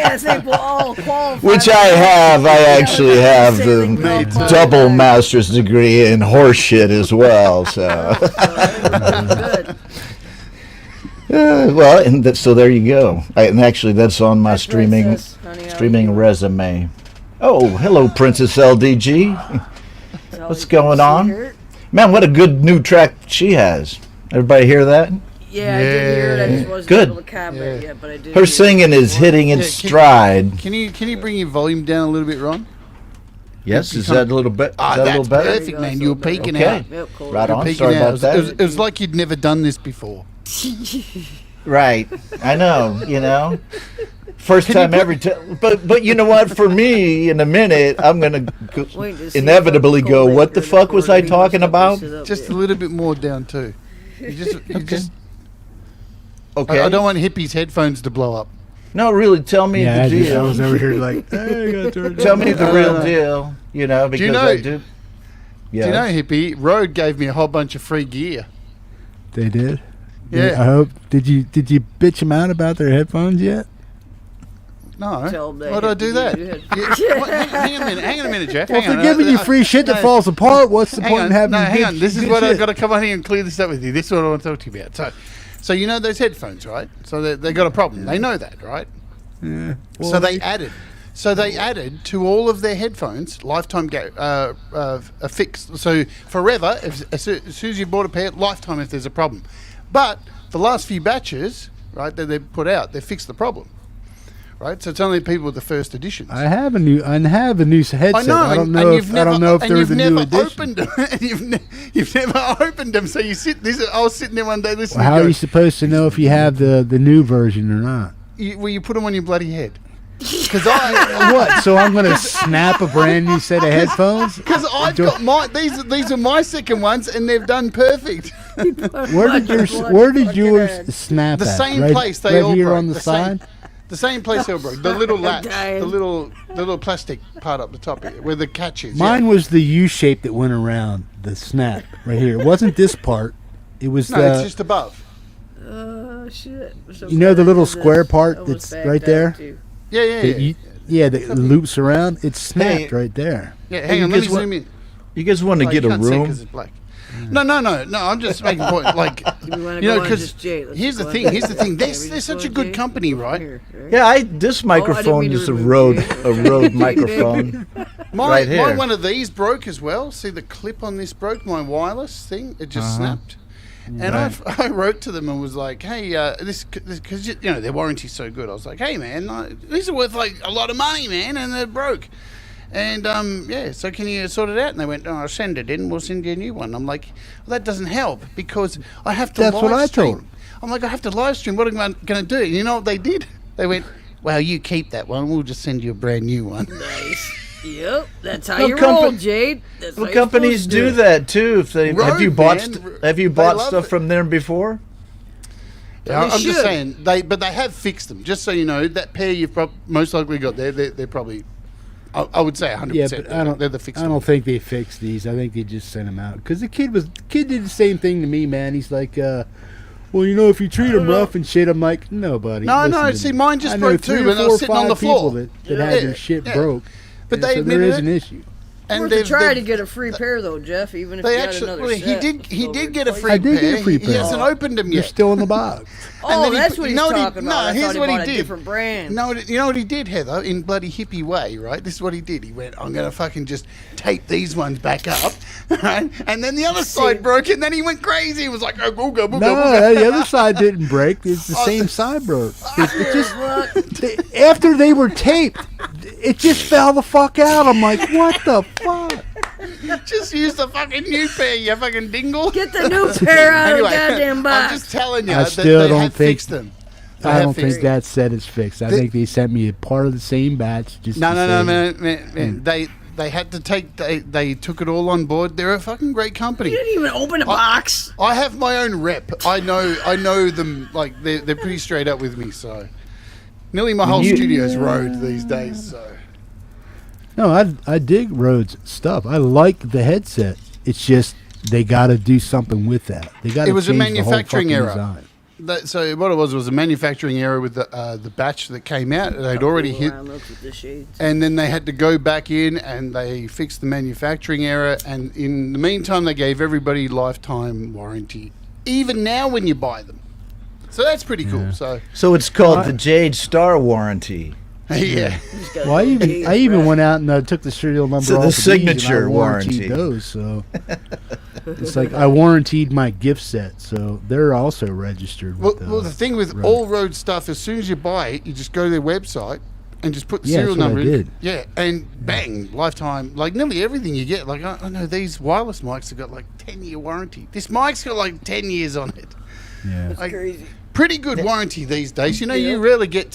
I think we'll all qualify. Which I have. I actually have Saving the Velcro. double master's degree in horseshit as well. So, Good. well, and so there you go. And actually, that's on my That's streaming Princess, honey, how streaming you doing? resume. Oh, hello, Princess LDG. It's What's always going good to on? see her. Man, what a good new track she has. Everybody hear that? Yeah, I did hear it. I just wasn't Good. able to comment yet, but I did. Her hear singing it. is hitting its Yeah, stride. Can you bring your volume down a little bit, Ron? Yes, is that a little bit? Is Ah, that a little that's better? perfect, man. You were peeking Okay. out. Yep, cool. Right on. Peeking Sorry out. about that. It was like you'd never done this before. Right. I know, you know. First time every time. But you know what? For me, in a minute, I'm going to Wait to see inevitably what go, Cole what the Baker fuck was I recorded. talking He about? must have Just sit a up little bit more down too. You just. Okay. I don't want hippies' headphones to blow up. No, really, tell me Yeah, the I was deal. over here like, hey, I gotta turn it Tell down. me the real deal, you know, because know- I do. Do you know, hippie? Rode gave me a whole bunch of free gear. They did. Yeah. I hope. Did you bitch them out about their headphones yet? No. Tell them Why did I do that? Yeah. What? Hang on a minute, Jeff. Well, if hang on. they're giving you free shit that no. falls apart, what's the Hang point on, in having no, hang good- on. This is good what I've shit? got to come on here and clear this up with you. This is what I want to talk to you about. So you know those headphones, right? So they got a problem. They know that, right? Yeah. So they added to all of their headphones lifetime a fix. So forever, as soon as you bought a pair, lifetime if there's a problem. But the last few batches, right, that they put out, they fixed the problem. Right, so it's only people with the first editions. I have a new headset. I know, I don't and know you've if never, I don't know if and they're you've the never new edition. opened them. And you've never opened them. So you sit. I was sitting there one day listening. Well, how and are you go, supposed to know if you have the new version or not? you put them on your bloody head. Because I What? So I'm gonna snap a brand new set of headphones? because I've got my these are my second ones and they've done perfect. Where did yours snap The at? same right, place they right all here broke. on the side. The same place they all broke. The little latch, dying. the little plastic part up the top here, where the catch is. Mine was the U shape that went around the snap right here. It wasn't this part. It was No, it's just above. Oh shit! So You know the glad I little did this. square part Almost that's backed right out, there? too. Yeah. that loops around. It's snapped Hey. right there. Yeah, Hey, hang you on, let me guys want- zoom in. You guys want to Oh, get you a can't see it 'cause room? it's black. No. I'm just making a point. Like, We wanna you know, go on because just Jay. Let's here's just the go on thing. Jay. Here's the thing. Yeah, we They're just such go a on good Jay. company, Over right? here, right? Yeah, this microphone mean to is a remove Rode microphone. My Right here. one of these broke as well. See the clip on this broke. My wireless thing, it just snapped. And I wrote to them and was like, "Hey, this because you know their warranty's so good." I was like, "Hey, man, these are worth like a lot of money, man, and they're broke." And yeah, so can you sort it out? And they went, "Oh, I'll send it in. We'll send you a new one." I'm like, "Well, that doesn't help because I have to." That's live what I stream. told 'em. I'm like, I have to live stream. What am I going to do? And you know what they did? They went, "Well, you keep that one. We'll just send you a brand new one." Nice. Yep, that's how Well, you roll, compa- Jade. That's Well, how you're companies supposed to do that too. If they have you Rode, bought man. have you They bought love stuff it. from them before? Yeah, They I'm just should. saying but they have fixed them. Just so you know, that pair you've most likely got there, they're probably, I would say 100%. Yeah, but they're the fixed I don't one. think they fixed these. I think they just sent them out because the kid did the same thing to me, man. He's like, well, you know, if you treat them rough and shit, I'm like, no, buddy. No, listen to see, me. mine just I know broke 3 too, or and I was 4 or sitting on the 5 people floor. that Yeah, had their shit yeah. broke. But And they so there admitted is an it. issue. And Worth a try to get a free pair though, Jeff. Even if They you got actually, another well, set. he did get a free I did pair. get a free He pair. hasn't opened them They're yet. still in the box. Oh, then he that's put- what you he's know what he- talking no, about. I here's thought he what he bought a did. different brand. You know what he did, Heather, in bloody hippie way, right? This is what he did. He went, I'm going to fucking just tape these ones back up, right? And then the other side broke, and then he went crazy. He was like, oh, booga, booga, No, booga. the other side didn't break. It's the same side broke. It just What? after they were taped, it just fell the fuck out. I'm like, what the fuck? Just use the fucking new pair, you fucking dingle. Get the new pair out Anyway, of the goddamn box. I'm just telling you I that still they don't have think- fixed them. They I have don't fixed think that set is fixed. I They- think they sent me a part of the same batch. Just No, to no, no, say- man. They had to take. They took it all on board. They're a fucking great company. You didn't even open a box. I have my own rep. I know them. Like they're pretty straight up with me. So nearly my whole studio's Rode these days. So No, I dig Rhodes stuff. I like the headset. It's just they got to do something with that. They got to it was a change the whole manufacturing fucking error. design. So what it was a manufacturing error with the batch that came out. They'd already hit. With the shades. And then they had to go back in and they fixed the manufacturing error. And in the meantime, they gave everybody lifetime warranty, even now when you buy them. So that's pretty cool. So So it's called the Jade Star warranty. yeah, Well, I even went out and took the serial number So off the of these, and I signature warranted warranty. those. So it's like I warranted my gift set, so they're also registered. well, With, well, the thing with Rode. all Rode stuff, as soon as you buy it, you just go to their website and just put the Yeah, serial that's what number I in. did. Yeah, and bang, lifetime. Like nearly everything you get. Like I know these wireless mics have got like 10-year warranty. This mic's got like 10 years on it. Yeah. Like, Crazy. pretty good warranty these days. You know, you rarely get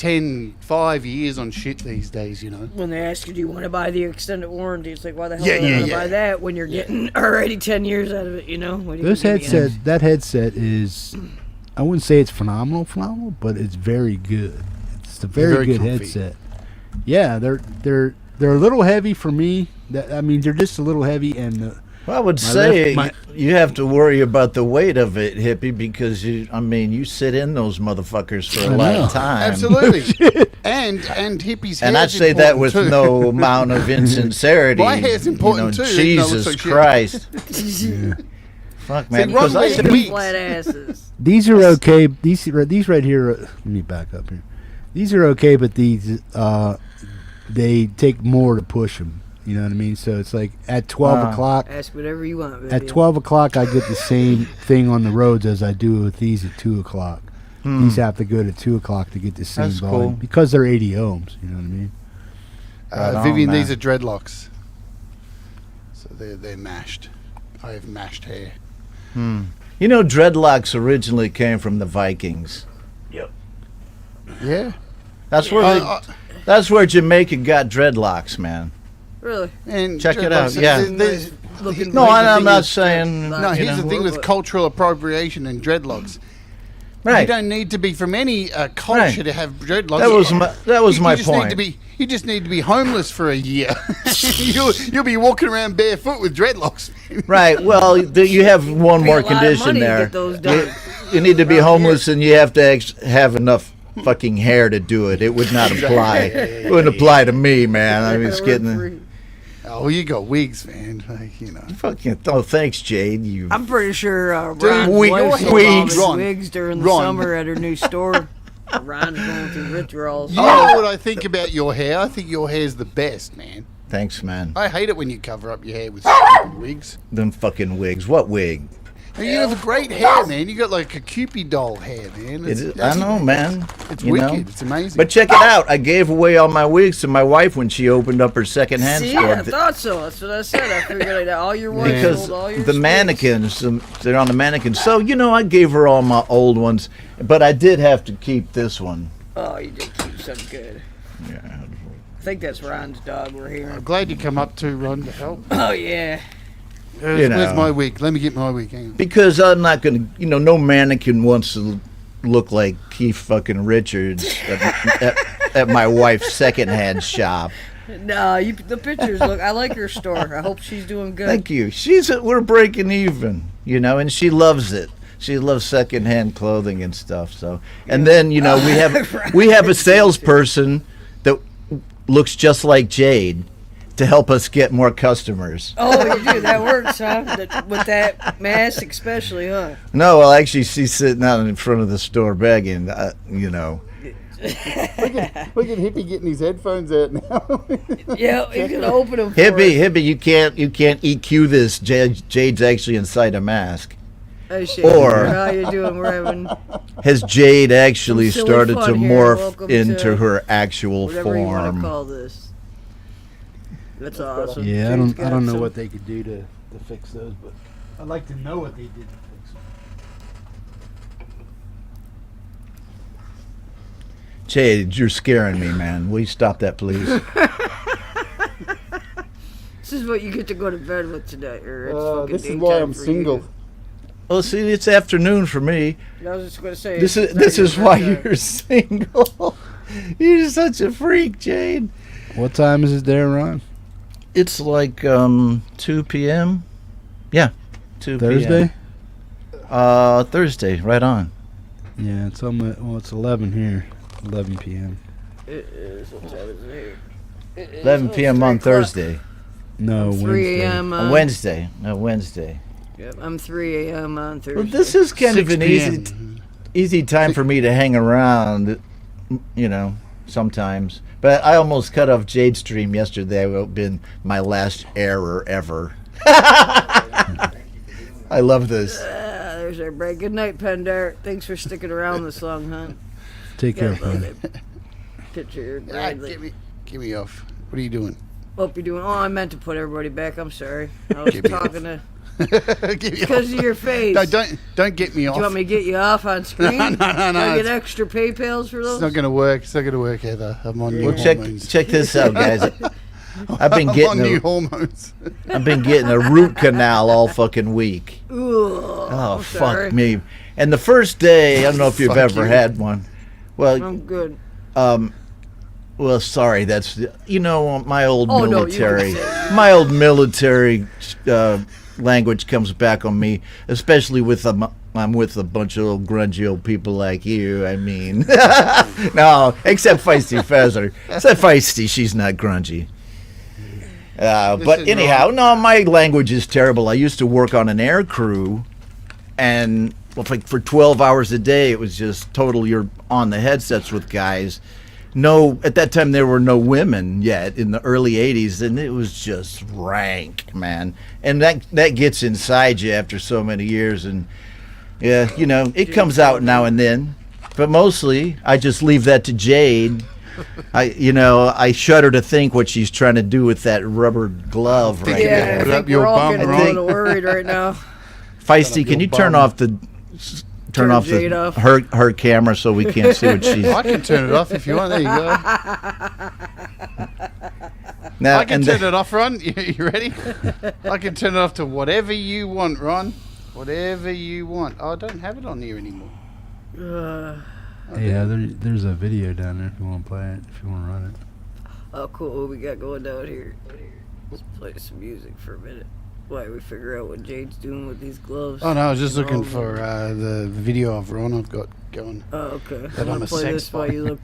5 years on shit these days, you know. When they ask you, do you want to buy the extended warranty? It's like, why the hell Yeah, do I yeah, want to yeah. buy that when you're getting already 10 years out of it, you know? What do you Those give me headset, that headset is, I wouldn't say it's phenomenal, but it's very good. It's a very, Very good comfy. headset. Yeah, they're a little heavy for me. I mean, they're just a little heavy, and Well, I would My say left- you have to worry about the weight of it, hippie, because you sit in those motherfuckers for a I lot know. of time. Absolutely. and hippies' And I'd hair's say that with important, too. no amount of insincerity. My hair's important, too, even though it's Jesus so shit. Christ. Fuck, man. See, Because Ron I Wade said, weeks. Flat asses. these are okay. These right here. Let me back up here. These are okay, but these they take more to push them. You know what I mean? So it's like at 12 o'clock. Ask whatever you want, baby. At 12 o'clock, I get the same thing on the roads as I do with these at 2 o'clock. These have to go to 2 o'clock to get the same That's volume cool. because they're 80 ohms. You know what I mean? Right on, Vivian, man. these are dreadlocks. So they're mashed. I have mashed hair. you know, dreadlocks originally came from the Vikings. Yeah. That's where That's where Jamaica got dreadlocks, man. Really? And Check it out, yeah. Looking No, like I'm the not thing saying. No, here's you the know, thing with cultural appropriation and dreadlocks. You Right. don't need to be from any culture Right. to have dreadlocks. That was my just point. Need to be, you just need to be homeless for a year. you'll be walking around barefoot with dreadlocks. Right. Well, you have one more a lot of condition money to there. get those done. You need to be homeless, and you have to have enough fucking hair to do it. It would not apply. It wouldn't apply to me, man. I mean, it's getting. Oh, you got wigs, man. Like, you know. Fucking. Oh, thanks, Jade. You. I'm pretty sure Dude, Ron's we- wife sold all wigs. his Ron. wigs during the Ron. summer at her new store. Ron's going through withdrawals. You know what I think about your hair? I think your hair's the best, man. Thanks, man. I hate it when you cover up your hair with stupid wigs. Them fucking wigs. What wig? And you have great hair, man. You got like a Cupid doll hair, man. I know, man. It's You wicked. know? It's amazing. But check it out. I gave away all my wigs to my wife when she opened up her secondhand See, store. I thought so. That's what I said. I figured all your wives Because sold all your the space. mannequins, they're on the mannequins. So, I gave her all my old ones, but I did have to keep this one. Oh, you did keep some good. Yeah. I think that's Ron's dog we're I'm hearing. glad you come up to Ron to help. Oh, yeah. Where's my wig? Let me get my wig. Hang on. Because I'm not going to, no mannequin wants to look like Keith fucking Richards at my wife's secondhand shop. No, the pictures look. I like her store. I hope she's doing good. Thank you. We're breaking even, and she loves it. She loves secondhand clothing and stuff. So, and then we have a salesperson that looks just like Jade to help us get more customers. Oh, you do. That works, huh? With that mask, especially, huh? No, well, actually, she's sitting out in front of the store begging. Look at Hippie getting his headphones out now. Yeah, he's gonna open them. For us. Hippie, you can't EQ this. Jade's actually inside a mask. Hey, Shane, Or- how you doing? We're having Has Jade actually Silly started to fun here. morph Welcome into to her actual whatever you want to form? call this. That's awesome. Yeah, I Jade's don't got know some- what they could do to fix those, but I'd like to know what they did to fix them. Jade, you're scaring me, man. Will you stop that, please? This is what you get to go to bed with tonight, or it's fucking this is why daytime I'm for single. you. Well, see, it's afternoon for me. I was just gonna say This it's is not your why bedtime. you're single. You're such a freak, Jade. What time is it there, Ron? It's like 2 p.m. Yeah, 2 Thursday? p.m. Thursday, right on. Yeah, it's it's 11 here. 11 p.m. It is. What time is it here? It is 11 p.m. 3 on o'clock. Thursday. No, 3 Wednesday. a.m. On Wednesday. No, Wednesday. Yep, I'm 3 a.m. on Thursday. Well, this is kind of 6 an easy time for me to hang around, sometimes. But I almost cut off Jade's stream yesterday. It would have been my last error ever. I love this. There's our break. Good night, Pendar. Thanks for sticking around this long, huh? Take care. Yeah, love it. Picture Bradley. Get me off. What are you doing? Hope you're doing. Oh, I meant to put everybody back. I'm sorry. I was Get me talking to Get me because off. of your face. No, don't get me Do off. you want me to get you off on screen? No. Do I get It's- extra PayPals for those? It's not going to work. It's not going to work, Heather. I'm on new Well, check hormones. this out, guys. I've been I'm on getting new hormones. I've been getting a root canal all fucking week. Ooh, Oh, I'm fuck sorry. me. And the first day, I don't know if you've Fuck ever you. had one. Well, I'm good. well, sorry. That's my old Oh, no, you military. can say it. My old military language comes back on me, especially I'm with a bunch of old grungy old people like you. I mean, no, except FeistyFeather. Except Feisty, she's not grungy. But Listen, anyhow, no, my language is terrible. I used to work on an air crew, and for 12 hours a day, it was just total. You're on the headsets with guys. No, at that time there were no women yet in the early '80s, and it was just rank, man. And that gets inside you after so many years, and yeah, it comes out now and then, but mostly I just leave that to Jade. I shudder to think what she's trying to do with that rubber glove right Yeah, there. I Put think up your we're all bum, getting a Ron. little worried right now. Feisty, can you turn off the turn off Jade off. her camera so we can't see what she's. I can turn it off if you want. There you go. Now, I can turn it off, Ron. You ready? I can turn it off to whatever you want, Ron. Whatever you want. Oh, I don't have it on here anymore. Yeah, there's a video down there if you want to play it, if you want to run it. Oh, cool. What we got going down here? Let's play some music for a minute. Why we figure out what Jade's doing with these gloves. Oh, no, I was just looking for the video of Ron I've got going. Oh, okay. That I'm a play sex this while you look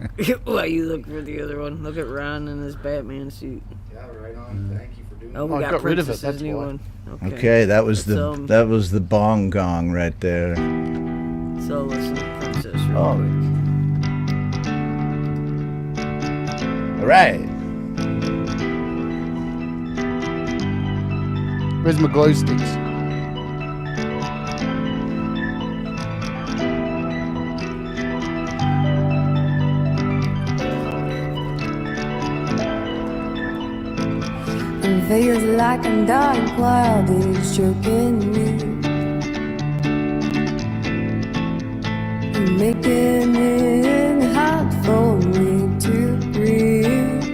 while you look for the other one. Look at Ron in his Batman suit. Yeah, right on. Thank you for doing Oh, we I got got rid of it. Princess's That's new why. one. Okay, that was Let's, the bong gong right there. So listen to Princess real Oh. quick. All right. Where's my glow sticks? And feels like a dark cloud is choking me, and making it hard for me to breathe.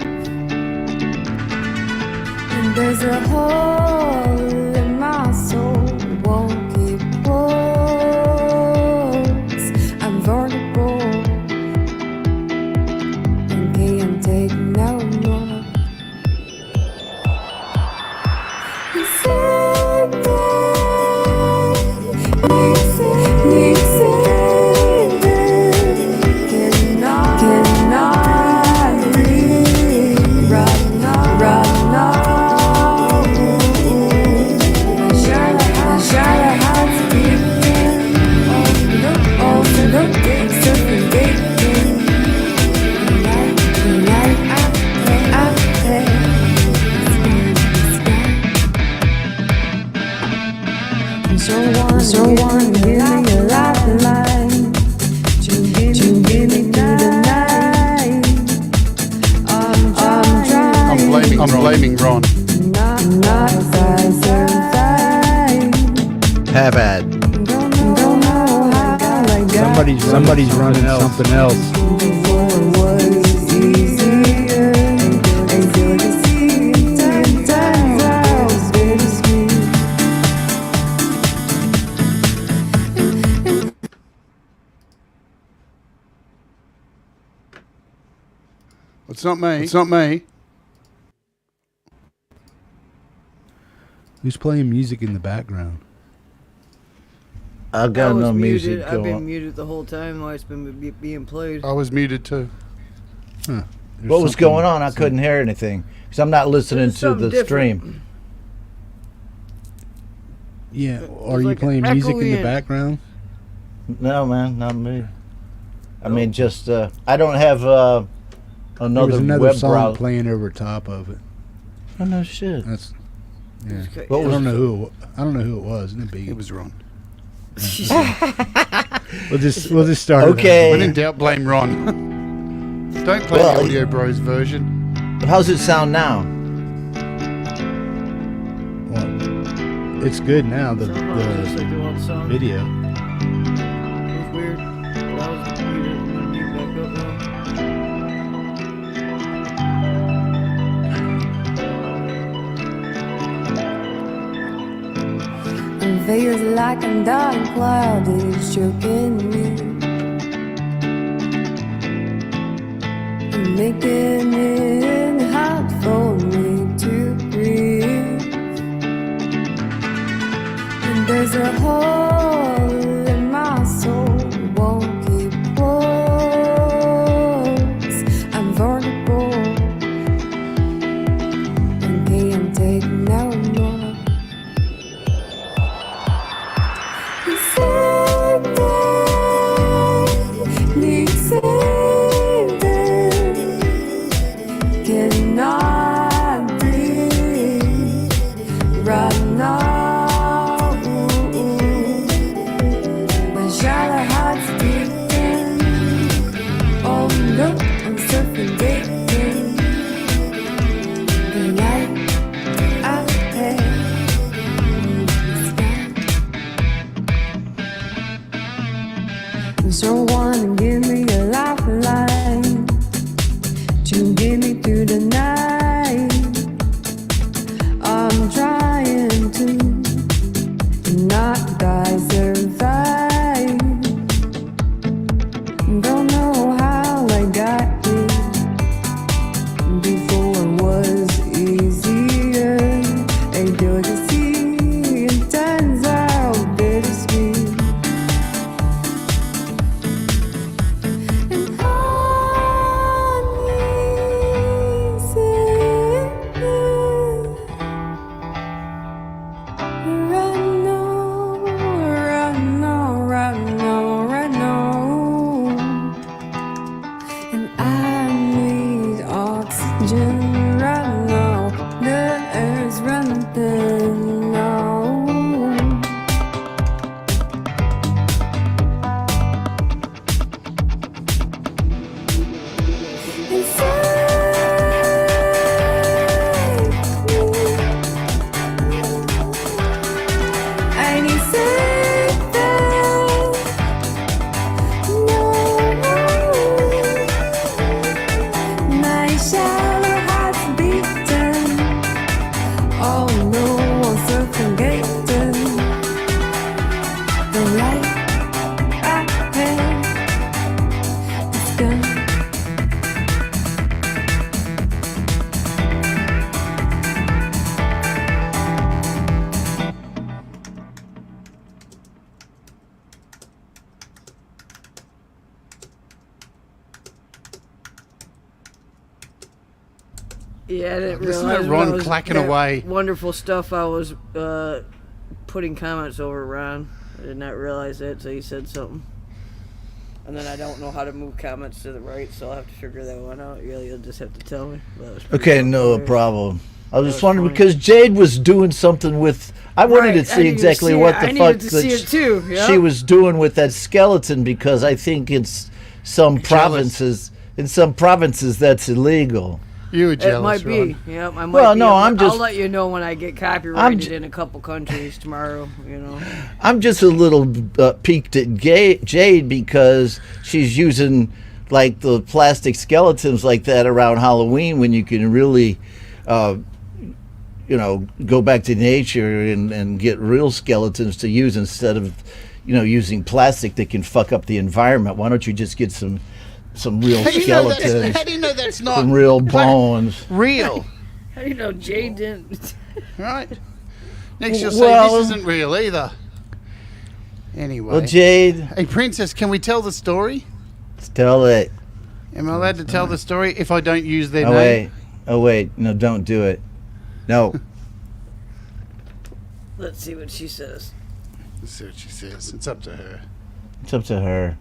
And there's a hole in my soul, won't keep close. I'm vulnerable and can't take no more. Someone give me a lifeline to give me the night. I'm blaming Ron. Not Have at. Somebody's running something else. It's not me. It's not me. Who's playing music in the background? I've I got was no muted. music I've been going. muted the whole time while it's been being played. I was muted too. Huh. What was going on? I couldn't hear anything because I'm not listening There's to something the different. stream. Yeah, are There's you like an playing music in the echoing- background? No, man, not me. I mean, just I don't have There another was another web song browser. playing over top of it. Oh no shit. That's yeah. Okay. What I was don't know who. I don't know who it was. Isn't it big? It was Ron. We'll just start. Okay. When in doubt, blame Ron. Don't play Well, the Audio Bros version. How's it sound now? Well, it's good now. The Somehow it's just like the one song. video. It was weird. But I was muted. I'm gonna mute back up now. And feels like a dark cloud is choking me, and making it hard for me to breathe. And there's a hole in my soul, won't keep close. I'm vulnerable and can't take no more. Cannot breathe right now. Someone give me a lifeline to get me through the night. I'm trying to not die, survive. Don't know how I got here. Before it was easier. A delicacy, it turns out bittersweet. And right now. And I need oxygen right now. The air's running thin now. I need something. No, my shallow heart's beating. Oh no, I'm suffocating. The light ahead is gone. Yeah, I didn't Listen realize to when I Ron was- clacking that away. Wonderful stuff. I was putting comments over Ron. I did not realize that, so he said something. And then I don't know how to move comments to the right, so I'll have to figure that one out. You'll just have to tell me. But it was pretty Okay, fucking no hilarious. problem. I was That just was wondering funny. because Jade was doing something with. I wanted Right, to I see needed to exactly see what it. the I fuck needed to that see it too, yeah. she was doing with that skeleton because I think in some provinces, that's illegal. You were It jealous, might be. Ron. Yep, I might Well, be. no, I'm just- I'll let you know when I get copyrighted in a couple countries tomorrow. You know. I'm just a little peaked at Jade because she's using like the plastic skeletons like that around Halloween when you can really, go back to nature and get real skeletons to use instead of, using plastic that can fuck up the environment. Why don't you just get some real How do you know skeletons, that's, how do you know that's not some real bones? real? How do you know Jade didn't? Right. Next you'll Well- say this isn't real either. Anyway. Well, Jade, Hey, Princess, can we tell the story? let's tell it. Am I allowed to tell the story if I don't use their Oh name? wait, no, don't do it. No. Let's see what she says. Let's see what she says. It's up to her. It's up to her.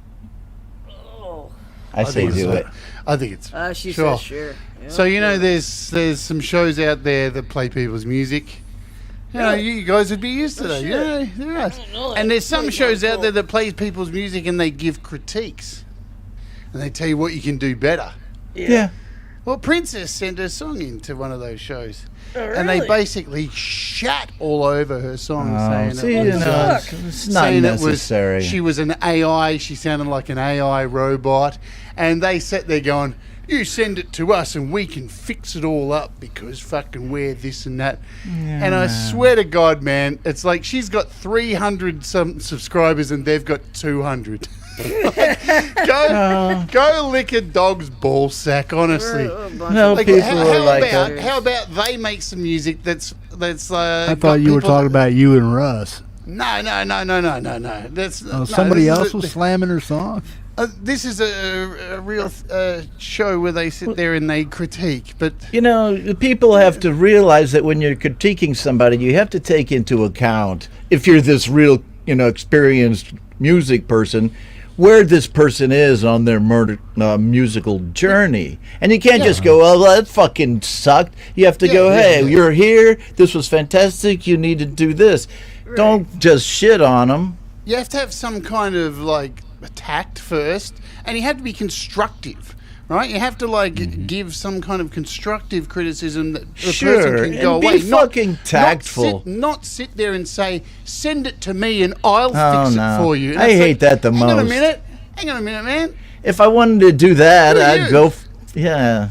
Oh. I say think do it's- it. I think it's She sure. says sure. Yeah, So you know, yeah. there's some shows out there that play people's music. You know, you guys would be used to Oh, that. shit. Yeah, yeah. know that. And there's some Pretty shows out cool. there that plays people's music and they give critiques, and they tell you what you can do better. Yeah. Well, Princess sent her song into one of those shows, Oh, and they really? basically shat all over her song, saying see, it was, it's not saying necessary. she was an AI. She sounded like an AI robot, and they sat there going, "You send it to us, and we can fix it all up because fucking we're this and that." And I swear to God, man, it's like she's got 300 some subscribers, and they've got 200. Go lick a dog's ball sack, honestly. No, Like, people how are like that. how about they make some music that's I thought you were talking about you and Russ. No. That's Oh, no, somebody this is else was slamming her song. this is a real show where they sit there and they critique, but The people have to realize that when you're critiquing somebody, you have to take into account, if you're this real, experienced music person, where this person is on their musical journey. And you can't just go, "Oh, that fucking sucked." You have to go, "Hey, you're here. This was fantastic. You need to do this." Right. Don't just shit on them. you have to have some kind of like tact first, and you have to be constructive. Right, you have to give some kind of constructive criticism that the person can go and away. be fucking tactful. Not sit there and say, "Send it to me and I'll fix it for you." And I it's hate that the hang on a most. minute. hang on a minute, man. If I wanted to do that, Who are I'd you? go. Yeah.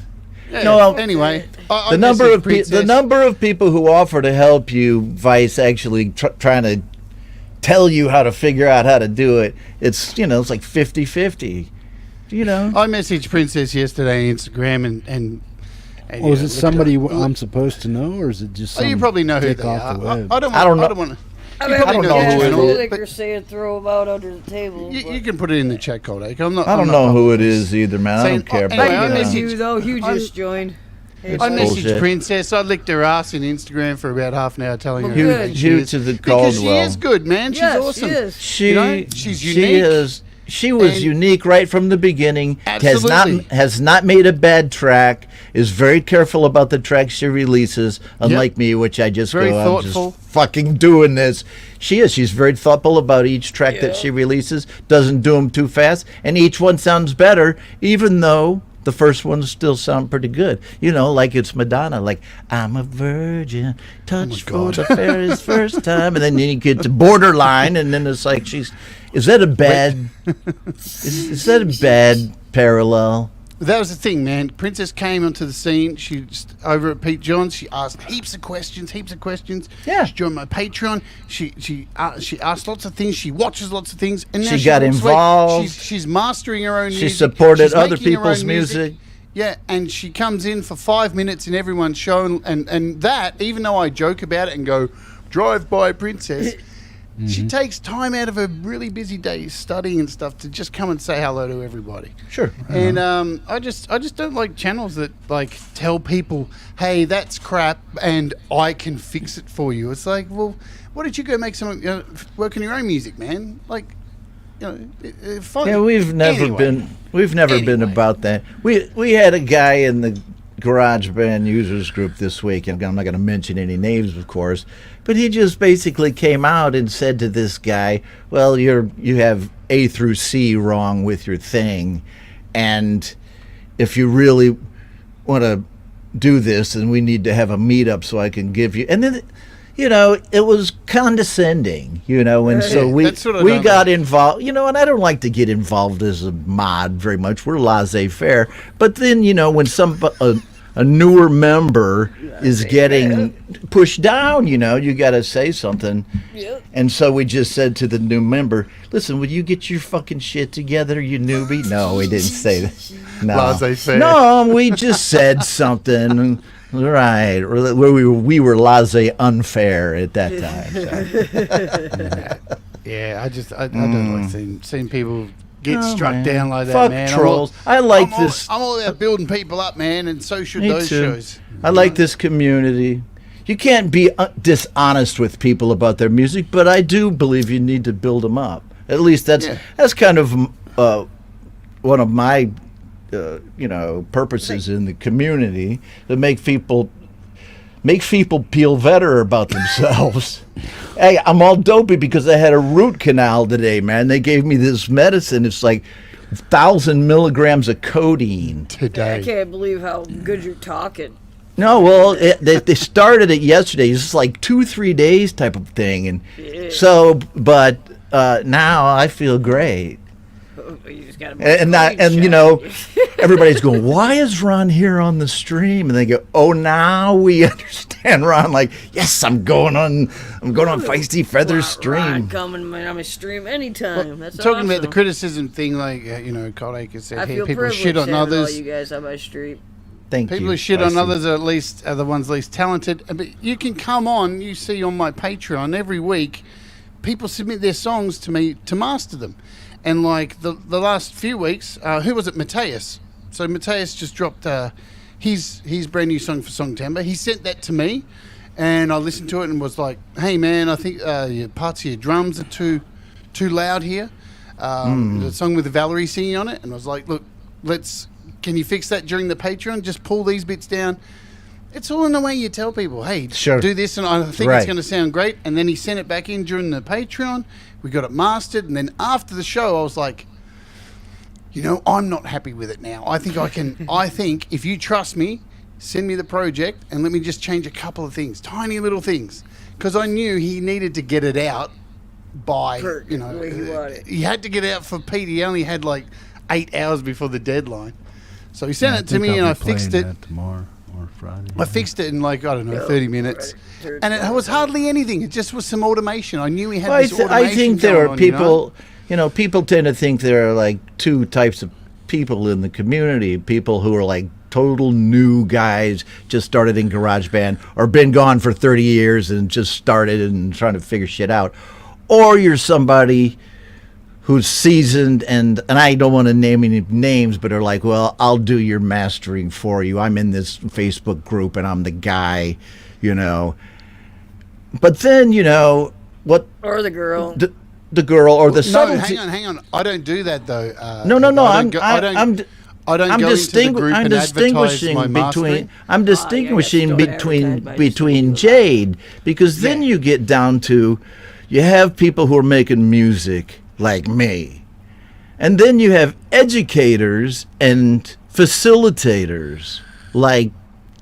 Yeah, No, anyway, The number of people who offer to help you, Vice, actually trying to tell you how to figure out how to do it. It's it's like 50-50. I messaged Princess yesterday on Instagram and is it somebody I'm supposed to know, or is it just? You probably know who dick they off are. the web? I don't want to. I You probably don't know know the who it channel, is. Like but you're saying, throw them out under the table. you can put it in the chat, Kodak. I I don't know who it is either, man. I don't care Anyway, about I that. messaged- You though, you just joined. Hey, I buddy. messaged Bullshit. Princess. I licked her ass in Instagram for about half an hour, telling her Well, how good. great she Due is. to the Because she Caldwell. is good, man. She's Yes, awesome. She is. She's unique. She is. She was And- unique right from the beginning. Absolutely. Has not made a bad track. Is very careful about the tracks she releases. Unlike me, which I just Very go, thoughtful. I'm just fucking doing this. She is. She's very thoughtful about each track that she releases. Doesn't do them too fast, and each one sounds better, even though the first ones still sound pretty good. Like it's Madonna, like I'm a virgin, touched for the very first time, and then you get to Borderline, and then it's like is that a bad? is that a bad parallel? That was the thing, man. Princess came onto the scene. She just over at Pete John's. She asked heaps of questions. Yeah. She joined my Patreon. She asked lots of things. She watches lots of things. And now She got walks away. involved. She's mastering her own She music. supported She's other making her people's own music. Yeah, and she comes in for 5 minutes in everyone's show, and that, even though I joke about it and go, drive by Princess, she takes time out of her really busy day studying and stuff to just come and say hello to everybody. Sure. And I just don't like channels that like tell people, hey, that's crap and I can fix it for you. It's like, well, why don't you go make some work on your own music, man? Like, fine. Yeah, we've never been about that. We had a guy in the Garage Band users group this week, and I'm not going to mention any names, of course, but he just basically came out and said to this guy, well, you have A through C wrong with your thing, and if you really want to do this, then we need to have a meetup so I can give you, and then it was condescending, and so we got involved, and I don't like to get involved as a mod very much. We're laissez-faire, but then when a newer member is getting pushed down, you got to say something. Yep. And so we just said to the new member, listen, will you get your fucking shit together, you newbie? No, we didn't say that. No. Laissez-faire. No, we just said something. Right. We were laissez-unfair at that time. So. Yeah, I don't like seeing people get struck down like that, Fuck man. trolls. I'm all about building people up, man, and so should Me those too. shows. I like this community. You can't be dishonest with people about their music, but I do believe you need to build them up. At least that's kind of one of my purposes in the community, to make people feel better about themselves. Hey, I'm all dopey because I had a root canal today, man. They gave me this medicine. It's like 1,000 milligrams of codeine today. I can't believe how good you're talking. No, well, they started it yesterday. It's just like 2-3 days type of thing, and so. But now I feel great. You just gotta everybody's going, why is Ron here on the stream? And they go, oh, now we understand, Ron. Like, yes, I'm going on FeistyFeather stream. Ron coming on my stream anytime. That's Talking awesome. about the criticism thing, like Kodak has said, I hey, feel people shit privileged on having all others. you guys on my stream. People who shit on others are the ones least talented. But you can come on. You see on my Patreon every week, people submit their songs to me to master them. And like the last few weeks, who was it? Mateus. So Mateus just dropped his brand new song for Songtember. He sent that to me, and I listened to it and was like, "Hey man, I think your parts of your drums are too loud here." The song with Valerie singing on it, and I was like, "Look, can you fix that during the Patreon? Just pull these bits down." It's all in the way you tell people, hey, do this, and I think it's going to sound great. And then he sent it back in during the Patreon. We got it mastered, and then after the show, I was like, I'm not happy with it now. I think I can. I think if you trust me, send me the project, and let me just change a couple of things, tiny little things, because I knew he needed to get it out by, For you know, the way he wanted it. he had to get out for Pete. He only had like 8 hours before the deadline. So he sent it to me and I fixed it. Tomorrow or Friday. I fixed it in like, I don't know, 30 minutes. Friday. And it was hardly anything. It just was some automation. I knew he had Well, this automation I think there going are on, people, people tend to think there are like two types of people in the community. People who are like total new guys, just started in GarageBand, or been gone for 30 years and just started and trying to figure shit out. Or you're somebody who's seasoned and I don't want to name any names, but are like, well, I'll do your mastering for you. I'm in this Facebook group and I'm the guy, But then, what... Or the girl. The girl or the No, subtlety... hang on. I don't do that though. No. I don't go into the group and advertise my mastering. I'm distinguishing don't between advertise, but I just don't do that. Jade, because then you get down to, you have people who are making music like me, and then you have educators and facilitators like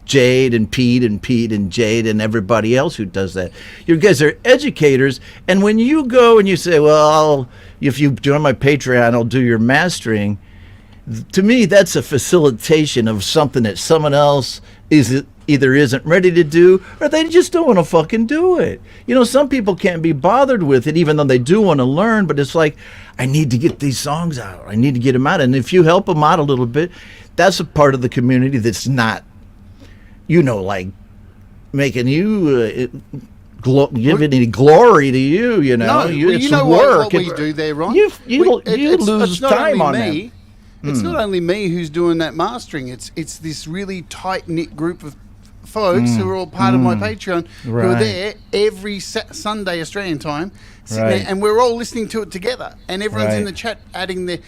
Jade and Pete and Jade and everybody else who does that. You guys are educators, and when you go and you say, well, if you join my Patreon, I'll do your mastering. To me, that's a facilitation of something that someone else either isn't ready to do, or they just don't want to fucking do it. Some people can't be bothered with it, even though they do want to learn, but it's like, I need to get these songs out. I need to get them out. And if you help them out a little bit, that's a part of the community that's not, like making you give any glory to you, No, it's you know work. what we do there, Ron? You lose it's not time only on me. that. It's not only me who's doing that mastering. It's this really tight knit group of folks who are all part of my Patreon who are Right. there every Sunday Australian time, sitting Right. there, and we're all listening to it together. And everyone's in Right. the chat adding their.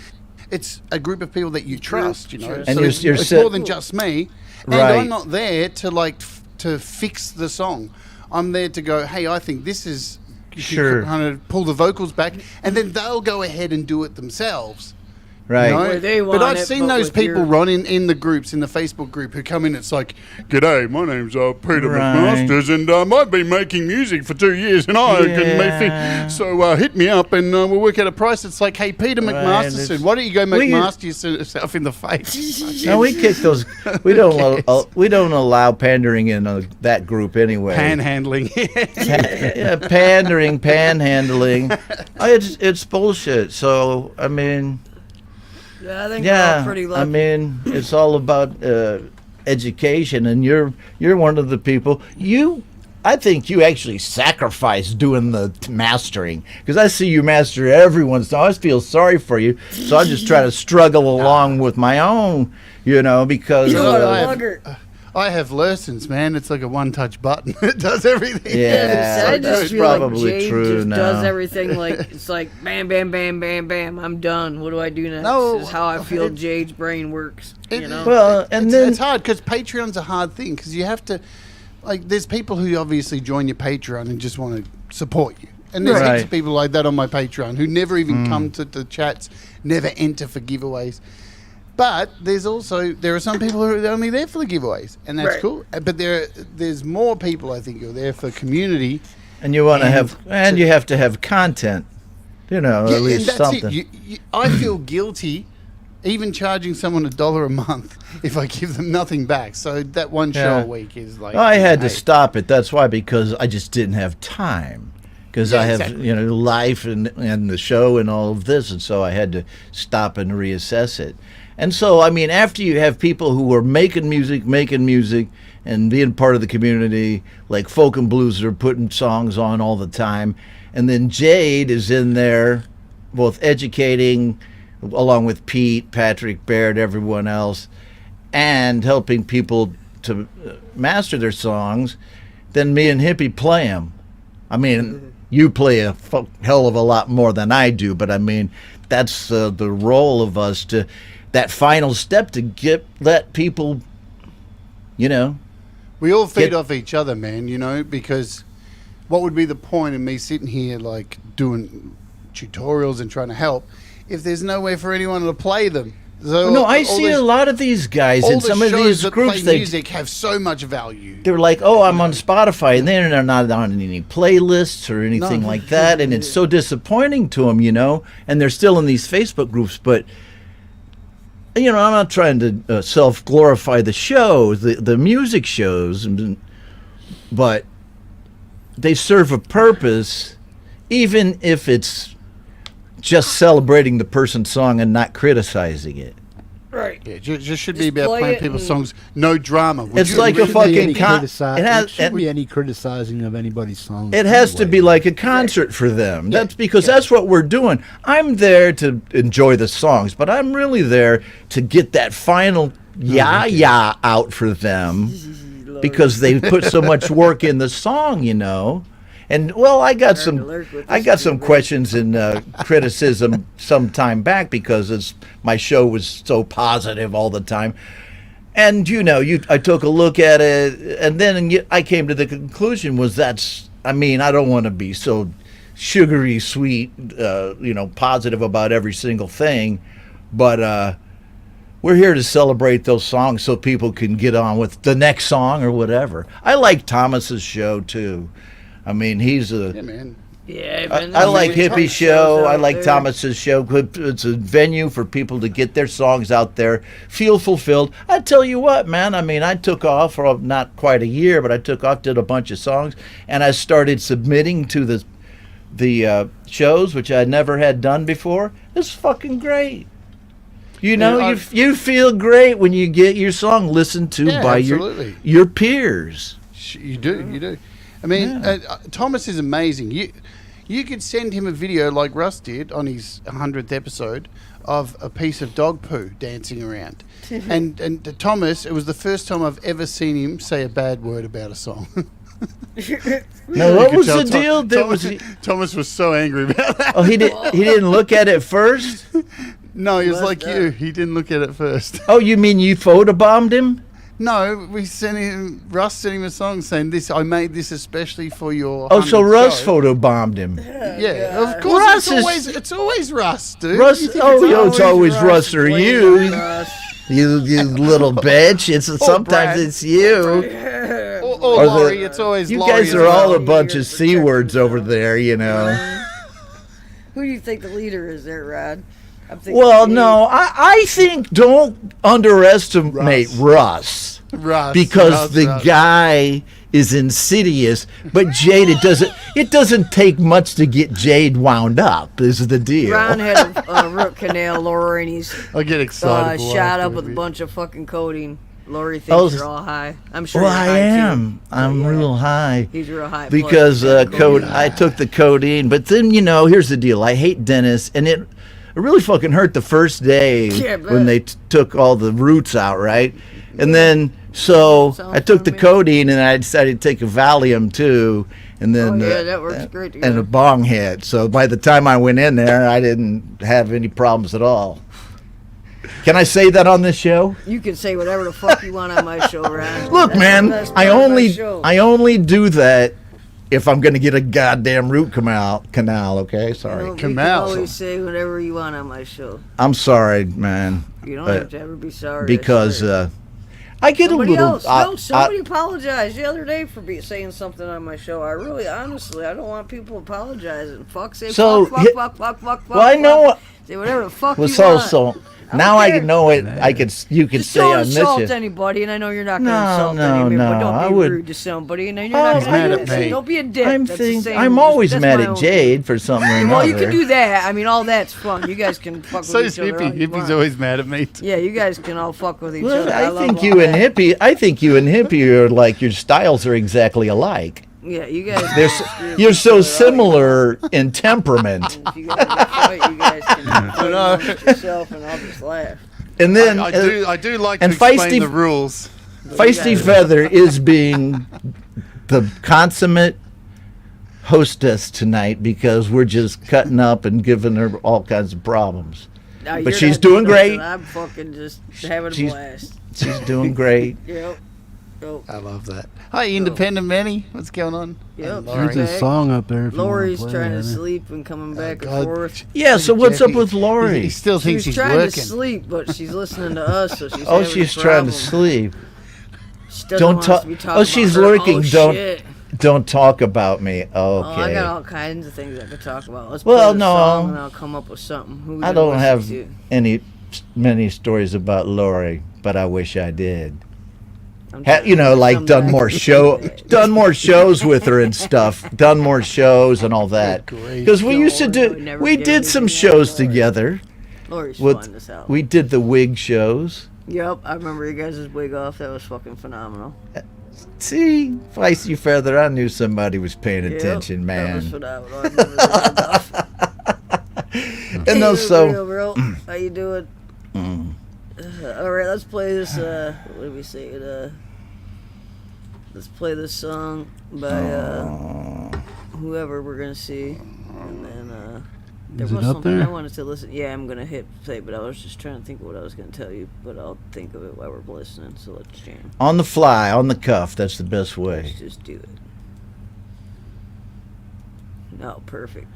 It's a group of people that you trust, And So you're it's set- more than just me. And Right. I'm not there to to fix the song. I'm there to go, hey, I think this is. You should Sure. kind of pull the vocals back, and then they'll go ahead and do it themselves. Right. Where they But want I've it, seen but those with people, your- Ron, in the groups, in the Facebook group, who come in. It's like, "G'day, my name's Peter Right. McMasters, and I've been making music for 2 years, and I can make things. So hit me up, and we'll work out a price." It's like, "Hey, Peter McMaster it's- said, why don't you go Well, you- McMaster yourself in the face?" No, we kick those. We don't. We don't allow pandering in that group anyway. Panhandling. Yeah, pandering, panhandling. It's bullshit. So I mean, Yeah, I think we're all pretty lucky. I mean, it's all about education, and you're one of the people. I think you actually sacrifice doing the mastering, because I see you master every once in a while. I always feel sorry for you, so I just try to struggle along with my own, because. You're a lugger. I have lessons, man. It's like a one-touch button. It does everything. Yeah, I that's just feel like probably Jade true just now. does everything like it's like bam, bam, bam, bam, bam. I'm done. What do I do next? No, This is how I feel it- Jade's brain works. Well, and then it's hard because Patreon's a hard thing, because you have to, there's people who obviously join your Patreon and just want to support you. And there's Right. heaps of people like that on my Patreon who never even come to the chats, never enter for giveaways. But there are some people who are only there for the giveaways, and that's Right. cool. But there's more people, I think, who are there for community. And you want to And have, and you have to have content, at least and that's something. it. I feel guilty even charging someone $1 a month if I give them nothing back. So that one show Yeah. a week is like. I had to hey. stop it. That's why, because I just didn't have time. Because Yeah, I have, exactly. life and the show and all of this, and so I had to stop and reassess it. And so, I mean, after you have people who are making music, and being part of the community, like Folk and Blues are putting songs on all the time, and then Jade is in there, both educating, along with Pete, Patrick, Baird, everyone else, and helping people to master their songs, then me and Hippie play them. I mean, you play a hell of a lot more than I do, but I mean, that's the role of us, to that final step to let people, We all feed off each other, man, because what would be the point of me sitting here doing tutorials and trying to help if there's nowhere for anyone to play them? So No, I all see these- a lot of these guys all in the some of shows these that groups. play music have so much value. They're like, oh, I'm on Spotify, and they're not on any playlists or anything No. like that, and it's so disappointing to them, you know. And they're still in these Facebook groups, but you know, I'm not trying to self-glorify the shows, the music shows, but they serve a purpose, even if it's just celebrating the person's song and not criticizing it. Right. Yeah, just should be Just about play playing it people's and- songs. No drama. Would It's you like a agree? fucking Any con- criticize- it has- it shouldn't be any criticizing of anybody's song. It has to anyway. be like a concert for them. That's because that's what we're doing. I'm there to enjoy the songs, but I'm really there to get that final yah out for them because they put so much work in the song, you know. And well, I got some questions and criticism some time back because my show was so positive all the time. And you know, I took a look at it, and then I came to the conclusion I don't want to be so sugary sweet, positive about every single thing, but we're here to celebrate those songs so people can get on with the next song or whatever. I like Thomas's show too. I mean, he's a. Yeah, man. Yeah, man. I like Hippie Show. I like there. Thomas's show. It's a venue for people to get their songs out there, feel fulfilled. I tell you what, man. I mean, I took off for not quite a year, but I took off, did a bunch of songs, and I started submitting to the shows, which I never had done before. It's fucking great. You know, Yeah, you feel great when you get your song listened to by absolutely. your peers. You do. I mean, Thomas is amazing. You could send him a video like Russ did on his 100th episode of a piece of dog poo dancing around. and to Thomas, it was the first time I've ever seen him say a bad word about a song. No, what was the deal? Thomas was so angry about that. Oh, he didn't look at it first? No, he was like you. He didn't look at it first. Oh, you mean you photobombed him? No, Russ sent him a song saying this. I made this especially for your. Oh, so 100th Russ show. photobombed him. Yeah, of course. It's always Russ, dude. Russ. You think It's always Russ or you. Russ. You little bitch. Sometimes Brad. it's you. Or Laurie. It's always You Laurie guys as are all well. a bunch of C words over there, you know. Who do you think the leader is there, Rod? I'm thinking Well, Jade. no, I think don't underestimate Russ. Because the guy is insidious, but Jade, it doesn't take much to get Jade wound up, is the deal. Ron had a root canal, Laura, and he's I get excited. shot up with a bunch of fucking codeine. Lori thinks Oh, you're all high. I'm sure Well, you're I high am. too. I'm real high. He's real high. Because plus, I took the codeine, but then, here's the deal. I hate dentists, and it really fucking hurt the first day Yeah, when they took all the roots out, right? And then, so I took the codeine, and I decided to take a Valium, too, and then that works great and together. a bong hit. So by the time I went in there, I didn't have any problems at all. Can I say that on this show? You can say whatever the fuck you want on my show, Ron. Look, That's man, the best I part of my only show. do that if I'm going to get a goddamn root canal, okay? Sorry. You can always say whatever you want on my show. I'm sorry, man. You don't have to ever be sorry. Because I get somebody a little... somebody apologized the other day for saying something on my show. I really, honestly, I don't want people apologizing. Say So, fuck. well, I know... Say whatever the fuck Well, you so, want. so now I can know it. You can Just say don't I miss insult you. anybody, and I know you're not going to No, insult no, anybody, but no, don't I be would- rude to somebody, and then Oh, you're not he's mad going at to me. Don't be a dick. That's the same. I'm always That's mad my at own- Jade for something or another. Well, you can do that. I mean, all that's fun. You guys can fuck So with is each other. all Hippie. you Hippie's want. always mad at me. Yeah, you guys can all fuck with each Well, other. I love think all you and that. Hippie. I think you and Hippie are like your styles are exactly alike. Yeah, you guys. You're so similar in temperament. If you guys want to fight, you guys can fight amongst yourself, and I'll just laugh. And then I do like to and explain the rules. FeistyFeather is being the consummate hostess tonight because we're just cutting up and giving her all kinds of problems. Now, But you're she's not doing nothing. great. I'm fucking just having a She's- blast. She's doing great. Yep. Oh, I love that. Hi, Independent Manny. What's going on? Yep. And There's Lori. a song up there. If Lori's you wanna play trying to it. sleep and coming back and God. forth. Yeah, so what's up Jeffy, with Lori? He still She thinks was he's trying working. to sleep, but she's listening to us, so she's Oh, having she's a trying to problem. sleep. She doesn't Don't want us talk. to be talking Oh, she's about her. lurking. Oh, Don't shit. don't talk about me. Oh, I Okay. got all kinds of things I could talk about. Let's Well, play the no. song and I'll come up with something. Who we I gonna don't listen have to? many stories about Lori, but I wish I did. I'm trying You to know, like come done back more and done more shows with her and stuff, done more shows and all that. Because we used to we did some shows together. Lori's With- fun as hell. We did the wig shows. Yep, I remember you guys' wig off. That was fucking phenomenal. See, Feisty Feather, I knew somebody was paying Yep, attention, That was man. phenomenal. I remember the wig off. And Hey, those so. bro, how you doing? All right, let's play this. What did we say? Let's play this song by whoever we're gonna see, and then there Is it was up something I there? wanted to listen. Yeah, I'm gonna hit play, but I was just trying to think of what I was gonna tell you, but I'll think of it while we're listening. So let's jam. On the fly, on the cuff, that's the best way. Let's just do it. No, perfect.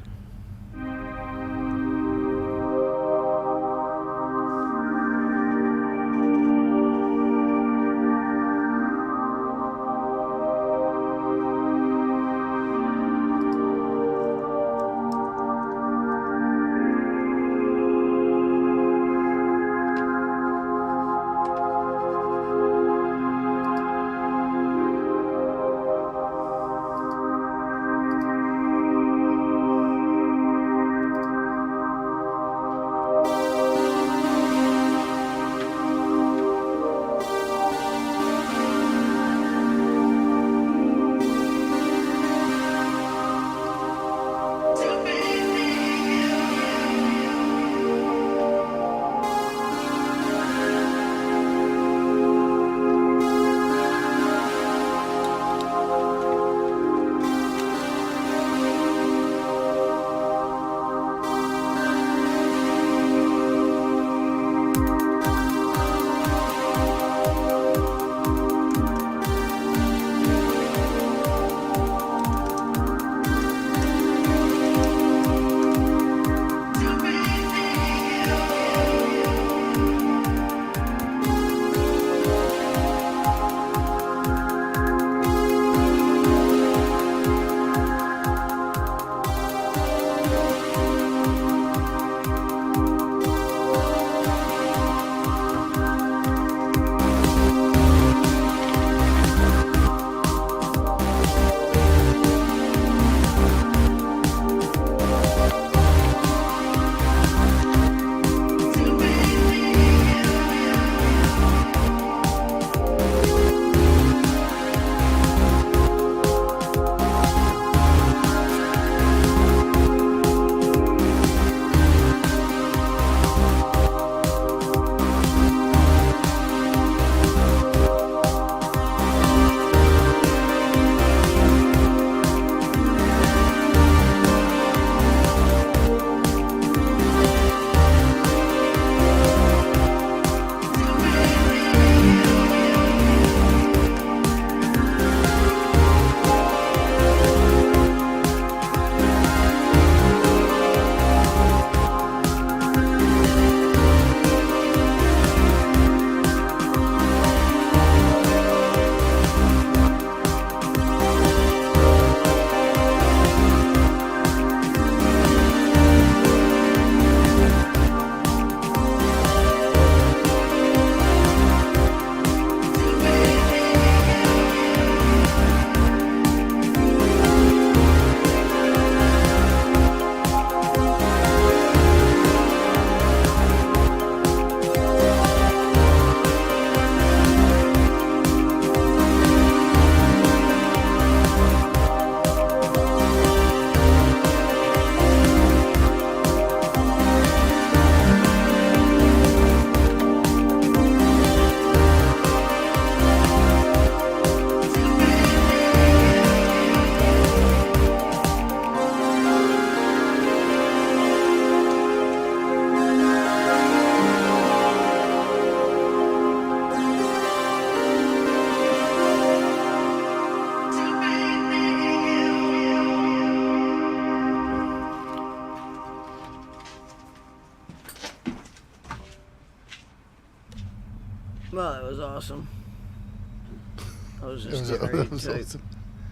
Well, that was awesome. I was just That getting ready was to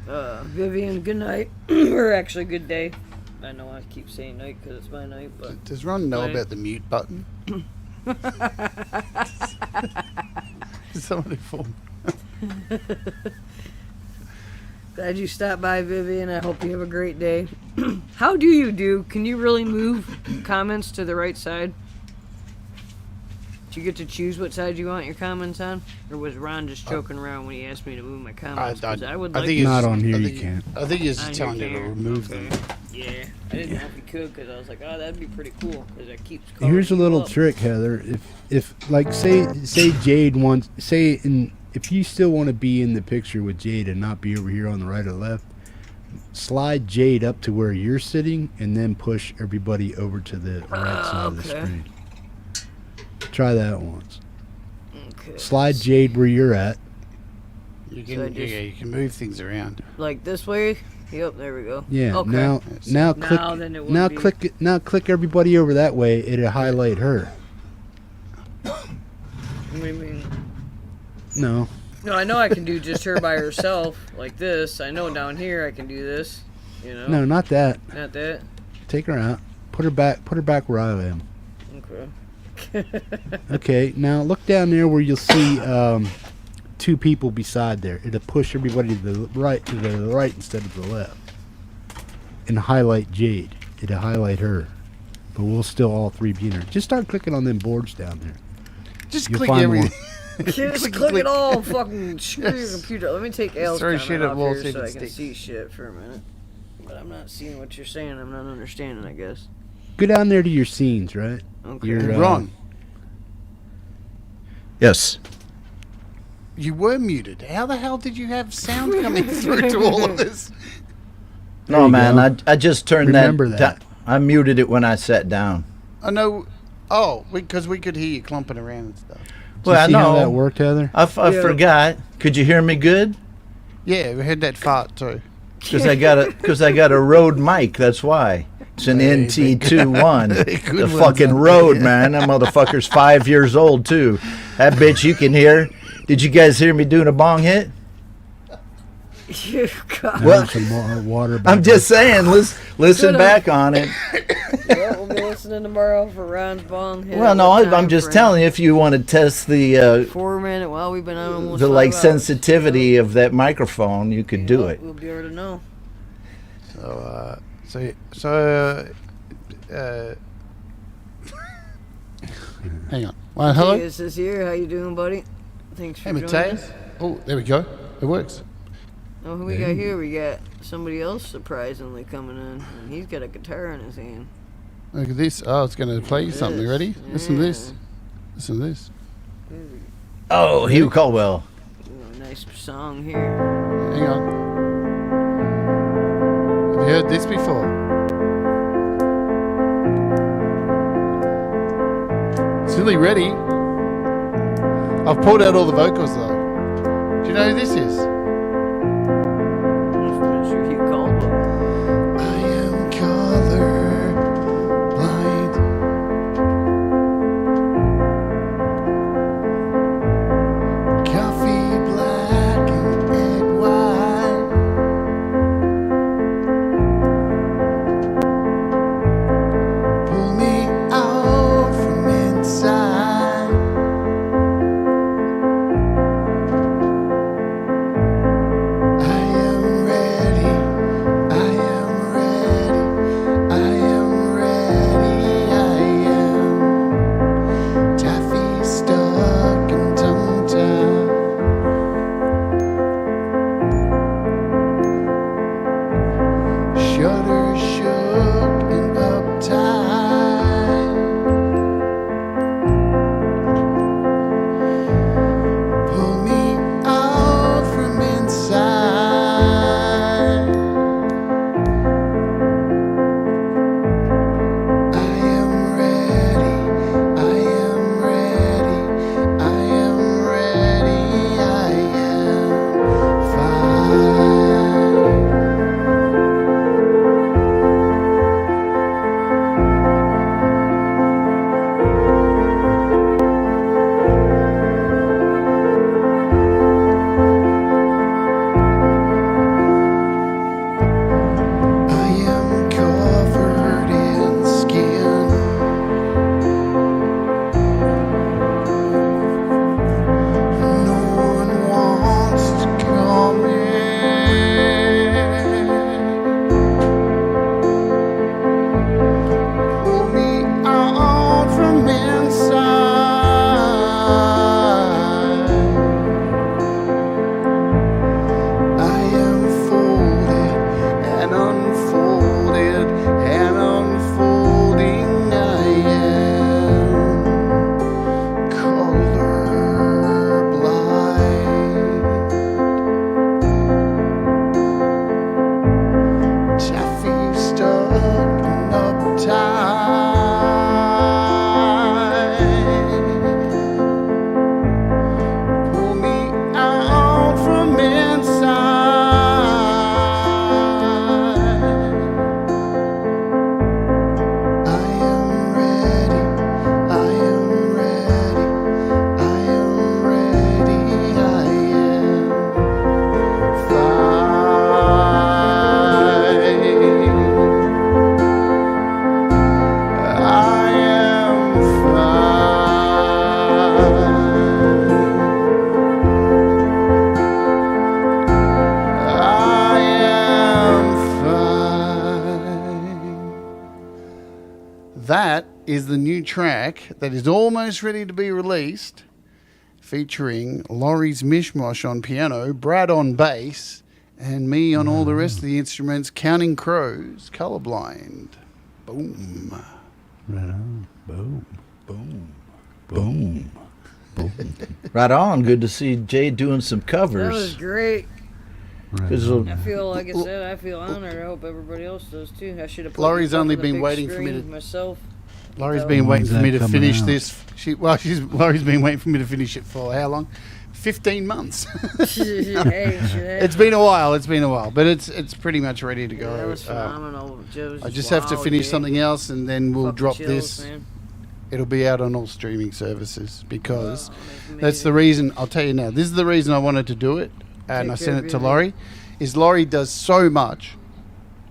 awesome. Vivian, good night. Or actually, good day. I know I keep saying night because it's my night, but... Does Ron know Night. about the mute button? Somebody phone. Glad you stopped by, Vivian. I hope you have a great day. How do you do? Can you really move comments to the right side? Do you get to choose what side you want your comments on? Or was Ron just joking around when he asked me to move my comments? 'Cause I would like think to it's Not just- on here, I you think- can't. I think he's On just here telling you to can't. remove Okay. them. Yeah, I didn't know if he could because I was like, oh, that'd be pretty cool because that keeps. Here's a covering little you up. trick, Heather. If like say Jade wants if you still want to be in the picture with Jade and not be over here on the right or left, slide Jade up to where you're sitting and then push everybody over to the right side of the okay. screen. Try that once. Okay. Slide Jade where you're at. You So I can, just- yeah, you can move things around. Like this way. Yep, there we go. Yeah. Okay. Now click. Now then it would Now be- click. Now click everybody over that way. It'll highlight her. What do you mean? No. No, I know I can do just her by herself like this. I know down here I can do this. You know. No, not that. Not that. Take her out. Put her back. Put her back where I am. Okay. Okay, now look down there where you'll see two people beside there. It'll push everybody to the right instead of the left. And highlight Jade. It'll highlight her. But we'll still all three be in there. Just start clicking on them boards down there. Just You'll click find everything. Just click it all. Fucking screw your computer. Let me take Al's throw comment shit at off walls, here see if so it I can sticks. see shit for a minute. But I'm not seeing what you're saying. I'm not understanding, I guess. Go down there to your scenes, right? Okay. Your, Ron, Yes. you were muted. How the hell did you have sound coming through to all of this? There No, you man. go. I just turned Remember that. that. I muted it when I sat down. I know. Oh, because we could hear you clumping around and stuff. Do you see how that worked, Heather? I Yeah. forgot. Could you hear me good? Yeah, we heard that fart too. Because I got a Rode mic. That's why. It's an NT21. Good The ones fucking out Rode, man. That motherfucker's 5 years old too. That bitch you can hear. Did you guys hear me doing a bong hit? You God. Now Well, some more water back I'm just saying. Listen Should've. back on it. Well, we'll be listening tomorrow for Ron's bong hit. Well, no, What I'm just time frame? telling you if you want to test the 4 minute. Well, we've been on almost the 5 like hours. sensitivity of that microphone, you could do Well, it. We'll be able to know. Hang on. Well, hello. Mateus is here. How you doing, buddy? Thanks for Hey, joining Mateus. us. Oh, there we go. It works. Oh, who we got here? We got somebody else surprisingly coming in, and he's got a guitar in his hand. Look at this. Oh, it's going to play you something. You ready? Listen to this. Listen to this. Oh, Hugh Caldwell. Ooh, a nice song here. Hang on. Have you heard this before? Silly ready. I've pulled out all the vocals though. Do you know who this is? Mr. Hugh Caldwell. I am color blind. Coffee black and egg white. Pull me out from inside. that is the new track that is almost ready to be released, featuring Laurie's Mishmash on piano, Brad on bass, and me on all the rest of the instruments, Counting Crows, Colorblind. Boom. Right on. Boom. Boom. Boom. Boom. Right on. Good to see Jay doing some covers. That was great. Right 'Cause, on. I feel, like I said, I feel honored. I hope everybody else does too. I should have put Laurie's it up only on the been big waiting for me screen to- myself. Laurie's So- been waiting When's for me that to coming finish out? this. Laurie's been waiting for me to finish it for how long? 15 months. It's been a while, but it's pretty much ready to go. That was phenomenal. I just have to finish something else, and then we'll Fucking drop chills, this. man. It'll be out on all streaming services because Wow, that's the reason. I'll tell you now. This is the reason I wanted to do it, and Take I care sent of it to you, Laurie. Is Laurie does so much,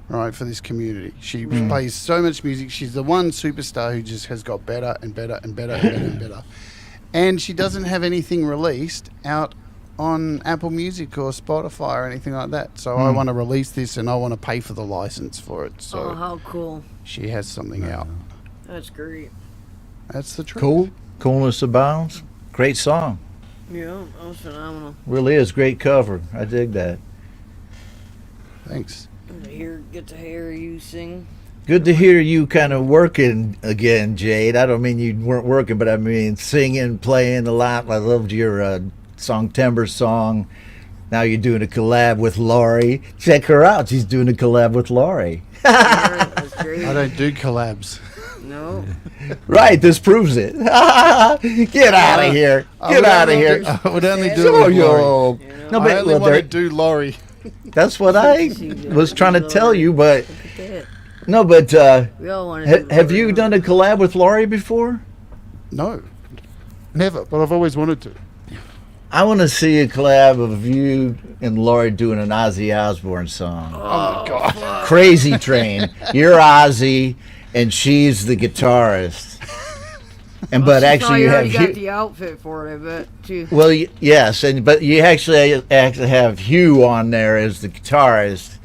right, for this community. She plays so much music. She's the one superstar who just has got better and better and better and better and better. And she doesn't have anything released out on Apple Music or Spotify or anything like that. So I want to release this, and I want to pay for the license for it. So Oh, how cool. she has something out. That's great. That's the truth. Cool. Coolness abounds. Great song. Yeah, that was phenomenal. Really is. Great cover. I dig that. Thanks. Get to hear you sing. Good to hear you kind of working again, Jade. I don't mean you weren't working, but I mean singing, playing a lot. I loved your Songtember song. Now you're doing a collab with Laurie. Check her out. She's doing a collab with Laurie. That's great. I don't do collabs. No. Right, this proves it. Get out of here. Get out of here. I would only do Sure, it with Laurie. yo. No, I but only well, want to there- do Laurie. that's what I was trying to tell you, but Look at that. no, but We all want to have you done a collab with Laurie before? No, never. But I've always wanted to. I want to see a collab of you and Laurie doing an Ozzy Osbourne song. Oh my god. Crazy Train. You're Ozzy, and she's the guitarist. And but actually, you have got Hugh, the outfit for it, I bet, too. well, yes, and but you actually have Hugh on there as the guitarist,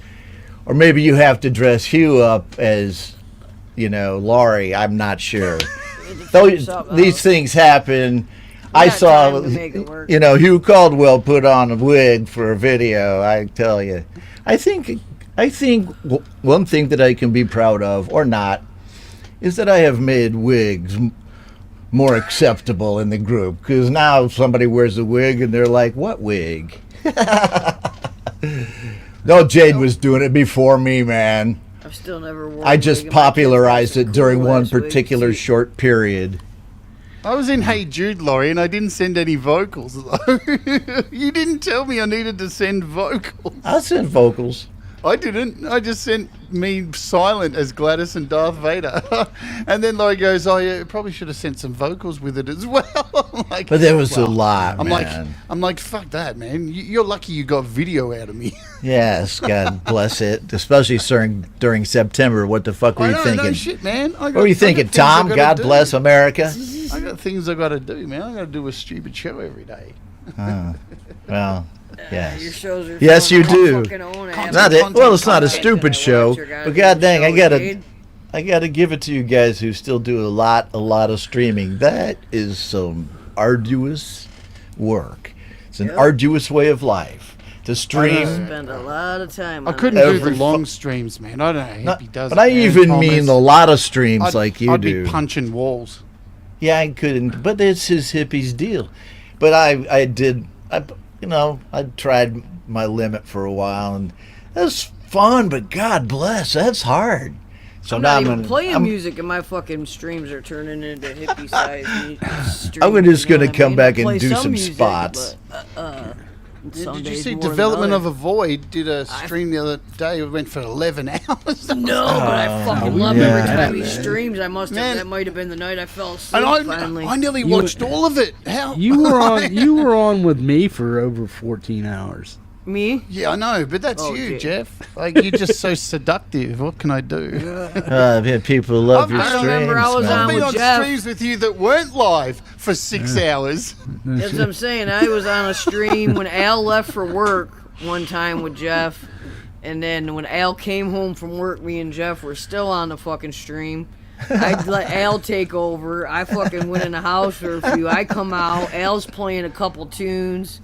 or maybe you have to dress Hugh up as, Laurie. I'm not sure. Though these things happen. I got saw, time to make it work. Hugh Caldwell put on a wig for a video. I tell you, I think one thing that I can be proud of, or not, is that I have made wigs more acceptable in the group. Because now somebody wears a wig and they're like, "What wig?" No, Jade was doing it before me, man. I've still never worn I a just wig in my kids' popularized house. it during Cool one ass wig, particular too. short period. I was in Hey Jude, Laurie, and I didn't send any vocals. You didn't tell me I needed to send vocals. I sent vocals. I didn't. I just sent me silent as Gladys and Darth Vader. And then Laurie goes, "Oh, yeah, probably should have sent some vocals with it as well." I'm like, But there was a well, lot, I'm man. like, fuck that, man. You're lucky you got video out of me. Yes, God bless it. Especially during September. What the fuck were I you know, thinking? no shit, man. What were you thinking, Tom? God bless America. I got things I got to do, man. I got to do a stupid show every day. Well, yes. Your shows are Yes, fun. you I do. fucking own it. Not it. Well, it's not a Content stupid I watch, show, your but goddamn god dang, show, I gotta give it to you guys who still do a lot of streaming. That is some arduous work. It's an Yep. arduous way of life to I stream. spend a lot of time I on couldn't that. do the long streams, man. I don't know how he does But it, I man. even Thomas. mean a lot of streams I'd- like you I'd do. be punching walls. Yeah, I couldn't, but it's his hippies deal. But I tried my limit for a while, and that's fun. But God bless, that's hard. So I'm now not even gonna- playing I'm- music, and my fucking streams are turning into hippie size streams. I'm just you know gonna what I come mean? back I and play do some music, spots. but, some Did you days see more than Development of others. a Void did a stream the other day? It went for 11 hours. No, but I fucking we love did every that, time he man. streams. That might have been the night I fell asleep. And finally. I nearly watched all of it. How You were on with me for over 14 hours. Me? Yeah, I know, but that's Oh, you, shit. Jeff. Like, you're just so seductive. What can I do? Yeah, people love your I streams. remember I was man. on I've been with on Jeff. streams with you that weren't live for 6 hours. That's what I'm saying. I was on a stream when Al left for work one time with Jeff, and then when Al came home from work, me and Jeff were still on the fucking stream. I'd let Al take over. I fucking went in the house for a few. I come out. Al's playing a couple tunes.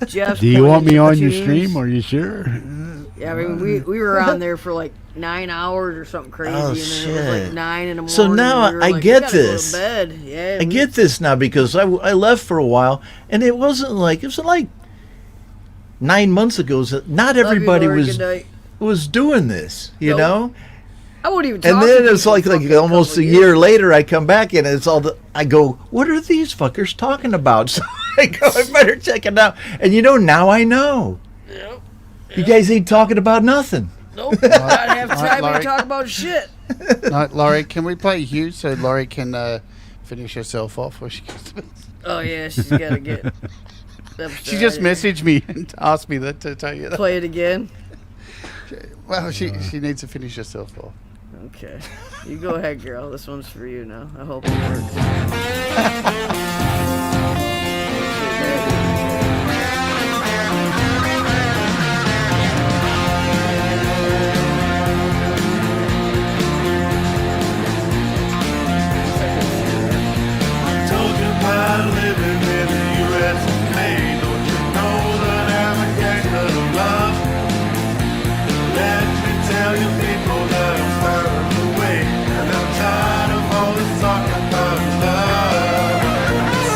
Jeff's Do you want me playing on your tunes. stream? Are you sure? Yeah, I mean, we were on there for like 9 hours or something crazy, Oh, and then it was shit. like 9 in the morning. So now and we were I like, get we gotta this. Go to bed. Yeah, I get this now because I left for a while, and it wasn't like 9 months ago. So not Love you, everybody Lord. was Good night. doing this, you Nope. know. I wouldn't even. And talk then to it's people like fucking almost couple a years. year later, I come back and it's I go, what are these fuckers talking about? So I go, I better check it out. And now I know. Yep. You guys ain't talking about nothing. Nope. Not have time Laurie. to talk about shit. No, Laurie, can we play Hugh so Laurie can finish herself off before she goes to bed? Oh yeah, she's gotta get. She just messaged me and asked me to tell you that. Play it again. Well, she needs to finish herself off. Okay, you go ahead, girl. This one's for you now. I hope it works. Told you about living in the USA. Don't you know that I'm a gangster of love? Let me tell you people that I'm found the way, and I'm tired of all this talk about love.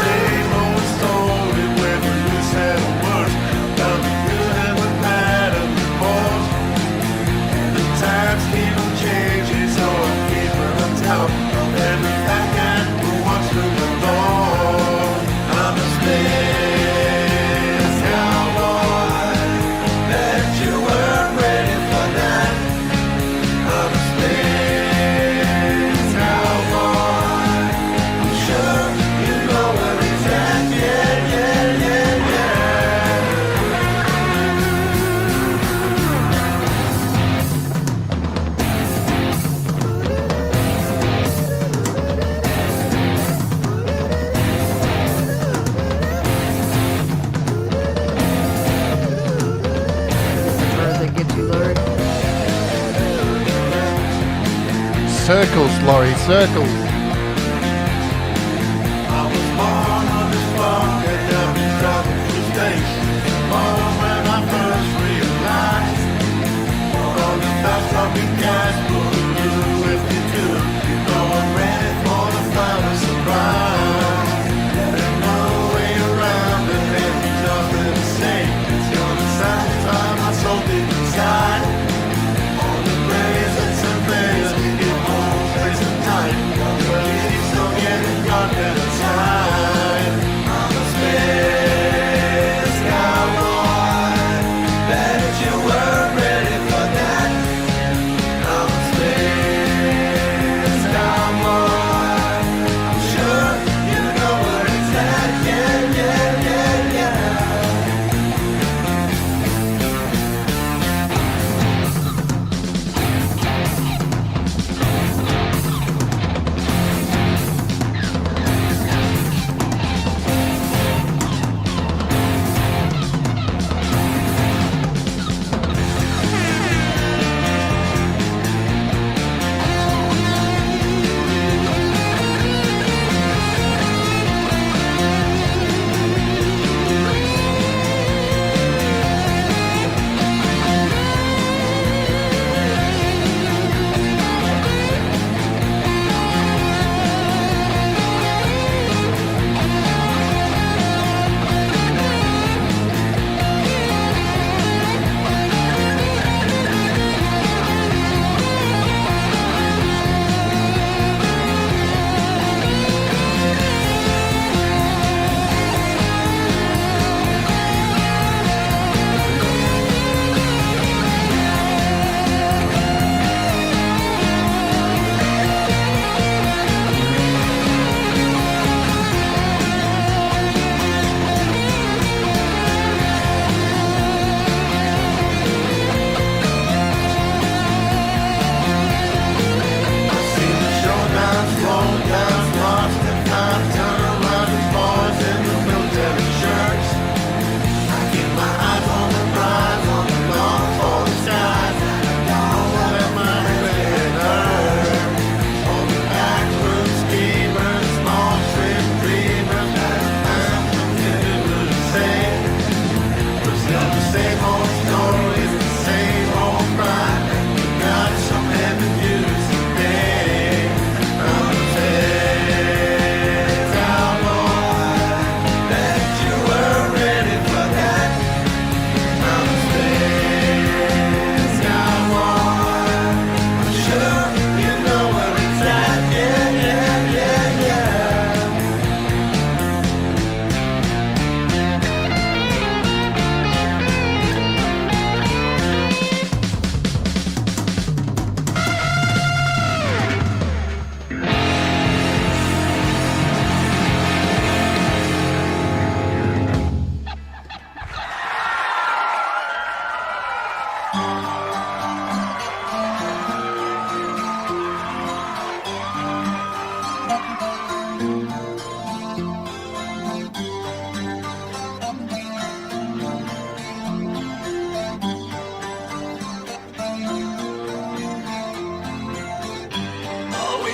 Same old story where the loose and worse. About the good and the bad and the poor. The times keep on changing, so I'm keeping on top of every fact and who wants to the door. I'm a space cowboy. Bet you weren't ready for that. I'm a space cowboy. I'm sure you know where he's at. Yeah, yeah, yeah, yeah. Where they get you, Lord? Circles, Laurie, circles. I was born on this farm and now I'm driving through space. Born when I first realized all the fast talking guys blew with me too. You know I'm ready for the final surprise. There's no way around it, there's nothing to say. It's gonna satisfy my soul deep inside. All the presents and things we get home, place and time. But it's still getting dark at the time. I'm a space cowboy. Bet you weren't ready for that. I'm a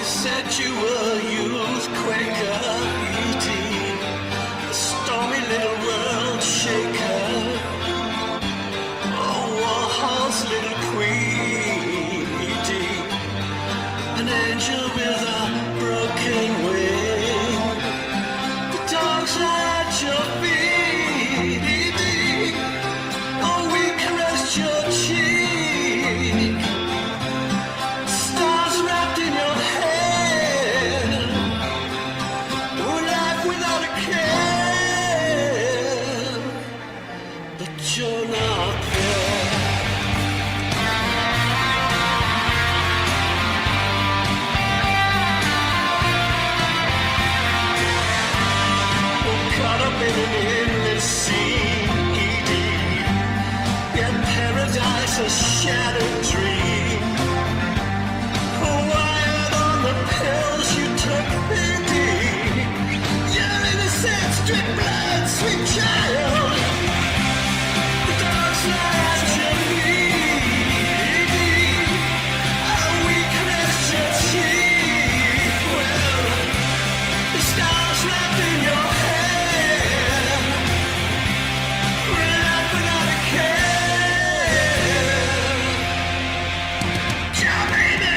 said you were youth quaker, eating a stormy little world shaker. Oh, Warhol's little queen, eating an angel with a broken wing. The dogs are at your feet, eating. Oh, we caressed your cheek. Stars wrapped in your hair. Oh, life without a care. But you're not there. Oh, caught up in an endless scene, Edie. Yet paradise a shattered dream. Oh, wired on the pills you took, Edie. Your innocent, strict blood, sweet child. The dogs lie at your feet, Edie. Oh, we caressed your cheek. Well, the stars wrapped in your hair. We're not without a care. Yeah, baby.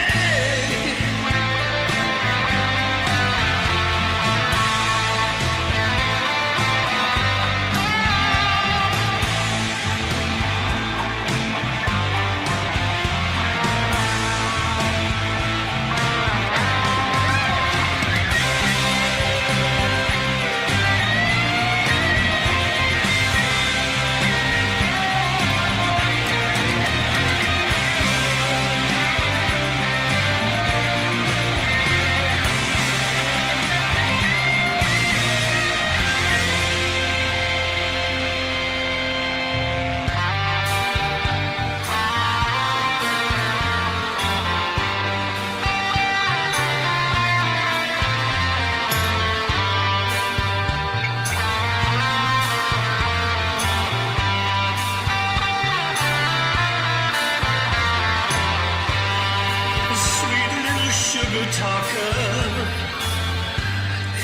Sweet little sugar talker,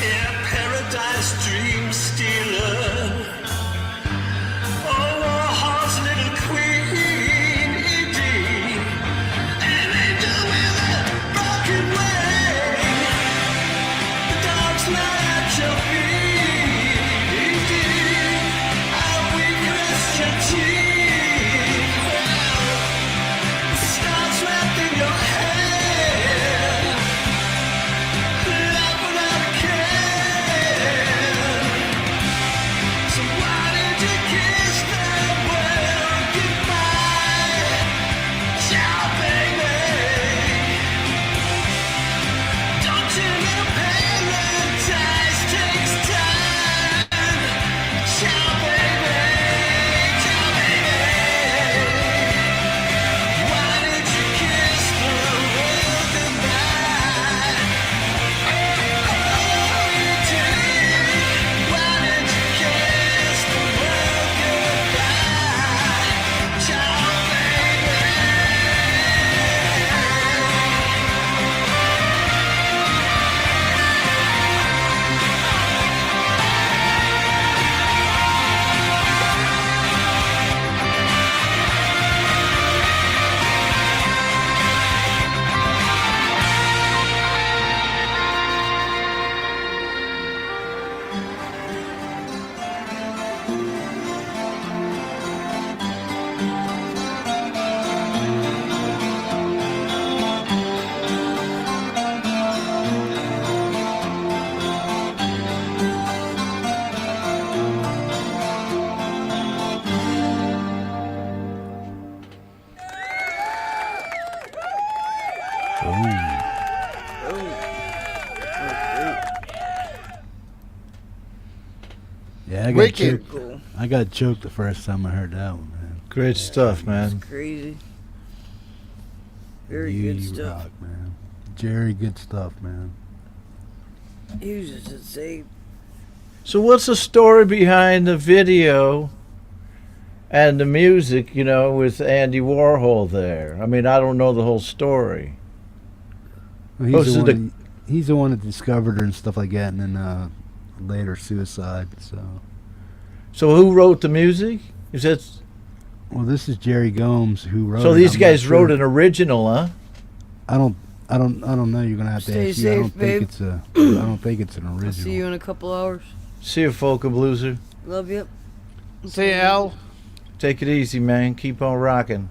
yeah, paradise dream stealer. Oh, Warhol's little queen, Edie, an angel with a broken wing. The dogs lie at your feet, Edie. Oh, we caressed your cheek. Well, the stars wrapped in your hair. Love without a care. So why did you kiss the world goodbye? Ciao, baby. Don't you know paradise takes time? Ciao, baby. Ciao, baby. Why did you kiss the world goodbye? Oh, you did. Why did you kiss the world goodbye? Ciao, baby. Yeah, I got Wicked. choked. Cool. I got choked the first time I heard that one, man. Great stuff, man. Crazy. Very You good stuff. rock, man. Jerry, good stuff, man. He was just insane. So what's the story behind the video and the music, you know, with Andy Warhol there? I mean, I don't know the whole story. Well, Oh, he's so the the one he's the one that discovered her and stuff like that, and then later suicide. So who wrote the music? Is that? Well, this is Jerry Gomes who wrote. So it. these I'm guys not sure. wrote an original, huh? I don't know. You're gonna have to Stay ask you. I safe, don't babe. think it's a. I don't think it's an original. I'll see you in a couple hours. See you, Folk Blueser. Love you. See you, Al. Take it easy, man. Keep on rocking.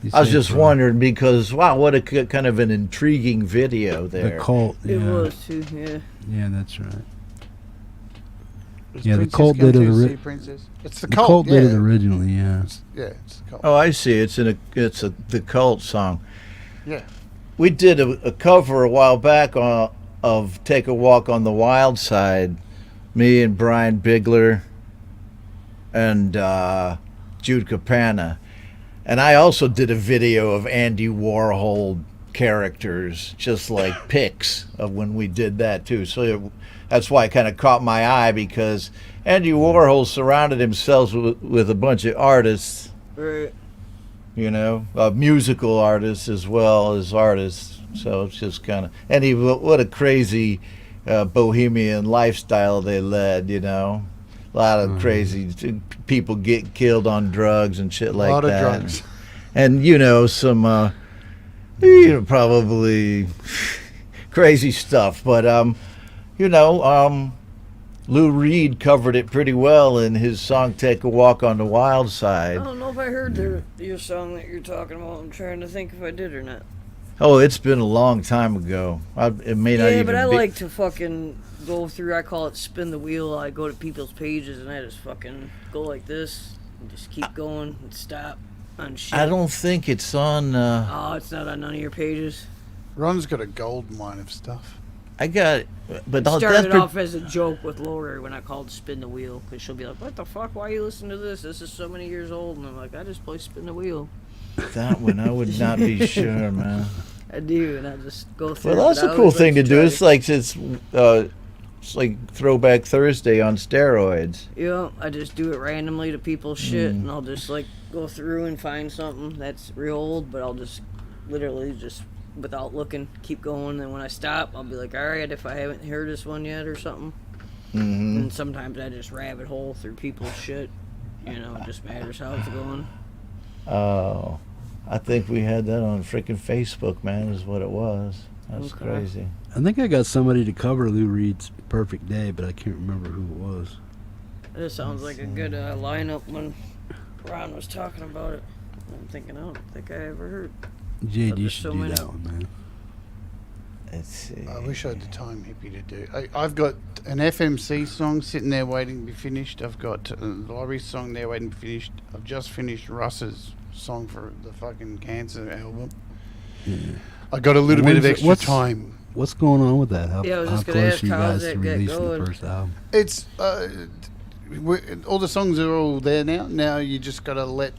You I was safe, just bro. wondering because wow, what a kind of an intriguing video The there. cult. It Yeah. was too, yeah. Yeah, that's right. Does Yeah, the Princess cult come did it to ori- see Princess? It's the The cult. cult yeah. did it originally. Yeah. Yeah, it's the cult. Oh, I see. It's the cult song. Yeah. We did a cover a while back of "Take a Walk on the Wild Side." Me and Brian Bigler and Jude Capana, and I also did a video of Andy Warhol characters, just like pics of when we did that too. So that's why it kind of caught my eye because Andy Warhol surrounded himself with a bunch of artists. Right. You know, musical artists as well as artists. So it's just kind of, and what a crazy bohemian lifestyle they led, you know. A lot of crazy people get killed on drugs and shit like that. A lot of drugs. And, you know, some, probably crazy stuff. But, Lou Reed covered it pretty well in his song "Take a Walk on the Wild Side." I don't know if I heard your song that you're talking about. I'm trying to think if I did or not. Oh, it's been a long time ago. It may not Yeah, even but I be. like to fucking go through, I call it spin the wheel. I go to people's pages and I just fucking go like this and just keep going and stop on shit. I don't think it's on. Oh, it's not on none of your pages. Ron's got a gold mine of stuff. I got it, but It started off as a joke with Lori when I called spin the wheel, because she'll be like, "What the fuck? Why are you listening to this? This is so many years old." And I'm like, "I just play spin the wheel." that one. I would not be sure, man. I do, and I just go through. Well, that's but a I cool always thing to like do. try It's like Throwback Thursday on steroids. Yeah, I just do it randomly to people's shit, Mm. and I'll just like go through and find something that's real old, but I'll just literally just without looking keep going. And when I stop, I'll be like, all right, if I haven't heard this one yet or something. Mm-hmm. And sometimes I just rabbit hole through people's shit. You know, it just matters how it's going. Oh, I think we had that on freaking Facebook, man. Is what it was. That's Okay. crazy. I think I got somebody to cover Lou Reed's "Perfect Day," but I can't remember who it was. It sounds like a good lineup when Ron was talking about it. I'm thinking, I don't think I ever heard. Jade, But you there's should so do many. that one, man. Let's see. I wish I had the time hippie to do. I've got an FMC song sitting there waiting to be finished. I've got Laurie's song there waiting to be finished. I've just finished Russ's song for the fucking Cancer album. Yeah. I got a little bit of extra What's- time. What's going on with that? How, Yeah, I was how just gonna close ask, are you how's guys that to get releasing going? the first album? It's all the songs are all there now. Now you just got to let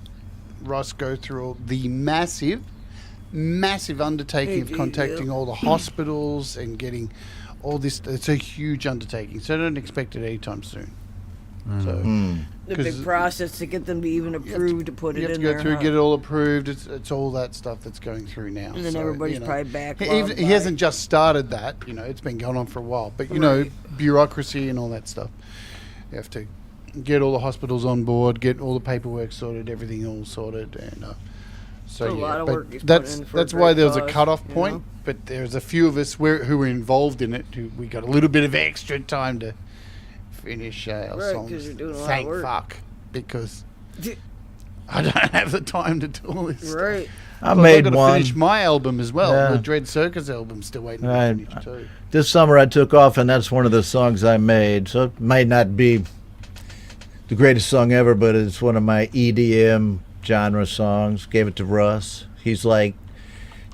Russ go through all the massive undertaking of contacting all the hospitals and getting all this. It's a huge undertaking, so don't expect it anytime soon. So The 'cause big process to get them to even approve to put you it have in to go there. through, huh? get it all approved. It's all that stuff that's going through now. And then So, everybody's probably backlogged Even, he by- hasn't just started that. It's been going on for a while. But you know, bureaucracy and all that stuff. You have to get all the hospitals on board, get all the paperwork sorted, everything all sorted, and so It's a lot of but work he's put that's in for that's a why great there was a cause, cutoff you point. know? But there's a few of us who were involved in it. We got a little bit of extra time to finish our Right, 'cause songs. you're doing a lot of Thank work. fuck, because I don't have the time to do all this. Right. I Plus, made I've got to one. finish my album as well. Yeah. The Dread Circus album's still waiting Right. to be finished too. This summer I took off, and that's one of the songs I made. So it may not be the greatest song ever, but it's one of my EDM genre songs. Gave it to Russ. He's like,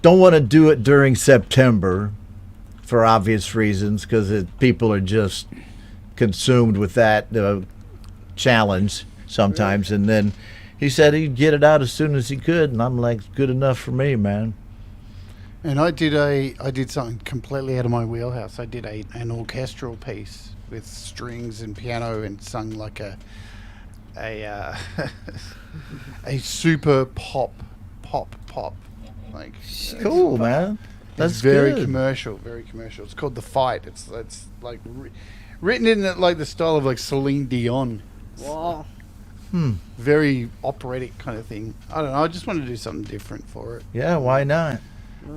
don't want to do it during September for obvious reasons, because people are just consumed with that challenge sometimes. And then he said he'd get it out as soon as he could, and I'm like, good enough for me, man. And I did something completely out of my wheelhouse. I did an orchestral piece with strings and piano and sung like a super pop, like Cool, man. That's It's very good. commercial, very commercial. It's called The Fight. It's like written in like the style of like Celine Dion. Wow. Very operatic kind of thing. I don't know. I just want to do something different for it. Yeah, why not?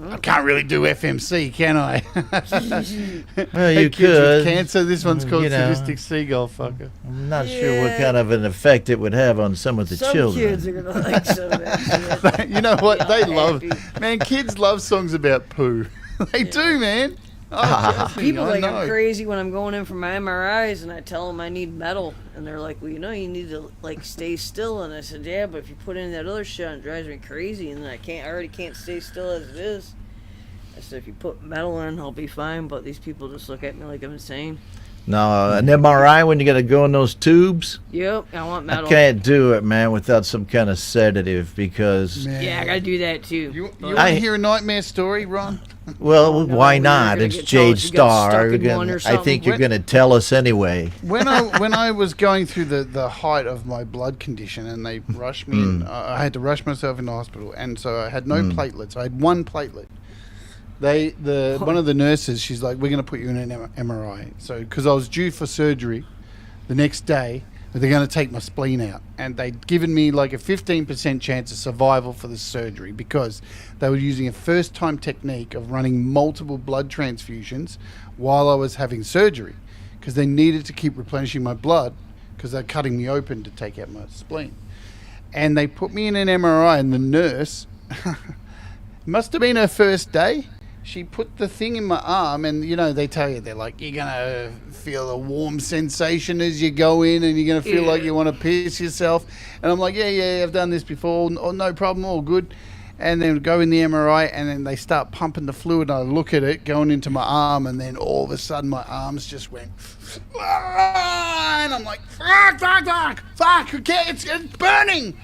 I can't really do FMC, can I? Well, you Hey, kids with could. cancer. This one's called You know. Sadistic Seagull Fucker. I'm not sure what Yeah. kind of an effect it would have on some of the Some children. kids are gonna like some of that shit. You know what? They Yeah, love, happy. man, kids love songs about poo. They do, man. Oh, trust me, People I think know. I'm crazy when I'm going in for my MRIs and I tell them I need metal, and they're like, "Well, you know, you need to like stay still." And I said, "Yeah, but if you put in that other shit, it drives me crazy, and then I already can't stay still as it is." I said, "If you put metal in, I'll be fine." But these people just look at me like I'm insane. No, an MRI when you got to go in those tubes. Yep, I want metal. I can't do it, man, without some kind of sedative because. Man. Yeah, I gotta do that too. You But- want to hear a nightmare story, Ron? Well, no, why we're not? gonna It's get told Jade you got Star. stuck You're in gonna- one or I something. think you're When- going to tell us anyway. When I was going through the height of my blood condition and they rushed me in, I had to rush myself into hospital, and so I had no platelets. I had one platelet. One of the nurses, she's like, "We're going to put you in an MRI." So because I was due for surgery the next day, they're going to take my spleen out, and they'd given me like a 15% chance of survival for the surgery because they were using a first-time technique of running multiple blood transfusions while I was having surgery, because they needed to keep replenishing my blood because they're cutting me open to take out my spleen. And they put me in an MRI, and the nurse, must have been her first day, she put the thing in my arm, and you know, they tell you, they're like, you're gonna feel a warm sensation as you go in, and you're gonna feel like you want to piss yourself. And I'm like, yeah, I've done this before, no problem, all good. And then go in the MRI, and then they start pumping the fluid, and I look at it going into my arm, and then all of a sudden my arms just went, and I'm like, fuck, okay, it's burning.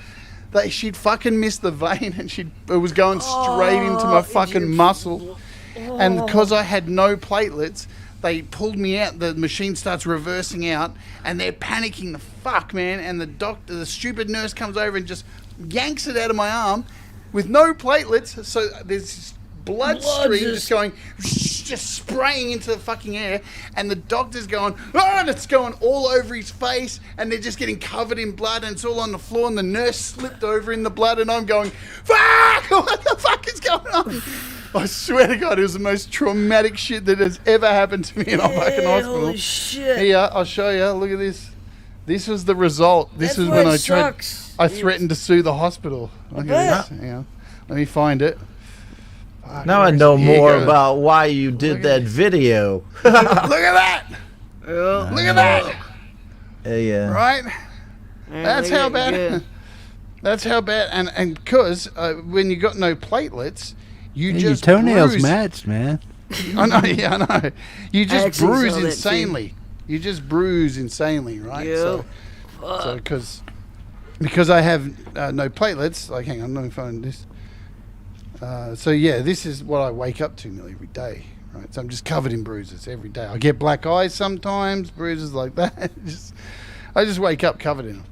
She'd fucking missed the vein, and it was going straight into my fucking muscle. And because I had no platelets, they pulled me out. The machine starts reversing out, and they're panicking the fuck, man. And the stupid nurse comes over and just yanks it out of my arm with no platelets. So there's this blood stream just going, just spraying into the fucking air, and the doctor's going, and it's going all over his face, and they're just getting covered in blood, and it's all on the floor, and the nurse slipped over in the blood, and I'm going, fuck, what the fuck is going on? I swear to God, it was the most traumatic shit that has ever happened to me in a fucking hospital. Holy shit. Here, I'll show you. Look at this. This was the result. This That's is why when it I sucks. I threatened to sue the hospital. Look at this. Hang on. Let me find it. Fuck, Now I where is know it? Here more you go. about why you did that video. Look at that. Yeah. Look at that. Yeah. Right? Man, That's they how get bad. good. That's how bad. And because when you got no platelets, you Your just toenails bruise. matched, man. I know. Yeah, I know. You I just actually bruise saw that too. insanely. You just bruise insanely, right? Yep. So because I have no platelets, like, hang on, let me find this. So yeah, this is what I wake up to nearly every day, right? So I'm just covered in bruises every day. I get black eyes sometimes, bruises like that. I just wake up covered in them.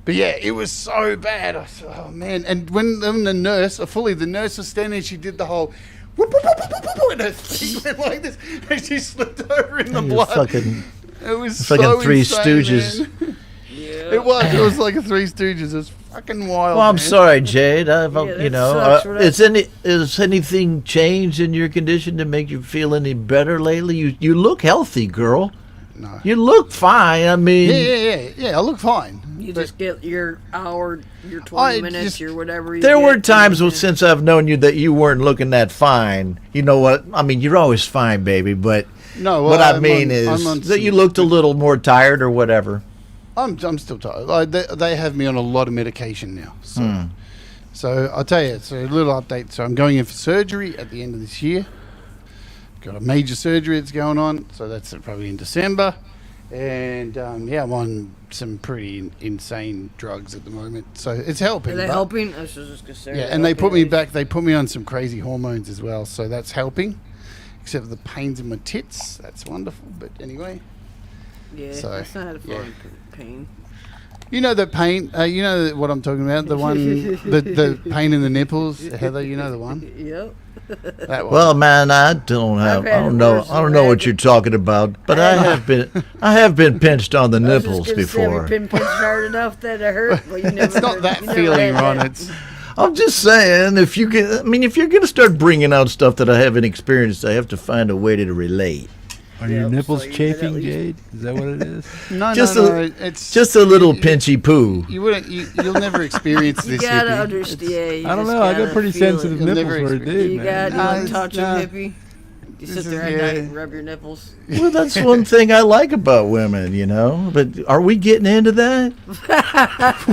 But yeah, it was so bad. I said, oh man! And when the nurse, the nurse was standing, she did the whole. Whoop, whoop, whoop, whoop, whoop, and her feet went like this, and she slipped over in the blood. Fucking, It was it's so like in Three insane, Stooges. man. It was like a Three Stooges. It was fucking wild. Well, I'm man. sorry, Jade. that sucks. Is anything changed in your condition to make you feel any better lately? You look healthy, girl. No. You look fine. I mean, Yeah. I look fine. You But just get your hour, your 20 minutes, your whatever. there were times since I've known you that you weren't looking that fine. You know what? I mean, you're always fine, baby. But no, what well, I mean I'm on is that you looked a little more tired or whatever. I'm still tired. Like, they have me on a lot of medication now. So I'll tell you. So a little update. So I'm going in for surgery at the end of this year. Got a major surgery that's going on. So that's probably in December. And I'm on some pretty insane drugs at the moment. So it's helping. Are they but- helping? I was just gonna say. Yeah, and they put me back. They put me on some crazy hormones as well. So that's helping. Except for the pains in my tits. That's wonderful. But anyway. Yeah, So, that's not a fun yeah. pain. You know the pain. You know what I'm talking about. The one, the pain in the nipples, Heather. You know the one. Yep. That one. Well, man, I don't have. I've had I don't it know. worse I don't than know that. what you're talking about, but I have been pinched on the I was just nipples gonna say, have you before. been pinched hard enough that it hurt? Well, you never It's not heard- that you never feeling, had Ron. that. It's I'm just saying, if you get, I mean, if you're gonna start bringing out stuff that I haven't experienced, I have to find a way to relate. Are your Yep, nipples so you did at chafing, least- Jade? Is that what it is? no, Just no, a- no. It's Just a little pinchy poo. You wouldn't. You'll never experience You this. gotta hippie. understand. You I don't just know. I gotta got pretty feel sensitive You'll nipples never for a experience- dude, You man. got Nah, you it's touch not. a hippie. You This sit is- there at yeah. night and rub your nipples. Well, that's one thing I like about women, you know. But are we getting into that?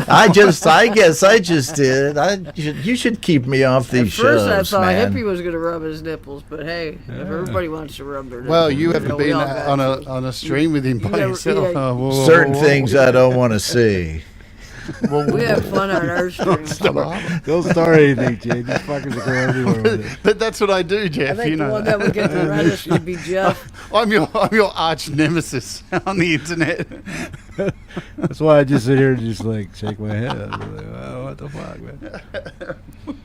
I guess I just did. You should keep me off these At first, I shows, thought man. hippie was gonna rub his nipples, but hey, if everybody wants to rub their nipples, Well, you haven't we been all got to. on a stream with him by never- yourself. yeah. Oh, whoa, whoa, Certain whoa, whoa. things I don't want to see. We have fun on our stream. Don't start anything, Jade. These fuckers will go everywhere with it. But that's what I do, I Jeff. think You the know. one that would get the reddest would be Jeff. I'm your arch nemesis on the internet. That's why I just sit here and just like shake my head. I'm like, oh, what the fuck, man?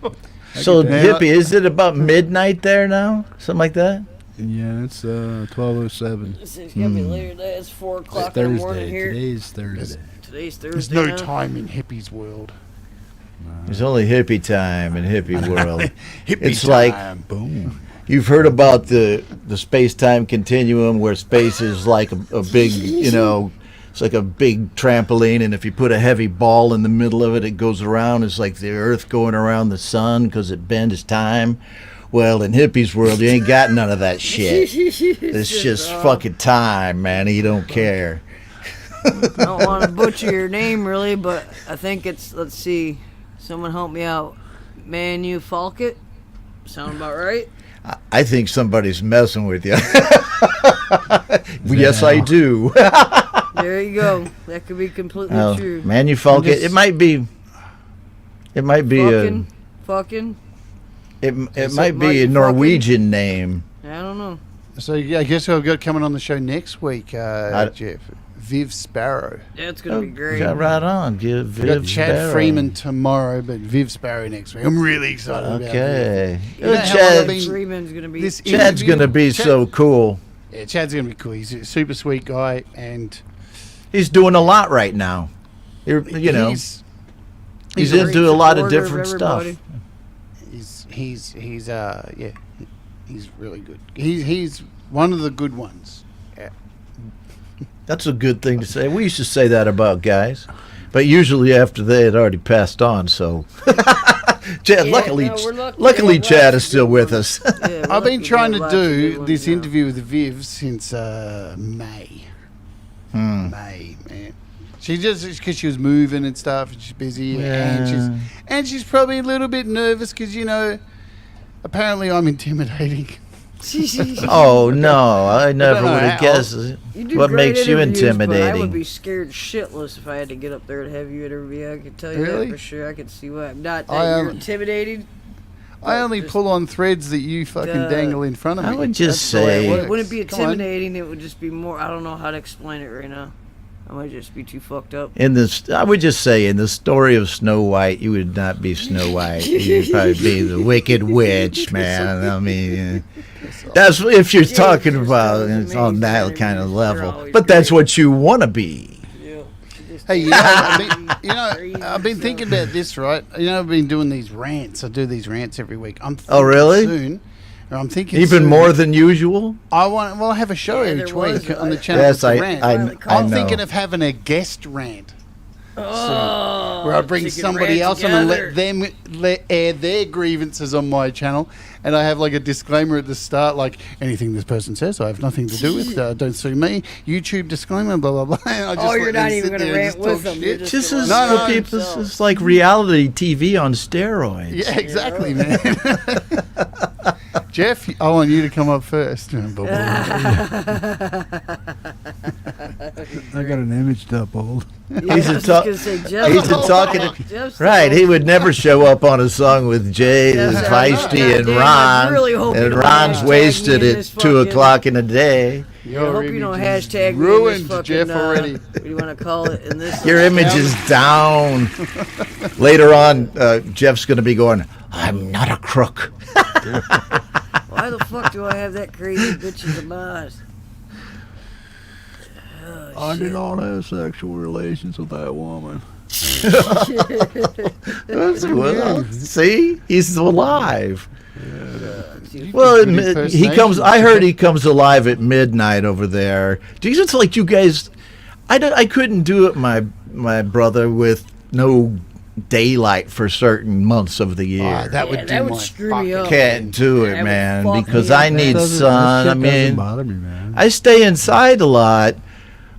So get that. hippie, is it about midnight there now? Something like that? Yeah, it's 12:07. It's gonna be later today. It's 4 o'clock in the morning Thursday. here. Today's Thursday. Today's Thursday. There's no now. time in hippies' world. There's only hippie time in hippie world. Hippie It's time. like Boom. you've heard about the space-time continuum, where space is like a big, you know, it's like a big trampoline, and if you put a heavy ball in the middle of it, it goes around. It's like the Earth going around the sun because it bends time. Well, in hippies' world, you ain't got none of that shit. It's just fucking time, man. You don't care. I don't want to butcher your name really, but I think it's, let's see, someone help me out. Manu Falkett? Sound about right? I think somebody's messing with you. Yes, I do. There you go. That could be completely true. Manu Falkett. It might be. It might be Fucking. It might be a Norwegian name. I don't know. So yeah, I guess I've got coming on the show next week, Jeff. Viv Sparrow. Yeah, it's gonna be great. Yeah, right on. Give We've got Viv Chad Sparrow. Freeman tomorrow, but Viv Sparrow next week. I'm really excited about Okay. it. You know how long I've Chad's, been- Freeman's gonna be. this Chad's interview- gonna be Chad- so cool. Yeah, Chad's gonna be cool. He's a super sweet guy, and He's doing a lot right now. You know, he's he's a great into a lot of supporter different everybody. stuff. he's really good. He's one of the good ones. Yeah. That's a good thing to say. We used to say that about guys, but usually after they had already passed on. So, Chad, Yeah, luckily, no, we're lucky. luckily, Yeah, Chad lots is still of with good us. Yeah, we're I've been lucky trying we to have lots of do good this ones now. interview with Viv since May. May, man. She just because she was moving and stuff, and she's busy, and she's probably a little bit nervous because apparently I'm intimidating. Oh no, I never know would have how. guessed. You do What great makes you interviews, but I would intimidating? be scared shitless if I had to get up there and have you interview. I could tell you Really? that for sure. I could see why. Not that I, you're intimidating. I only just- pull on threads that you fucking dangle in front of me. I would just That's the way say- it It works. wouldn't be Come on. intimidating. It would just be more. I don't know how to explain it right now. I might just be too fucked up. In this, I would just say, in the story of Snow White, you would not be Snow White. You'd probably be the Wicked Witch, man. I mean, that's if you're talking about it's on that kind of level. But that's what you want to be. Hey, I've been thinking about this, right? I've been doing these rants. I do these rants every week. I'm thinking really? Soon, I'm thinking Even soon, more than usual. I have a show each there was, week on the right? channel. Yes, with the I rant. know. I'm thinking of having a guest rant. Oh, Where I bring somebody else on and let them air their grievances on my channel, and I have like a disclaimer at the start, like anything this person says, I have nothing to do with. Don't sue me. YouTube disclaimer, blah blah blah. And I just You're let not them even sit gonna there and rant just with talk them. shit. You're Just gonna as let No, them no, people, themselves. it's like reality TV on steroids. Yeah, exactly, man. Jeff, I want you to come up first. I got an image to uphold. Yeah, He's I a was talk. just gonna say, Jeff. He's a talking. Jeff's Right, the- he would never show up on a song with Jay, Jeff's and like, Feisty, and "God damn, I Ron, really hope you and don't Ron's hashtag wasted me in at this 2:00 in the day. I hope you don't hashtag me in ruined, this fucking, Jeff, already. What do you want to call it? In this Your image is down. Later on, Jeff's going to be going, I'm not a crook. Why the fuck do I have that crazy bitch as a boss? I did not have sexual relations with that woman. Well, see, he's alive. You Well, did good he comes. impersonations, I heard Jeff. he comes alive at midnight over there. Jesus, like you guys, I couldn't do it. My brother with no daylight for certain months of the year. Ah, that would do that would my screw me fucking- up. Can't do That it, would man, fuck because me I up. need Doesn't- sun. that I shit doesn't mean, bother me, man. I stay inside a lot,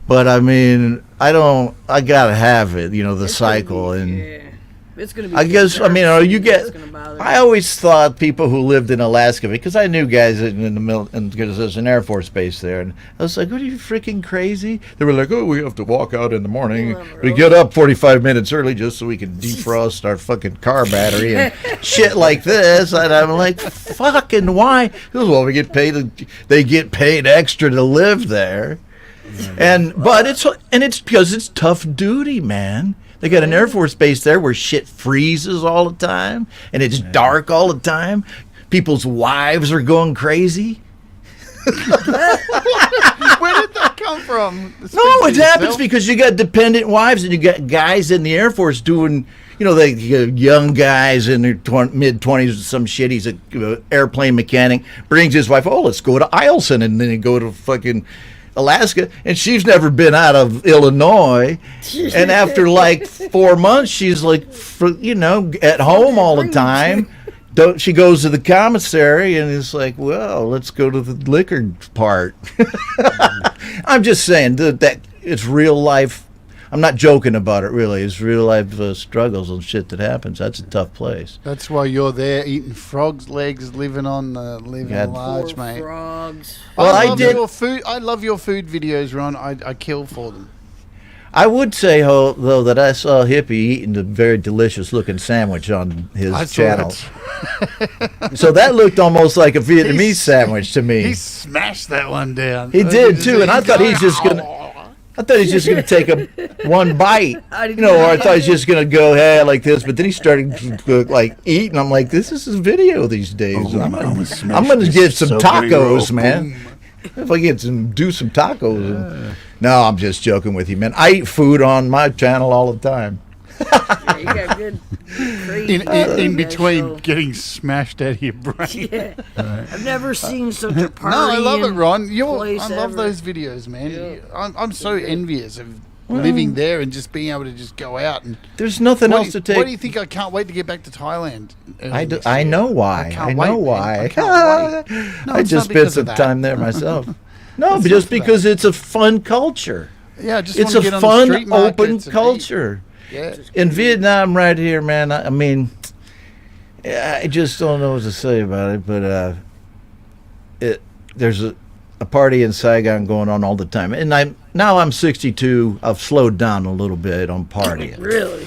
but I mean, I don't. I gotta have it, the It's gonna cycle, be- and yeah. It's gonna be. I guess I mean, you It's get. gonna bother I me. always thought people who lived in Alaska, because I knew guys in the middle, and because there's an Air Force base there, and I was like, "What are you freaking crazy?" They were like, "Oh, we have to walk out in the morning. We get up 45 minutes early just so we can defrost our fucking car battery and shit like this." And I'm like, "Fucking why?" He goes, "Well, we get paid. They get paid extra to live there." But it's because it's tough duty, man. They got an Air Force base there where shit freezes all the time and it's dark all the time. People's wives are going crazy. Where did that come from? Speak No, for it happens yourself. because you got dependent wives and you got guys in the Air Force doing, they young guys in their mid-20s or some shit. He's a airplane mechanic, brings his wife, oh, let's go to Eielson, and then they go to fucking Alaska, and she's never been out of Illinois. And after like 4 months, she's like, at home all the time. She goes to the commissary and it's like, well, let's go to the liquor part. I'm just saying that it's real life. I'm not joking about it, really. It's real life struggles and shit that happens. That's a tough place. That's why you're there eating frogs' legs, living large, Poor mate. frogs. Well, I love did- your food. I love your food videos, Ron. I kill for them. I would say, though, that I saw Hippie eating a very delicious-looking sandwich on his I saw channel. that. So that looked almost like a Vietnamese He's- sandwich to me. He smashed that one down. He did too, and I thought he's just gonna take one bite, or I thought he's just gonna go like this. But then he started like eating. I'm like, this is a video these days. I'm gonna get some tacos, man. If I get do some tacos. No, I'm just joking with you, man. I eat food on my channel all the time. Yeah, you got good crazy food in that between show. getting smashed out of your brain. Yeah. I've never seen such a party. No, I love it, Ron. I place love ever. those videos, man. Yeah. I'm so envious of living there and just being able to just go out and. There's nothing else to take. What do you think? I can't wait to get back to Thailand. I know why. can't I wait, know man. why. I can't wait. No, I it's just not spent because some of that. time there myself. No, It's but not just for that. because it's a fun culture. Yeah, I just It's want to a get on the fun, street open markets and culture. eat. Yeah. In Vietnam, right here, man. I mean, I just don't know what to say about it. But there's a party in Saigon going on all the time, and I'm 62. I've slowed down a little bit on partying. Really?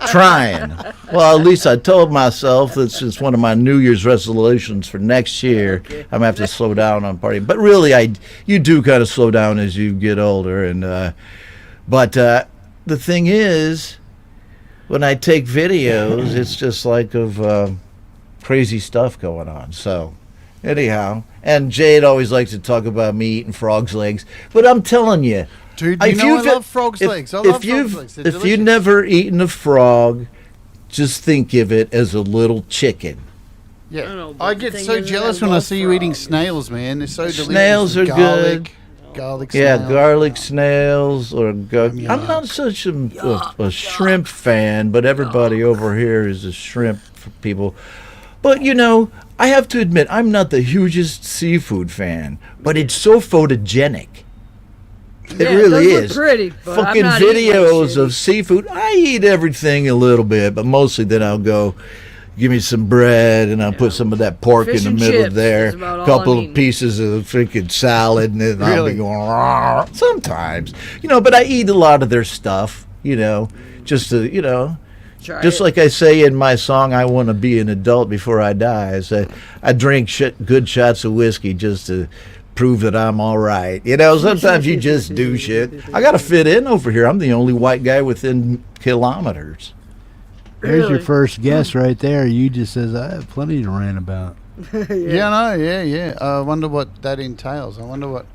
Trying. Well, at least I told myself this is one of my New Year's resolutions for next year. I'm gonna have to slow down on partying. But really, you do kind of slow down as you get older. And but the thing is, when I take videos, it's just like of crazy stuff going on. So anyhow, and Jade always likes to talk about me eating frogs' legs. But I'm telling you. Dude, If you know I you've- love frogs' legs. I love frogs' legs. They're If you've delicious. never eaten a frog, just think of it as a little chicken. Yeah, I know, but I the get thing so is, jealous I when I love see you eating frogs. snails, man. They're so delicious. Snails with are garlic, garlic Yeah, snail. garlic snails or I'm Yuck. not such a shrimp fan, but everybody over here is a shrimp people. But I have to admit, I'm not the hugest seafood fan, but it's so photogenic. It Yeah, really does look is. pretty, but I'm Fucking not eating like videos shit. of seafood. I eat everything a little bit, but mostly then I'll go give me some bread, and I'll put some of that pork Fish in the and middle chips there. is about A all couple I of need. pieces of freaking salad, and then I'll Really? be going, "Rawr." Sometimes. But I eat a lot of their stuff, just to, Try just it. like I say in my song, I want to be an adult before I die. I say, I drink good shots of whiskey just to prove that I'm all right. Sometimes you just do shit. I got to fit in over here. I'm the only white guy within kilometers. There's your Really? first guess right there. You just says, I have plenty to rant about. Yeah. I wonder what that entails. I wonder what.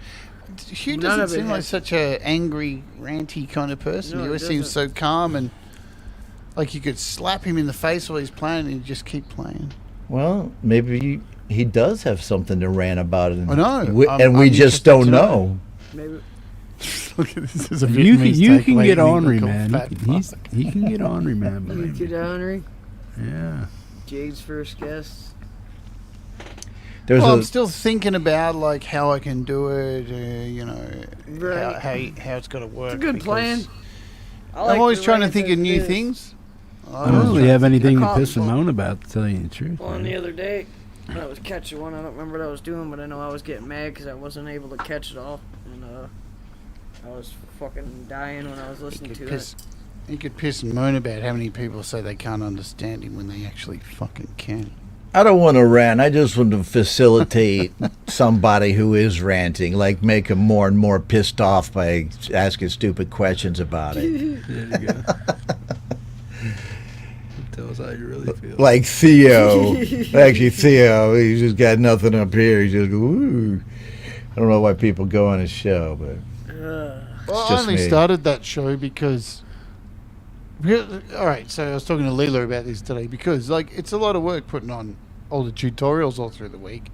Hugh None doesn't of it seem like has- such a angry, ranty kind of person. No, He it always seems so doesn't. calm and like you could slap him in the face while he's playing and he'd just keep playing. Well, maybe he does have something to rant about it. I know. We I'm just interested don't to know. Maybe. Look at this. Is a You Vietnamese can take get lately, ornery, look, man. fat He can get ornery, man. You believe get me. Henry. Yeah. Jade's first guest. There's Well, I'm a still thinking about like how I can do it. Right. How it's got to work. It's a good because plan. I'm always trying to think of new things. I don't really have anything to caught piss and one. moan about, to tell you the truth. One man. the other day, I was catching one. I don't remember what I was doing, but I know I was getting mad because I wasn't able to catch it all, and I was fucking dying when I was listening to it. He could piss and moan about how many people say they can't understand him when they actually fucking can. I don't want to rant. I just want to facilitate somebody who is ranting, like make them more and more pissed off by asking stupid questions about it. There you go. Tell us how you really feel. Like Theo. Actually, Theo, he's just got nothing up here. He's just, ooh. I don't know why people go on his show, but Well, I just only me. started that show because. All right, so I was talking to Leela about this today because, like, it's a lot of work putting on all the tutorials all through the week,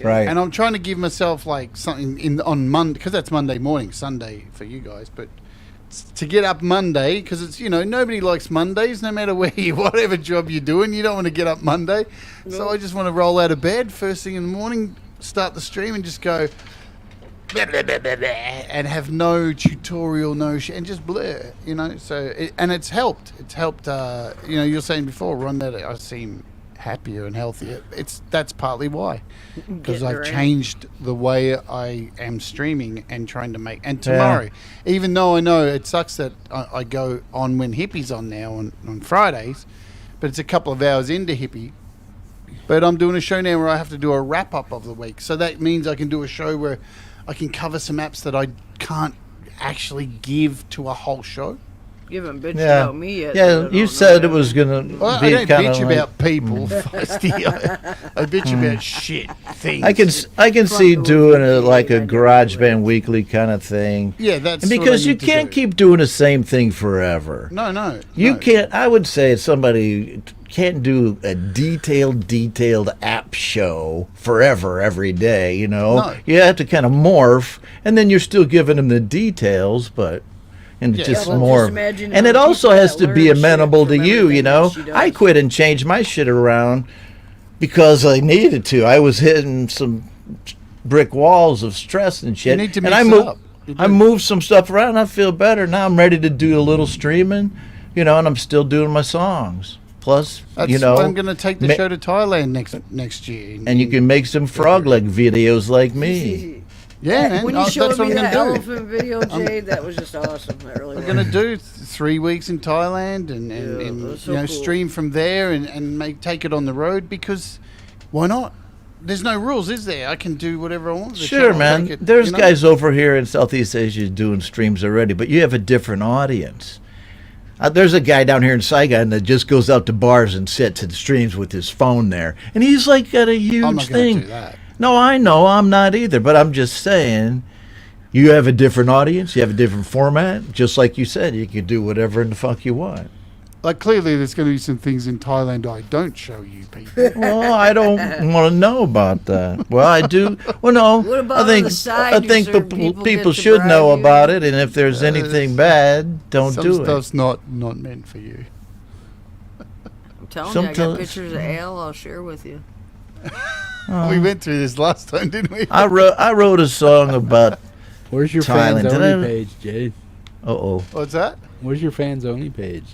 right. and I'm trying to give myself like something on Monday because that's Monday morning, Sunday for you guys, but to get up Monday because it's nobody likes Mondays, no matter where whatever job you're doing, you don't want to get up Monday, so I just want to roll out of bed first thing in the morning, start the stream, and just go. And have no tutorial, and just blur, So and it's helped. It's helped. You're saying before, Ron, that I seem happier and healthier. That's partly why, because I've changed the way I am streaming and trying to make. And tomorrow, even though I know it sucks that I go on when Hippie's on now on Fridays, but it's a couple of hours into Hippie. But I'm doing a show now where I have to do a wrap up of the week, so that means I can do a show where I can cover some apps that I can't actually give to a whole show. You haven't bitched Yeah. about me yet. Yeah, you said it was going to Well, be I don't kind bitch of about people, Feisty. I bitch about shit things. I can see Fuck doing the it like a weekly, Garage Band Weekly kind of thing. Yeah, that's And what because I you need to can't do. keep doing the same thing forever. No. You no. can't. I would say somebody can't do a detailed app show forever every day. No. You have to kind of morph, and then you're still giving them the details, but. And Yeah, just well, more, just imagine and how it also people has that to be learn shit amenable to from you. everything that she does. I quit and changed my shit around because I needed to. I was hitting some brick walls of stress and shit. You need to and mix I it moved, up. You I do. moved some stuff around. And I feel better now. I'm ready to do a little streaming, and I'm still doing my songs. Plus, That's why I'm going to take the show to Thailand next year. and you can make some frog leg videos like me. Yeah, man. When you that's showed what me I'm that going to elephant video, Jade, that was just awesome. That really I'm was. going to do 3 weeks in Thailand and that's so cool. stream from there and take it on the road because why not? There's no rules, is there? I can do whatever I want. with the Sure, show. man. Take it, There's guys over here in Southeast Asia doing streams already, but you have a different audience. There's a guy down here in Saigon that just goes out to bars and sits and streams with his phone there, and he's like got a huge I'm not going thing. to do that. No, I know I'm not either, but I'm just saying. You have a different audience. You have a different format. Just like you said, you can do whatever in the fuck you want. Like, clearly there's going to be some things in Thailand I don't show you people. Well, I don't want to know about that. Well, I do. Well, no. What about I think on the side I you think certain people get to should know bribe you? about it, and if there's anything bad, don't Some do it. stuff's not meant for you. I'm telling you, I got Sometimes- pictures of ale I'll share with you. We went through this last time, didn't we? I wrote a song about. Where's your Thailand. fans Did only I- page, Jay? Uh-oh. What's that? Where's your fans only page?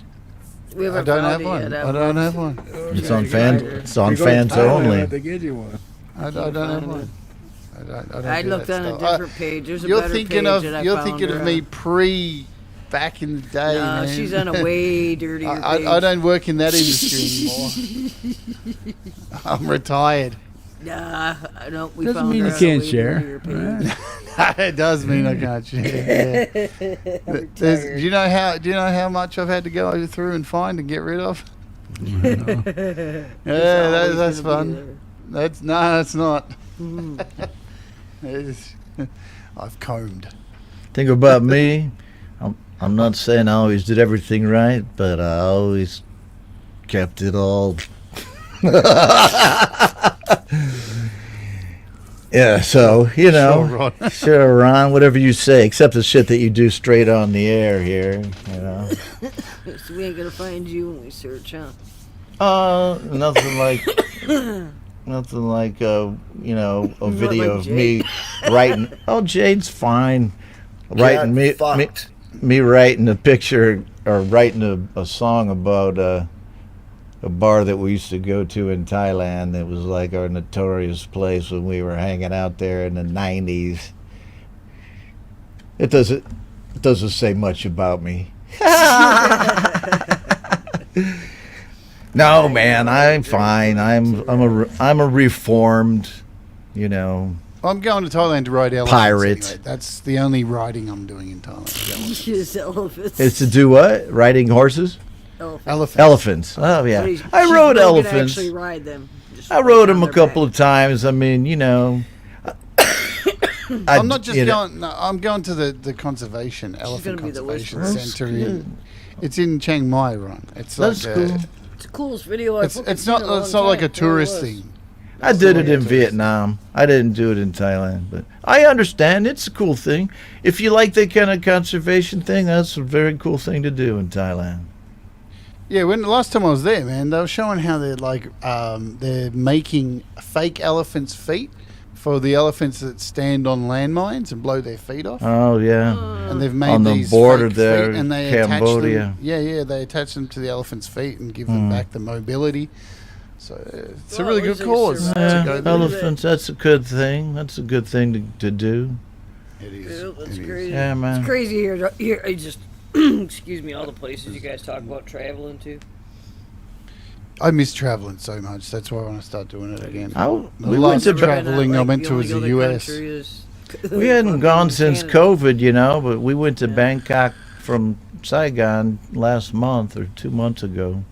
We I haven't don't found have it one. yet, I don't have one. It's on fans. It's on fans only. To get you one. I don't have one. I don't I do looked that on a stuff. different page. There's a You're better thinking page of that I you're found thinking her of me on. pre back in the day, No, man. she's on a way dirtier page. I don't work in that industry anymore. I'm retired. Nah, I don't. We Doesn't found mean her you on a can't way share. dirtier page. It does mean I can't share. Yeah. Do you know how much I've had to go through and find and get rid of? Yeah, that's fun. That's not. I've combed. Think about me. I'm not saying I always did everything right, but I always kept it all. Yeah, so, you know, sure, Ron, whatever you say, except the shit that you do straight on the air here, you know. So we ain't gonna find you when we search, huh? Nothing like, you know, a video like of Jade. me writing. Oh, Jade's fine. Writing me writing a picture or writing a song about a bar that we used to go to in Thailand. It was like our notorious place when we were hanging out there in the 90s. It doesn't say much about me. No, man, I'm fine. I'm a reformed, you know. I'm going to Thailand to ride elephants. Pirate. Anyway. That's the only riding I'm doing in Thailand. Just elephants. It's to do what? Riding horses? Elephants. Oh yeah. I rode elephants. Actually ride them. I rode them a couple of times. I mean, you know. I'm not just going. No, I'm going to the conservation elephant gonna be the conservation whisperer. center. It's in Chiang Mai, Ron. It's That's like cool. It's the coolest video I've fucking it's seen in not a long it's not like a time. tourist Really was. thing. I did it in Vietnam. I didn't do it in Thailand, but I understand it's a cool thing. If you like that kind of conservation thing, that's a very cool thing to do in Thailand. Yeah, when the last time I was there, man, they were showing how they're like they're making fake elephants' feet for the elephants that stand on landmines and blow their feet off. Oh yeah, and they've made on the these border fake there, feet and they Cambodia. attach them, they attach them to the elephant's feet and give them back the mobility. So it's a really good cause. Yeah, elephants. That's a good thing. That's a good thing to do. It is. Yeah, that's crazy. Yeah, man. It's crazy here. Here, I just excuse me. All the places you guys talk about traveling to. I miss traveling so much. That's why I want to start doing it again. We went to traveling I went to was the U.S. We hadn't gone since COVID, you know, but we went to Bangkok from Saigon last month or 2 months ago.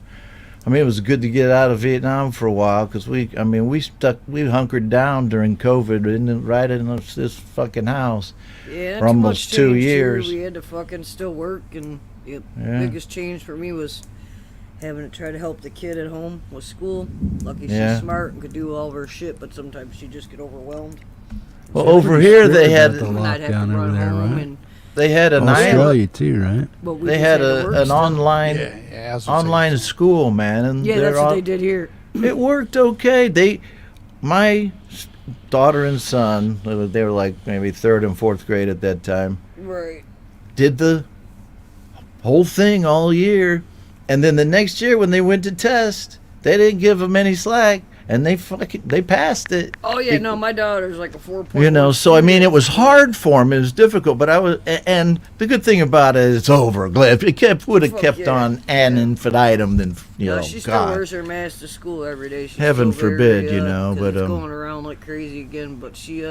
I mean, it was good to get out of Vietnam for a while because we hunkered down during COVID right in this fucking house for almost 2 years. We had to fucking still work, and the biggest change for me was having to try to help the kid at home with school. Lucky she's smart and could do all of her shit, but sometimes she just get overwhelmed. Well, over here they had the lockdown over there, right? They had an Australia too, right? They had an online online school, man, and that's what they did here. It worked okay. My daughter and son, they were like maybe 3rd and 4th grade at that time. Right. Did the whole thing all year, and then the next year when they went to test, they didn't give them any slack. And they passed it. Oh yeah, no, my daughter's like a 4.1. You know, so I mean, it was hard for them. It was difficult, but and the good thing about it is it's over. Glad it would have kept on ad infinitum. Then she still wears her mask to school every day. She's Heaven still forbid, very, you know, but it's going around like crazy again. But she,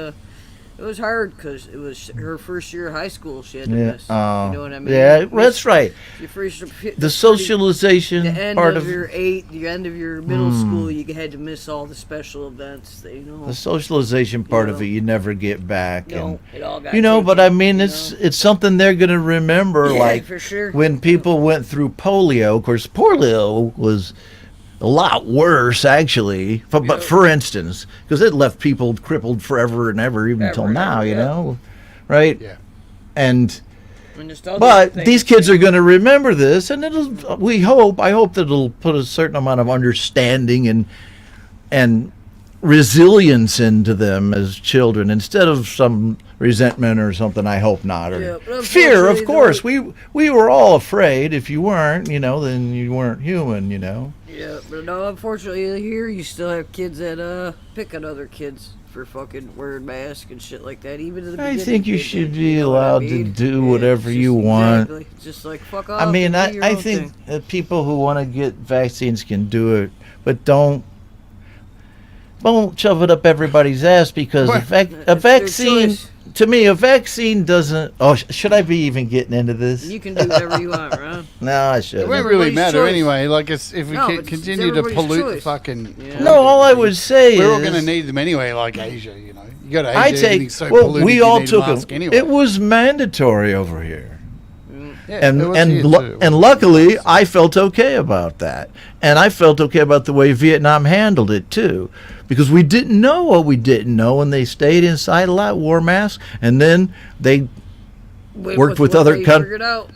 it was hard because it was her first year of high school. She had to miss. You know what I mean? Yeah, that's right. The socialization the end part of your the end of your middle school, you had to miss all the special events. The socialization part of it, you never get back. No, it all got but I mean, it's something they're gonna remember. Yeah, like for sure. When people went through polio, of course, polio was a lot worse, actually. But for instance, because it left people crippled forever and ever, even until now, you know, right? Yeah. And but these kids are going to remember this, and I hope that it'll put a certain amount of understanding and resilience into them as children instead of some resentment or something. I hope not. Or Yeah, but fear, of unfortunately, course. We were all afraid. If you weren't, then you weren't human. Yeah, but no, unfortunately here you still have kids that pick on other kids for fucking wearing masks and shit like that. Even in the I beginning, think you kids should did, be know what I allowed mean? to do Yeah, whatever it's you just want. Exactly. It's just like fuck off. I mean, and do your I own think thing. that people who want to get vaccines can do it, but don't shove it up everybody's ass because a It's their vaccine, choice. to me, a vaccine doesn't. Oh, should I be even getting into this? You can do whatever you want, Ron. No, I It shouldn't. won't really Everybody's matter choice. anyway. Like, if we No, it's continue to everybody's pollute the choice. fucking. Yeah. No, all I would say We're is all going to need them anyway, like Asia, You go to Asia, I everything's take. so Well, polluted, we you all need a took mask them. anyway. It was mandatory over here. Yeah, it was here too. And luckily, I felt okay about that, and I felt okay about the way Vietnam handled it too, because we didn't know what we didn't know, and they stayed inside a lot, wore masks, and then they worked with what other they countries. figured out.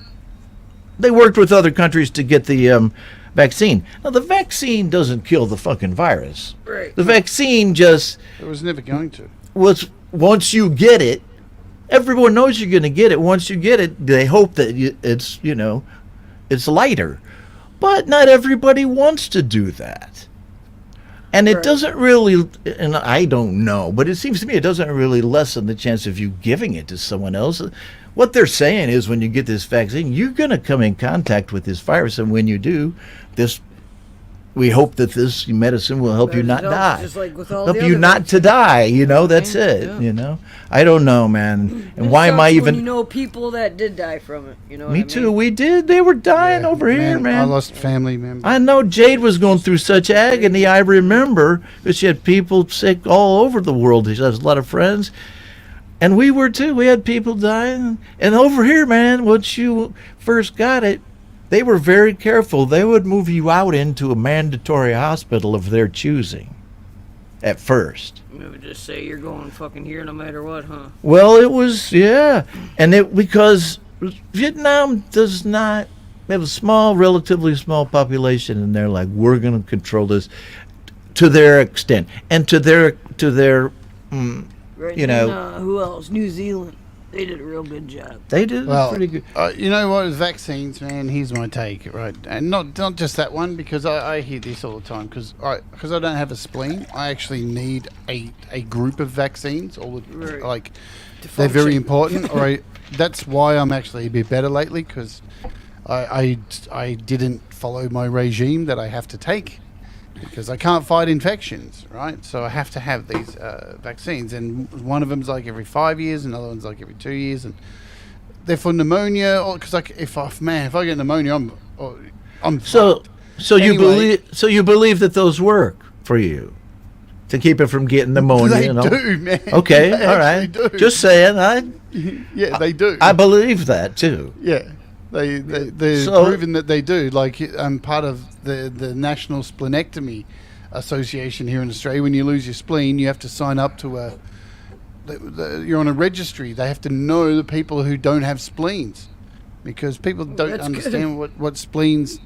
They worked with other countries to get the vaccine. Now, the vaccine doesn't kill the fucking virus. Right. The vaccine just It was never going to. was once you get it. Everyone knows you're going to get it. Once you get it, they hope that it's lighter. But not everybody wants to do that. And it Right. doesn't really, and I don't know, but it seems to me it doesn't really lessen the chance of you giving it to someone else. What they're saying is when you get this vaccine, you're going to come in contact with this virus. And when you do, we hope that this medicine will help you not Just die. Just like with all Help the you other not to die, that's it, Yeah. I don't know, man. And It why am I sucks when even... you know people that did die from it. You know. Me what I too, mean? we did. They were dying Yeah, over here, man. I lost family members. I know Jade was going through such agony. I remember because she had people sick all over the world. She has a lot of friends. And we were too. We had people dying. And over here, man, once you first got it, they were very careful. They would move you out into a mandatory hospital of their choosing at first. They would just say you're going fucking here no matter what, huh? Well, it was, yeah. And because Vietnam does not have a small, relatively small population, and they're like, we're going to control this to their extent. And to their Right. You And, know. who else? New Zealand. They did a real good job. They did Well, pretty good. you know what? Vaccines, man. Here's my take, right? And not just that one, because I hear this all the time. Because I don't have a spleen, I actually need a group of vaccines. Right. Like To they're very function. important. That's why I'm actually a bit better lately, because I didn't follow my regime that I have to take. Because I can't fight infections, right? So I have to have these vaccines, and one of them's like every 5 years, another one's like every 2 years, and they're for pneumonia. Because if I get pneumonia, I'm So fucked. you Anyway. believe that those work for you to keep it from getting pneumonia? They and all? do, man. Okay, They all right. actually do. Just saying, Yeah, they do. I believe that too. Yeah, they're So- proven that they do. Like I'm part of the National Splenectomy Association here in Australia. When you lose your spleen, you have to sign up to you're on a registry. They have to know the people who don't have spleens, because people don't That's understand what spleens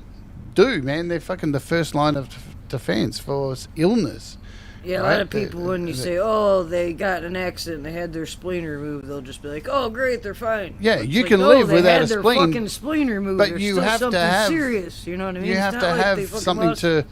do. Man, they're fucking the first line of defense for illness. Yeah, a Right? lot of people, when you say, oh, they got in an accident, they had their spleen removed, they'll just be like, oh, great, they're fine. Yeah, It's you like, can no, live they without had a their spleen, fucking spleen removed. but There's you still have to something have- serious. You know what I mean? You It's have not to like they have fucking something lost- to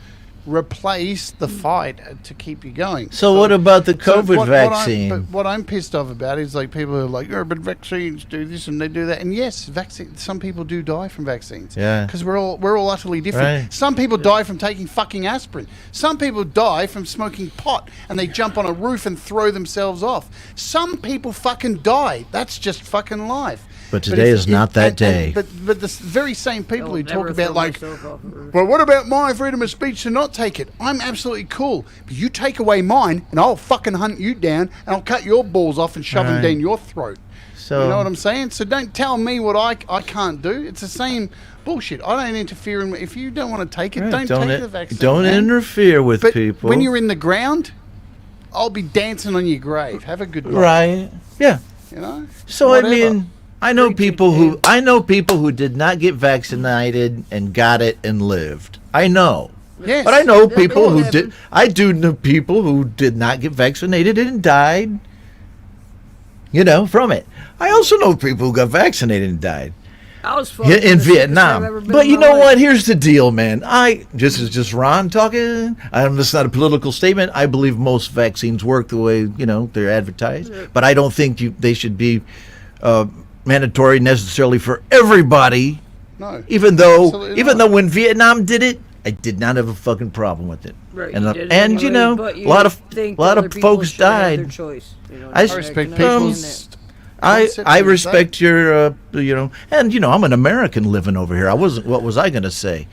replace the fight to keep you going. So what about the COVID what vaccine? What I'm pissed off about is like people are like, oh, but vaccines do this and they do that. And yes, some people do die from vaccines. Yeah. Because we're all utterly different. Right. Some people die from taking fucking aspirin. Some people die from smoking pot and they jump on a roof and throw themselves off. Some people fucking die. That's just fucking life. But today is not that day. But the very same people I will who talk never about throw like, myself off a roof. well, what about my freedom of speech to not take it? I'm absolutely cool. But you take away mine, and I'll fucking hunt you down, and I'll cut your balls off and shove them Right. down your throat. So You know what I'm saying? So don't tell me what I can't do. It's the same bullshit. I don't interfere in. If you don't want to take it, Right, don't take the vaccine. Don't man. interfere with But people. when you're in the ground, I'll be dancing on your grave. Have a good night. right, yeah. You know. So Whatever. I mean, I know people who did not get vaccinated and got it and lived. I know. Yes. But I know That people will who happen. did. I do know people who did not get vaccinated and died. From it. I also know people who got vaccinated and died. I was fucking In the sickest I've ever Vietnam. been But in you my know life. what? Here's the deal, man. This is just Ron talking. This is not a political statement. I believe most vaccines work the way, they're advertised. But I don't think they should be mandatory necessarily for everybody. No. Even though Absolutely not. when Vietnam did it, I did not have a fucking problem with it. Right, And you a did and anyway, but you a lot of think lot other of people folks should have their died. choice, I I respect can understand people's. that. concept I of respect your, and I'm an American living over here. What was I going to say?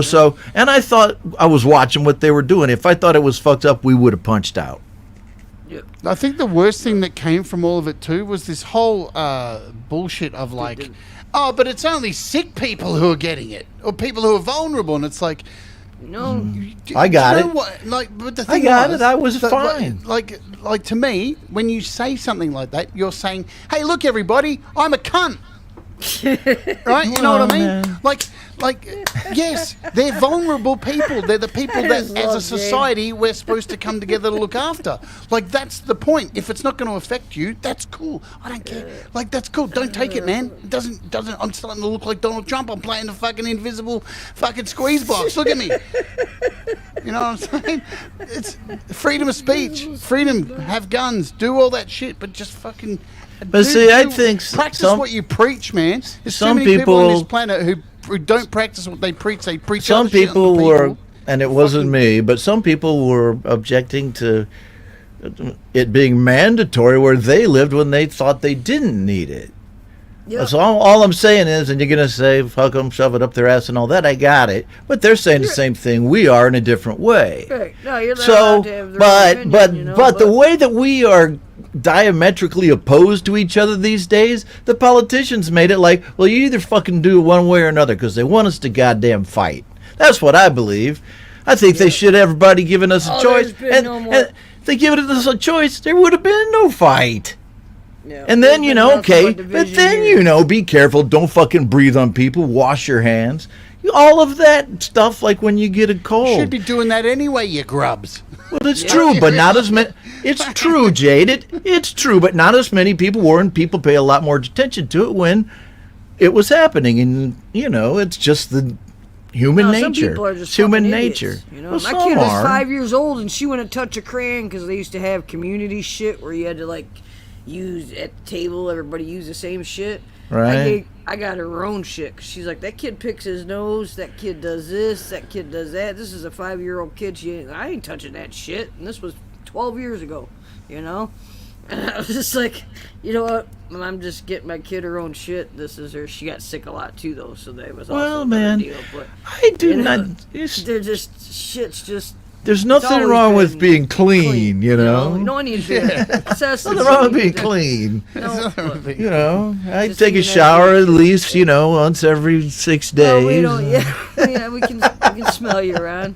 So, and I thought I was watching what they were doing. If I thought it was fucked up, we would have punched out. I think the worst thing that came from all of it too was this whole bullshit of like, oh, but it's only sick people who are getting it, or people who are vulnerable, and it's like, No, I got it. But the I thing got was, it. I was that, fine. Like to me, when you say something like that, you're saying, "Hey, look, everybody, I'm a cunt." Right? You know what I mean? man. Like, yes, they're vulnerable people. They're the people that, as a love society, we're supposed to come together to look after. Like, that's the point. If it's not going to affect you, that's cool. I don't care. Like, that's cool. Don't take it, man. It doesn't. I'm starting to look like Donald Trump. I'm playing the fucking invisible fucking squeeze box. Look at me. You know what I'm saying? It's freedom of speech, freedom, have guns, do all that shit, but just fucking. But see, I think practice some- what you preach, man. There's some too many people on this people- planet who don't practice what they preach. They preach Some other shit on people the were, and it wasn't me, but some people were objecting to it being mandatory where they lived when they thought they didn't need it. Yep. So all I'm saying is, and you're going to say, fuck them, shove it up their ass and all that, I got it. But they're saying the same thing we are in a different way. Right. No, you're not So, allowed to have their own opinion, but the way that we are diametrically opposed to each other these days, the politicians made it like, well, you either fucking do it one way or another because they want us to goddamn fight. That's what I believe. I think they should have everybody giving us a choice. there's been And, no more- and if they given us a choice, there would have been no fight. Yeah. And then, There's been nothing okay, but but division then, here. be careful. Don't fucking breathe on people. Wash your hands. All of that stuff, like when you get a cold. Should be doing that anyway, you grubs. Well, it's true, but not as many. It's true, Jade. It's true, but not as many people were, and people pay a lot more attention to it when it was happening. And it's just the human No, nature. Some people are just It's human fucking nature. idiots, Well, my some kid was are. 5 years old and she wouldn't touch a crayon because they used to have community shit where you had to use at the table. Everybody use the same shit. Right. I got her own shit. 'Cause she's like, that kid picks his nose. That kid does this. That kid does that. This is a 5-year-old kid. I ain't touching that shit. And this was 12 years ago. And I was just like, you know what? I'm just getting my kid her own shit. This is her. She got sick a lot too, though. So that was also Well, another man, deal. But I do you know, not. they're just shit's just. There's it's nothing always wrong with been being clean, No one needs to. Nothing wrong with being clean. No, but- I Just take a even shower that- at least, once every 6 days. No, we don't. Yeah, we can smell you around.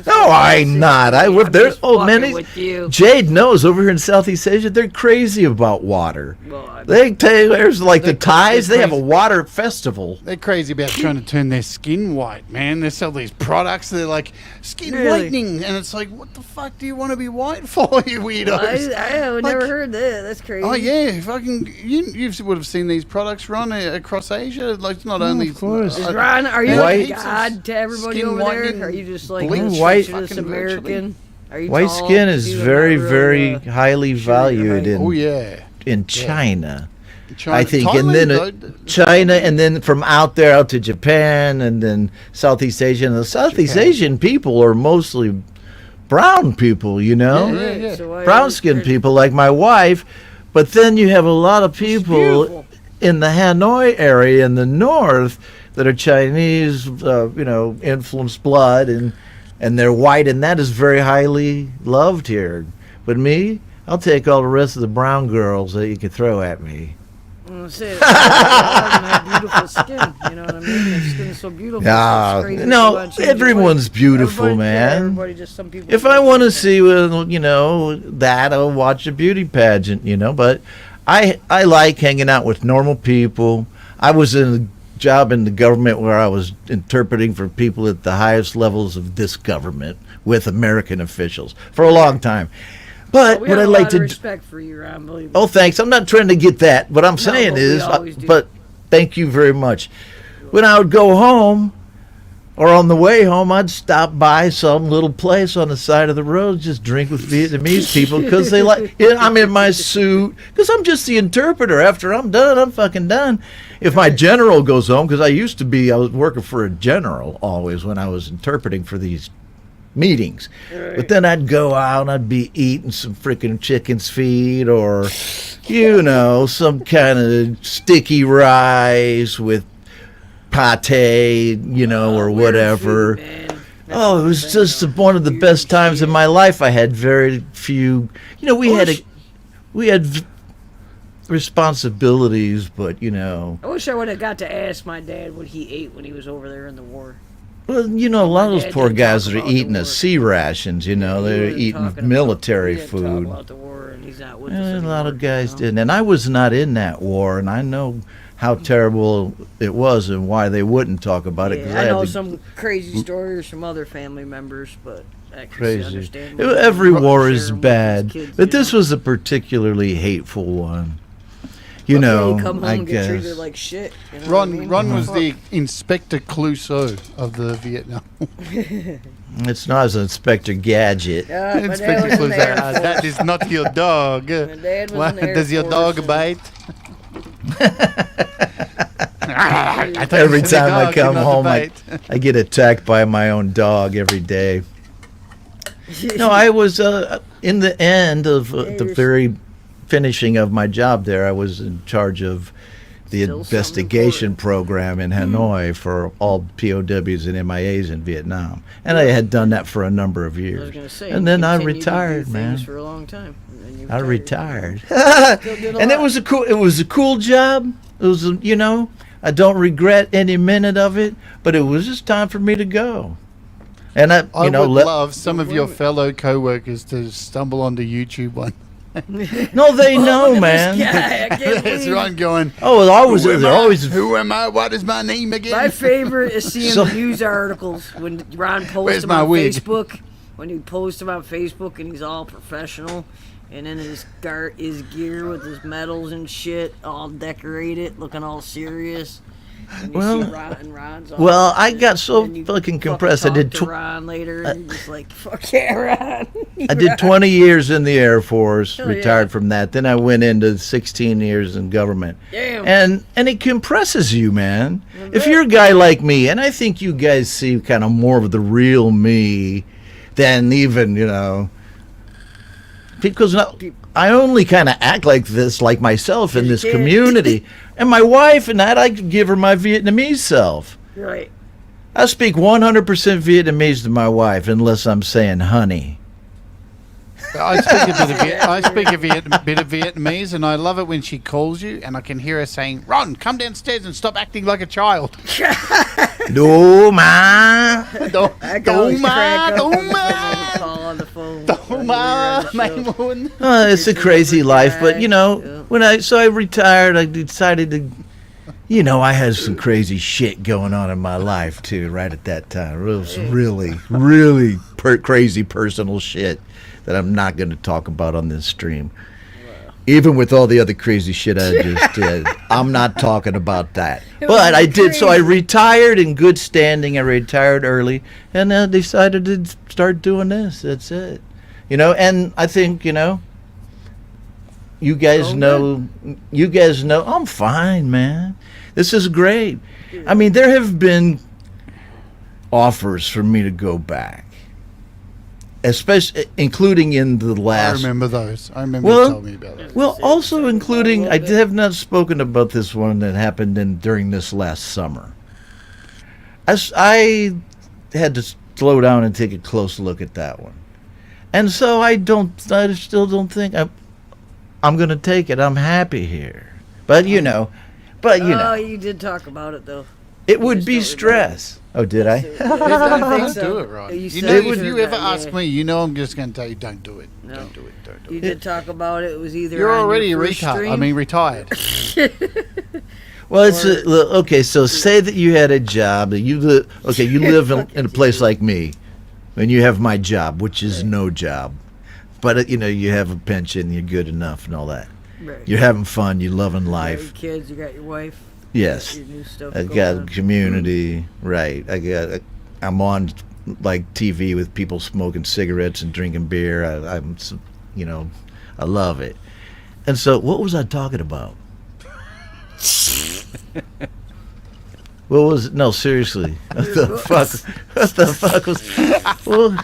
No, I'm not. I would. There's fucking with you. Jade knows over here in Southeast Asia, they're crazy about water. Well, They tell you there's like the They're ties. They have a crazy. water festival. They're crazy about trying to turn their skin white, man. They sell these products. They're like skin Really? whitening, and it's like, what the fuck do you want to be white for, you weirdos? I have never Like- heard that. That's crazy. Oh yeah, fucking! You would have seen these products run across Asia. Like it's not only. of course. Is Ron, are you White- like God to everybody skin over whitening there? Are you just like bleach, White- this fucking American? Are you White tall? skin is You very, not really, very highly sure you're valued right. Oh yeah, in China. China, I think, Thailand, and then though, China, and then from out there out to Japan, and then Southeast Asia. And the Southeast Asian people are mostly brown people, Yeah, yeah. So why brown is it skinned crazy? people like my wife. But then you have a lot of people beautiful. in the Hanoi area in the north that are Chinese, influenced blood, and they're white, and that is very highly loved here. But me, I'll take all the rest of the brown girls that you can throw at me. I'm gonna say it. Have beautiful skin. You know what I mean? Their skin is so beautiful. Yeah, It's crazy no, about changing everyone's white. beautiful, Everybody- yeah, man. everybody just some people. If I want to see, that, I'll watch a beauty pageant, But I like hanging out with normal people. I was in a job in the government where I was interpreting for people at the highest levels of this government with American officials for a long time. But we what have I'd a like lot to of do, respect for you, Ron. Believe me. oh, thanks. I'm not trying to get that. What I'm saying but we is, always do. but thank you very much. When I would go home, or on the way home, I'd stop by some little place on the side of the road, just drink with Vietnamese people because they like. Yeah, I'm in my suit because I'm just the interpreter. After I'm done, I'm fucking done. If my general goes home, because I was working for a general always when I was interpreting for these meetings. Right. But then I'd go out and I'd be eating some freaking chicken's feet or, some kind of sticky rice with pate, or whatever. Food, Oh, it was just one of the best times in my life. I had very few, we had responsibilities, but I wish I would have got to ask my dad what he ate when he was over there in the war. well, a lot of those Dad poor didn't guys talk are about the eating war. sea rations, they're eating military He didn't food. talk about the war, and he's not with us A lot of anymore, guys didn't, and I was not in that war, and I know how terrible it was and why they wouldn't talk about it. 'Cause I know had to- some crazy stories from other family members, but I can crazy. understand. Every war is sharing with bad, these kids, but this was a particularly hateful one. Come home I and get guess. treated like shit. You know what I mean? Ron was Fuck. the Inspector Clouseau of the Vietnam. It's not as Inspector Gadget. Yeah, my dad Inspector was in the Clouseau. Air "Ah, that Force. is not your dog. dad was Why in the Air does your Force dog and- bite? Every time I dog come cannot home, bite. I get attacked by my own dog every day. No, I was in the end of the very finishing of my job there. I was in charge of the Still something investigation program in Hanoi for all POWs and MIAs in Vietnam, and I had done that for a number of I was years. gonna say, And you then I continued to do retired, things man. for a long time. And then you I retired, Still did a and it lot. was a cool job. It was I don't regret any minute of it, but it was just time for me to go. And I would let love some of your fellow co-workers to stumble onto YouTube one. No, they know, Look at man. this guy, I can't There's believe- Ron going, Oh, "Who they're am I? always. Who am I? What is my name again?" My favorite is seeing So- the news articles when Ron posts Where's them my on wig? Facebook. When he posts them on Facebook and he's all professional, and in his gear with his medals and shit, all decorated, looking all serious. And you Well- see Ron and Ron's all Well, I and got so then you fucking compressed. I talk did to tw- Ron later, and you're just like, "Fuck yeah, Ron." I did 20 years in the Air Force, Hell retired yeah. from that. Then I went into 16 years in government. Damn. And it compresses you, man. If you're a guy like me, and I think you guys see kind of more of the real me than even, because I only kind of act like this, like myself in this kid. community. And my wife and that, I could give her my Vietnamese self. Right. I speak 100% Vietnamese to my wife unless I'm saying honey. I speak a bit of Vietnamese, and I love it when she calls you, and I can hear her saying, "Ron, come downstairs and stop acting like a child." Do ma. I can always crack up when someone would call on the phone. when we were on the show. It's a crazy life, but when I retired, I decided to, I had some crazy shit going on in my life too. Right at that time, it was really, really crazy personal shit that I'm not going to talk about on this stream. Even with all the other crazy shit I just did, I'm not talking about that. But I did, so I retired in good standing. I retired early, and I decided to start doing this. That's it. And I think, you guys know, I'm fine, man. This is great. I mean, there have been offers for me to go back. Especially, including in the last. I remember those. I remember you told me about those. Well, also including, I have not spoken about this one that happened during this last summer. I had to slow down and take a close look at that one, and so I still don't think I'm going to take it. I'm happy here, but you did talk about it though. It would be stress. Oh, did I? Don't do it, right? You You said know, you if said you ever that, ask yeah. me, I'm just going to tell you, don't do it. No. Don't do it. Don't do You it. did talk about it. It was either You're on already your first retired. stream- I mean, retired. Well, it's okay. So say that you had a job that you live in a place like me, and you have my job, which is no job, but you have a pension, you're good enough, and all that. Right. You're having fun, you're loving You got life. your kids, you got your wife. Yes, You got your new stuff I going got on. community. Right, I'm on like TV with people smoking cigarettes and drinking beer. I love it. And so, what was I talking about? What was it? No, seriously. What the fuck was? Well,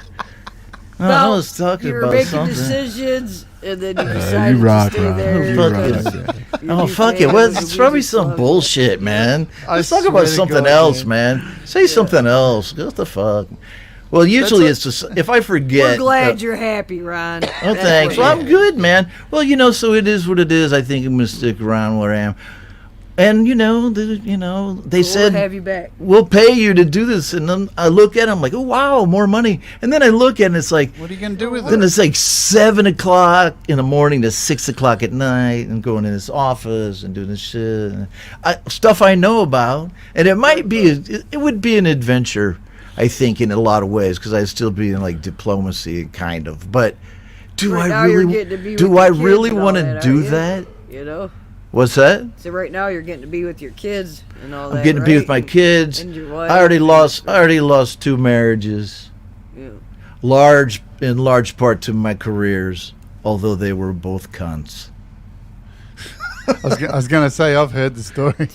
I was talking you were about making something. decisions, and then you decided rock, to stay Ron. there. You because rock. your Oh new fuck it! family Well, was a it's probably music some club. bullshit, man. Let's talk swear about to something God, else, man. Say something else. What the fuck? Well, usually it's just if I forget. We're glad you're happy, Ron. Oh, thanks. Well, I'm good, man. Well, so it is what it is. I think I'm gonna stick around where I am. And they said We'll have you back. we'll pay you to do this, and then I look at it, I'm like, oh wow, more money. And then I look at it, and it's like, What are you gonna do with then it? it's like 7 o'clock in the morning to 6 o'clock at night, and going in this office and doing this shit, stuff I know about, and it might be, it would be an adventure, I think, in a lot of ways, because I'd still be in like diplomacy, kind of. But do Right I now you're really, getting to be do with I your kids really and all want to that, do aren't you? that? You know. What's that? So right now you're getting to be with your kids and all that. I'm getting to be with my right? kids. And your wife. I already lost 2 marriages. Yeah. In large part to my careers, although they were both cunts. I was gonna say I've heard the story.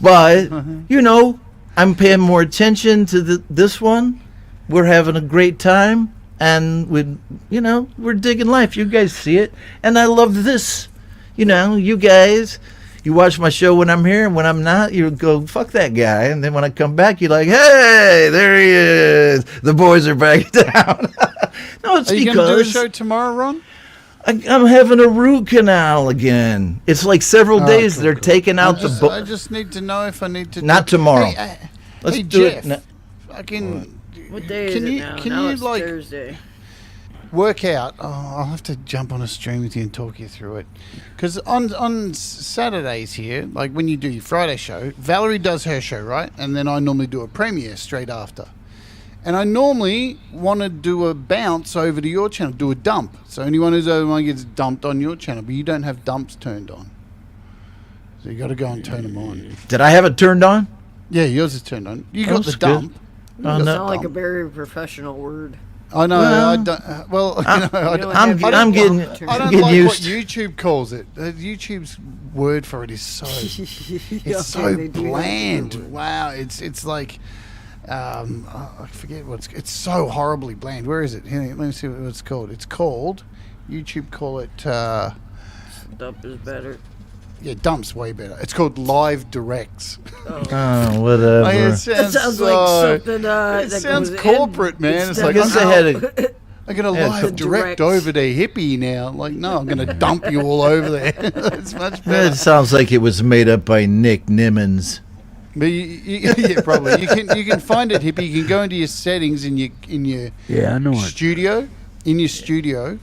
But I'm paying more attention to this one. We're having a great time, and we're digging life. You guys see it, and I love this. You guys. You watch my show when I'm here, and when I'm not, you go, fuck that guy. And then when I come back, you're like, hey, there he is. The boys are back down. No, it's Are you gonna do a because show tomorrow, Ron? I'm having a root canal again. It's like several days. cool, They're cool. taking out the I just need to know if I need to. Not tomorrow. Hey, Let's hey, do Jeff, it. No. Fucking. What day Can is you- it now? can Now you, it's like- Thursday. Work out. Oh, I'll have to jump on a stream with you and talk you through it. Because on Saturdays here, like when you do your Friday show, Valerie does her show, right? And then I normally do a premiere straight after. And I normally want to do a bounce over to your channel, do a dump. So anyone who's over mine gets dumped on your channel, but you don't have dumps turned on. So you got to go and turn them on. Did I have it turned on? Yeah, yours is turned on. You got That's the dump. It Oh, sound no. like a very professional word. I know. Well, I don't. Well, You don't I'm have your I'm getting dump turned I on. don't getting like used. what YouTube calls it. YouTube's word for it is so it's so they do have bland. a word. Wow, it's like I forget it's so horribly bland. Where is it? Here, let me see what it's called. It's called YouTube call it Dump is better. yeah, dump's way better. It's called live directs. Oh, whatever. Like, it That sounds sounds so, like something. it that sounds goes in corporate, man. It's instead like I guess of I had out. a. I'm gonna Yeah, live direct direct. over to hippie now. Like, no, I'm gonna dump you all over there. It's much better. It sounds like it was made up by Nick Nimmons. But yeah, probably you can find it, hippie. You can go into your settings in your Yeah, I know it. studio. In your studio,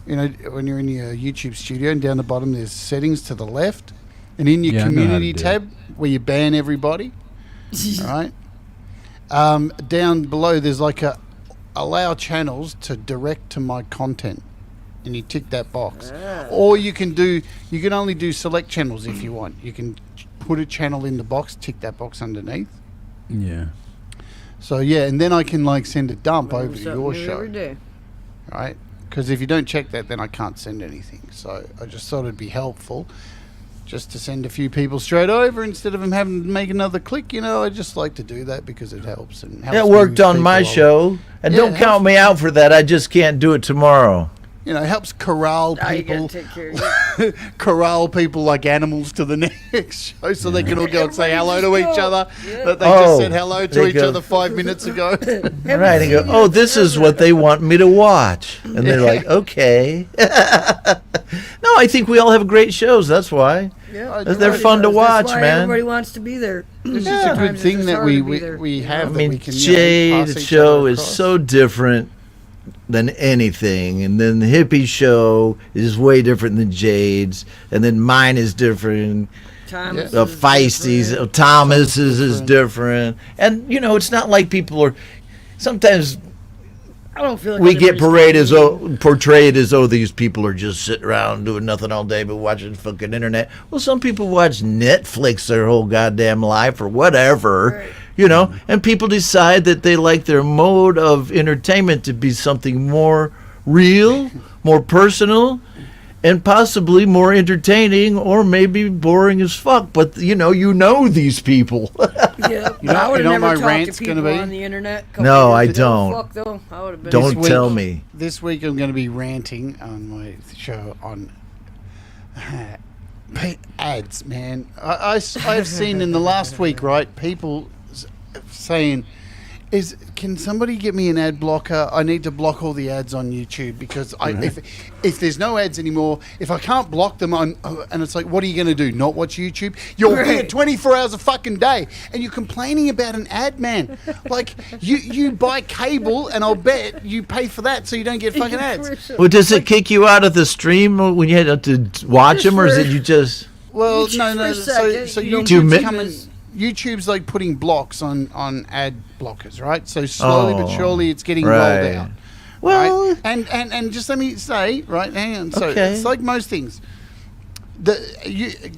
when you're in your YouTube studio, and down the bottom there's settings to the left, and in your Yeah, I know how to community do it. tab where you ban everybody. All right. Down below there's like a allow channels to direct to my content, and you tick that box. Or you can only do select channels if you want. You can put a channel in the box, tick that box underneath. Yeah. So yeah, and then I can like send a dump over to Something your new show, every day. right? Because if you don't check that, then I can't send anything. So I just thought it'd be helpful just to send a few people straight over instead of them having to make another click. I just like to do that because it helps. And helps That me worked with on my people. show, and Yeah, don't it count helps. me out for that. I just can't do it tomorrow. It helps corral Now you people. gotta take care of you. Corral people like animals to the next show so they can all go and say hello to each other Yeah. that they Oh, just said hello to they each go- other 5 minutes ago. Right, and go, oh, this is what they want me to watch. And they're like, okay. No, I think we all have great shows. That's why. Yeah, They're fun to watch, That's why man. Everybody wants to be there. It's just a good Sometimes thing it's that hard we to be there. have. I that mean, we can, pass Jade's each show other is across. so different than anything. And then the hippie show is way different than Jade's. And then mine is different. Thomas. The Feisty's, Thomas's is different. And, you know, it's not like people are, sometimes I don't feel like we get anybody's portrayed as though these people are just sitting around doing nothing all day but watching fucking internet. Well, some people watch Netflix their whole goddamn life or whatever, Right. you know, and people decide that they like their mode of entertainment to be something more real, more personal, and possibly more entertaining, or maybe boring as fuck. But you know these people. Yeah, You know- I would you know have my never talked rant's to gonna people be? on the internet. a couple No, years I ago. don't. Fuck though, I would have been. Don't week- tell me. This week I'm going to be ranting on my show on ads, man. I've seen in the last week, right, people saying, can somebody get me an ad blocker? I need to block all the ads on YouTube because if there's no ads anymore, if I can't block them on, and it's like, what are you going to do? Not watch YouTube? You're here 24 hours a fucking day, and you're complaining about an ad, man. Like you buy cable, and I'll bet you pay for that so you don't get fucking ads. Well, does it kick you out of the stream when you had to watch them, or is it you just? Well, YouTube no. for a So second, you don't do YouTube's mi- coming. YouTube's like putting blocks on ad blockers, right? So slowly but surely it's getting rolled right. out. Well, right? And just let me say, right? Hang on. So Okay. it's like most things.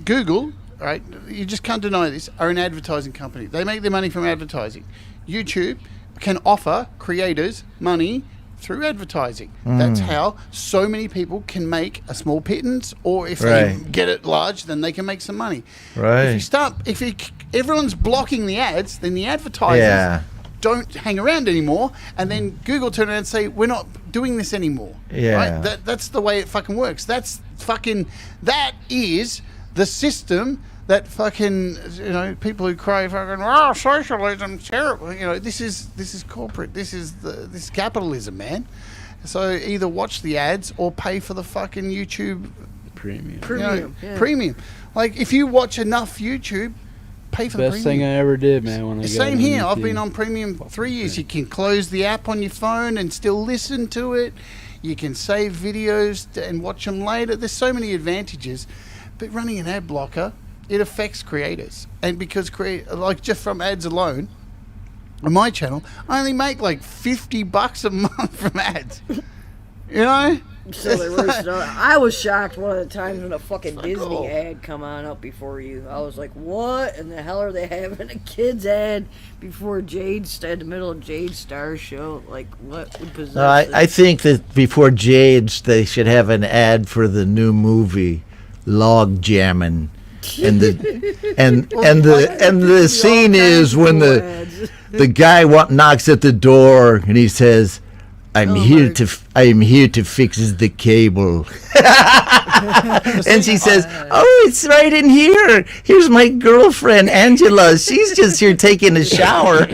Google, right? You just can't deny this. Are an advertising company. They make their money from advertising. YouTube can offer creators money through advertising. That's how so many people can make a small pittance, or if they Right. get it large, then they can make some money. Right. If everyone's blocking the ads, then the advertisers don't hang around anymore, and then Google turn around and say, we're not doing this anymore. Yeah. Right? That's the way it fucking works. That is the system that fucking, people who cry fucking, oh, socialism's terrible. This is corporate. This is capitalism, man. So either watch the ads or pay for the fucking YouTube Premium. Premium. Yeah. premium. Like if you watch enough YouTube, pay for the Best premium. thing I ever did, man. When I got Same on here. I've YouTube. been on premium 3 years. You can close the app on your phone and still listen to it. You can save videos and watch them later. There's so many advantages. But running an ad blocker, it affects creators. And because like just from ads alone, on my channel, I only make like $50 a month from ads. So they roasted on it. I was shocked one of the times when a fucking Disney ad come on up before you. I was like, what in the hell are they having a kids ad before in the middle of Jade Star's show? Like, what would possess No, I think that before Jade's, they should have an ad for the new movie, Log Jammin'. And the scene is when the guy knocks at the door and he says, I'm here to fix the cable. And she says, oh, it's right in here. Here's my girlfriend, Angela. She's just here taking a shower.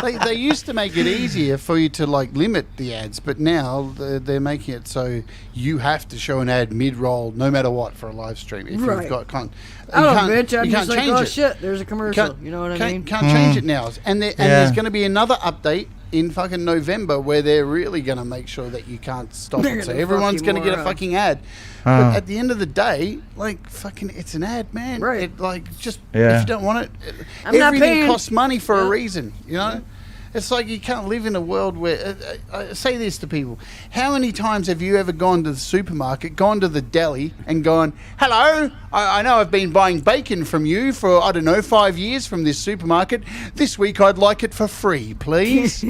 They used to make it easier for you to like limit the ads, but now they're making it so you have to show an ad mid-roll no matter what for a live stream. If you've got bitch, I'm just like, oh shit, there's a commercial. You know what I mean? Can't change it now. And there's going to be another update in fucking November where they're really going to make sure that you can't stop They're it. So gonna everyone's fuck going you to get a more up. fucking ad. But at the end of the day, like fucking, it's an ad, man. Right. It, like just Yeah. if you don't want it, I'm not everything paying. costs money for a reason. It's like you can't live in a world where I say this to people. How many times have you ever gone to the supermarket, gone to the deli and gone, hello, I know I've been buying bacon from you for, 5 years from this supermarket. This week I'd like it for free, please.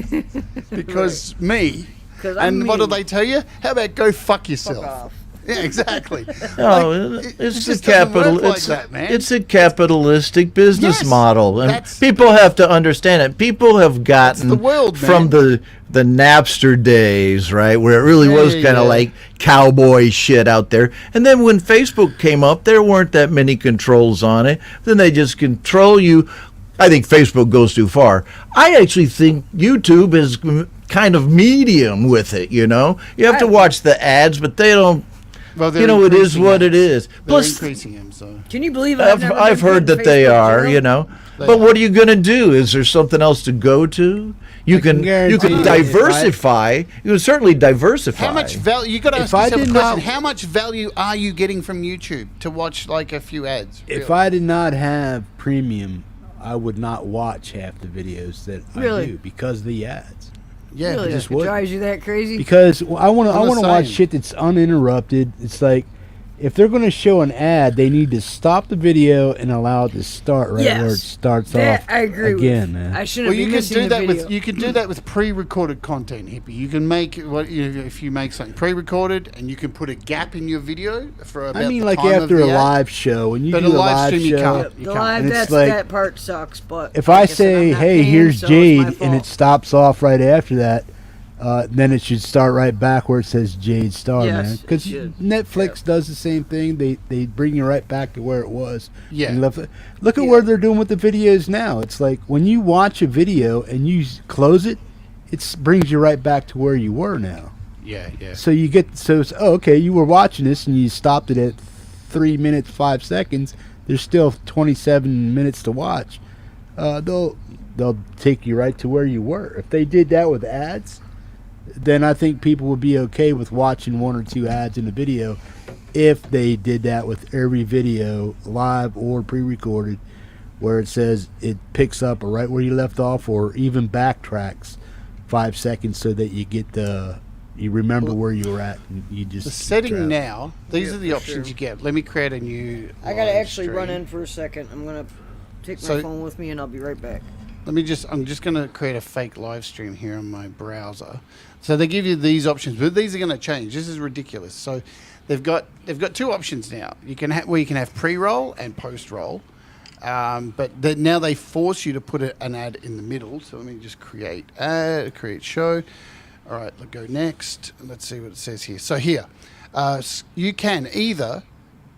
Because me. 'Cause I'm And what do mean. they tell you? How about go fuck yourself? Fuck off. Yeah, exactly. No, it's just the doesn't work capital. like It's that, man. it's a capitalistic business Yes, model, and that's- people have to understand it. People have gotten the world, from man. the Napster days, right, where it really was Yeah, kind of yeah. like cowboy shit out there. And then when Facebook came up, there weren't that many controls on it. Then they just control you. I think Facebook goes too far. I actually think YouTube is kind of medium with it. You have to watch the ads, but they don't. Well, you know, it is what it is. They're Plus, increasing them. So Can you believe I've heard that they are, you know. But what are you going to do? Is there something else to go to? You can diversify. You can certainly diversify. how much value? You got to ask If I yourself a did question. not- How much value are you getting from YouTube to watch like a few ads? If I did not have premium, I would not watch half the videos that I Really? do because of the ads. Yeah, Really? just It would. drives you that crazy? Because I want I'm to the watch same. shit that's uninterrupted. It's like if they're going to show an ad, they need to stop the video and allow it to start right where it starts that off I agree again, with. man. I shouldn't Well, be you can missing do the that video. with pre-recorded content, hippie. You can make if you make something pre-recorded, and you can put a gap in your video for about. I mean, the like time of after the a ad. live show, when you But do a a live live stream, you show, can't. The live, And it's that's, like- that part sucks. But if like I said, say, I'm not "Hey, paying, here's so it's my Jade," and fault. it stops off right after that, then it should start right back where it says Jade Star, Yes, man. it Because should. Netflix does the same thing. They bring you right back to where it was. Yeah. And look at what they're doing with the videos now. It's like when you watch a video and you close it, it brings you right back to where you were now. Yeah, yeah. So you get it's, okay, you were watching this and you stopped it at 3 minutes 5 seconds. There's still 27 minutes to watch. They'll take you right to where you were. If they did that with ads, then I think people would be okay with watching 1 or 2 ads in a video. If they did that with every video, live or pre-recorded, where it says it picks up right where you left off, or even backtracks 5 seconds so that you get you remember where you were at, and you just The setting travel. now. These are the for options sure. you get. Let me create a new. I gotta live actually run stream. in for a second. I'm gonna take my So- phone with me, and I'll be right back. I'm just going to create a fake live stream here on my browser. So they give you these options, but these are going to change. This is ridiculous. So they've got 2 options now. You can have pre-roll and post-roll, but now they force you to put an ad in the middle. So let me just create show. All right, let's go next. Let's see what it says here. So here, you can either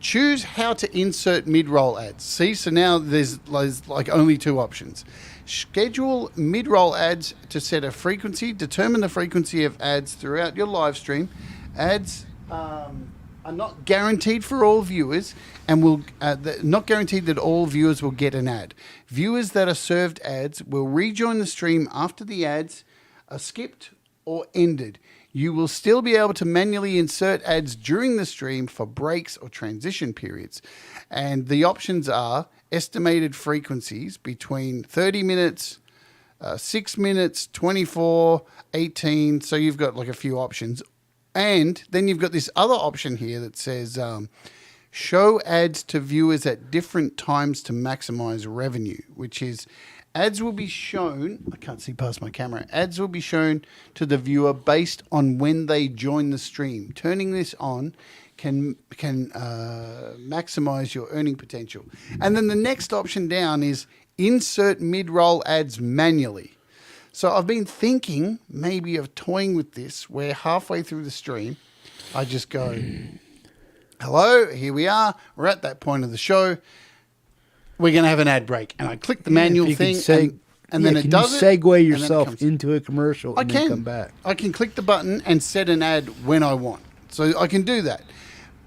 choose how to insert mid-roll ads. See, so now there's like only 2 options. Schedule mid-roll ads to set a frequency. Determine the frequency of ads throughout your live stream. Ads are not guaranteed for all viewers, and will not guaranteed that all viewers will get an ad. Viewers that are served ads will rejoin the stream after the ads are skipped or ended. You will still be able to manually insert ads during the stream for breaks or transition periods. And the options are estimated frequencies between 30 minutes, 6 minutes, 24, 18. So you've got like a few options. And then you've got this other option here that says show ads to viewers at different times to maximize revenue, which is ads will be shown. I can't see past my camera. Ads will be shown to the viewer based on when they join the stream. Turning this on can maximize your earning potential. And then the next option down is insert mid-roll ads manually. So I've been thinking maybe of toying with this, where halfway through the stream, I just go, hello, here we are. We're at that point of the show. We're going to have an ad break. And I click the manual thing, and then it does it. Segue and then it yourself comes- into a commercial I and then can. come back. I can click the button and set an ad when I want. So I can do that.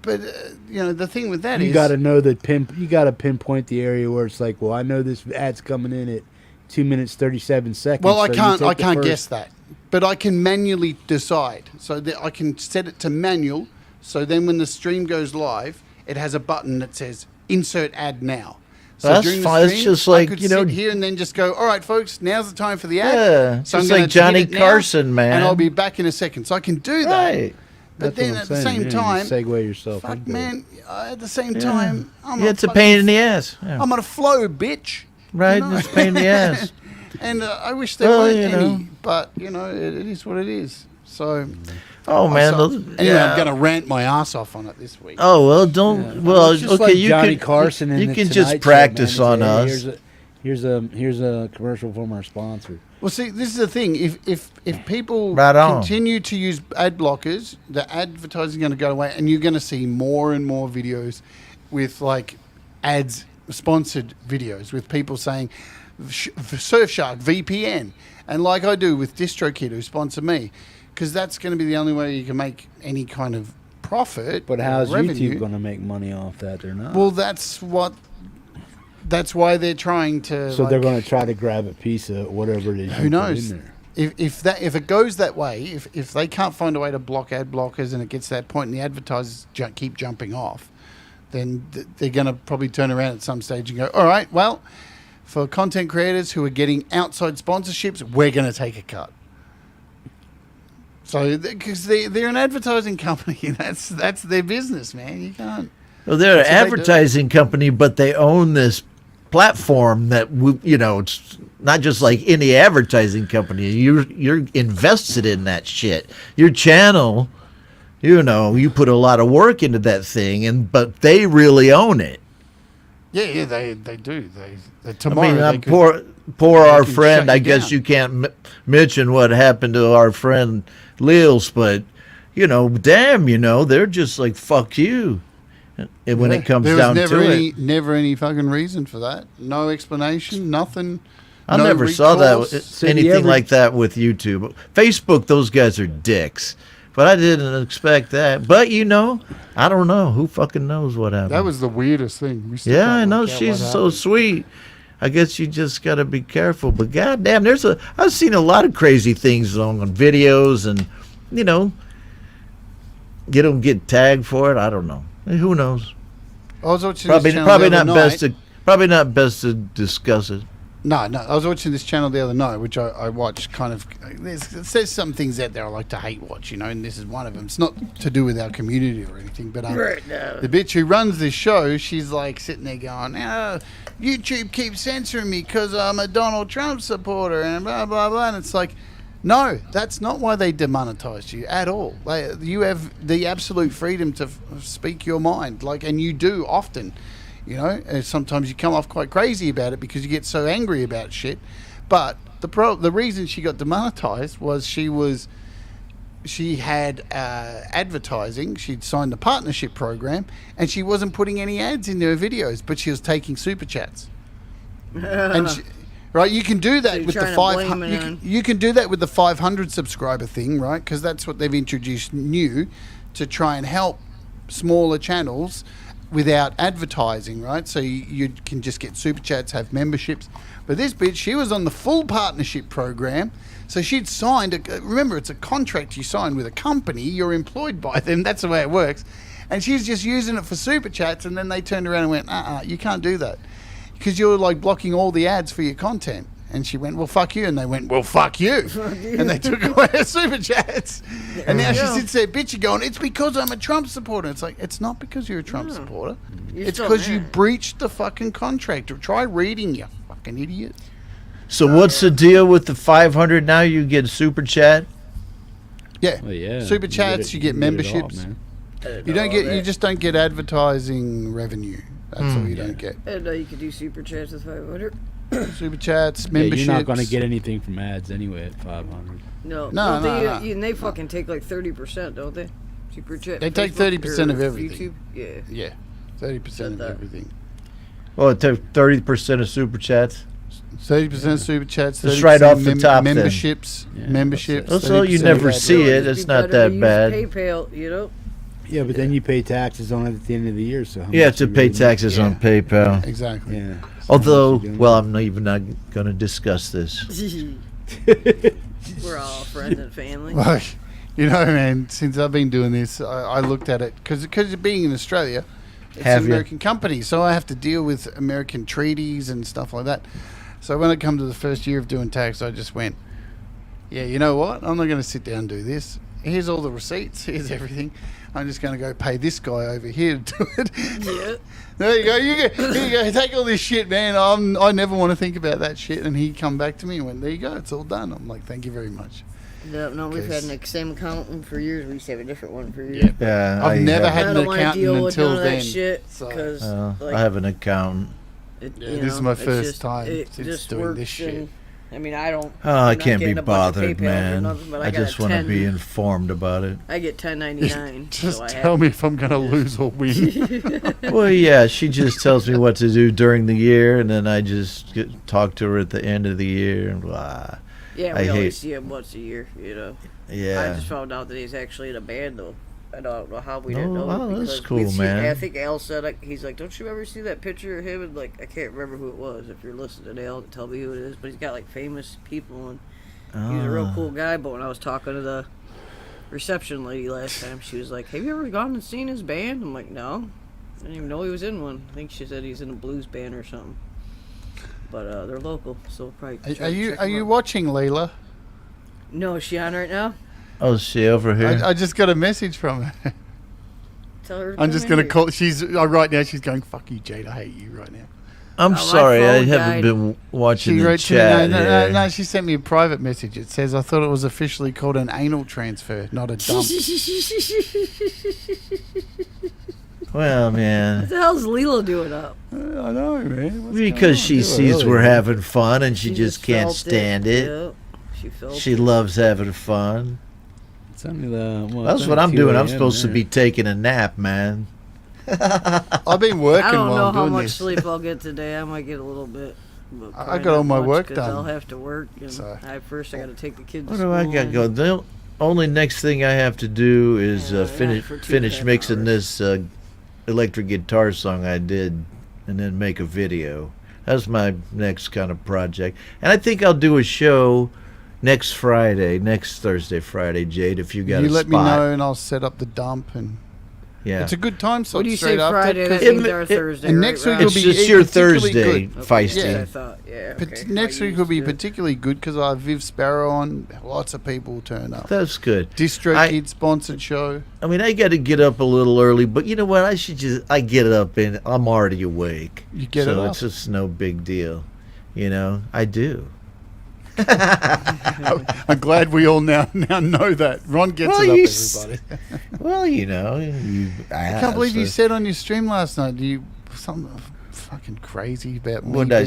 But, the thing with that is... You got to know that you got to pinpoint the area where it's like, well, I know this ad's coming in at 2 minutes 37 seconds. Well, so I you can't. take I the can't first- guess that, but I can manually decide. So that I can set it to manual. So then, when the stream goes live, it has a button that says "Insert ad now." So That's during the fine. It's stream, just like, I could you know- sit here and then just go, "All right, folks, now's the time for the ad." Yeah, so just I'm gonna like Johnny hit it now, Carson, man. and I'll be back in a second. So I can do that. Right. But That's what then I'm at the saying, same you time, segue yourself. fuck, into it. man. At the same time, I'm It's a pain in the ass. Yeah. I'm on a flow, bitch. Right, know? it's a pain in the ass. And I wish there Well, weren't you any, know. but it is what it is. So, Oh, man. anyway, I'm going to rant my ass off on it this week. Oh, well, don't. Well, It's just okay, like you Johnny can, Carson in you the can Tonight just Show, practice man. on us. Here's a commercial from our sponsor. Well, see, this is the thing. If people Right on. continue to use ad blockers, the advertising is going to go away, and you're going to see more and more videos with like ads, sponsored videos with people saying Surfshark VPN, and like I do with DistroKid, who sponsor me, because that's going to be the only way you can make any kind of profit. But how's revenue. YouTube going to make money off that? They're not. Well, that's why they're trying to. So they're going to try to grab a piece of whatever it is. Who knows? If it goes that way, if they can't find a way to block ad blockers and it gets to that point and the advertisers keep jumping off, then they're going to probably turn around at some stage and go, all right, well, for content creators who are getting outside sponsorships, we're going to take a cut. So, because they're an advertising company, that's their business, man. You can't. Well, they're an advertising company, but they own this platform that it's not just like any advertising company. You're invested in that shit. Your channel, you put a lot of work into that thing, but they really own it. Yeah, they do. Poor our friend. I guess you can't mention what happened to our friend Lils, but damn, they're just like fuck you. And when it comes down to it, never any fucking reason for that. No explanation. Nothing. I never saw anything like that with YouTube. Facebook, those guys are dicks. But I didn't expect that. But I don't know. Who fucking knows what happened? That was the weirdest thing. Yeah, I know. She's so sweet. I guess you just got to be careful. But goddamn, I've seen a lot of crazy things on videos, and you don't get tagged for it. I don't know. Who knows? I was watching probably not best to discuss it. No. I was watching this channel the other night, which I watch kind of. It says some things out there I like to hate watch, and this is one of them. It's not to do with our community or anything, but the bitch who runs this show, she's like sitting there going, YouTube keeps censoring me because I'm a Donald Trump supporter and blah, blah, blah. And it's like, no, that's not why they demonetized you at all. You have the absolute freedom to speak your mind, and you do often. Sometimes you come off quite crazy about it because you get so angry about shit. But the reason she got demonetized was she had advertising. She'd signed a partnership program, and she wasn't putting any ads in her videos, but she was taking super chats. And right, you can do that with the 500. You can do that with the 500 subscriber thing, right? Because that's what they've introduced new to try and help smaller channels without advertising, right? So you can just get super chats, have memberships. But this bitch, she was on the full partnership program. So she'd signed, remember, it's a contract you sign with a company. You're employed by them. That's the way it works. And she's just using it for super chats. And then they turned around and went, you can't do that. Because you're blocking all the ads for your content. And she went, well, fuck you. And they went, well, fuck you. And they took away her super chats. And now she sits there bitching going, it's because I'm a Trump supporter. It's like, it's not because you're a Trump supporter. It's because you breached the fucking contract. Try reading, you fucking idiot. So what's the deal with the 500 now? You get super chat? Yeah. Well, yeah. Super chats, you get memberships. You just don't get advertising revenue. That's all you don't get. I didn't know you could do super chats with 500. Super chats, memberships. You're not going to get anything from ads anyway at 500. No. And they fucking take 30%, don't they? Super chat. They take 30% of everything. YouTube? Yeah. 30% of everything. Well, it took 30% of super chats. 30% super chats. It's right off the top. Memberships. Memberships. So you never see it. It's not that bad. PayPal, Yeah, but then you pay taxes on it at the end of the year. So you have to pay taxes on PayPal. Exactly. Yeah. Although, I'm not even going to discuss this. We're all friends and family. Man, since I've been doing this, I looked at it because being in Australia, it's an American company, so I have to deal with American treaties and stuff like that. So when it comes to the first year of doing tax, I just went, yeah, you know what? I'm not going to sit down and do this. Here's all the receipts. Here's everything. I'm just going to go pay this guy over here to do it. Yeah. There you go. Here you go. Take all this shit, man. I never want to think about that shit. And he come back to me and went, there you go. It's all done. I'm like, thank you very much. No, we've had an same accountant for years. We used to have a different one for years. Yeah, I've never had an accountant until then. I have an accountant. This is my first time since doing this shit. I don't. I can't be bothered, man. I just want to be informed about it. I get 1099. Just tell me if I'm going to lose or win. Well, yeah, she just tells me what to do during the year, and then I just talk to her at the end of the year. And blah. Yeah, we always see him once a year, Yeah. I just found out that he's actually in a band, though. I don't know how we didn't know. wow, it that's because cool, we'd seen- man. I think Al said, he's like, don't you ever see that picture of him? And like, I can't remember who it was. If you're listening to Al, tell me who it is. But he's got like famous people, and he's a real cool guy. But when I was talking to the reception lady last time, she was like, have you ever gone and seen his band? I'm like, no. I didn't even know he was in one. I think she said he's in a blues band or something. But they're local, so we'll probably Are you watching, Leela? No, is she on right now? Oh, is she over here? I just got a message from her. Tell her. I'm just gonna call. She's right now. She's going, "Fuck you, Jade. I hate you right now." I'm my sorry, I phone haven't died. been watching She the wrote chat. to me. here. No. She sent me a private message. It says, "I thought it was officially called an anal transfer, not a dump." Well, man. What the hell's Leela doing up? I know, man. What's Because she going on? sees we're having fun and she just can't felt stand it. Yep. She felt She it. loves having fun. It's only the. That's what I'm doing. I'm supposed to be taking a nap, man. I've been working I don't while know I'm how doing much this. sleep I'll get today. I might get a little bit. But I probably got all not my much work 'cause done. I'll have to work. And So- first I got to take the kids What to do I school got and- going? The only next thing I have to do is Yeah, finish for 2.5 finish mixing hours. this electric guitar song I did, and then make a video. That's my next kind of project. And I think I'll do a show next Thursday, Friday, Jade. If you got You a let me spot. know, and I'll set up the dump. And Yeah. it's a good time slot. What do you straight say after, Friday? That 'cause means our Thursday, and right, next week Rob? will It's be just your particularly Thursday, good. Feisty. Yeah, I Yeah. thought. Yeah. But Okay. next I week will be used to- particularly good because I have Viv Sparrow on. Lots of people turn up. That's good. Distro Kid sponsored show. I mean, I got to get up a little early, but you know what? I get up and I'm already awake. You get so it it's up. just no big deal. You know, I do. I'm glad we all now know that. Ron gets Well, it up, you everybody. Well, you know, I can't believe you said on your stream last night. Something fucking crazy about me. What did I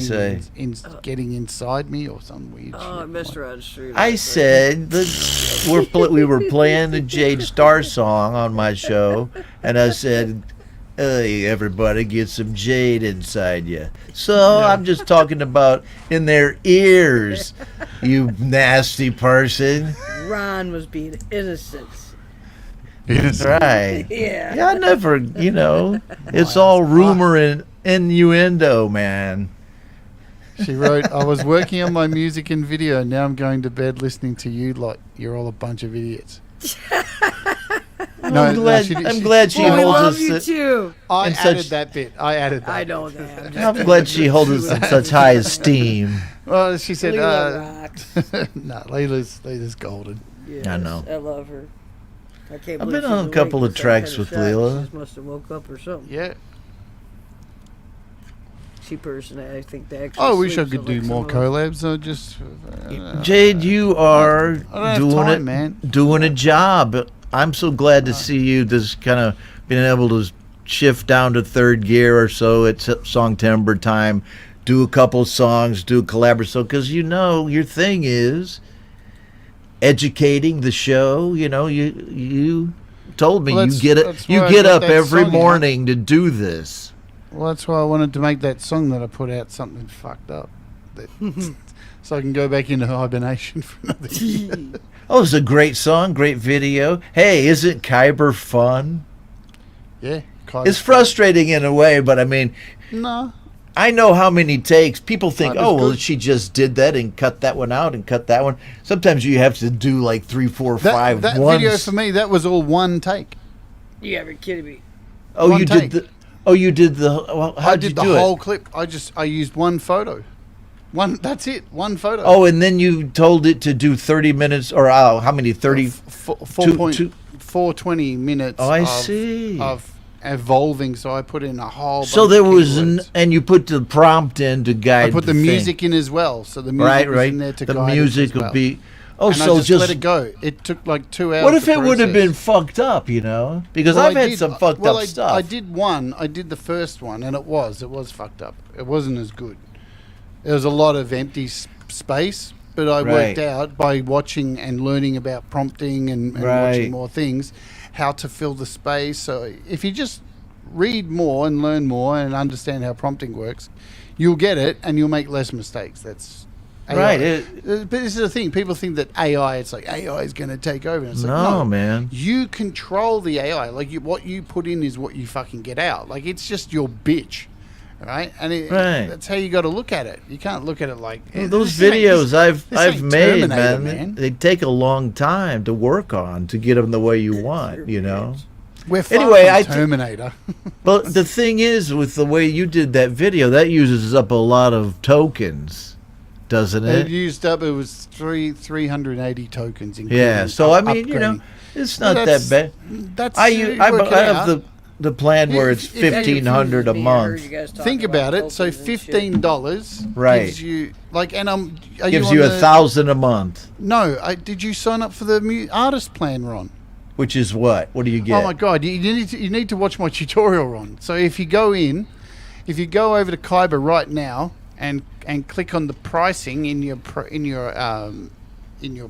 being say? Getting inside me or some weird Oh, I shit. missed her on stream. I said that we were playing the Jade Star song on my show, and I said, "Hey, everybody, get some Jade inside you." So I'm just talking about in their ears, you nasty person. Ron was being innocent. Right. Yeah. Yeah, I never, it's all rumor and innuendo, man. She wrote, "I was working on my music and video. Now I'm going to bed listening to you like you're all a bunch of idiots." I'm glad she Well, we holds love us. you too. I in added such- that bit. I added that. I know that. I'm glad she holds us in such high esteem. Well, she said, Leela rocks. "No, Leila's golden." Yes, I know. I love her. I can't I've believe been on she's a couple awake of with tracks some with kind of shock. Leela. She just must have woke up or something. Yeah. She personally, I think they actually. I wish I sleeps could do like more some of us. collabs. I just. Jade, you are I don't have doing time, it, man. doing a job. I'm so glad to see you just kind of being able to shift down to third gear or so at Songtember time, do a couple songs, do a collaboration, because your thing is educating the show. You told me Well, you that's- get it. that's You why I get got up that every song out. morning to do this. Well, that's why I wanted to make that song that I put out something fucked up, so I can go back into hibernation for another year. Oh, it's a great song, great video. Hey, isn't Kyber fun? Yeah, It's frustrating in a way, but I mean, No, I know how many takes. People think, Not as oh, well, good. she just did that and cut that one out and cut that one. Sometimes you have to do like 3, 4, 5 that ones. video for me, that was all one take. You gotta be kidding me. Oh, one you take. did the. Oh, you did the. Well, I how'd you did the do whole it? clip. I used one photo. That's it. One photo. Oh, and then you told it to do 30 minutes or how many? 30. 4.20 minutes. Oh, I of, see. Of evolving, so I put in a whole. So bunch there of was, keywords. and you put the prompt in to guide. I put the thing. music in as well, so the music was in there to The guide music it as well. will be. Oh, and so I just let it go. It took like 2 hours. What if to it would have process. been fucked up? Because Well, I've I had did- some fucked well, up stuff. I did one. I did the first one, and it was fucked up. It wasn't as good. There was a lot of empty space, but I worked Right. out by watching and learning about prompting and Right. watching more things, how to fill the space. So if you just read more and learn more and understand how prompting works, you'll get it and you'll make less mistakes. AI. Right, But this is the thing. People think that AI, it's like AI is going to take over. And it's like, No, no, man. You control the AI. Like what you put in is what you fucking get out. Like it's just your bitch. Right? And Right. that's how you got to look at it. You can't look at it like Those this ain't- videos I've this ain't made, Terminator, man, they take a long time to work on to get them the way you want, you know. We're far Anyway, from I Terminator. But the thing is, with the way you did that video, that uses up a lot of tokens, doesn't It it? used up. It was 380 tokens. Yeah. So I mean, you know, it's not that bad. That's I you I work it have out. the plan where it's If- if- $1,500 a month. Think about it. So $15 Right. gives you like, and are Gives on you the- 1,000 a month, No, did you sign up for the artist plan, Ron? which is what? What do you get? Oh my God, you need to watch my tutorial, Ron. So if you go over to Kyber right now and click on the pricing in your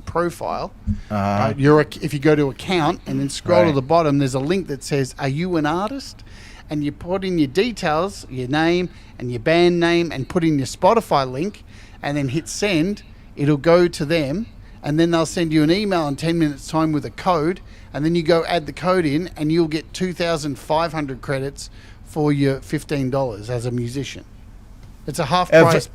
profile, right, if you go to account and then scroll to Right. the bottom, there's a link that says, "Are you an artist?" And you put in your details, your name and your band name, and put in your Spotify link, and then hit send. It'll go to them, and then they'll send you an email in 10 minutes time with a code, and then you go add the code in, and you'll get 2,500 credits for your $15 as a musician. It's a half price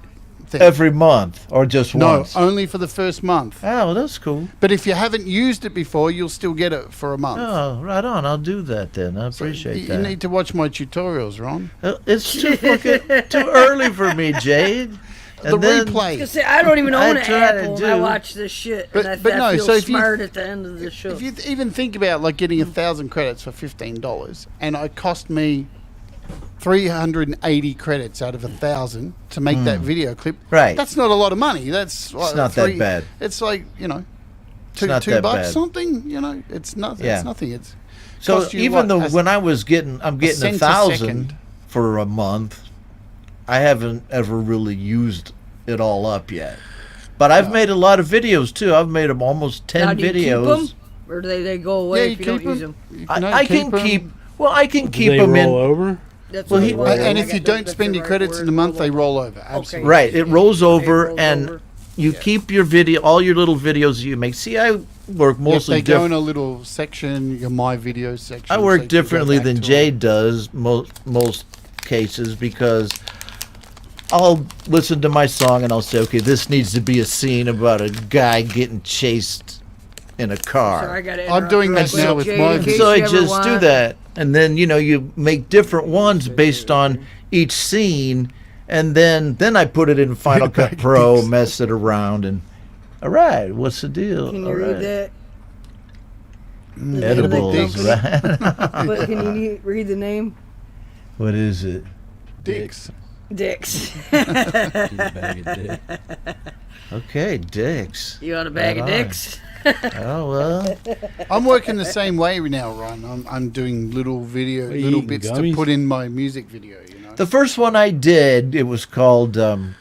thing. Every month or just once? No, only for the first month. Oh, that's cool. But if you haven't used it before, you'll still get it for a month. Oh, right on. I'll do that then. I appreciate You that. need to watch my tutorials, Ron. It's too too early for me, Jade. The replay. See, I don't even own I an try to Apple, and do- I watch this shit, But- and I, but I no, feel so if you- smart at the end of the show. If you even think about like getting 1,000 credits for $15, and it cost me 380 credits out of 1,000 to make that video clip. Right. That's not a lot of money. That's It's not that bad. It's like, you know, It's not two that bucks bad. something. You know, it's nothing. Yeah. It's nothing. It's So cost you even what, though a- when I'm getting cent a 1,000 second. for a month, I haven't ever really used it all up yet. But I've made a lot of videos too. I've made them almost 10 now, do you videos. keep them, or do they go away if you don't use them? I can keep. Well, I can keep they them roll in. over? That's Well, what he- I want. And I if got you the- don't that's spend the your right credits word, in a month, they roll over. Absolutely. Right, it rolls over, rolls and over. you keep your video, all your little videos you make. See, I work Yes, mostly they go in different. a little section, your my video section. I so work you can go differently back than to Jade does most cases, because I'll listen to my song and I'll say, okay, this needs to be a scene about a guy getting chased in a car. Sorry, I gotta I'm doing interrupt that real now quick. with Jay, my in case So I you ever just do want- that, and then you make different ones based on each scene, and then I put it in Final Cut Pro, mess it around, and all right, what's the deal? Can All you read right. that? Edibles, right? But can you read the name? What is it? Dicks. Dicks. Bag of dick. Okay, dicks. You want a bag Right of on. dicks? Oh well. I'm working the same way now, Ron. I'm doing little you little eating bits to gummies? put in my music video. You know. The first one I did, it was called Down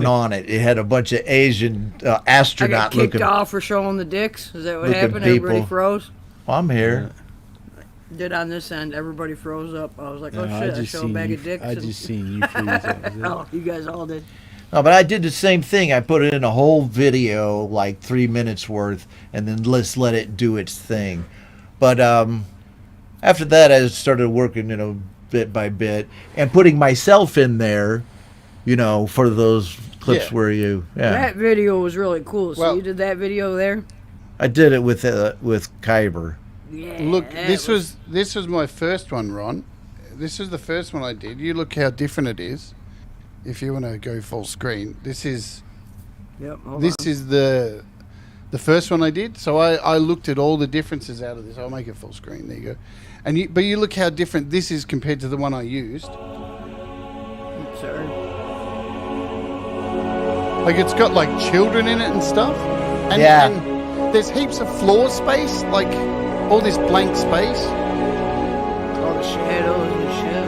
on It. It had a bunch of Asian I got astronaut kicked looking. off for showing the dicks. Is that what looking happened? Everybody people. froze. I'm here. Did on this end, everybody froze up. I was like, oh No, shit, I show a bag of dicks. I and- just seen you freeze. That was it. Oh, you guys all did. No, but I did the same thing. I put it in a whole video, like 3 minutes worth, and then let's let it do its thing. But after that, I started working, bit by bit, and putting myself in there, for those clips Yeah. where you, That video was really cool. So Well- you did that video there? I did it with Kyber. Yeah. Look, that this was my first one, Ron. This is the first one I did. You look how different it is. If you want to go full screen, this is Yep. hold this on. is the first one I did. So I looked at all the differences out of this. I'll make it full screen. There you go. But you look how different this is compared to the one I used. Sorry. Like it's got like children in it and stuff. And, Yeah. and there's heaps of floor space, like all this blank space. All the shadows and shit.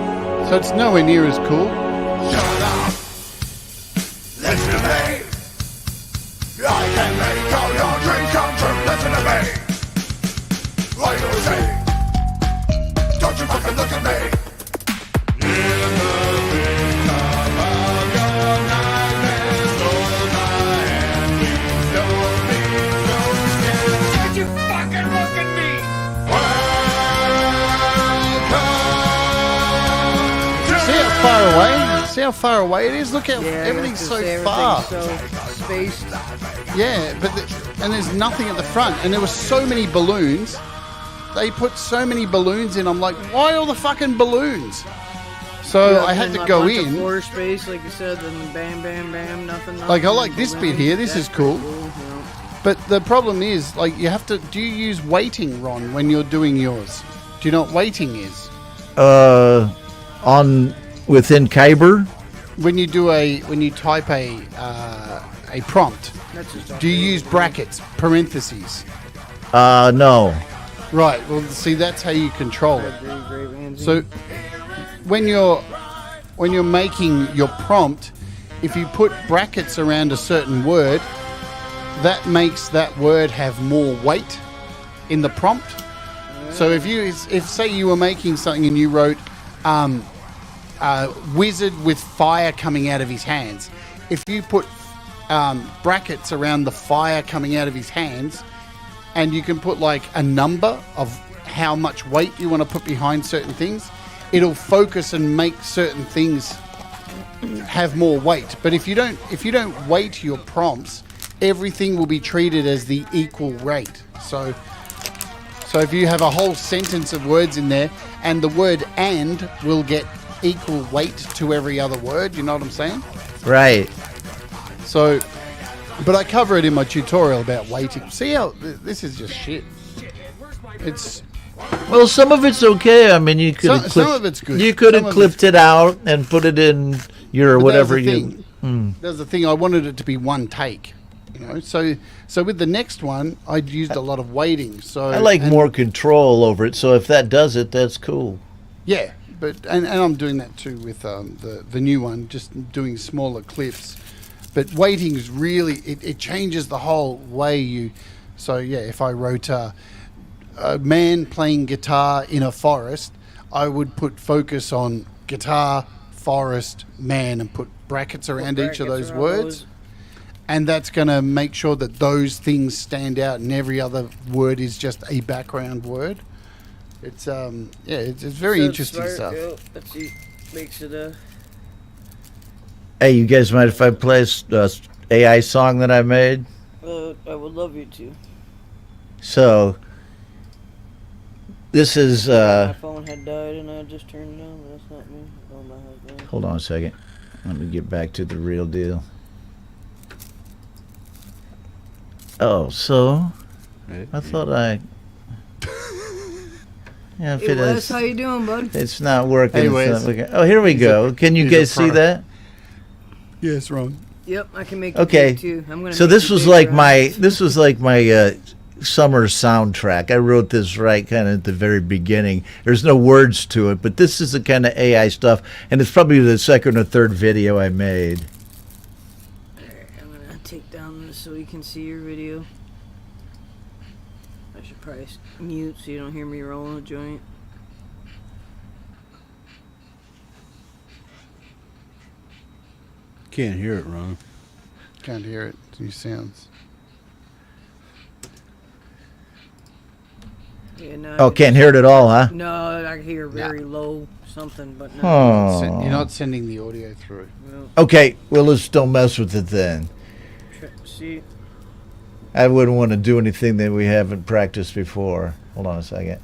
So it's nowhere near as cool. Shut up! Listen to me! I can make all your dreams come true. Listen to me! Like you say, don't you fucking look at me! far away? See how far away it is? Look how Yeah, everything's so everything's far. so spaced. Yeah, but and there's nothing at the front, and there were so many balloons. They put so many balloons in. I'm like, why all the fucking balloons? So Yeah, I had and to a go bunch of in. floor space, like you said, and bam, bam, bam, nothing. Like I like this bit here. This is cool. Yeah. But the problem is, like, you have to. Do you use weighting, Ron, when you're doing yours? Do you know what weighting is? On within Kyber. When you type a prompt, That's just do you use brackets, parentheses? No. Right. Well, see, that's how you control it. great. So when you're making your prompt, if you put brackets around a certain word, that makes that word have more weight in the prompt. So if say you were making something and you wrote wizard with fire coming out of his hands, if you put brackets around the fire coming out of his hands, and you can put like a number of how much weight you want to put behind certain things, it'll focus and make certain things have more weight. But if you don't weight your prompts, everything will be treated as the equal rate. So if you have a whole sentence of words in there, and the word "and" will get equal weight to every other word, you know what I'm saying? Right. So, but I cover it in my tutorial about weighting. See how this is just shit. It's Well, some of it's okay. I mean, you could some of it's good. You could Some have of clipped it out and put it in your But whatever that's the you. thing. That's the thing. I wanted it to be one take, you know. So with the next one, I used a lot of weighting. So I like more control over it. So if that does it, that's cool. Yeah, but and I'm doing that too with the new one, just doing smaller clips. But weighting is really it changes the whole way you. So yeah, if I wrote a man playing guitar in a forest, I would put focus on guitar, forest, man, and put brackets around each of those words. And that's going to make sure that those things stand out, and every other word is just a background word. It's it's very interesting stuff. Let's see, makes it Hey, you guys mind if I play a AI song that I made? I would love you to. So this is. My phone had died and I just turned it on. That's not me. Oh, my husband. Hold on a second. Let me get back to the real deal. Oh, so I thought I. Yeah, if Hey it Wes, is, how you doing, bud? it's not working. Hey, it's Wes. not looking- oh, here we go. Can you he's a guys see pro. that? Yes, Ron. Yep, I can make Okay. it too. I'm gonna So make this you was big, like right? my summer soundtrack. I wrote this right kind of at the very beginning. There's no words to it, but this is the kind of AI stuff, and it's probably the second or third video I made. Alright, I'm gonna take down this so you can see your video. I should probably mute so you don't hear me rolling a joint. Can't hear it, Ron. Can't hear it. It's new sounds. Yeah, no, Oh, can't hear it at all, huh? No, I can hear very low something, but no. Oh. You're not sending the audio through. No. Okay, well, let's don't mess with it then. See, I wouldn't want to do anything that we haven't practiced before. Hold on a second.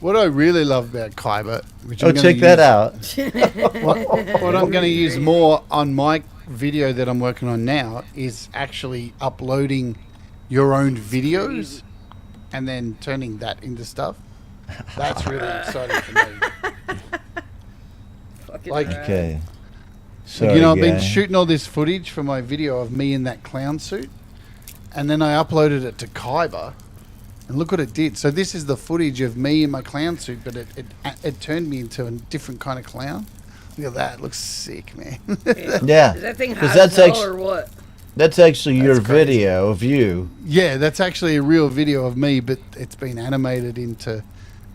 What I really love about Kyber, which Oh, I'm gonna check that use- out. what I'm going to use more on my video that I'm working on now is actually uploading your own videos and then turning that into stuff. That's really exciting for me. fucking Like- rad. Okay. Like, Sorry, you know, I've been guy. shooting all this footage for my video of me in that clown suit, and then I uploaded it to Kyber, and look what it did. So this is the footage of me in my clown suit, but it turned me into a different kind of clown. Look at that. It looks sick, man. Yeah. Is that thing 'Cause hot that's as hell or what? That's actually your That's crazy. video of you. Yeah, that's actually a real video of me, but it's been animated into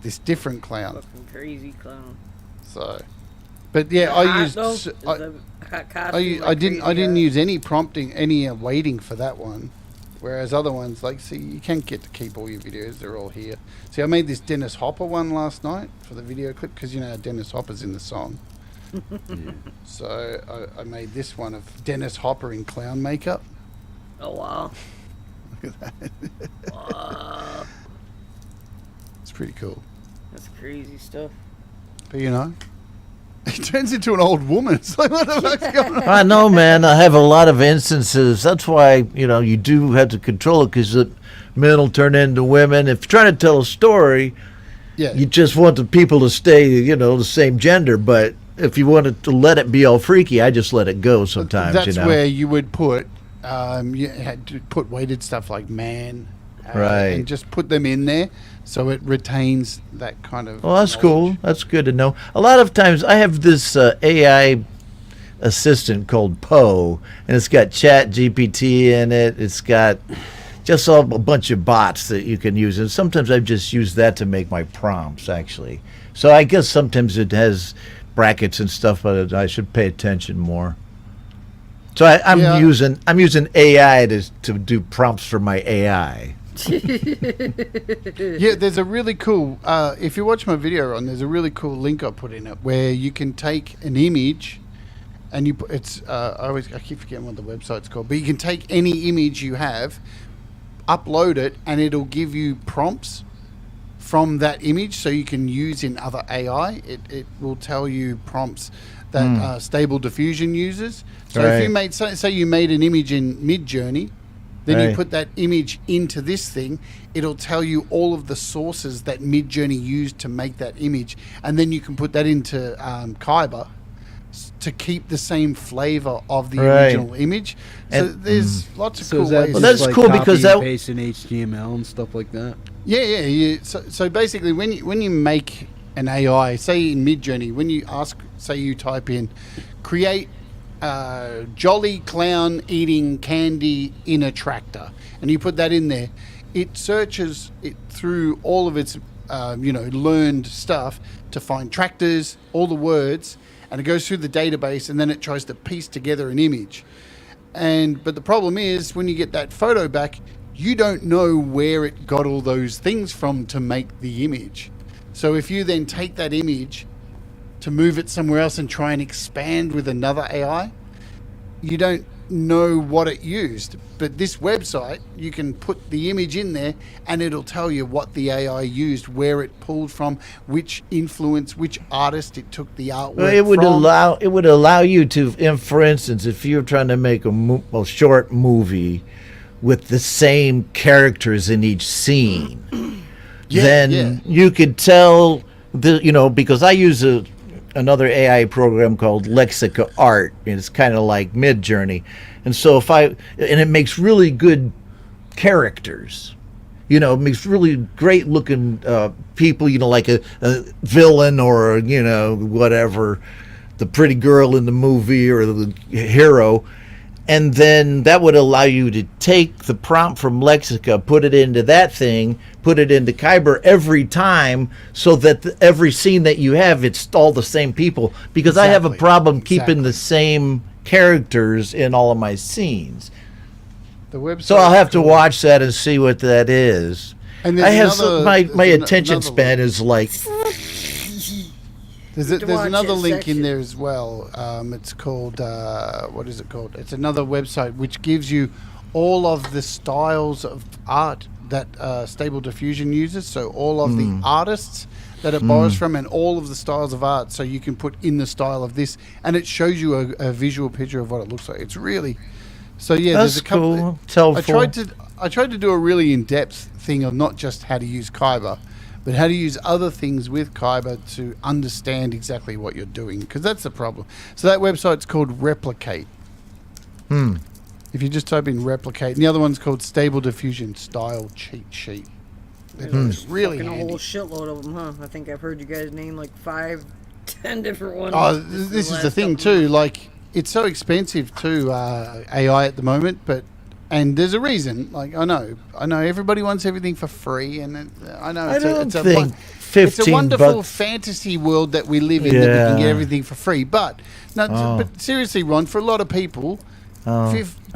this different clown. Fucking crazy clown. So, but yeah, Hot, I used though? Is I, the hot I, costume, I like, didn't crazy use any prompting, any weighting for that one. Whereas other ones, like, see, you can't get to keep all your videos. They're all here. See, I made this Dennis Hopper one last night for the video clip because, you know, Dennis Hopper's in the song. So I made this one of Dennis Hopper in clown makeup. Oh, wow. Look at that. Wow. It's pretty cool. That's crazy stuff. But, you know, it turns into an old woman. It's like, what the fuck's going on? I know, man. I have a lot of instances. That's why, you know, you do have to control it because men will turn into women. If you're trying to tell a story, you just want the people to stay, you know, the same gender. But if you wanted to let it be all freaky, I just let it go sometimes. That's you know? where you would put, you had to put weighted stuff like man. Right. And just put them in there so it retains that kind of. Well, that's cool. That's good to know. A lot of times I have this AI assistant called Poe, and it's got Chat GPT in it. It's got just a bunch of bots that you can use. And sometimes I've just used that to make my prompts, actually. So I guess sometimes it has brackets and stuff, but I should pay attention more. So I'm using AI to do prompts for my AI. Yeah, there's a really cool, if you watch my video, Ron, there's a really cool link I put in it where you can take an image and you put, I keep forgetting what the website's called, but you can take any image you have, upload it, and it'll give you prompts from that image so you can use in other AI. It will tell you prompts that Stable Diffusion uses. So if you made, say you made an image in Midjourney, then you put that image into this thing, it'll tell you all of the sources that Midjourney used to make that image. And then you can put that into Kyber to keep the same flavor of the original image. So there's lots of cool ways. Well, that's like cool because that paste in HTML and stuff like that. Yeah. So basically, when you make an AI, say in Midjourney, when you say you type in, create jolly clown eating candy in a tractor, and you put that in there, it searches it through all of its learned stuff to find tractors, all the words, and it goes through the database, and then it tries to piece together an image. But the problem is, when you get that photo back, you don't know where it got all those things from to make the image. So if you then take that image to move it somewhere else and try and expand with another AI, you don't know what it used. But this website, you can put the image in there and it'll tell you what the AI used, where it pulled from, which influence, which artist it took the artwork from. It would allow you to, for instance, if you're trying to make a short movie with the same characters in each scene, you could tell because I use another AI program called Lexica Art, and it's kind of like Midjourney, and so and it makes really good characters. It makes really great looking people. Like a villain or whatever, the pretty girl in the movie or the hero. And then that would allow you to take the prompt from Lexica, put it into that thing, put it into Kyber every time, so that every scene that you have, it's all the same people. Because I have a problem keeping the same characters in all of my scenes. So I'll have to watch that and see what that is. And I have my attention span is like. There's another link in there as well. It's called, what is it called? It's another website which gives you all of the styles of art that Stable Diffusion uses. So all of the artists that it borrows from and all of the styles of art. So you can put in the style of this and it shows you a visual picture of what it looks like. It's really... So yeah, that's there's a couple... Cool. I tried to do a really in-depth thing of not just how to use Kyber, but how to use other things with Kyber to understand exactly what you're doing, because that's the problem. So that website's called Replicate. If you just type in Replicate, and the other one's called Stable Diffusion Style Cheat Sheet. It's really fucking handy. a whole shitload of them, huh? I think I've heard you guys name like 5, 10 different ones. Oh, this is the thing too. Like, it's so expensive too, AI at the moment, and there's a reason. Like, I know everybody wants everything for free, and I know it's a wonderful fantasy world that we live in, that we can get everything for free. But seriously, Ron, for a lot of people,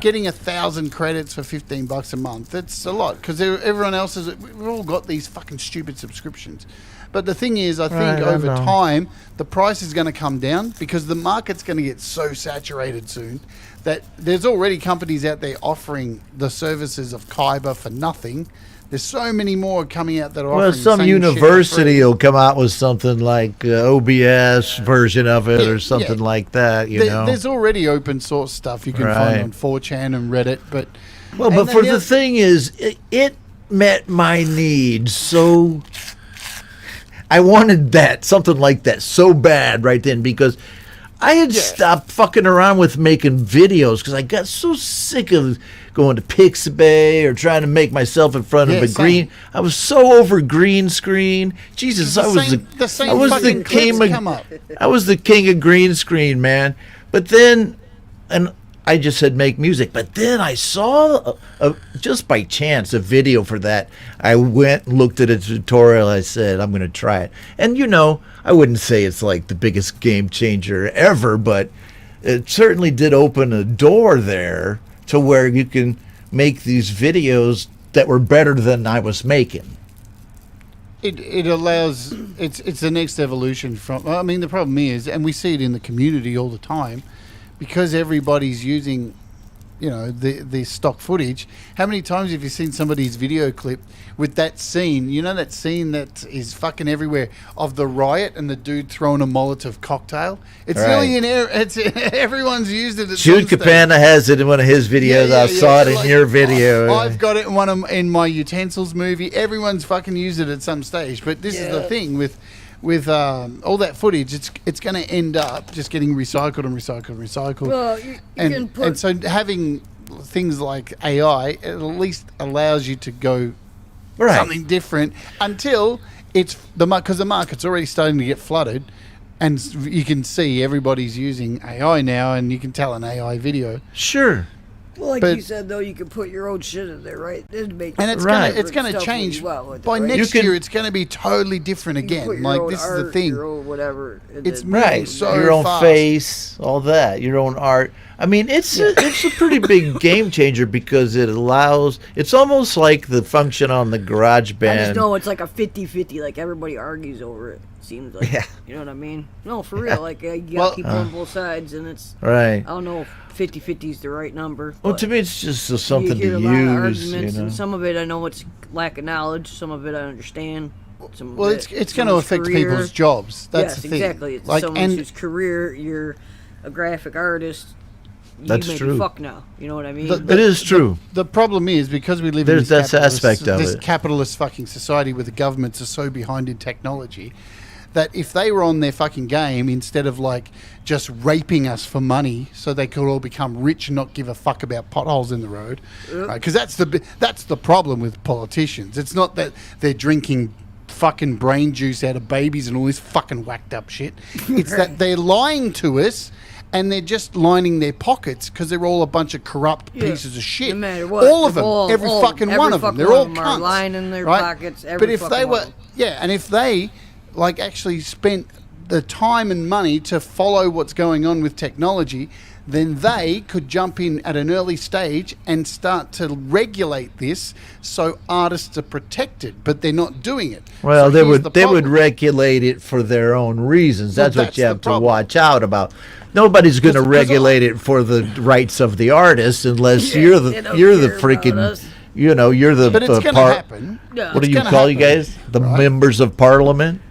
Getting 1,000 credits for $15 a month, that's a lot, because everyone else we've all got these fucking stupid subscriptions. But the thing is, I think over time, the price is going to come down because the market's going to get so saturated soon that there's already companies out there offering the services of Kyber for nothing. There's so many more coming out that are offering some the same university shit for will come out with something like OBS version of it or something like that, you know. There's already open source stuff you can find on 4chan and Reddit, but the thing is, it met my needs, so I wanted something like that so bad right then, because I had stopped fucking around with making videos because I got so sick of going to Pixabay or trying to make myself in front of a green. I was so over green screen. Jesus, I was the king of green screen, man. But then, and I just said make music. But then I saw, just by chance, a video for that. I went and looked at a tutorial. I said, I'm going to try it. And, you know, I wouldn't say it's like the biggest game changer ever, but it certainly did open a door there to where you can make these videos that were better than I was making. It allows, it's the next evolution from, I mean, the problem is, and we see it in the community all the time, because everybody's using, you know, the stock footage. How many times have you seen somebody's video clip with that scene? You know that scene that is fucking everywhere of the riot and the dude throwing a Molotov cocktail? It's really everyone's used it. Jude Capana has it in one of his videos. I saw it in your video. I've got it in my utensils movie. Everyone's fucking used it at some stage. But this is the thing with all that footage, it's going to end up just getting recycled and recycled and recycled. Well, and so having things like AI at least allows you to go something different until it's because the market's already starting to get flooded, and you can see everybody's using AI now, and you can tell an AI video. Sure. Well, like you said, though, you can put your own shit in there, right? It's gonna change. By next year, it's gonna be totally different again. Like, this is the thing. Your own whatever. It's right. So your own fast. face, all that, your own art. I mean, it's a pretty big game changer because it allows. It's almost like the function on the GarageBand. I just know it's like a 50-50. Like, everybody argues over it. Seems like, you know what I mean? No, for real. Like, you got people on both sides, and it's right. I don't know if 50-50 is the right number. Well, to me, it's just something you hear to a lot of use. arguments, You know? and some of it I know it's lack of knowledge. Some of it I understand. Well, it's going to affect people's jobs. That's the thing. Exactly. It's like, someone whose career, you're a graphic artist. That's you true. Fuck now. You know what I mean? It is true. The problem is, because we live in this capitalist fucking society where the governments are so behind in technology, that if they were on their fucking game, instead of like just raping us for money so they could all become rich and not give a fuck about potholes in the road, because that's the problem with politicians. It's not that they're drinking fucking brain juice out of babies and all this fucking whacked up shit. It's that they're lying to us, and they're just lining their pockets because they're all a bunch of corrupt pieces of shit. No matter what. All of them, every fucking one of them. They're all cunts. Are lying in their pockets. But if they were, and if they like actually spent the time and money to follow what's going on with technology, then they could jump in at an early stage and start to regulate this so artists are protected, but they're not doing it. Well, so they would regulate it for their own reasons. That's what you have to watch out about. Nobody's going to regulate it for the rights of the artist unless you're the freaking, you know, you're the. But it's going to happen. What do you call you guys? The members of parliament.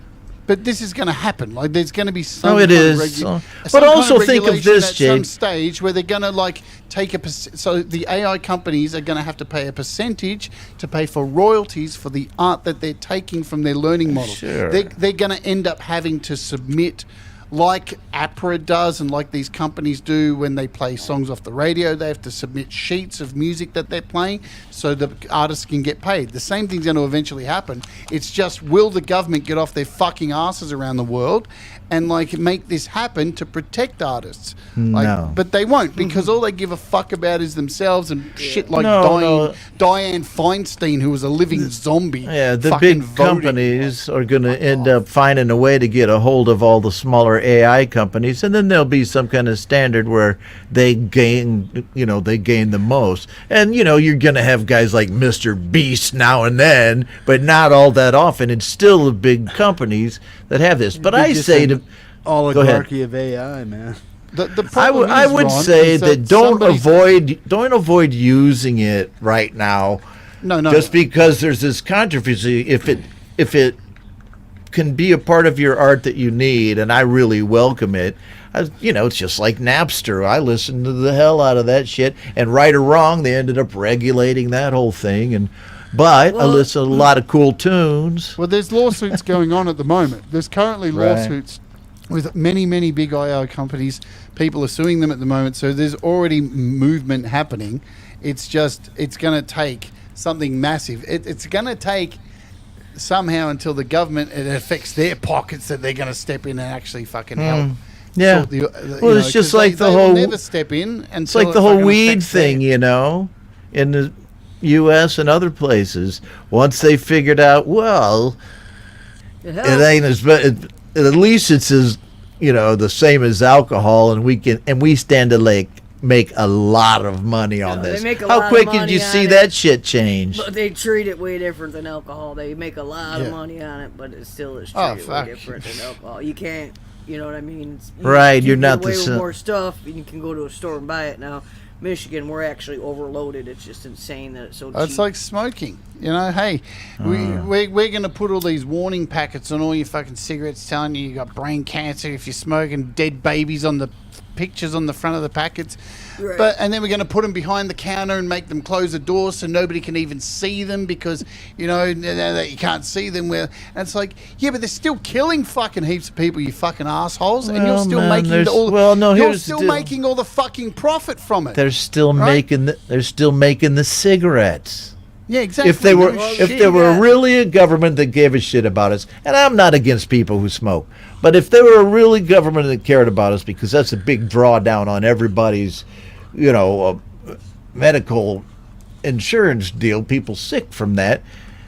But this is going to happen. Like, there's going to be some. No, it is. But also think of this, Jake. Some stage where they're going to like take a so the AI companies are going to have to pay a percentage to pay for royalties for the art that they're taking from their learning model. Sure. They're going to end up having to submit, like APRA does and like these companies do when they play songs off the radio. They have to submit sheets of music that they're playing so the artists can get paid. The same thing's going to eventually happen. It's just, will the government get off their fucking asses around the world and like make this happen to protect artists? No. But they won't, because all they give a fuck about is themselves and shit like Dianne Feinstein, who was a living zombie. Yeah, the big companies are going to end up finding a way to get a hold of all the smaller are AI companies, and then there'll be some kind of standard where they gain the most. And you're gonna have guys like Mr. Beast now and then, but not all that often. It's still the big companies that have this. But I say to oligarchy of AI, man. I would say that don't avoid using it right now. No. Just because there's this controversy, if it can be a part of your art that you need, and I really welcome it. It's just like Napster. I listened to the hell out of that shit, and right or wrong, they ended up regulating that whole thing. But I listen to a lot of cool tunes. Well, there's lawsuits going on at the moment. There's currently lawsuits with many, many big AI companies. People are suing them at the moment, so there's already movement happening. It's going to take something massive. It's going to take somehow until the government, it affects their pockets, that they're going to step in and actually fucking help. Yeah. It's just like the whole. Never step in. It's like the whole weed thing, in the U.S. and other places. Once they figured out, it ain't as bad. At least it's as the same as alcohol, and we stand to make a lot of money on this. How quick did you see that shit change? But they treat it way different than alcohol. They make a lot of money on it, but it still is treated way different than alcohol. You can't, you know what I mean? You're not the same. More stuff, and you can go to a store and buy it now. Michigan, we're actually overloaded. It's just insane that it's so cheap. It's like smoking. Hey, we're going to put all these warning packets on all your fucking cigarettes telling you got brain cancer if you're smoking, dead babies on the pictures on the front of the packets. Right. And then we're going to put them behind the counter and make them close the door so nobody can even see them because, that you can't see them. And it's like, yeah, but they're still killing fucking heaps of people, you fucking assholes. And you're still making making all the fucking profit from it. They're still making the cigarettes. Yeah, exactly. If there were really a government that gave a shit about us, and I'm not against people who smoke, but if there were a really government that cared about us, because that's a big drawdown on everybody's, medical insurance deal, people sick from that,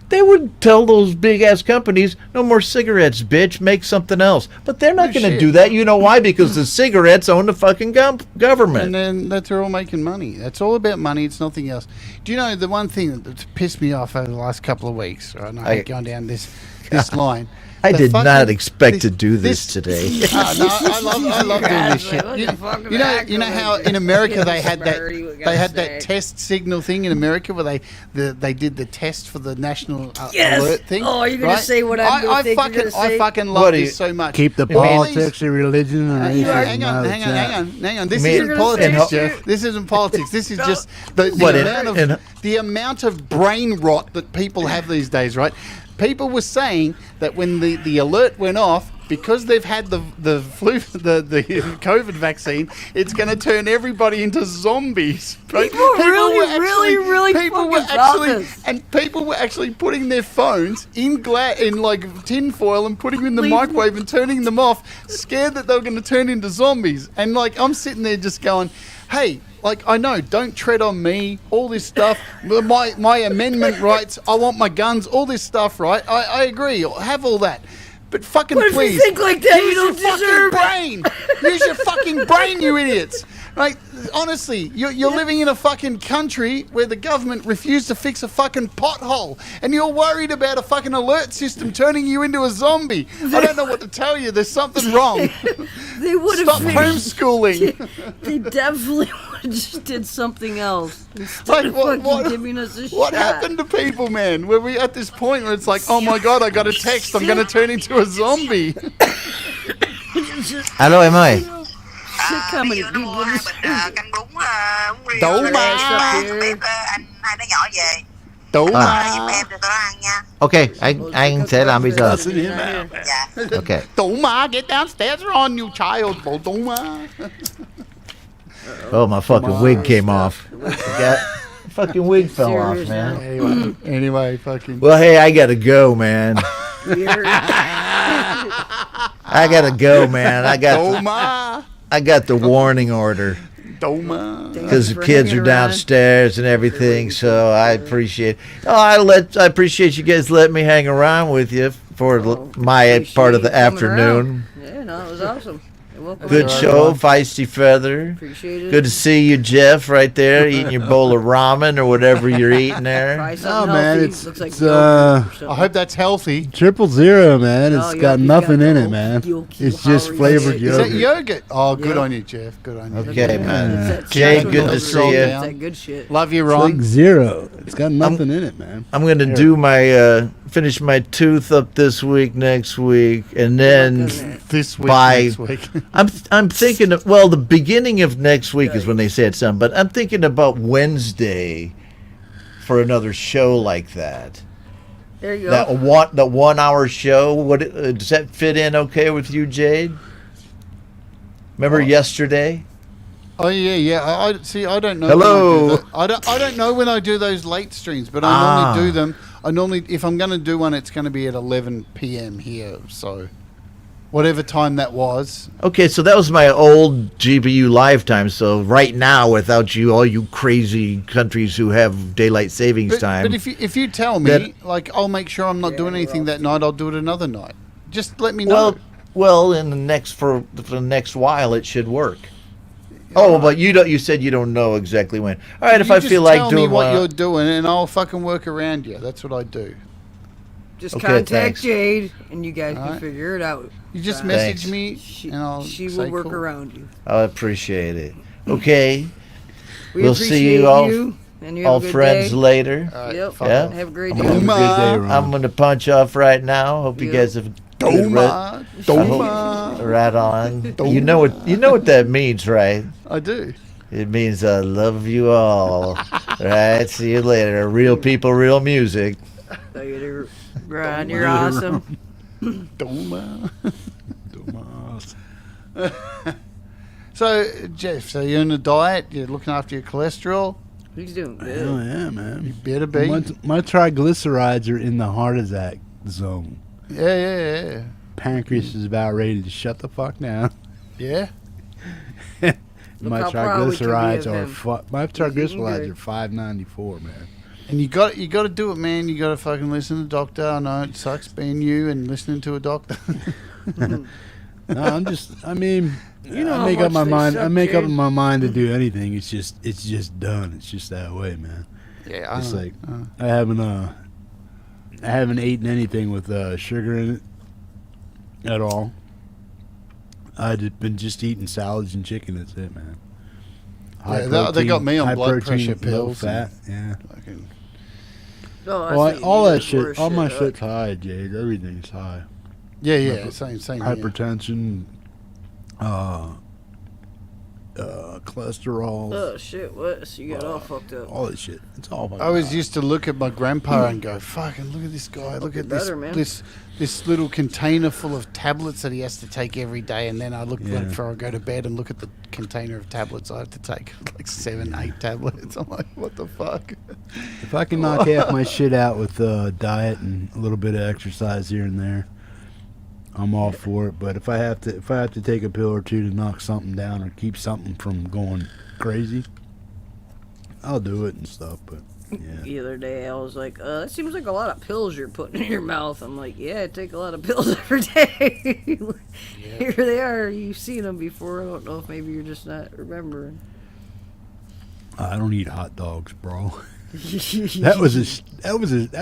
they would tell those big ass companies, no more cigarettes, bitch, make something else. But they're not going to do that. You know why? Because the cigarettes own the fucking government. And then they're all making money. That's all about money. It's nothing else. Do you know the one thing that's pissed me off over the last couple of weeks? Right? And I hate going down this line. I did not expect to do this today. I love doing this shit. You know how in America they had that test signal thing in America where they did the test for the national alert thing. Oh, you're gonna say what I fucking love this so much. Keep the politics and religion. Hang on. This isn't politics, Jeff. This isn't politics. This is just the amount of brain rot that people have these days, right? People were saying that when the alert went off, because they've had the flu, the COVID vaccine, it's going to turn everybody into zombies. Right? People were actually putting their phones in like tin foil and putting them in the microwave and turning them off, scared that they were going to turn into zombies. And I'm sitting there just going, hey. I know, don't tread on me, all this stuff, my amendment rights, I want my guns, all this stuff, right? I agree, have all that. But fucking please. If you think like that, you don't deserve brain. Use your fucking brain, you idiots. Right? Honestly, you're living in a fucking country where the government refused to fix a fucking pothole, and you're worried about a fucking alert system turning you into a zombie. I don't know what to tell you. There's something wrong. They would have Stop homeschooling. They definitely would have just did something else instead Like, of what- fucking what- giving us a What shot. happened to people, man? Were we at this point where it's like, oh my god, I got a text, I'm going to turn into a zombie? Alo em ơi. Shit coming to people. canh bún Đủ mà. bếp anh hai đứa nhỏ về Đủ À. mà. giúp em cho tụi nó ăn nha. Ok, anh sẽ làm bây giờ. Dạ. Ok. Đủ mà, get downstairs on you child. Bộ đủ mà. Oh, my fucking wig came off. Fucking wig fell off, man. Anyway, fucking. Well, hey, I gotta go, man. I gotta go, man. I got the warning order. Because the kids are downstairs and everything, so I appreciate. I appreciate you guys letting me hang around with you for Oh, my appreciate part of the you coming afternoon. Yeah, no, it was awesome. You're welcome. Good show, Feisty Feather. Appreciate it. Good to see you, Jeff, right there, eating your bowl of ramen or whatever you're eating there. Try Oh, something man, healthy. it's, Looks like it's yogurt or something. I hope that's healthy. 000, man. It's Oh, got you nothing got in the it, man. whole It's just calories. flavored Is yogurt. that yogurt? Oh, good Yeah. on you, Jeff. Good on you. Okay, man. It's that Jay, natural good to yogurt. see you. It's that good shit. Love you, It's Ron. like 0. It's got nothing in it, man. I'm gonna do my finish my tooth up this week, next week, and then This week, by next week. I'm thinking of, well, the beginning of next week is when they say it's done, but I'm thinking about Wednesday for another show like that. There you go. The 1 hour show. What does that fit in okay with you, Jade? Remember yesterday? Oh yeah. I see. I don't know. Hello. When I don't know when I do those late streams, but I normally do them. I normally, if I'm going to do one, it's going to be at 11 p.m. here. So, whatever time that was. Okay, so that was my old GBU live time. So right now, without you, all you crazy countries who have daylight savings time. But if you tell me, like, I'll make sure I'm not doing anything that night. I'll do it another night. Just let me know. Well, in the next for the next while, it should work. Oh, but you don't. You said you don't know exactly when. All right, if I feel like tell doing me what one, you're doing, and I'll fucking work around you. That's what I do. Just Okay, contact thanks. Jade, and you guys can Alright. figure it out. You just Thanks. message me, She, and I'll she say will work cool. around you. I appreciate it. Okay, We we'll see appreciate you all, and you have all a good friends day. later. All right, Yep. fuck Yeah. off. Have a great Have day. a good day, Ron. I'm gonna punch off right now. Hope you Yeah. guys have. good Doma, Doma. Right on. You know what that means, right? I do. It means I love you all. Right. See you later. Real people, real music. Later, Ron, you're awesome. Doma. Dumbass. So, Jeff, so you're on a diet. You're looking after your cholesterol. He's doing good. Hell yeah, man. You better be. My triglycerides are in the heart attack zone. Yeah. Pancreas is about ready to shut the fuck down. Yeah. My how proud we can be triglycerides of are him. my He's eating triglycerides good. are 594, man. And you got to do it, man. You got to fucking listen to the doctor. I know it sucks being you and listening to a doctor. No, I mean, You know I how make up much my they mind. suck, I make up Jade. my mind to do anything. It's just done. It's just that way, man. Yeah, I It's know. like I haven't eaten anything with sugar in it at all. I've been just eating salads and chicken. That's it, man. Yeah, they got me on high blood protein, pressure low pills fat. and- Yeah. Fucking- No, I Well, think all you that need shit, more all my shit, shit's high, Jade. Everything's high. Yeah. Same. Here. Hypertension, cholesterol, Oh shit! What? So you got all fucked up. all that shit. It's all. I always used to look at my grandpa and go, "Fucking look at this guy! Look at this better, man. this little container full of tablets that he has to take every day." And then I look Yeah. before I go to bed and look at the container of tablets I have to take, like 7, 8 tablets. I'm like, what the fuck? If I can knock half my shit out with diet and a little bit of exercise here and there, I'm all for it. But if I have to take a pill or two to knock something down or keep something from going crazy, I'll do it and stuff. But yeah, The other day I was like, that seems like a lot of pills you're putting in your mouth. I'm like, yeah, I take a lot of pills every day. Here they are. You've seen them before. I don't know if maybe you're just not remembering. I don't eat hot dogs, bro. That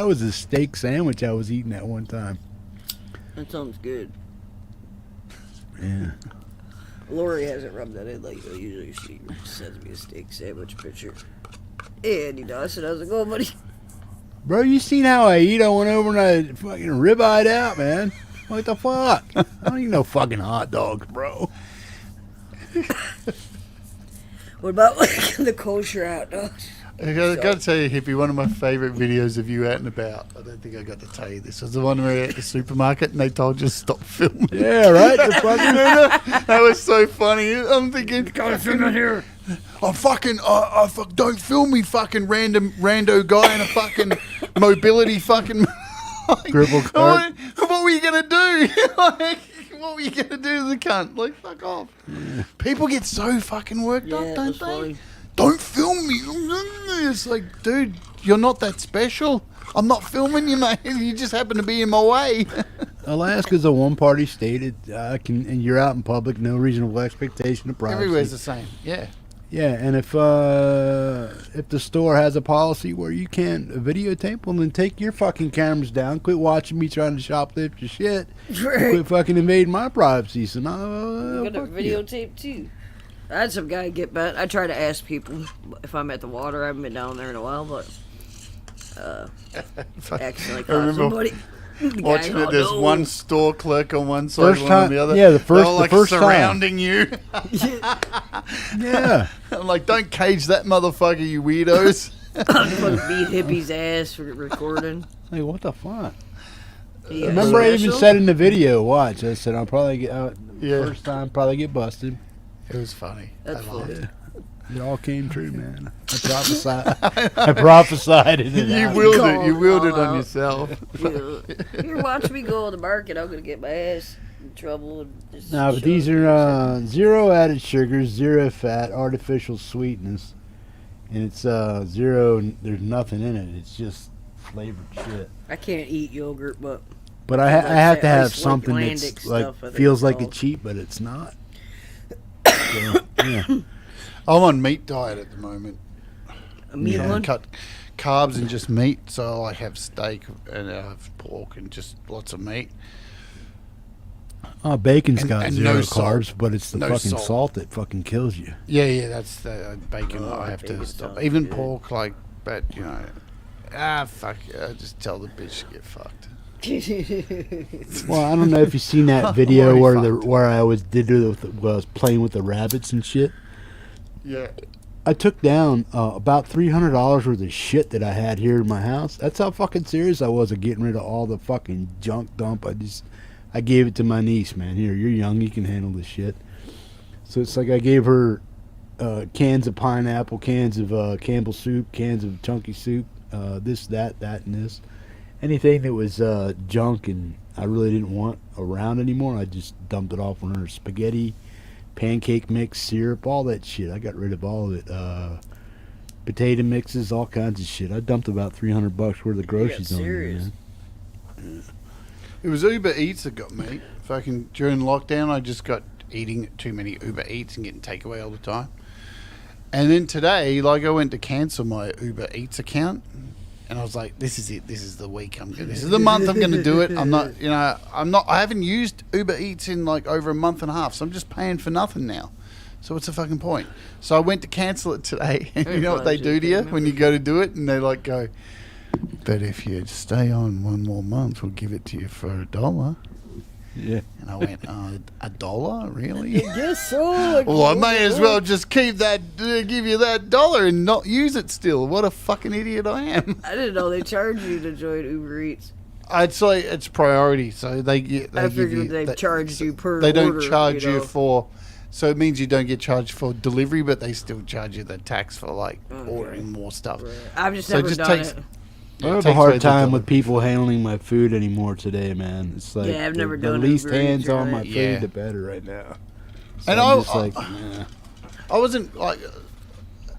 was a steak sandwich I was eating at one time. That sounds good. Yeah. Lori hasn't rubbed that in like usually. She sends me a steak sandwich picture. And you know, I said, how's it going, buddy? Bro, you seen how I eat? I went over and I fucking rib-eyed out, man. What the fuck? I don't eat no fucking hot dogs, bro. What about like the kosher hot dogs? I got to tell you, Hippie, one of my favourite videos of you out and about. I don't think I got to tell you this. Was the one where you're at the supermarket and they told you to stop filming. Yeah, right? The fucking... That was so funny. I'm thinking, Gotta film it here. don't film me, fucking rando guy in a fucking mobility fucking. Crippled cart. What were you gonna do? Like, what were you gonna do to the cunt? Like, fuck off. Yeah. People get so fucking worked Yeah, up, that's don't they? funny. Don't film me. It's like, dude, you're not that special. I'm not filming you, mate. You just happen to be in my way. Alaska's a one-party state. And you're out in public, no reasonable expectation of privacy. Everywhere's the same. Yeah. Yeah, and if the store has a policy where you can't videotape, well, then take your fucking cameras down. Quit watching me trying to shoplift your shit. Quit fucking invading my privacy. So now, I'm gonna videotape too. I had some guy get back. I try to ask people if I'm at the water. I haven't been down there in a while, but accidentally caught somebody. Watching it, there's one store clerk on one side, one on the other. Yeah, the first time. Surrounding you. Yeah. I'm like, don't cage that motherfucker, you weirdos. I'm gonna beat hippie's ass for recording. Hey, what the fuck? Yeah. Remember, I even said in the video, watch, I said I'll probably get first time, probably get busted. It was funny. That's funny. It all came true, man. I prophesied it. You willed it on yourself. You watch me go to the market, I'm gonna get my ass in trouble. No, but these are zero added sugars, zero fat, artificial sweetness, and it's zero. There's nothing in it. It's just flavored shit. I can't eat yogurt, but I have to have something Icelandic that's like stuff, feels like it's cheap, but it's not. So, yeah. I'm on meat diet at the moment. A meat one? Cut carbs and just meat. So I have steak and I have pork and just lots of meat. Bacon's got and zero no carbs, salt. but it's the No fucking salt. salt that fucking kills you. Yeah, that's the bacon. I have to bacon stop. sounds Even good. pork, but fuck. I just tell the bitch to get fucked. Well, I don't know if you've seen that video where I was playing with the rabbits and shit. Yeah. I took down about $300 worth of shit that I had here in my house. That's how fucking serious I was of getting rid of all the fucking junk dump. I gave it to my niece, man. Here, you're young, you can handle this shit. So it's like I gave her cans of pineapple, cans of Campbell soup, cans of chunky soup, this, that, and this. Anything that was junk and I really didn't want around anymore, I just dumped it off on her. Spaghetti, pancake mix, syrup, all that shit. I got rid of all of it. Potato mixes, all kinds of shit. I dumped about $300 worth of groceries on there, man. It was Uber Eats that got me. Fucking during lockdown, I just got eating too many Uber Eats and getting takeaway all the time. And then today, I went to cancel my Uber Eats account, and I was like, "This is it. This is the week. This is the month I'm going to do it. I'm not. I haven't used Uber Eats in over a month and a half, so I'm just paying for nothing now. So what's the fucking point? So I went to cancel it today, and you know what they do to you when you go to do it, and they go, "But if you stay on one more month, we'll give it to you for $1." Yeah. And I went, $1? Really? Yes, so. Well, I may as well just keep that, give you that $1 and not use it still. What a fucking idiot I am. I didn't know they charge you to join Uber Eats. I'd say it's priority, so they I figured they charged you per They don't order, charge you know. you for, so it means you don't get charged for delivery, but they still charge you the tax for ordering more stuff. Right. I've just So it never just done takes- it. I have a takes away hard the time dollar. with people handling my food anymore today, man. It's like Yeah, I've never the done least Uber Eats hands or on my anything. food, Yeah. the better right now. So And I'm I- just like, nah. I wasn't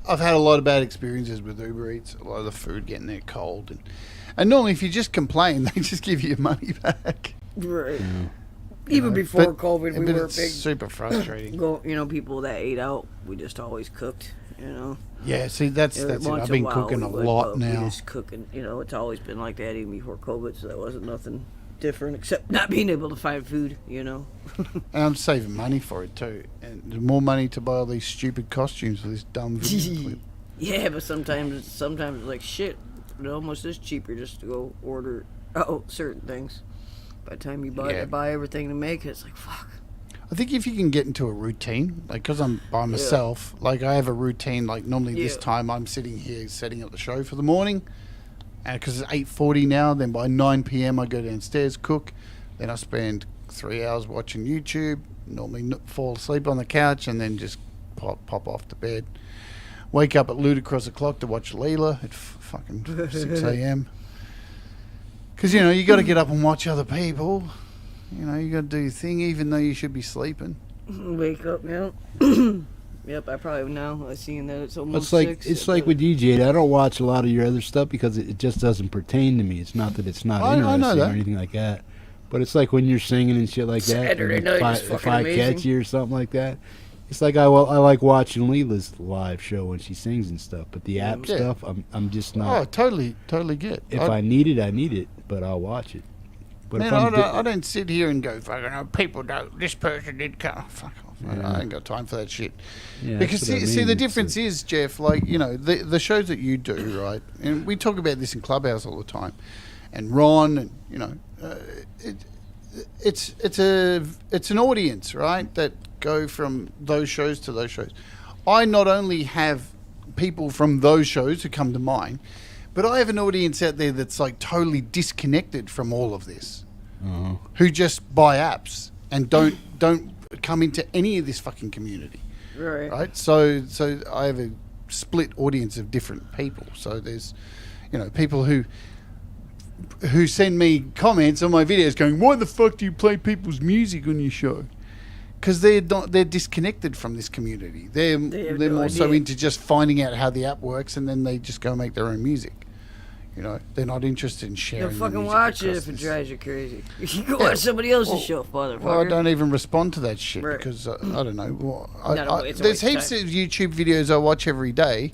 I've had a lot of bad experiences with Uber Eats. A lot of the food getting there cold, and normally if you just complain, they just give you your money back. Right. Even before COVID, we but were it's big. super frustrating. People that ate out, we just always cooked. Yeah, see, that's it. Once I've in been while cooking a we would, lot but We now. just cooking. It's always been like that even before COVID, so that wasn't nothing different except not being able to find food. And I'm saving money for it too. And there's more money to buy all these stupid costumes for this dumb video clip. Yeah, but sometimes it's like shit. It almost is cheaper just to go order certain things. By the time you buy everything to make it, it's like fuck. I think if you can get into a routine, because I'm by myself, I have a routine. Normally this time I'm sitting here setting up the show for the morning, and because it's 8:40 now, then by 9 p.m. I go downstairs, cook, then I spend 3 hours watching YouTube. Normally fall asleep on the couch and then just pop off to bed. Wake up at ludicrous o'clock to watch Leela at fucking 6 a.m. Because you got to get up and watch other people. You got to do your thing, even though you should be sleeping. Wake up now. Yep, I probably know. I've seen that it's almost It's like 6. it's like with DJ. I don't watch a lot of your other stuff because it just doesn't pertain to me. It's not that it's not I know interesting that. or anything like that. But it's like when you're singing and shit like that. Saturday and night is if fucking I amazing. catch you or something like that, it's like I like watching Leela's live show when she sings and stuff. But the app Yeah. stuff, I'm just Oh, not. totally get. If I need it, I need it. But I'll watch it. But Man, if I'm I don't sit here and go, fucking, oh, people don't. This person did come. Fuck off. Yeah. I ain't got time for that shit. Yeah, Because that's what I see, mean. the It's difference is, Jeff, like, you know, the shows that you do, right? And we talk about this in Clubhouse all the time. And Ron, and, you know, it's an audience, right, that go from those shows to those shows. I not only have people from those shows who come to mine, but I have an audience out there that's like totally disconnected from all of this, who just buy apps and don't come into any of this fucking community, right? So I have a split audience of different people. So there's, you know, people who send me comments on my videos going, "Why the fuck do you play people's music on your show?" Because they're disconnected from this community. They're no more so idea. into just finding out how the app works, and then they just go make their own music. You know, they're not interested in sharing. You'll the fucking music watch it across if it this. drives you crazy. You can watch somebody else's show, motherfucker. Well, I don't even respond to that shit Right. because I don't know. Well, No, it's a there's waste of heaps of YouTube videos I watch every day,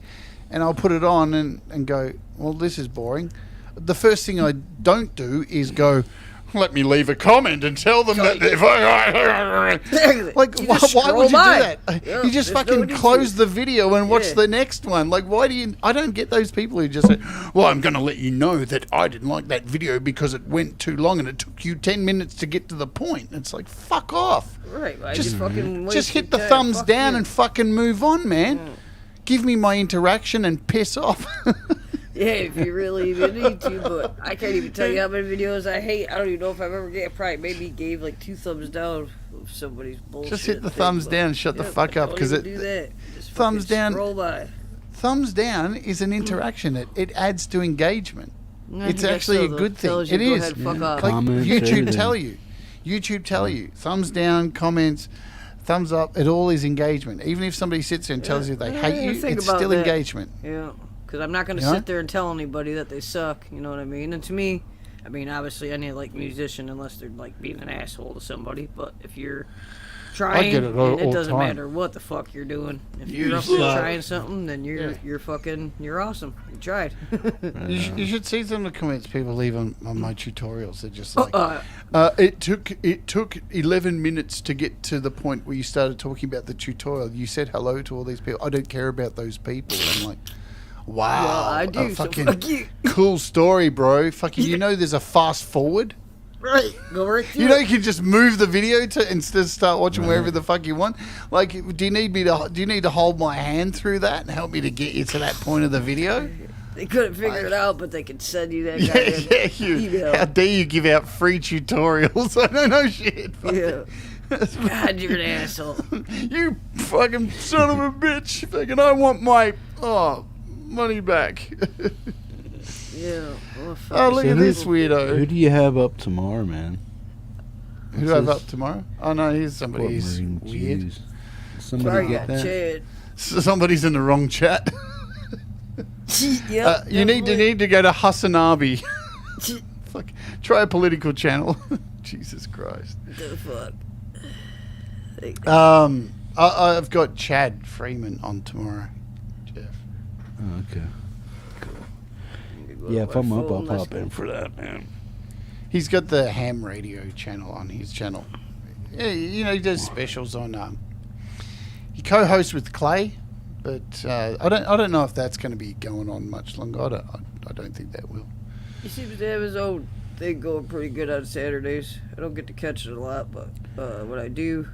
and I'll put it on and go, well, this is boring. The first thing I don't do is go, let me leave a comment and tell them that if like, You why just would you do scroll by. that? Yeah, You just there's no fucking need close to. the video and watch Yeah. the next one. Like, why do you? I don't get those people who just say, well, I'm going to let you know that I didn't like that video because it went too long and it took you 10 minutes to get to the point. It's like, fuck off. Right, I Just- fucking Just hit wasted the time. thumbs Fuck down you. and fucking move on, man. Give me my interaction and piss off. Yeah, if you really even need to, but I can't even tell you how many videos I hate. I don't even know if I've ever probably maybe gave like 2 thumbs down of somebody's bullshit. Just hit the thing, thumbs but- down and shut the Yeah, fuck up don't because even it. do that. Just Thumbs fucking down. Scroll by. Thumbs down is an interaction. It adds to engagement. Yeah, It's that actually a still good thing. tells you It go is. ahead, fuck off. Like Comments, YouTube everything. tell you. YouTube tell you. Thumbs down, comments, thumbs up. It all is engagement. Even if somebody sits there and tells you they hate you, think it's about still that. engagement. Yeah, because I'm not going to You know? sit there and tell anybody that they suck, you know what I mean? And to me, I mean, obviously, any like musician, unless they're like being an asshole to somebody, but if you're trying, get it all- and it all the doesn't time. matter what the fuck you're doing. If You you're up there suck. trying something, then you're fucking, you're awesome. You tried. You should see some of the comments people leave on my tutorials. They're just like, Uh, it took 11 minutes to get to the point where you started talking about the tutorial. You said hello to all these people. I don't care about those people. I'm like, wow, Well, I do, a so fucking fuck you. cool story, bro. Fucking, you know, there's a fast forward. right, go right through You know, it. you can just move the video to instead of start watching wherever the fuck you want. Like, do you need to hold my hand through that and help me to get you to that point of the video? They couldn't figure it out, but they could send you that Yeah, goddamn you. email. How dare you give out free tutorials? I don't know shit. Yeah. God, you're an asshole. You fucking son of a bitch. Fucking, I want my money back. Yeah. Well, fuck. Oh, look So at who- this weirdo. Who do you have up tomorrow, man? Who do I have up tomorrow? Oh no, here's somebody What who's Marine weird. Jews? Somebody Sorry, get got that? Chad. Somebody's in the wrong chat. Yep, You need to go to Hasanabi. definitely. Fuck. Try a political channel. Jesus Christ. The fuck. I've got Chad Freeman on tomorrow, Jeff. Oh, okay. Yeah, if I'm up, I'll pop in for that, man. He's got the ham radio channel on his channel. Yeah, you know, he does specials on. He co-hosts with Clay, but I don't know if that's going to be going on much longer. I don't think that will. He seems to have his own thing going pretty good on Saturdays. I don't get to catch it a lot, but when I do,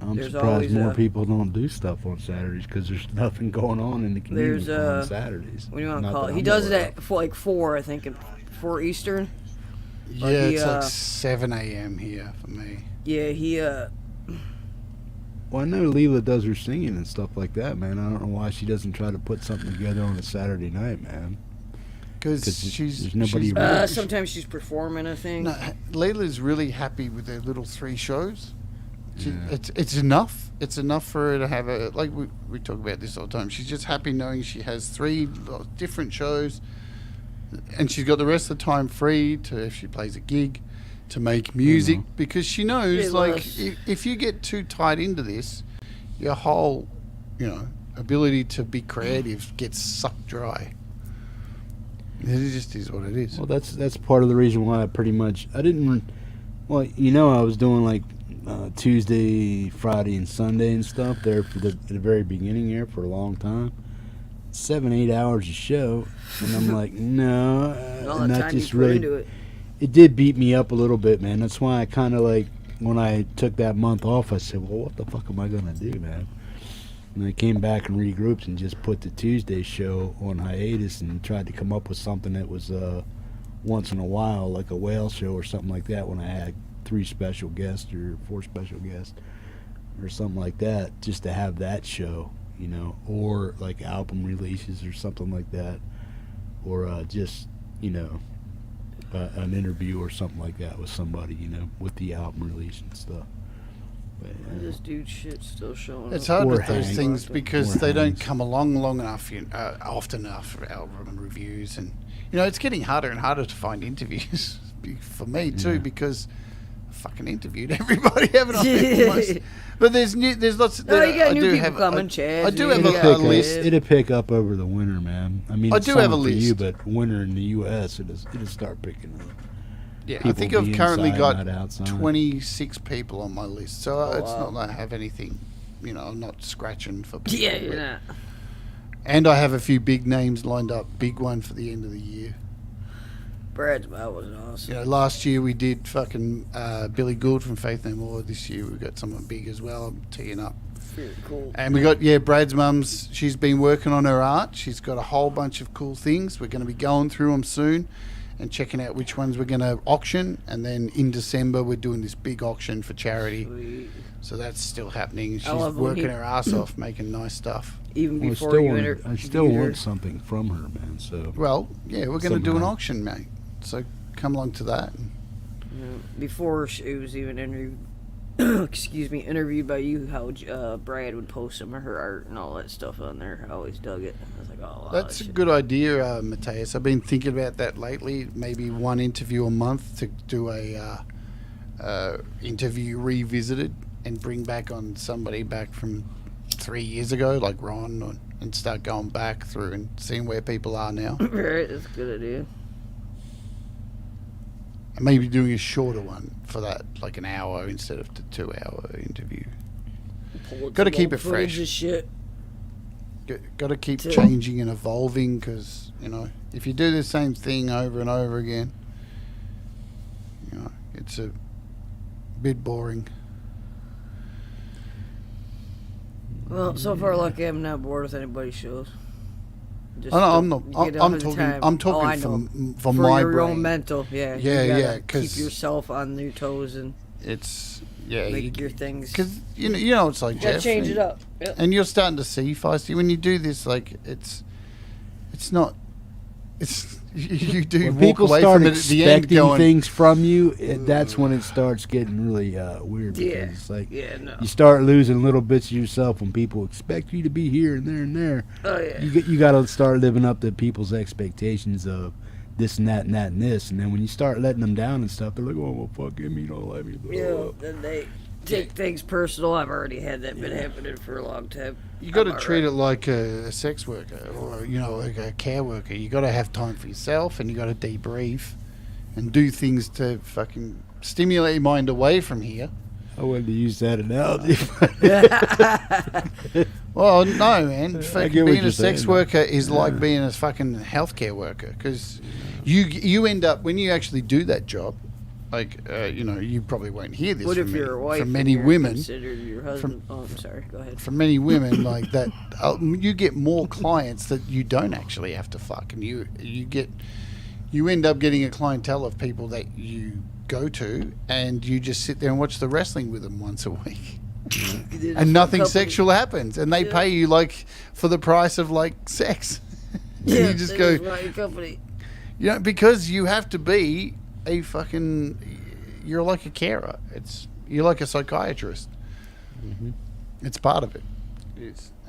I'm there's surprised always more people don't do stuff on Saturdays because there's nothing going on in the community There's, on Saturdays. What do you want to Not call that it? He I'm does it aware at like 4, I think, 4 Eastern. Yeah, But he, it's like 7 a.m. here for me. Yeah, he Well, I know Leela does her singing and stuff like that, man. I don't know why she doesn't try to put something together on a Saturday night, man. Because there's nobody she's around. sometimes she's performing, I think. No, Leila's really happy with their little 3 shows. It's enough. It's enough for her to have a, like we talk about this all the time. She's just happy knowing she has 3 different shows, and she's got the rest of the time free to, if she plays a gig, to make music, because she knows if you get too tied into this, your whole ability to be creative gets sucked dry. It just is what it is. Well, that's part of the reason why I didn't. Well, I was doing like Tuesday, Friday, and Sunday and stuff there at the very beginning here for a long time. 7-8 hours a show, and I'm like, no, and that just really. It did beat me up a little bit, man. That's why I kind of like, when I took that month off, I said, well, what the fuck am I gonna do, man? And I came back and regrouped and just put the Tuesday show on hiatus and tried to come up with something that was once in a while, like a whale show or something like that, when I had 3 special guests or 4 special guests or something like that, just to have that show, or like album releases or something like that, or just, an interview or something like that with somebody, with the album release and stuff. But, this dude shit's still showing It's up. hard with those things because they don't come along long enough, often enough for album reviews, and it's getting harder and harder to find interviews for me too, because I fucking interviewed everybody, haven't I? Almost. But there's lots. No, you got new people coming, Chad. I do have a list. It'll pick up over the winter, man. I mean, I do have a for you, list. but winter in the U.S. it'll start picking up. Yeah, People I think I've be currently inside, got not outside. 26 people on my list, so it's wow. not like I have anything. I'm not scratching for people. Yeah, you're not. And I have a few big names lined up. Big one for the end of the year. Brad's mouth was awesome. Last year we did fucking Billy Gould from Faith No More. This year we've got someone big as well. I'm teeing up. Very cool. And we got, Brad's mum's, she's been working on her art. She's got a whole bunch of cool things. We're going to be going through them soon and checking out which ones we're going to auction. And then in December we're doing this big auction for charity. Sweet. So that's still happening. She's love working when her ass off, making nice stuff. Even Well, before you I still want something from her, man. So Well, yeah, we're going to do an Somehow. auction, mate. So come along to that. before she was even interviewed, interviewed by you, how Brad would post some of her art and all that stuff on there. I always dug it. I was like, oh, wow, That's a good idea, Mateus. I've been thinking about that lately. Maybe one interview a month to do a interview revisited and bring back on somebody back from 3 years ago, like Ron, and start going back through and seeing where people are now. Right, that's a good idea. And maybe doing a shorter one for that, like an hour instead of the 2-hour interview. Got to keep it fresh. Shit. Got to keep changing and evolving, because if you do the same thing over and over again, it's a bit boring. Well, so far, lucky I'm not bored with anybody's shows. Just I'm not. you get I'm all the talking. time. I'm talking I know. from For my your brain. own mental, yeah. Yeah, you gotta yeah, 'cause keep yourself on your toes and it's make your things. Because it's like You gotta Jeff. change and, it up. Yep. And you're starting to see, Feisty, when you do this, like it's not. It's you do when walk people away start from it at the end expecting going, things from you, that's when it starts getting really weird. Because Yeah. it's like No. you start losing little bits of yourself when people expect you to be here and there and there. Oh, yeah. You got to start living up to people's expectations of this and that and that and this, and then when you start letting them down and stuff, they're like, "Oh, well, fuck him, you don't like me." Blah, Yeah, blah. then they take things personal. I've already had that been happening for a long time. You got to treat it like a sex worker or like a care worker. You got to have time for yourself, and you got to debrief and do things to fucking stimulate your mind away from here. I wanted to use that analogy. Well, no, man. I Fucking get what being a you're sex saying, worker is like being a fucking healthcare worker, because you end up, when you actually do that job, like you probably won't hear this What from if you're a wife? from and many you're women. considered your husband? I'm sorry. Go ahead. From many women like that, you get more clients that you don't actually have to fuck, and you end up getting a clientele of people that you go to, and you just sit there and watch the wrestling with them once a week. And nothing sexual happens, and they pay you like for the price of like sex. And you just go, company. because you have to be a fucking, you're like a carer. You're like a psychiatrist. It's part of it.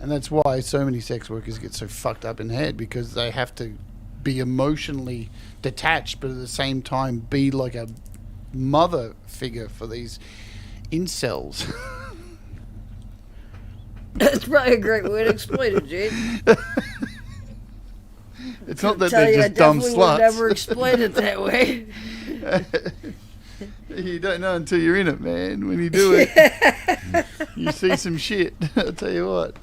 And that's why so many sex workers get so fucked up in the head, because they have to be emotionally detached, but at the same time be like a mother figure for these incels. That's probably a great way to explain it, Jade. It's not that Tell they're you, just dumb I definitely sluts. would never explain it that way. You don't know until you're in it, man. When you do it, you see some shit. I'll tell you what.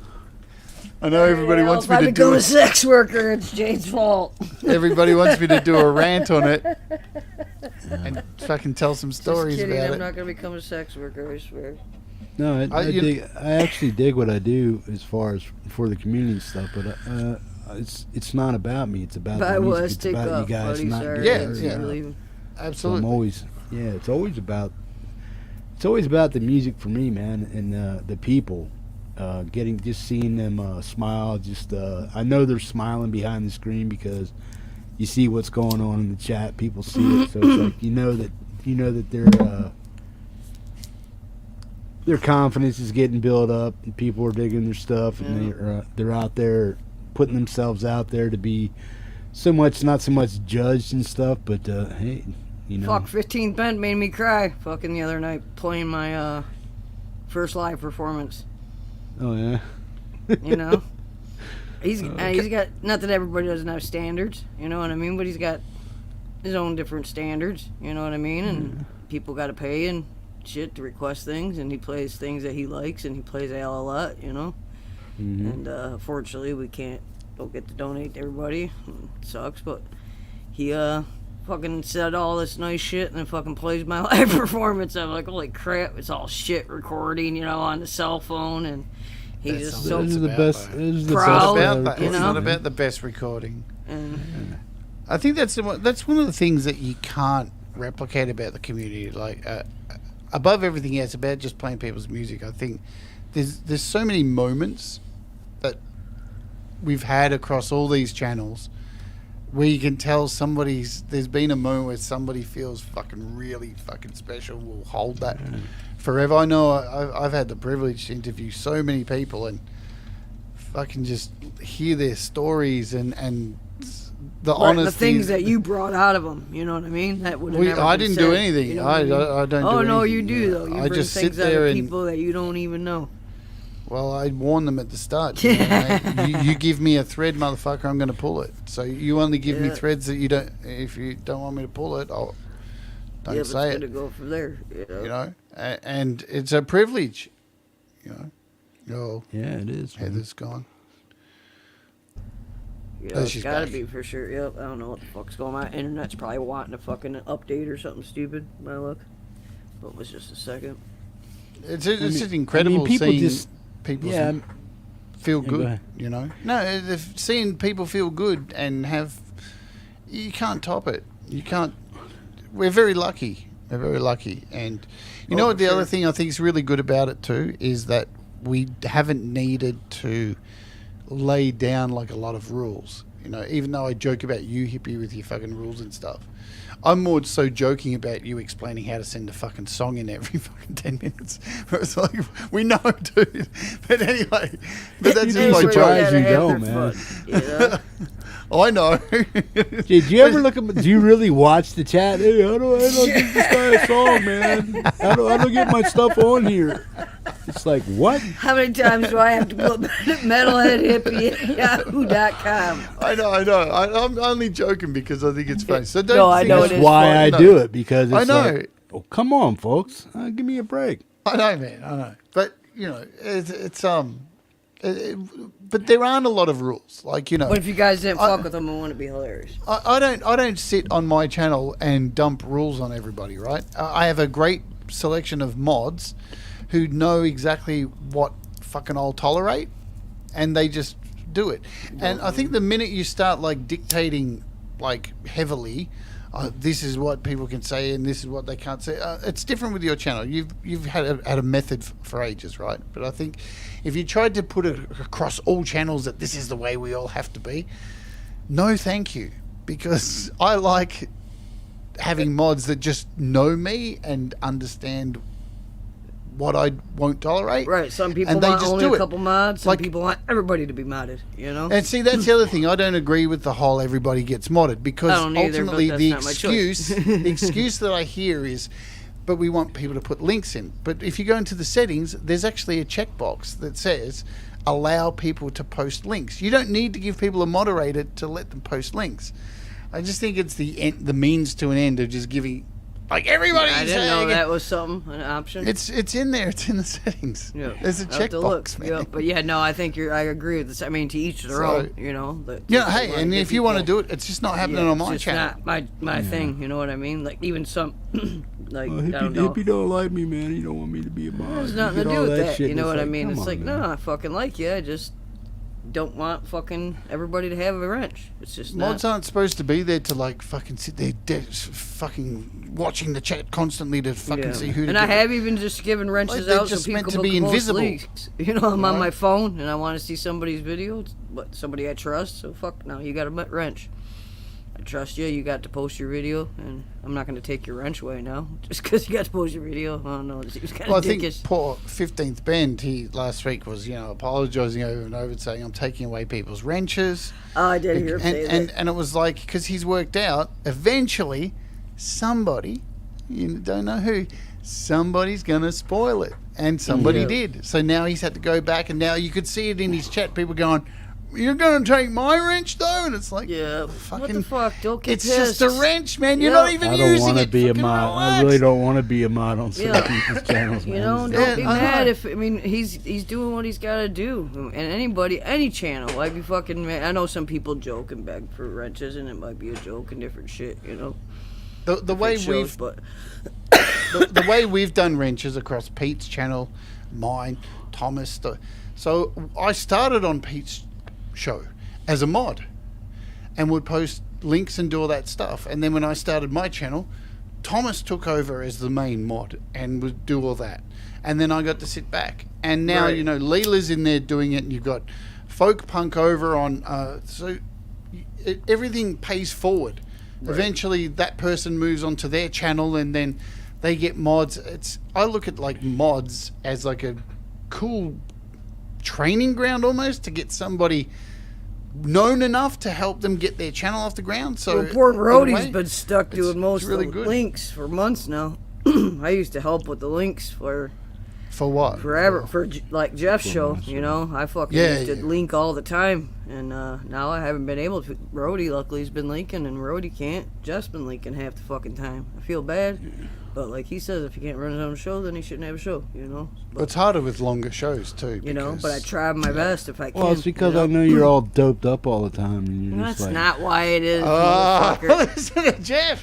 I know everybody wants me to do become a it. sex worker, it's Jade's fault. Everybody wants me to do a rant on it and fucking tell some stories Just kidding, about I'm it. not going to become a sex worker, I swear. No, I actually dig what I do as far as for the community stuff, but it's not about me. It's about the music. It's about you guys not getting absolutely. So I'm always, it's always about the music for me, man, and the people. Seeing them smile. I know they're smiling behind the screen because you see what's going on in the chat. People see it, so it's like you know that their confidence is getting built up, and people are digging their stuff, and they're out there putting themselves out there to be not so much judged and stuff, but hey, you know. Fuck, 15 Bent made me cry fucking the other night playing my first live performance. Oh yeah. You know, he's got, not that everybody doesn't have standards, you know what I mean, but he's got his own different standards, you know what I mean, and people got to pay and shit to request things, and he plays things that he likes, and he plays a lot, you know. And unfortunately we don't get to donate to everybody. It sucks, but he fucking said all this nice shit and then fucking plays my live performance. I'm like, holy crap, it's all shit recording, you know, on the cell phone, and he's just so It's not about the best recording. I think that's one of the things that you can't replicate about the community. Like above everything else, about just playing people's music. I think there's so many moments that we've had across all these channels where you can tell there's been a moment where somebody feels fucking really fucking special. Will hold that forever. I know I've had the privilege to interview so many people and fucking just hear their stories and the honesty. The things that you brought out of them, you know what I mean? That would have I didn't do anything. You know I don't do anything. Oh no, you do though. You I bring just things sit there out of and people that you don't even know. Well, I warned them at the start. You know, mate, you give me a thread, motherfucker, I'm going to pull it. So you only give me threads that you don't. If you don't want me to pull it, I'll don't say it's it. going to go from there. You know, and it's a privilege. You know. It is. Heather's gone. It's got to be for sure. Yep. I don't know what the fuck's going on. My internet's probably wanting to fucking update or something stupid. My luck. But it was just a second. It's just incredible seeing people feel good, you know. No, if seeing people feel good and you can't top it. You can't. We're very lucky. And you know what? The other thing I think is really good about it too is that we haven't needed to lay down like a lot of rules. You know, even though I joke about you, hippie, with your fucking rules and stuff. I'm more so joking about you explaining how to send a fucking song in every fucking 10 minutes. It's like, we know, dude. But anyway, that's just my joke. You don't, man. I know. Did you ever do you really watch the chat? Hey, I don't give this guy a song, man. I don't get my stuff on here. It's like, what? How many times do I have to put metalheadhippie at yahoo.com? I know. I'm only joking because I think it's funny. So don't. No, I know it is. That's why I do it, because it's I know. like, oh, come on, folks. Give me a break. I know, man. I know. But, you know, but there aren't a lot of rules. Like, you know. But if you guys didn't fuck with them, it wouldn't be hilarious. I don't sit on my channel and dump rules on everybody, right? I have a great selection of mods who know exactly what fucking I'll tolerate, and they just do it. And I think the minute you start like dictating like heavily, this is what people can say and this is what they can't say. It's different with your channel. You've had a method for ages, right? But I think if you tried to put it across all channels that this is the way we all have to be, no, thank you, because I like having mods that just know me and understand what I won't tolerate. Right. Some people And they want just only do a it. couple mods. Some Like- people want everybody to be modded. You know. And see, that's the other thing. I don't agree with the whole everybody gets modded because I don't either, but ultimately that's the not my choice. the excuse that I hear is, but we want people to put links in. But if you go into the settings, there's actually a checkbox that says allow people to post links. You don't need to give people a moderator to let them post links. I just think it's the means to an end of just giving, like, everybody. I didn't know that was something, an option. It's in there. It's in the settings. Yeah. There's a I'll have to look. checkbox, man. Yeah, but yeah, no, I think I agree with this. I mean, to each their So- own. You know. Yeah, hey, and if you want to do it, it's just not happening on my it's channel. not my thing. You know what I mean? Like even some, like Well, I don't hippie, know. hippie don't like me, man. He don't want me to be a mod. There's You nothing to get do all with that. shit, You know and what I mean? come It's on, like, man. no, I fucking like you. I just don't want fucking everybody to have a wrench. It's just Mods not. aren't supposed to be there to like fucking sit there, fucking watching the chat constantly to fucking see who. And I have even just given wrenches Like, they're out just so people meant to can be post invisible. leaks. You know, I'm on Right. my phone and I want to see somebody's video, but somebody I trust. So fuck, no, you got a wrench. I trust you. You got to post your video, and I'm not going to take your wrench away now just because you got to post your video. Oh no, it was kind Well, I of think dickish. poor 15th Bend, he last week was, apologising over and over, saying I'm taking away people's wrenches. Oh, I did hear him say that. And it was like, because he's worked out, eventually somebody, you don't know who, somebody's going to spoil it. And somebody Yeah. did. So now he's had to go back, and now you could see it in his chat, people going, you're going to take my wrench though? And it's like, yeah, fucking, what the fuck? Don't get it's pissed. just a wrench, man. You're Yeah. not even I don't using want to it. be a Fucking mod. I relax. really don't want to be a mod on some Yeah. people's channels, man. You know, don't Yeah, be I mad know. if he's doing what he's got to do. And anybody, any channel, I'd be fucking mad. I know some people joke and beg for wrenches, and it might be a joke and different shit. You know, The way shows, we've but the way we've done wrenches across Pete's channel, mine, Thomas. So I started on Pete's show as a mod, and would post links and do all that stuff. And then when I started my channel, Thomas took over as the main mod and would do all that. And then I got to sit back. And now, Right. Leela's in there doing it, and you've got Folk Punk over on. Everything pays forward. Right. Eventually, that person moves onto their channel, and then they get mods. I look at like mods as like a cool training ground almost to get somebody known enough to help them get their channel off the ground. So well, poor in a Rody's way, been stuck doing most really of the good. links for months now. I used to help with the links for what? forever for like Jeff's show. You know, I fucking Yeah, used to yeah. link all the time, and now I haven't been able to. Rody luckily has been linking, and Rody can't. Jeff's been linking half the fucking time. I feel bad, but like he says, if he can't run his own show, then he shouldn't have a show. You know. But it's harder with longer shows too. You know, but I because- try my best if I can. Well, it's because you know? I know you're all doped up all the time, and you're That's just like, not why it is, Oh, motherfucker. listen to Jeff.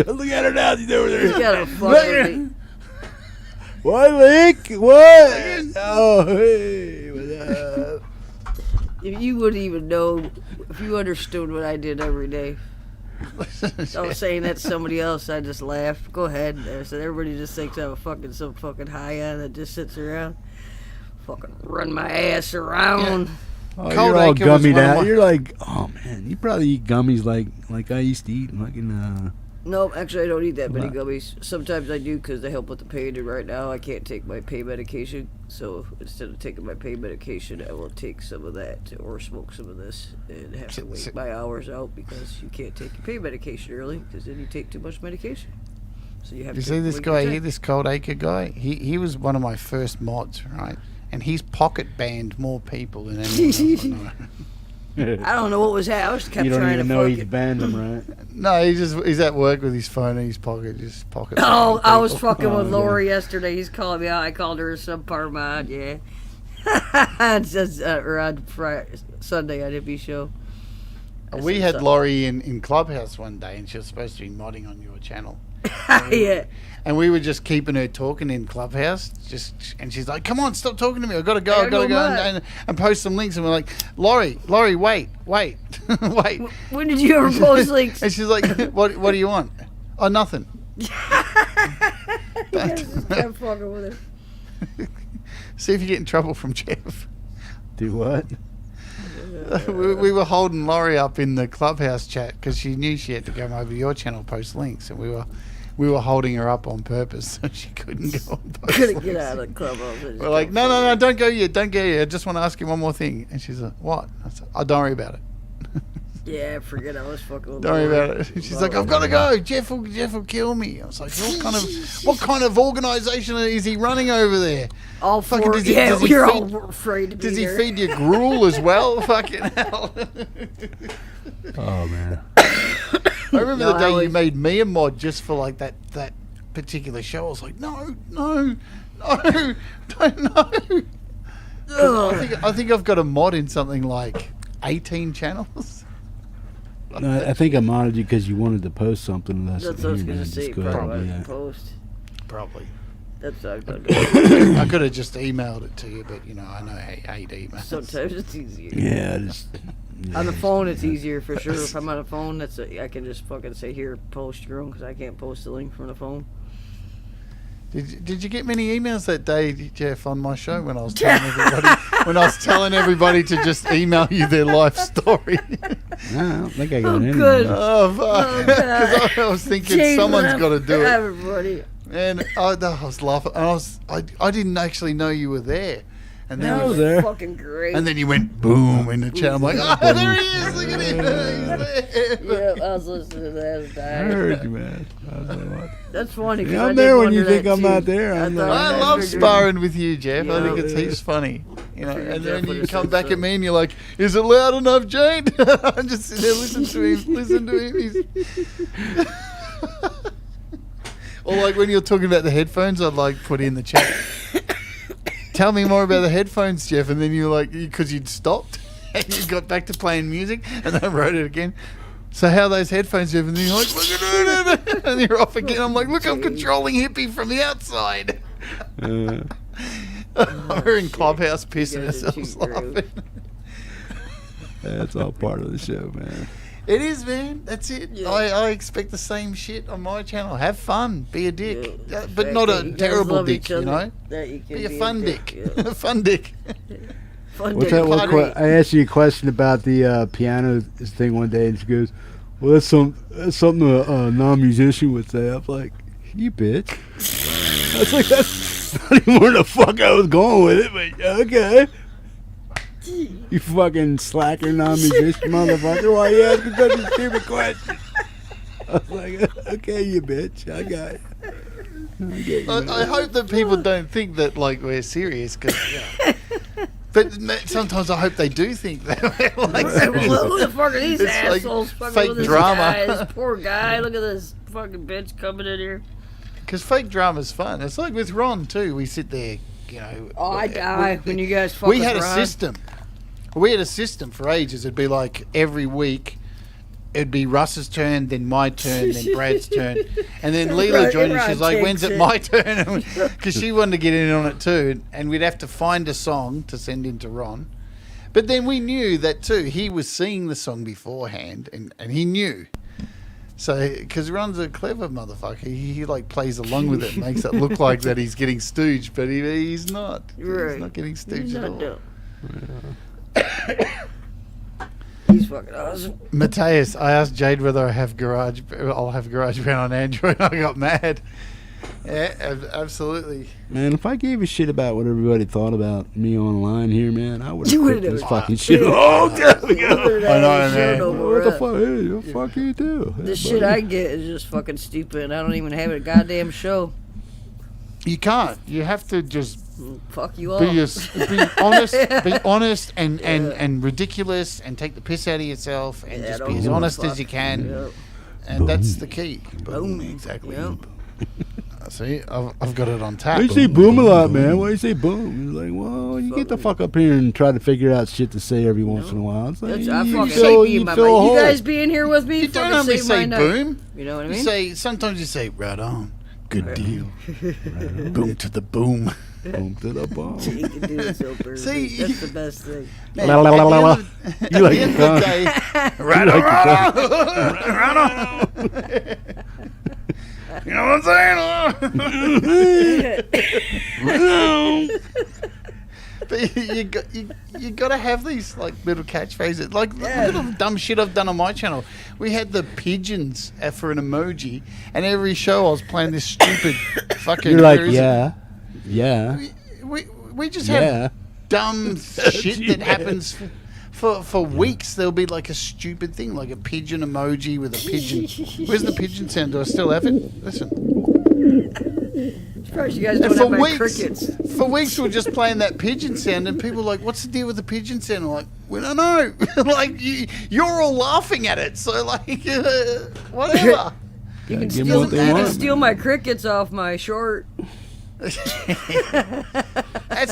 look at her now. She's over there. You gotta fucking. What, Link? What? Oh, hey, what up? If you would even know, if you understood what I did every day. I was saying that to somebody else, I just laughed. Go ahead. I said everybody just thinks I'm some fucking high end that just sits around. Fucking run my ass around. Oh, Cold you're all Acre was gummied one of out. my- You're like, oh man, you probably eat gummies like I used to eat. Fucking Nope, actually I don't eat that many What? gummies. Sometimes I do because they help with the pain, and right now I can't take my pain medication. So instead of taking my pain medication, I will take some of that or smoke some of this and have to wait my hours out because you can't take your pain medication early because then you take too much medication. So you have You to see take this what guy you here, take. this Cold Acre guy? He was one of my first mods, right? And he's pocket banned more people than anyone else I know. I don't know what was happening. I was kept you don't trying even to know fuck he's it. banned them, right? No, he's at work with his phone in his pocket, just pocket. Oh, banning I was people. fucking with Oh, Lori yesterday. He's calling me out. I called her a subpar mod, yeah. It says, or on Friday, Sunday on Hippie Show. We had Laurie in Clubhouse one day, and she was supposed to be modding on your channel. Yeah. And we were just keeping her talking in Clubhouse, and she's like, "Come on, stop talking to me! I gotta go, I gotta go and post some links." And we're like, "Laurie, wait, wait." When did you ever post links? And she's like, "What do you want?" "Oh, nothing." I'm fucking with her. See if you get in trouble from Jeff. Do what? We were holding Laurie up in the Clubhouse chat because she knew she had to come over to your channel post links, and we were we were holding her up on purpose so she couldn't go on post Couldn't links. get out of the clubhouse. We're like, no, don't go yet, don't go yet. I just want to ask you one more thing. And she's like, what? I said, oh, don't worry about it. Yeah, forget I was fucking with Don't worry Laura. about it. She's like, I've got to go. Jeff will kill me. I was like, what kind of organisation is he running over there? All Fucking four. does he- Yeah, does he we're feed- all afraid to be Does he there. feed you gruel as well? Fucking hell. Oh man. I remember No, the day I you always- made me a mod just for like that particular show. I was like, no, don't know. I think I've got a mod in something like 18 channels. No, I think I modded you because you wanted to post something. That's what I was going to say. Go ahead and Probably do that. post. Probably. That's what I was going to I could have just emailed it to you, but you know, I know I hate emails. Sometimes it's easier. Yeah, just On the phone, it's easier for sure. If I'm on the phone, I can just fucking say, here, post your own, because I can't post the link from the phone. Did you get many emails that day, Jeff, on my show when I was telling everybody to just email you their life story? No, I don't think I got any. good. Oh, fuck. Because I was thinking Jane someone's left got to do it. Everybody. And I was laughing. And I didn't actually know you were there. And then I was there. Fucking great. And then you went boom in the chat. I'm like, oh, there he is. Look at him. He's there. Yeah, I was listening to that. I heard you, man. I was like, what? That's funny. 'cause Yeah, I I'm did there when you wonder think that I'm too. not there. I I'm thought there. I that love figured- sparring with you, Jeff. I Yeah. think it's heaps funny. You know, Figured and Jeff then you would've come said back so. at me and you're like, "Is it loud enough, Jane?" I'm just sitting there listening to him. He's... Or like when you're talking about the headphones, I'd like put in the chat. Tell me more about the headphones, Jeff. And then you're like, because you'd stopped and you got back to playing music, and then I wrote it again. So how are those headphones, Jeff? And then you're like, look at it, and you're off again. I'm like, look, I'm controlling hippie from the outside. We're in Clubhouse pissing guys are ourselves too gross. laughing. That's all part of the show, man. It is, man. That's it. Yeah. I expect the same shit on my channel. Have fun. Be a dick. Yeah. But not Exactly. a You guys terrible love dick, each you other. know? That you can Be a fun dick. Yeah. Fun dick. Fun What's dick that one pottery. I asked you a question about the piano thing one day, and she goes, "Well, that's something a non-musician would say." I'm like, "You bitch." I was like, "That's not even where the fuck I was going with it," but okay. You fucking slacker non-musician motherfucker! Why you asking such a stupid question? I was like, "Okay, you bitch. I got it." I get you, I hope that people don't think that like we're serious, cause, but sometimes I hope they do think that we're like Well, who the fuck are these It's like assholes fucking fake with this drama. guy? This poor guy. Look at this fucking bitch coming in here. Because fake drama's fun. It's like with Ron too. We sit there, you know. Oh, I die when you guys fuck We with had a Ron. system. We had a system for ages. It'd be like every week. It'd be Russ's turn, then my turn, then Brad's turn, and then Leela Right, joined. And Ron she's like, "When's takes it it." my turn?" Because she wanted to get in on it too, and we'd have to find a song to send in to Ron. But then we knew that too. He was seeing the song beforehand, and he knew. So, because Ron's a clever motherfucker, he like plays along with it, makes it look like that he's getting stooged, but he's not. Right. He's not getting stooged He's at not all. dumb. He's fucking awesome. Mateus, I asked Jade whether I'll have GarageBand on Android. I got mad. Yeah, absolutely. Man, if I gave a shit about what everybody thought about me online here, man, I would You have would've quit this never- fucking shit. Oh, God. I know, man. What the fuck? Hey, what the fuck you do? The shit I get is just fucking stupid, and I don't even have a goddamn show. You can't. You have to just Fuck you all. be honest and ridiculous and take the piss out of yourself and Yeah, just don't be as give a honest as fuck. you can. Yep. And that's the key. Boom. Exactly. Yep. See, I've got it on tap. Why you say boom a lot, man? Why you say boom? It's like, well, you get the fuck up here and try to figure out shit to say every once in a while. It's like, I you fucking fill- hate being you my fill a mind. You hole. guys being here with me, You don't fucking only saved say my night. boom. You know what I You mean? say sometimes you say right on, good deal, boom to the boom. Boom to the boom. You can do it so perfect. See, That's the best thing. La, la, la, la, la. You like at the end the of the tongue. day, You like the right on. You know what I'm saying? But you got to have these like little catchphrases. Like look at all the dumb shit I've done on my channel. We had the pigeons for an emoji, and every show I was playing this stupid fucking. You're like, yeah. We just have dumb shit that happens for weeks. There'll be like a stupid thing, like a pigeon emoji with a pigeon. Where's the pigeon sound? Do I still have it? Listen. Surprised you guys don't have my crickets. For weeks we're just playing that pigeon sound, and people are like, "What's the deal with the pigeon sound?" I'm like, "We don't know." Like you're all laughing at it, so like whatever. You can steal my crickets off my short. That's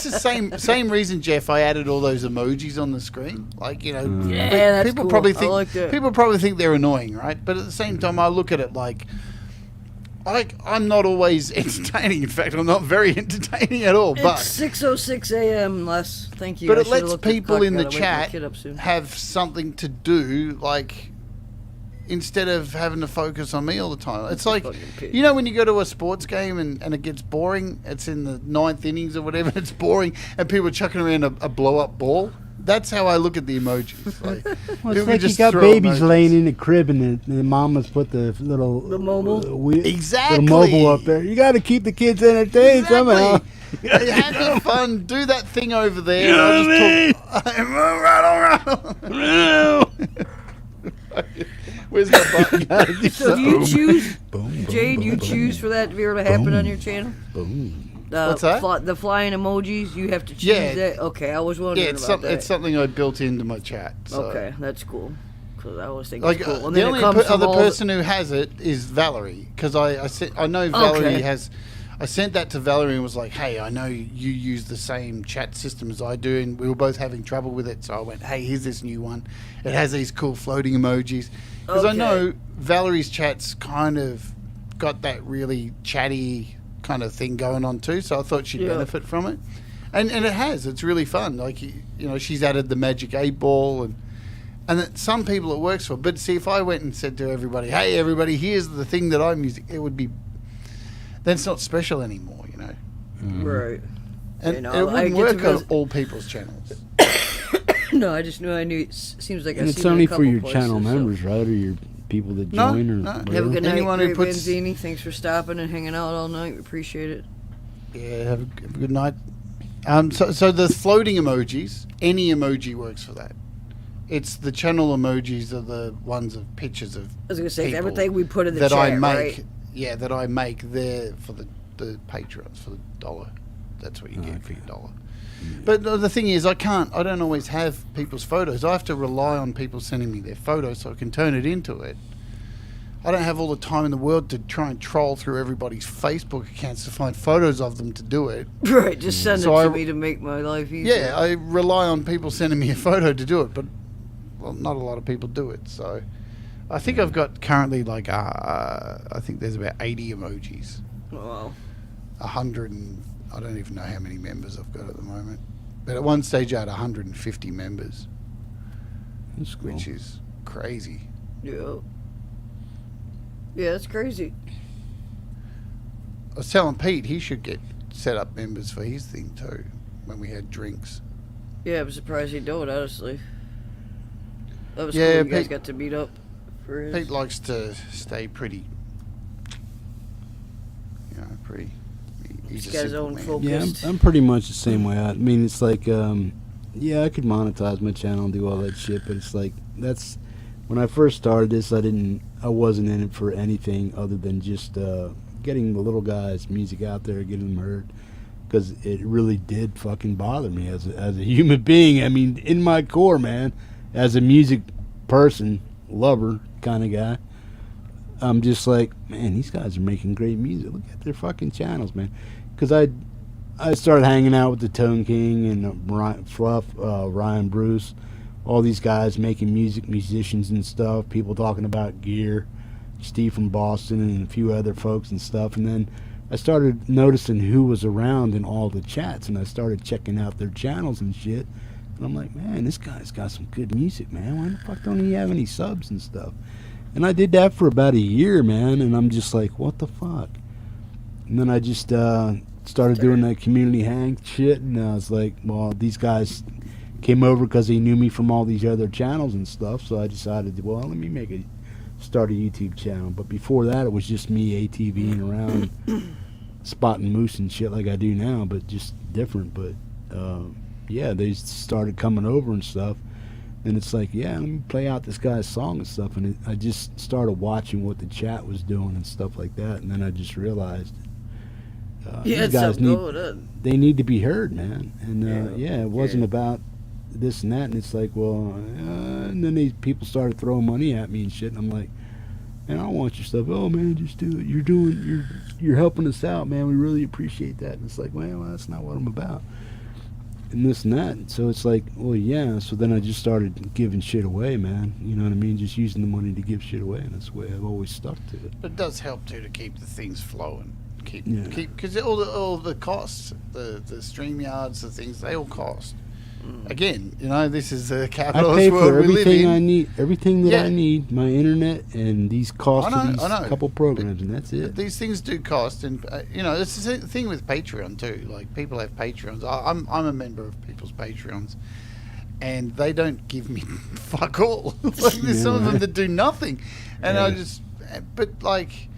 the same reason, Jeff. I added all those emojis on the screen. Like that's people cool. probably think I like that. people probably think they're annoying, right? But at the same time, I look at it like I'm not always entertaining. In fact, I'm not very entertaining at all. But It's 6:06 a.m. Les. Thank you. but I it should've lets looked at people clock. in the Gotta wake my chat kid up soon. have something to do, like instead of having to focus on me all the time. It's like, you know, when you go to a sports game and it gets boring, it's in the 9th innings or whatever, it's boring, and people are chucking around a blow-up ball. That's how I look at the emojis. Like, Well, it's people like you just got throw babies emojis. laying in the crib and the mama's put the little mobile Exactly. little mobile up there. You got to keep the kids entertained somehow. Hey, having fun, do that thing over there. You know what I mean? Where's my button? So do you choose, Jay? Do you choose for that to be able to happen on your channel? What's that? The flying emojis. You have to choose that. Okay, I was wondering about that. It's something I built into my chat. So. Okay, that's cool. Because I always think Like it's cool. And the then only it comes from other all person who has it is Valerie, because I know Valerie has. I sent that to Valerie and was like, "Hey, I know you use the same chat system as I do, and we were both having trouble with it. So I went, hey, here's this new one. It has these cool floating emojis." Because I know Valerie's chat's kind of got that really chatty kind of thing going on too. So I thought she'd benefit from it, and it has. It's really fun. Like you know, she's added the Magic 8-Ball and that some people it works for. But see, if I went and said to everybody, "Hey, everybody, here's the thing that I'm using," it would be. Then it's not special anymore, you know. Right. And it wouldn't work on all people's channels. No, I just knew I knew. It seems like And I've it's seen it only a for couple your places, channel so. members, right? Or your people that join? No. Have a whatever? good night, Anyone who Great puts- Benzini. Thanks for stopping and hanging out all night. We appreciate it. Yeah, have a good night. So the floating emojis, any emoji works for that. It's the channel emojis are the ones of pictures of. I was gonna say people everything we put in the that chat, I make. right? Yeah, that I make there for the Patreons for the $1. That's what you get for your $1. But the thing is, I don't always have people's photos. I have to rely on people sending me their photos so I can turn it into it. I don't have all the time in the world to try and troll through everybody's Facebook accounts to find photos of them to do it. Right, just send So it to I- me to make my life easier. Yeah, I rely on people sending me a photo to do it, but well, not a lot of people do it. So I think I've got currently like I think there's about 80 emojis. Wow. 100 and I don't even know how many members I've got at the moment. But at one stage I had 150 members. That's cool. Which is crazy. Yeah. Yeah, that's crazy. I was telling Pete he should get set up members for his thing too when we had drinks. Yeah, I'm surprised he don't, honestly. That was Yeah, cool. You guys Pete- got to meet up for his. Pete likes to stay pretty, pretty. He's He's a got his simple own man. focus. Yeah, I'm pretty much the same way. I mean, it's like, yeah, I could monetize my channel and do all that shit, but it's like that's when I first started this. I wasn't in it for anything other than just getting the little guys' music out there, getting them heard, because it really did fucking bother me as a human being. I mean, in my core, man, as a music person, lover kind of guy. I'm just like, man, these guys are making great music. Look at their fucking channels, man. Because I started hanging out with the Tone King and Ryan Bruce, all these guys making music, musicians and stuff, people talking about gear, Steve from Boston and a few other folks and stuff. And then I started noticing who was around in all the chats, and I started checking out their channels and shit. And I'm like, man, this guy's got some good music, man. Why the fuck don't he have any subs and stuff? And I did that for about a year, man, and I'm just like, what the fuck? And then I just started doing that community hang shit, and I was like, well, these guys came over because they knew me from all these other channels and stuff. So I decided, well, let me start a YouTube channel. But before that, it was just me ATVing around, spotting moose and shit like I do now, but just different. But yeah, they started coming over and stuff. And it's like, yeah, let me play out this guy's song and stuff. And I just started watching what the chat was doing and stuff like that. And then I just realized, these guys they need to be heard, man. And yeah, it wasn't about this and that. And it's like, well, and then these people started throwing money at me and shit. And I'm like, man, I don't want your stuff. Oh man, just do it. You're helping us out, man. We really appreciate that. And it's like, well, that's not what I'm about. And this and that. So it's like, well, yeah. So then I just started giving shit away, man. You know what I mean? Just using the money to give shit away, and that's the way I've always stuck to it. But it does help too to keep the things flowing. Keep because all the costs, the stream yards, the things, they all cost. Again, you know, this is a capitalist world we live in. I need, everything that I need, my internet and these costs of these couple programs, and that's it. These things do cost, and you know, it's the thing with Patreon too. Like, people have Patreons. I'm a member of people's Patreons, and they don't give me fuck all. Like, there's some of them that do nothing, and but like,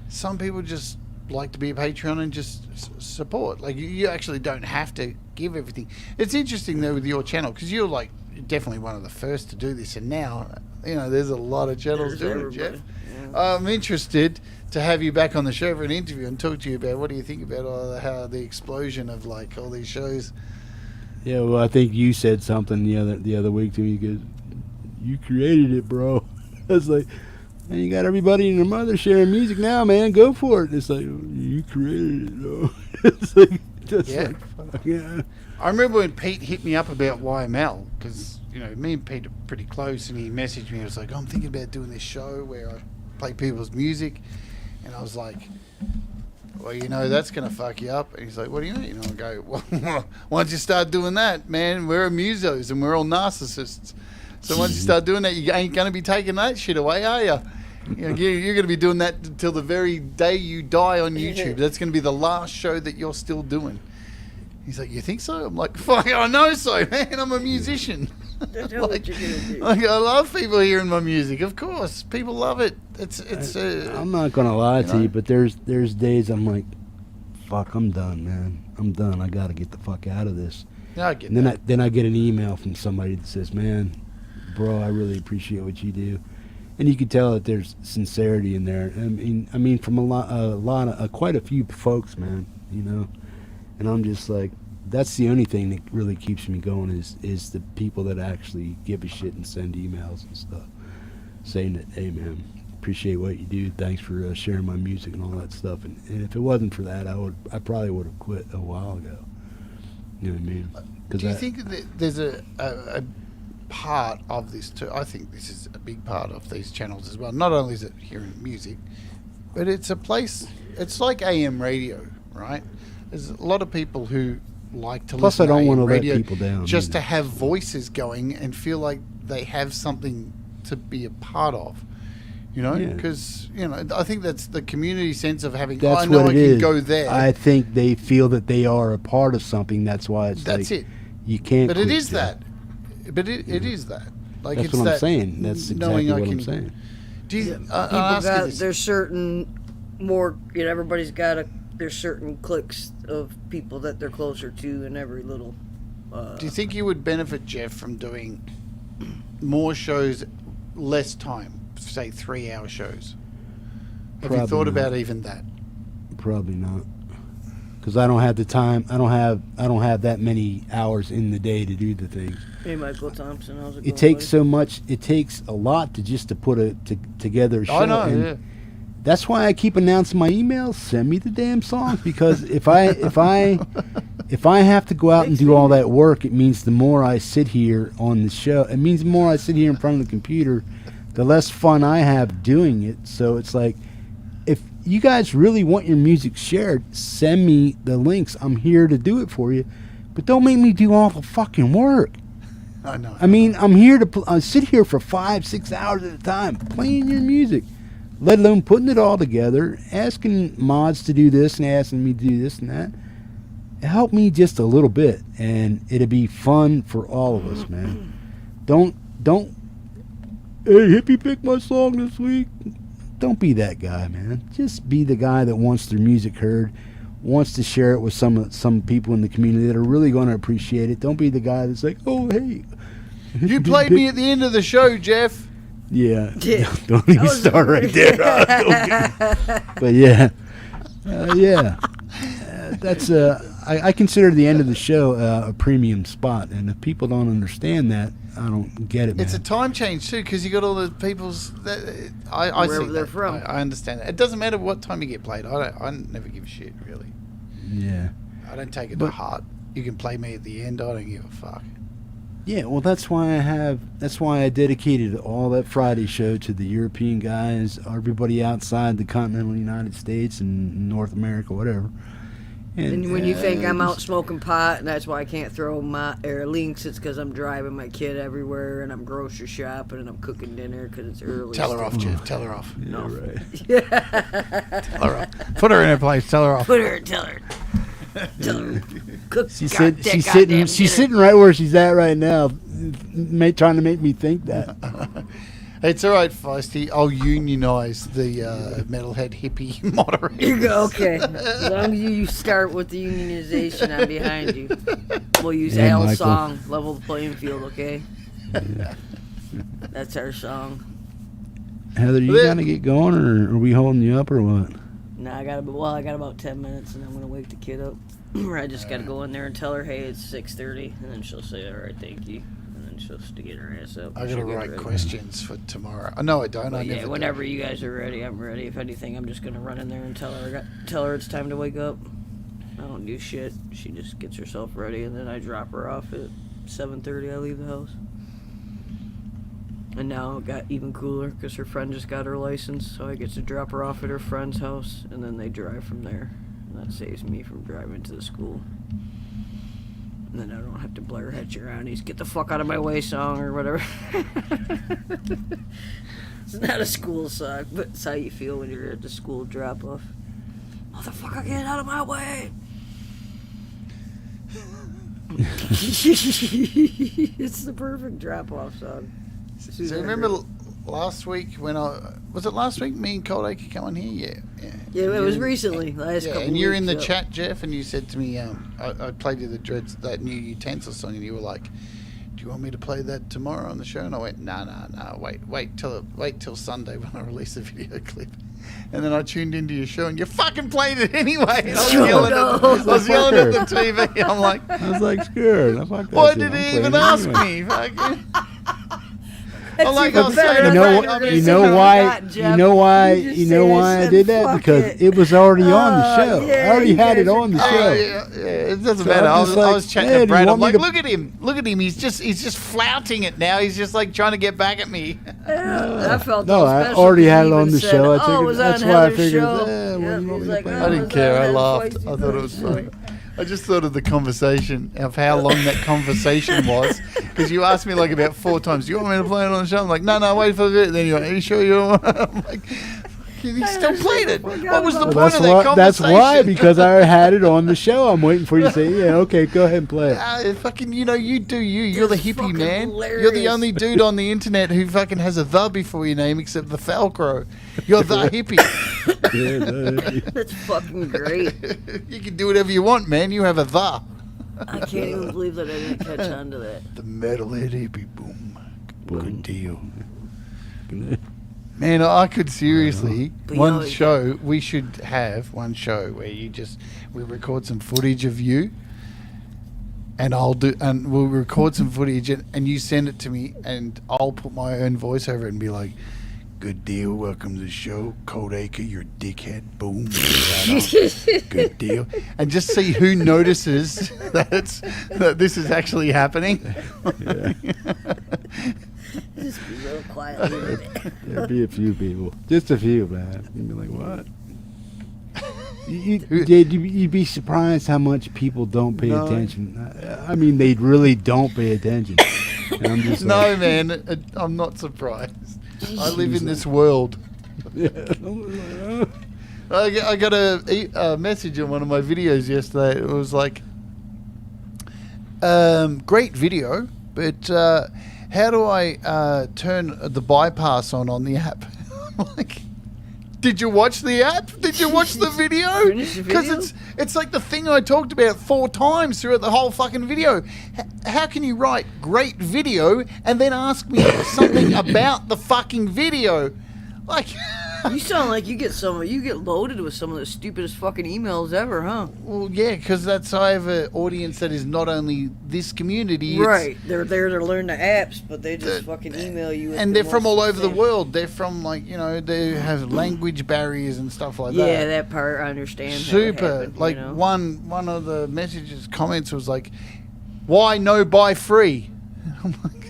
some people just like to be a Patreon and just support. Like, you actually don't have to give everything. It's interesting though with your channel, because you're like definitely one of the first to do this, and now, you know, there's a lot of channels doing it, Jeff. Yeah. I'm interested to have you back on the show for an interview and talk to you about what do you think about how the explosion of like all these shows. Yeah, well, I think you said something the other week to me. You goes, you created it, bro. I was like, and you got everybody and their mother sharing music now, man. Go for it. It's like, you created it, though. It's like, like, fuck yeah. I remember when Pete hit me up about YML, because, you know, me and Pete are pretty close, and he messaged me. He was like, I'm thinking about doing this show where I play people's music. And I was like, well, you know, that's going to fuck you up. And he's like, what do you mean? And I go, well, once you start doing that, man, we're musos and we're all narcissists. So once you start doing that, you ain't going to be taking that shit away, are you? You know, you're going to be doing that until the very day you die on YouTube. That's going to be the last show that you're still doing. He's like, you think so? I'm like, fuck, I know so, man. I'm a musician. Like, I love people hearing my music. Of course, people love it. I'm not going to lie to you, but there's days I'm like, fuck, I'm done, man. I'm done. I got to get the fuck out of this. Yeah, I get and that. Then I get an email from somebody that says, man, bro, I really appreciate what you do, and you can tell that there's sincerity in there. I mean, from quite a few folks, man. You know, and I'm just like, that's the only thing that really keeps me going is the people that actually give a shit and send emails and stuff, saying that, hey, man, appreciate what you do. Thanks for sharing my music and all that stuff. And if it wasn't for that, I probably would have quit a while ago. You know what I mean? Do you think that there's a part of this too? I think this is a big part of these channels as well. Not only is it hearing music, but it's a place. It's like AM radio, right? There's a lot of people who like to listen to AM radio, let people down, just to have voices going and feel like they have something to be a part of. You know, because you know, I think that's the community sense of having. That's I know what I it can is. go there. I think they feel that they are a part of something. That's why it's that's like, it. You can't. But it is that. But it is that. Like, that's it's what that I'm saying. That's exactly what I'm saying. Do you, there's certain more. You know, everybody's got there's certain cliques of people that they're closer to in every little. Do you think you would benefit, Jeff, from doing more shows, less time, say 3-hour shows? Have you thought about even that? Probably not, because I don't have the time. I don't have that many hours in the day to do the things. Hey, Michael Thompson, how's it going? It takes so much. It takes a lot to put together a show. I know. And yeah. That's why I keep announcing my emails. Send me the damn songs, because if I have to go out and do all that work, it means the more I sit here on the show. It means the more I sit here in front of the computer, the less fun I have doing it. So it's like, if you guys really want your music shared, send me the links. I'm here to do it for you, but don't make me do all the fucking work. I know. I mean, I'm here to sit here for 5-6 hours at a time playing your music, let alone putting it all together, asking mods to do this and asking me to do this and that. help me just a little bit, and it'd be fun for all of us, man. Don't. Hey, Hippie, pick my song this week. Don't be that guy, man. Just be the guy that wants their music heard, wants to share it with some people in the community that are really going to appreciate it. Don't be the guy that's like, oh, hey. You played me at the end of the show, Jeff. Yeah. Don't even start right there. But yeah. That's I consider the end of the show a premium spot, and if people don't understand that, I don't get it, man. It's a time change too, because you got all the people's. I Wherever see they're that. from. I understand that. It doesn't matter what time you get played. I never give a shit, really. Yeah. I don't take it to heart. You can play me at the end. I don't give a fuck. Yeah, well, that's why I dedicated all that Friday show to the European guys, everybody outside the continental United States and North America, whatever. And when you think I'm out smoking pot, and that's why I can't throw my links, it's because I'm driving my kid everywhere, and I'm grocery shopping, and I'm cooking dinner because it's early. Tell her off, Jeff. Tell her off. Yeah, no. right. Tell her off. Put her in her place. Tell her off. Tell her. Tell her. Cook. She's sitting right where she's at right now, trying to make me think that. It's all right, Feisty. I'll unionise the metalhead hippie moderator. You go, okay. As long as you start with the unionization, I'm behind you. We'll use Al's Michael. song, Level the Playing Field, okay? Yeah. That's our song. Heather, you gotta get going, or are we holding you up, or what? No, I got about 10 minutes, and I'm gonna wake the kid up. I just gotta go in there and tell her, hey, it's 6:30, and then she'll say, all right, thank you. She'll have to get her ass up. I gotta write questions for tomorrow. No, I don't. I never whenever do. you guys are ready, I'm ready. If anything, I'm just gonna run in there and tell her it's time to wake up. I don't do shit. She just gets herself ready, and then I drop her off at 7:30. I leave the house. And now it got even cooler because her friend just got her license, so I get to drop her off at her friend's house, and then they drive from there. And that saves me from driving to the school. And then I don't have to blare Hitch around. He's get the fuck out of my way song or whatever. It's not a school song, but it's how you feel when you're at the school drop off. Motherfucker, get out of my way! It's the perfect drop off song. So remember last week when was it last week? Me and Cold Acre come on here, Yeah, it was recently. Last couple. And you're in the weeks, chat, Jeff, and you said to me, I played you the Dreads that new utensil song, and you were like, "Do you want me to play that tomorrow on the show?" And I went, "No, wait till Sunday when I release the video clip." And then I tuned into your show, and you fucking played it anyway. I was yelling at the TV. I'm like, I was like, scared. Why did he even ask me? Fucking. You know why I did that? Because it was already on the show. I already had it on the show. It doesn't matter. I was chatting to Brad. I'm like, look at him. He's just flouting it now. He's just like trying to get back at me. I felt I already had it on the show. That's why I figured. I didn't care. I laughed. I thought it was funny. I just thought of the conversation, of how long that conversation was, because you asked me like about 4 times, do you want me to play it on the show? I'm like, no, wait for it. Then you're like, are you sure you don't want I'm like, he still played it. What was the point of that conversation? That's why, because I had it on the show. I'm waiting for you to say, yeah, okay, go ahead and play it. Fucking, you do you. You're the hippie, man. Hilarious. You're the only dude on the internet who fucking has a the before your name except the Falcro. You're the hippie. That's fucking great. You can do whatever you want, man. You have a the. I can't even believe that I didn't catch on to that. The metalhead hippie, boom. Good deal. Man, I could seriously we should have one show where we record some footage of you, and we'll record some footage and you send it to me, and I'll put my own voice over it and be like, good deal, welcome to the show, Cold Acre, your dickhead, boom, good deal, and just see who notices that this is actually happening. Just be real quiet. There'll be a few people, just a few, man. You'd be like, what? You'd be surprised how much people don't pay attention. I mean, they really don't pay attention. And I'm just like, man, I'm not surprised. I live in this world. I got a message on one of my videos yesterday. It was like, Great video, but how do I turn the bypass on the app? Like, did you watch the app? Did you watch the video? Finish the video? Because it's like the thing I talked about 4 times throughout the whole fucking video. How can you write great video and then ask me something about the fucking video? Like, You sound like you get loaded with some of the stupidest fucking emails ever, huh? well, yeah, because I have an audience that is not only this community, it's- Right. They're there to learn the apps, but they just fucking email you. with and the they're from most all over the insane- world. They're from, like, they have language barriers and stuff like that. Yeah, that part I understand. how it Super. happened, Like, you know? one of the comments was like, "Why no buy free?" I'm like,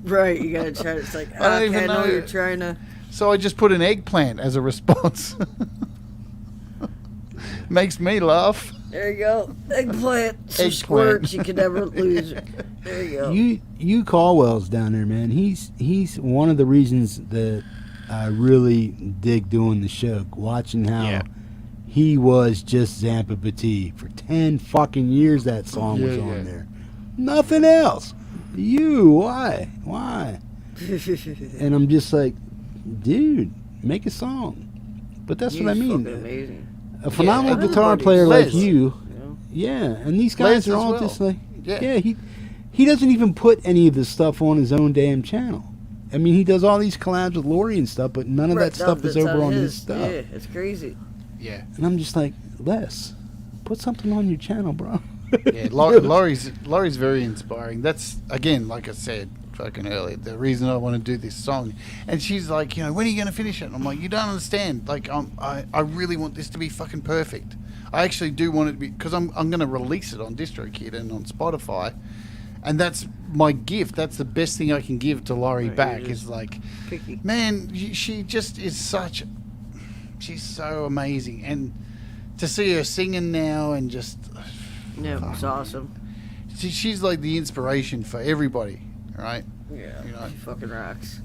Right, you gotta try. It's like, I don't okay, even I know know. you're trying to. so I just put an eggplant as a response. Makes me laugh. There you go. Eggplant. Some Eggplant. squirts. You can never lose. There you go. You Caldwell's down there, man. He's one of the reasons that I really dig doing the show. Watching how he was just Zampa Petit for 10 fucking years. That song was on there. Nothing else. Why? And I'm just like, dude, make a song. But that's what I He's mean. fucking amazing. A phenomenal guitar everybody's player like Les. you. Yeah, and these guys Les are as all well. just like, Yeah. he doesn't even put any of this stuff on his own damn channel. I mean, he does all these collabs with Lori and stuff, but none of Right, that stuff is that's over on his. his stuff. Yeah, it's crazy. Yeah. And I'm just like, Les, put something on your channel, bro. Yeah, Laurie's very inspiring. That's, again, like I said fucking earlier, the reason I want to do this song. And she's like, when are you going to finish it? And I'm like, you don't understand. Like, I really want this to be fucking perfect. I actually do want it to be, because I'm going to release it on DistroKid and on Spotify. And that's my gift. That's the best thing I can give to Laurie back, is like, Picky. man, she just is she's so amazing. And to see her singing now and just... Yeah, it's awesome. She's like the inspiration for everybody, right? Yeah, she fucking rocks.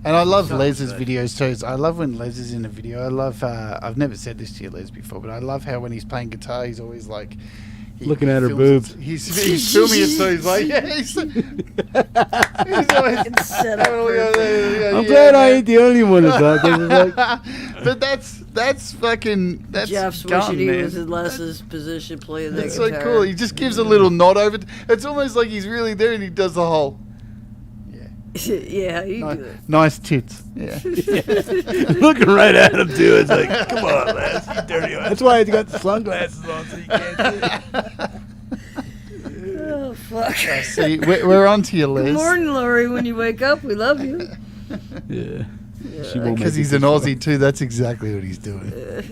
And I love Sounds Les's good. videos too. I love when Les is in a video. I love, I've never said this to you, Les, before, but I love how when he's playing guitar, he's always like... Looking at her films boobs. it. He's filming it, so he's like, yeah, he's always... Set up for I'm glad I ain't the only one that's like this. Like, But that's fucking... That's Jeff's gone, wishing he man. was in Les's position playing that It's so guitar. cool. He just gives a little nod over. It's almost like he's really there, and he does the whole... Yeah, how you do it. Nice tits. Yeah. looking right at him too. It's like, come on, Les, you dirty one. That's why he's got the sunglasses on so you can't see. Oh, fuck. See, we're on to you, Good Les. morning, Lori. When you wake up, we love you. Yeah. Because he's an Aussie too. That's exactly what he's doing. Is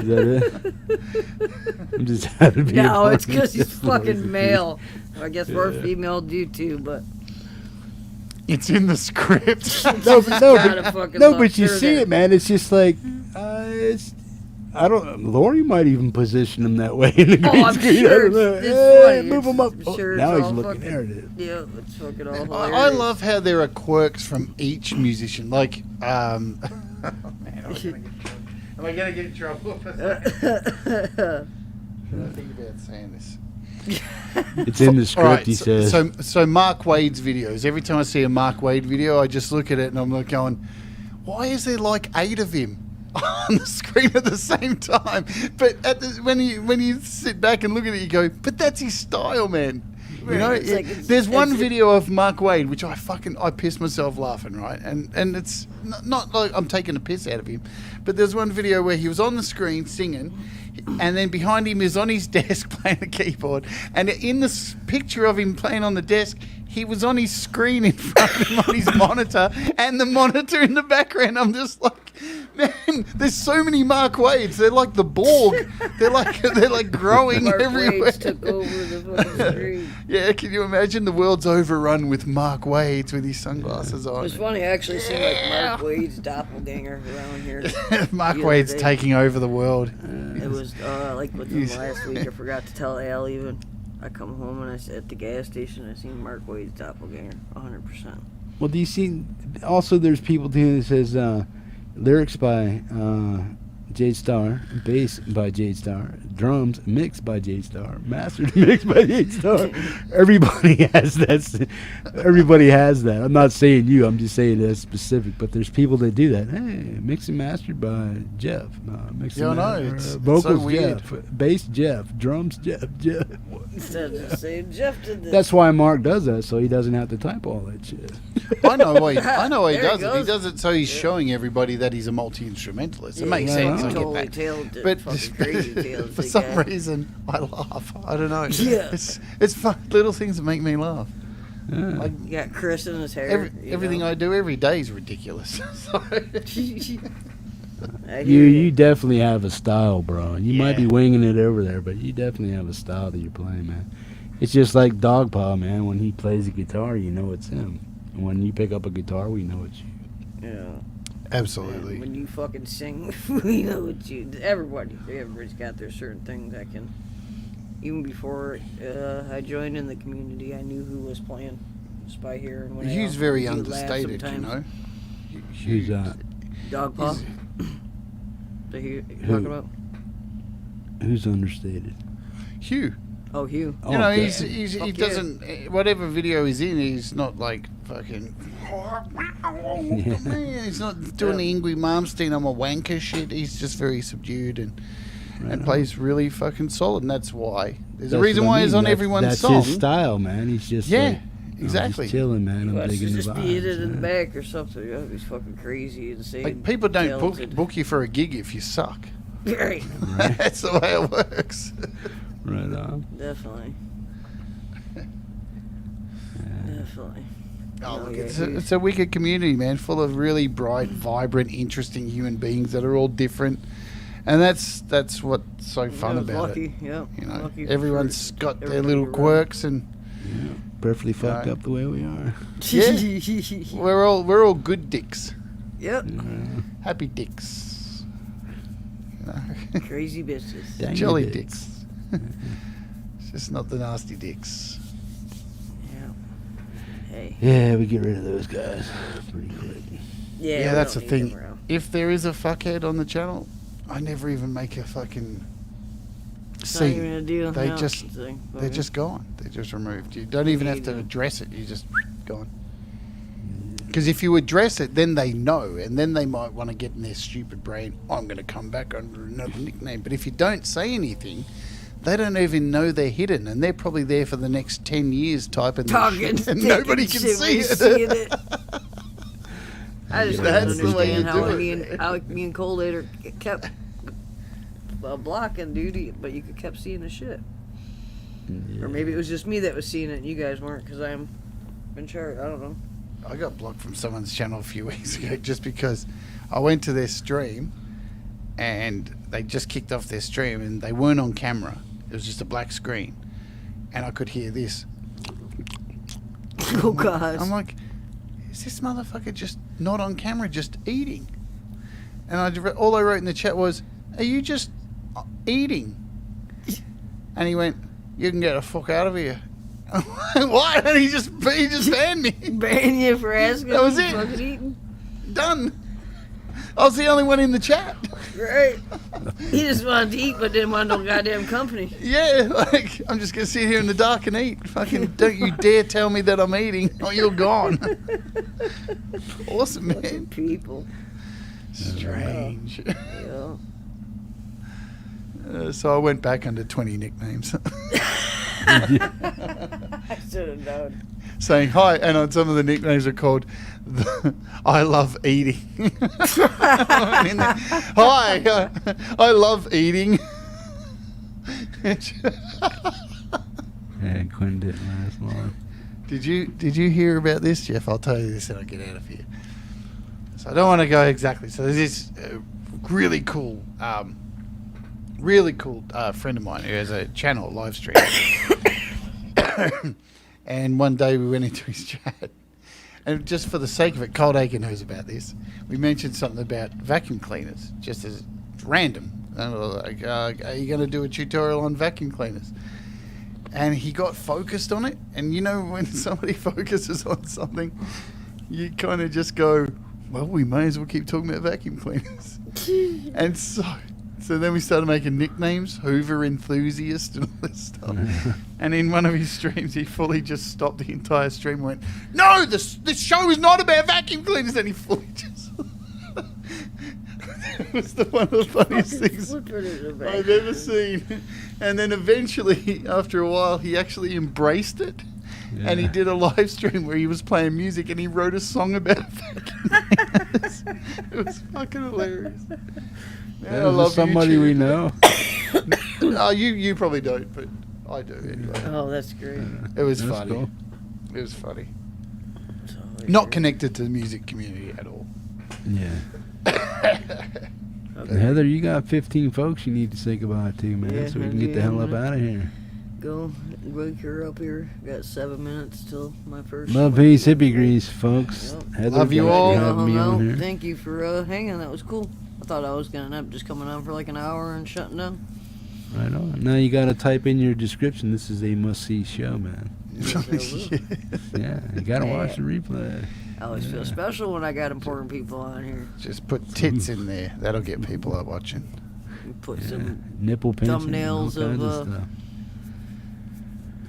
that it? I'm just happy to be a No, part it's of because he's this. fucking male. I guess we're female do too, but It's in the script. No, gotta fucking but look you through see there. it, man. It's just like, I don't. Lori might even position him that way in the green I'm screen. sure I don't know. it's Hey, funny. move him up. I'm Oh, sure now it's he's all looking. fucking- There it is. Yeah, it's fucking all I hilarious. love how there are quirks from each musician. Like, man, am I gonna get in trouble? Should I think about saying this? It's in the script. All right, He says. So Mark Wade's videos. Every time I see a Mark Wade video, I just look at it and I'm like going, why is there like 8 of him on the screen at the same time? But when you sit back and look at it, you go, but that's his style, man. You know, It's like there's one video of Mark Wade which I piss myself laughing, right? And it's not like I'm taking a piss out of him, but there's one video where he was on the screen singing, and then behind him is on his desk playing the keyboard, and in this picture of him playing on the desk, he was on his screen in front of him on his monitor, and the monitor in the background. I'm just like, man, there's so many Mark Wades. They're like the Borg. They're like growing Mark everywhere. Wade's took over the fucking screen. Yeah, can you imagine the world's overrun with Mark Wades with his sunglasses on? It's funny, I actually seen like Mark Wade's doppelganger around here. Mark the other Wade's day. taking over the world. It was like within He's- last week. I forgot to tell Al even. I come home and I said at the gas station I seen Mark Wade's doppelganger, 100%. Well, do you see? Also, there's people too that says lyrics by Jade Starr, bass by Jade Starr, drums mixed by J Star, mastered mixed by J Star. Everybody has that. Everybody has that. I'm not saying you. I'm just saying that's specific. But there's people that do that. Hey, mixed and mastered by Jeff. Mixed and it's vocals so weird. Jeff, bass Jeff, drums Jeff. Instead of saying Jeff did this. That's why Mark does that, so he doesn't have to type all that shit. I know why. I know why he There does he it. He goes. does it so he's showing everybody that he's a multi-instrumentalist. It makes sense. I Totally get that. talented, But fucking crazy talented for some guy. reason, I laugh. I don't know. Yeah. It's fun. Little things that make me laugh. Like You got Chris in his hair. everything I do every day is ridiculous. You definitely have a style, bro. You might be winging it over there, but you definitely have a style that you're playing, man. It's just like Dogpaw, man. When he plays the guitar, you know it's him. And when you pick up a guitar, we know it's you. Yeah. Absolutely. And when you fucking sing, we know it's you. Everybody's got their certain things I can. Even before I joined in the community, I knew who was playing just by hearing. When He's very understated, you know. Who's that? Dogpaw. The Hugh you're talking about? Who's understated? Hugh. Oh, Hugh. You know, okay. he doesn't. Whatever video he's in, he's not like fucking. He's not doing the Ingrid Malmsteen, I'm a wanker shit. He's just very subdued and plays really fucking solid, and that's why. There's a reason why he's on everyone's song. That's his style, man. He's just exactly. Just chilling, man. I'm digging the just vibes. be in the back or something. Oh, he's fucking crazy and insane. Like people don't talented. book you for a gig if you suck. Right. That's the way it works. Right on. Definitely. Definitely. Oh, look, it's a wicked community, man, full of really bright, vibrant, interesting human beings that are all different, and that's what's so fun about lucky. it. Yeah, you know, lucky everyone's got their everybody little around. quirks, and perfectly fucked up the way we are. yeah, we're all good dicks. Yep. Happy dicks. You know? Crazy bitches. Dang Jolly dicks. dicks. It's just not the nasty dicks. Hey. Yeah, we get rid of those guys pretty quick. Yeah, we that's the don't need them thing. around. If there is a fuckhead on the channel, I never even make a fucking It's not even scene. a deal. They No, just it's a thing. they're just gone. They're just removed. You don't even have to address it. You just gone. Because if you address it, then they know, and then they might want to get in their stupid brain, I'm going to come back under another nickname. But if you don't say anything, they don't even know they're hidden, and they're probably there for the next 10 years typing their Talking, shit, and nobody can shit, see we it. seeing it. I just don't That's the way understand you how do me and Cole later kept blocking duty, but you kept seeing the shit. Or maybe it was just me that was seeing it and you guys weren't, because I'm in charge. I don't know. I got blocked from someone's channel a few weeks ago just because I went to their stream and they just kicked off their stream and they weren't on camera. It was just a black screen. And I could hear this. Oh, God. I'm like, is this motherfucker just not on camera, just eating? And all I wrote in the chat was, are you just eating? And he went, you can get the fuck out of here. What? And he just banned me. Banned you for asking? That was it. Fucking eating? Done. I was the only one in the chat. Right. He just wanted to eat, but didn't want no goddamn company. Yeah, like, I'm just going to sit here in the dark and eat. Fucking don't you dare tell me that I'm eating or you're gone. Awesome, man. People. Strange. Yeah. So I went back under 20 nicknames. I should have known. Saying hi, and on some of the nicknames are called I love eating. Hi, I love eating. Yeah, Quinn didn't last long. Did you hear about this, Jeff? I'll tell you this and I'll get out of here. So I don't want to go exactly. So there's this really cool friend of mine who has a channel, live stream. And one day we went into his chat, and just for the sake of it, Cold Acre knows about this. We mentioned something about vacuum cleaners, just as random. And we were like, are you going to do a tutorial on vacuum cleaners? And he got focused on it. And you know when somebody focuses on something, you kind of just go, well, we may as well keep talking about vacuum cleaners. And so So then we started making nicknames, Hoover Enthusiast and all this stuff. And in one of his streams, he fully just stopped the entire stream and went, "No, this show is not about vacuum cleaners." And he fully just... It was one of the funniest things I've ever seen. And then eventually, after a while, he actually embraced it. Yeah. And he did a live stream where he was playing music and he wrote a song about vacuum cleaners. It was fucking hilarious. I love somebody we know. Oh, you probably don't, but I do anyway. Oh, that's great. It was That's funny. cool. It was funny. Not connected to the music community at all. Yeah. Heather, you got 15 folks you need to say goodbye to, man, Yeah, so we can get the hell up out of here. Go wake her up here. Got 7 minutes till my first. Love, peace, hippie grease, folks. Yep. Heather, Love you thanks for all. having me on here. Thank you for hanging. That was cool. I thought I was gonna end up just coming on for like an hour and shutting down. Right on. Now you got to type in your description. This is a must-see show, man. Yes, I will. Yeah, you got to watch the replay. I always feel special when I got important people on here. Just put tits in there. That'll get people up watching. We put some Nipple pinching, thumbnails all kinds of stuff.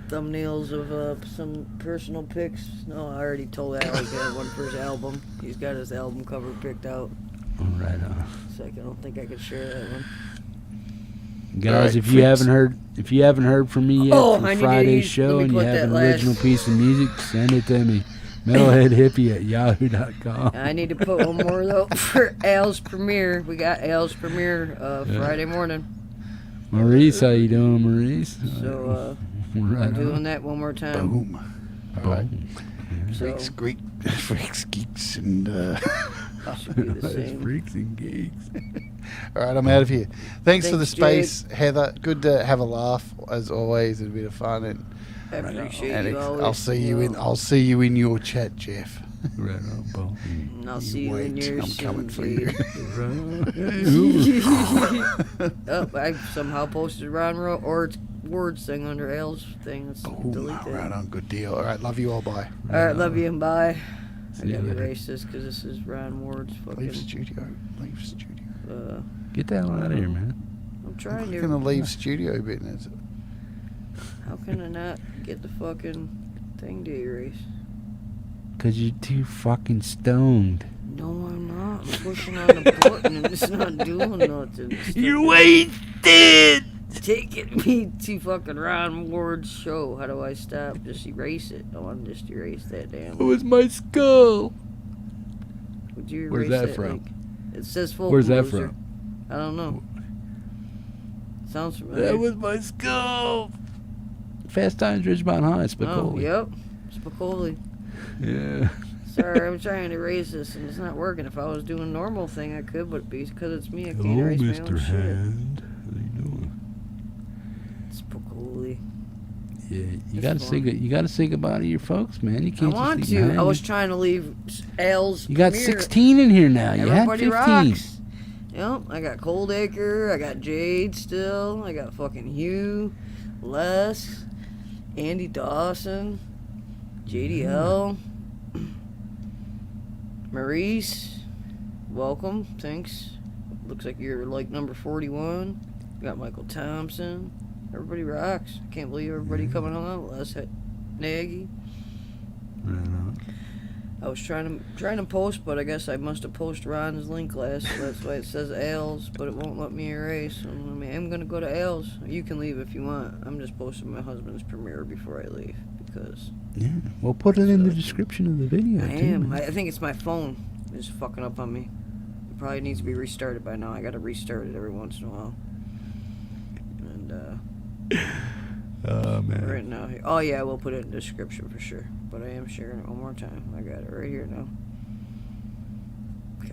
thumbnails of some personal pics. No, I already told Alec I had one for his album. He's got his album cover picked out. Right on. So I don't think I could share that one. Guys, Right, if you haven't heard from me yet Oh, from I need to Friday's use- show let me and you put have that an last- original piece of music, send it to me. Metalheadhippie@yahoo.com. I need to put one more though for Al's premiere. We got Al's premiere Friday morning. Maurice, how you doing, Maurice? So Right I'm doing on. that one more time. Boom. All right. So Freaks, geeks, and... should be the same. Freaks and geeks. All right, I'm out of here. Thanks for the Thanks, space, Heather. Good to have a laugh as always, and a bit of fun. And I appreciate and you always. I'll see you in your chat, Jeff. Right on, Bo. And I'll see you in wait, yours I'm soon, coming for you. Jade. Oh, I somehow posted RonWard's thing under Al's thing. Let's delete that. Right on, good deal. All right, love you all. Bye. All right, love you and bye. I See you gotta later. erase this because this is Ron Ward's fucking. Leave studio. Leave studio. Get the hell out of here, man. I'm trying I'm to. gonna leave studio business. How can I not get the fucking thing to erase? Because you're too fucking stoned. No, I'm not. I'm pushing on the button and it's not doing nothing. It's You're wasted! taking me to fucking Ron Ward's show. How do I stop? Just erase it. I want to just erase that damn. It was my skull. Would you erase Where's that from? link? It says full. Where's that loser. from? I don't know. Sounds familiar. That was my skull. Fast Times Ridgemont High, Spicoli. Oh, yep. Spicoli. Yeah. Sorry, I'm trying to erase this and it's not working. If I was doing a normal thing, I could, but because it's me, I can't Hello, erase my Mr. own Hand. How you doing? shit. Spicoli. Yeah, you It's gotta fun. you gotta say goodbye to your folks, man. You I can't want just leave them to. I was hanging. trying to leave Al's. You got premiere. 16 in here now. You had Everybody 15. rocks. Yep, I got Coldacre, I got Jade still, I got fucking Hugh, Les, Andy Dawson, JDL, Maurice, welcome, thanks. Looks like you're like number 41. We got Michael Thompson. Everybody rocks. I can't believe everybody coming on. Les Nagy. Right on. I was trying to post, but I guess I must have posted Ron's link last, so that's why it says Al's, but it won't let me erase. So, I mean, I'm gonna go to Al's. You can leave if you want. I'm just posting my husband's premiere before I leave because Yeah. Well, put it in the description of the video. I too, am. man. I think it's my phone is fucking up on me. It probably needs to be restarted by now. I gotta restart it every once in a while. And Oh man. right now, oh yeah, I will put it in the description for sure. But I am sharing it one more time. I got it right here now.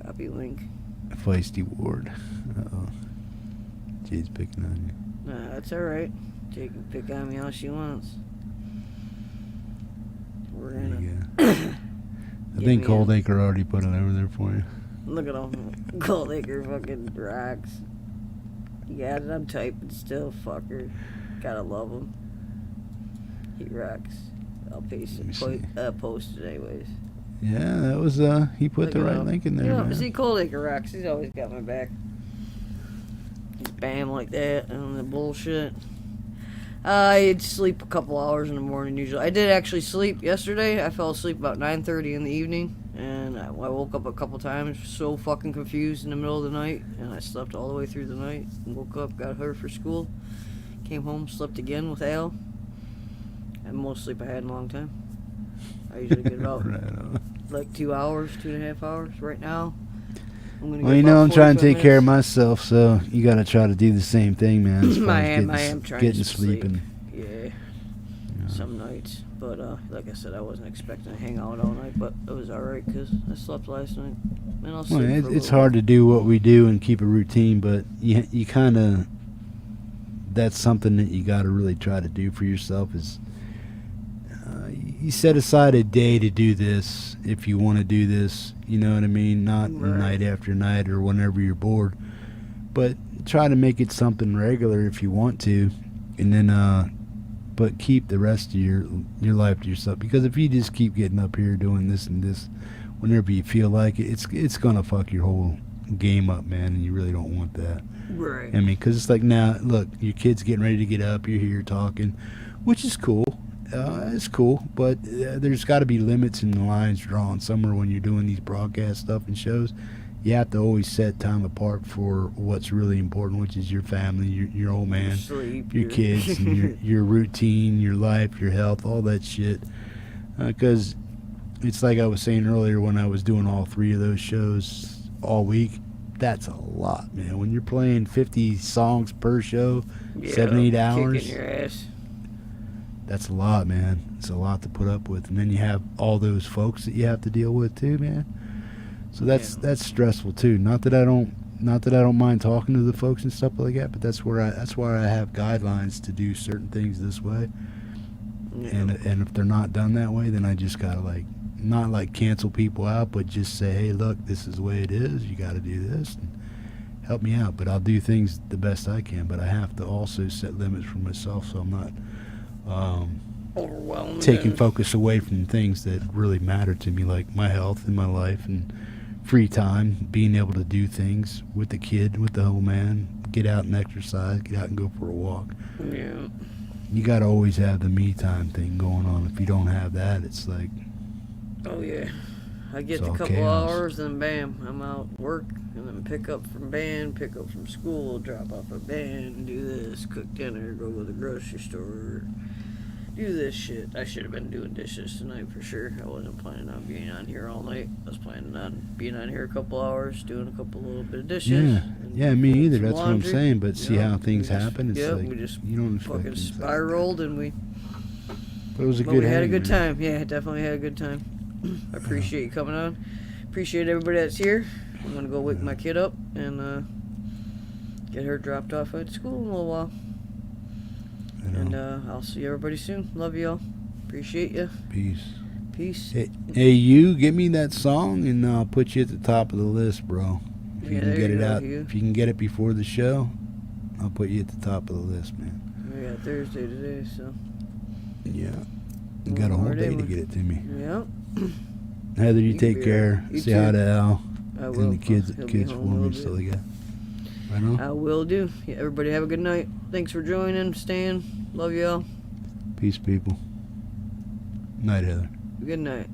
Copy link. Feisty Ward. Uh-oh. Jade's picking on you. Nah, that's alright. Jake can pick on me all she wants. We're There gonna you go. I think Coldacre already put it over there for you. look at him. Coldacre fucking rocks. You got it. I'm typing still, fucker. Gotta love him. He rocks. I'll paste it. Post it anyways. Yeah, that was he put Look the at right him. link in there, You know, man. see, Coldacre rocks. He's always got my back. bam like that and the bullshit. I'd sleep a couple hours in the morning usually. I did actually sleep yesterday. I fell asleep about 9:30 in the evening, and I woke up a couple times, so fucking confused in the middle of the night, and I slept all the way through the night. Woke up, got her for school, came home, slept again with Al, and most sleep I had in a long time. I usually get about like 2 hours, 2.5 hours. Right now, I'm gonna Well, get you know, about I'm trying to 45 take care of minutes. myself, so you got to try to do the same thing, man. As far I as am trying getting to sleep. And, Yeah, some nights. But like I said, I wasn't expecting to hang out all night, but it was alright because I slept last night. And I'll well, sleep for a it's little hard to do what we do and keep a routine, but you kind of, that's something that you got to really try to do for yourself is you set aside a day to do this if you want to do this, you know what I mean? Not night after night or whenever you're bored, but try to make it something regular if you want to, and then but keep the rest of your life to yourself, because if you just keep getting up here doing this and this whenever you feel like it, it's gonna fuck your whole game up, man, and you really don't want that. Right. I mean, because it's like, now look, your kid's getting ready to get up, you're here talking, which is cool. It's cool, but there's got to be limits and lines drawn somewhere when you're doing these broadcast stuff and shows. You have to always set time apart for what's really important, which is your family, your old man, sleep, your kids, and your routine, your life, your health, all that shit. Because it's like I was saying earlier, when I was doing all 3 of those shows all week, that's a lot, man. When you're playing 50 songs per show, 7-8 hours. Kicking your ass. That's a lot, man. It's a lot to put up with, and then you have all those folks that you have to deal with too, man. So that's stressful too. Not that I don't mind talking to the folks and stuff like that, but that's why I have guidelines to do certain things this way. Yeah. And if they're not done that way, then I just gotta not cancel people out, but just say, hey, look, this is the way it is. You got to do this, and help me out. But I'll do things the best I can. But I have to also set limits for myself, so I'm not overwhelmed, taking focus away from things that really matter to me, like my health and my life and free time, being able to do things with the kid, with the whole man, get out and exercise, get out and go for a walk. Yeah. You got to always have the me time thing going on. If you don't have that, it's like, oh yeah, I get it's a all couple chaos. hours and bam, I'm out work, and then pick up from band, pick up from school, drop off at band, do this, cook dinner, go to the grocery store, do this shit. I should have been doing dishes tonight for sure. I wasn't planning on being on here all night. I was planning on being on here a couple hours, doing a couple little bit of dishes. Yeah, me either. some That's what I'm laundry. saying. But see Yeah, how things we just- happen. It's yeah, like we just you don't expect fucking things to happen. spiraled, and But it was a but good we had a hang, good man. time. Yeah, definitely had a good time. I appreciate you coming on. Appreciate everybody that's here. I'm gonna go wake my kid up and get her dropped off at school in a little while. And I'll see everybody soon. Love y'all. Appreciate you. Peace. Peace. Hey, you give me that song and I'll put you at the top of the list, bro. If you Yeah, can there get you it go, out, Hugh. if you can get it before the show, I'll put you at the top of the list, man. We got Thursday today, so. Yeah. You got a whole Alright, day to Emma. get it to me. Yep. Heather, you You can take be care. alright. You Say hi too. to Al I will. and the kids He'll be kids home for a me, little so bit. they got. Right on. I will do. Yeah, everybody have a good night. Thanks for joining, Stan. Love y'all. Peace, people. Night, Heather. Good night.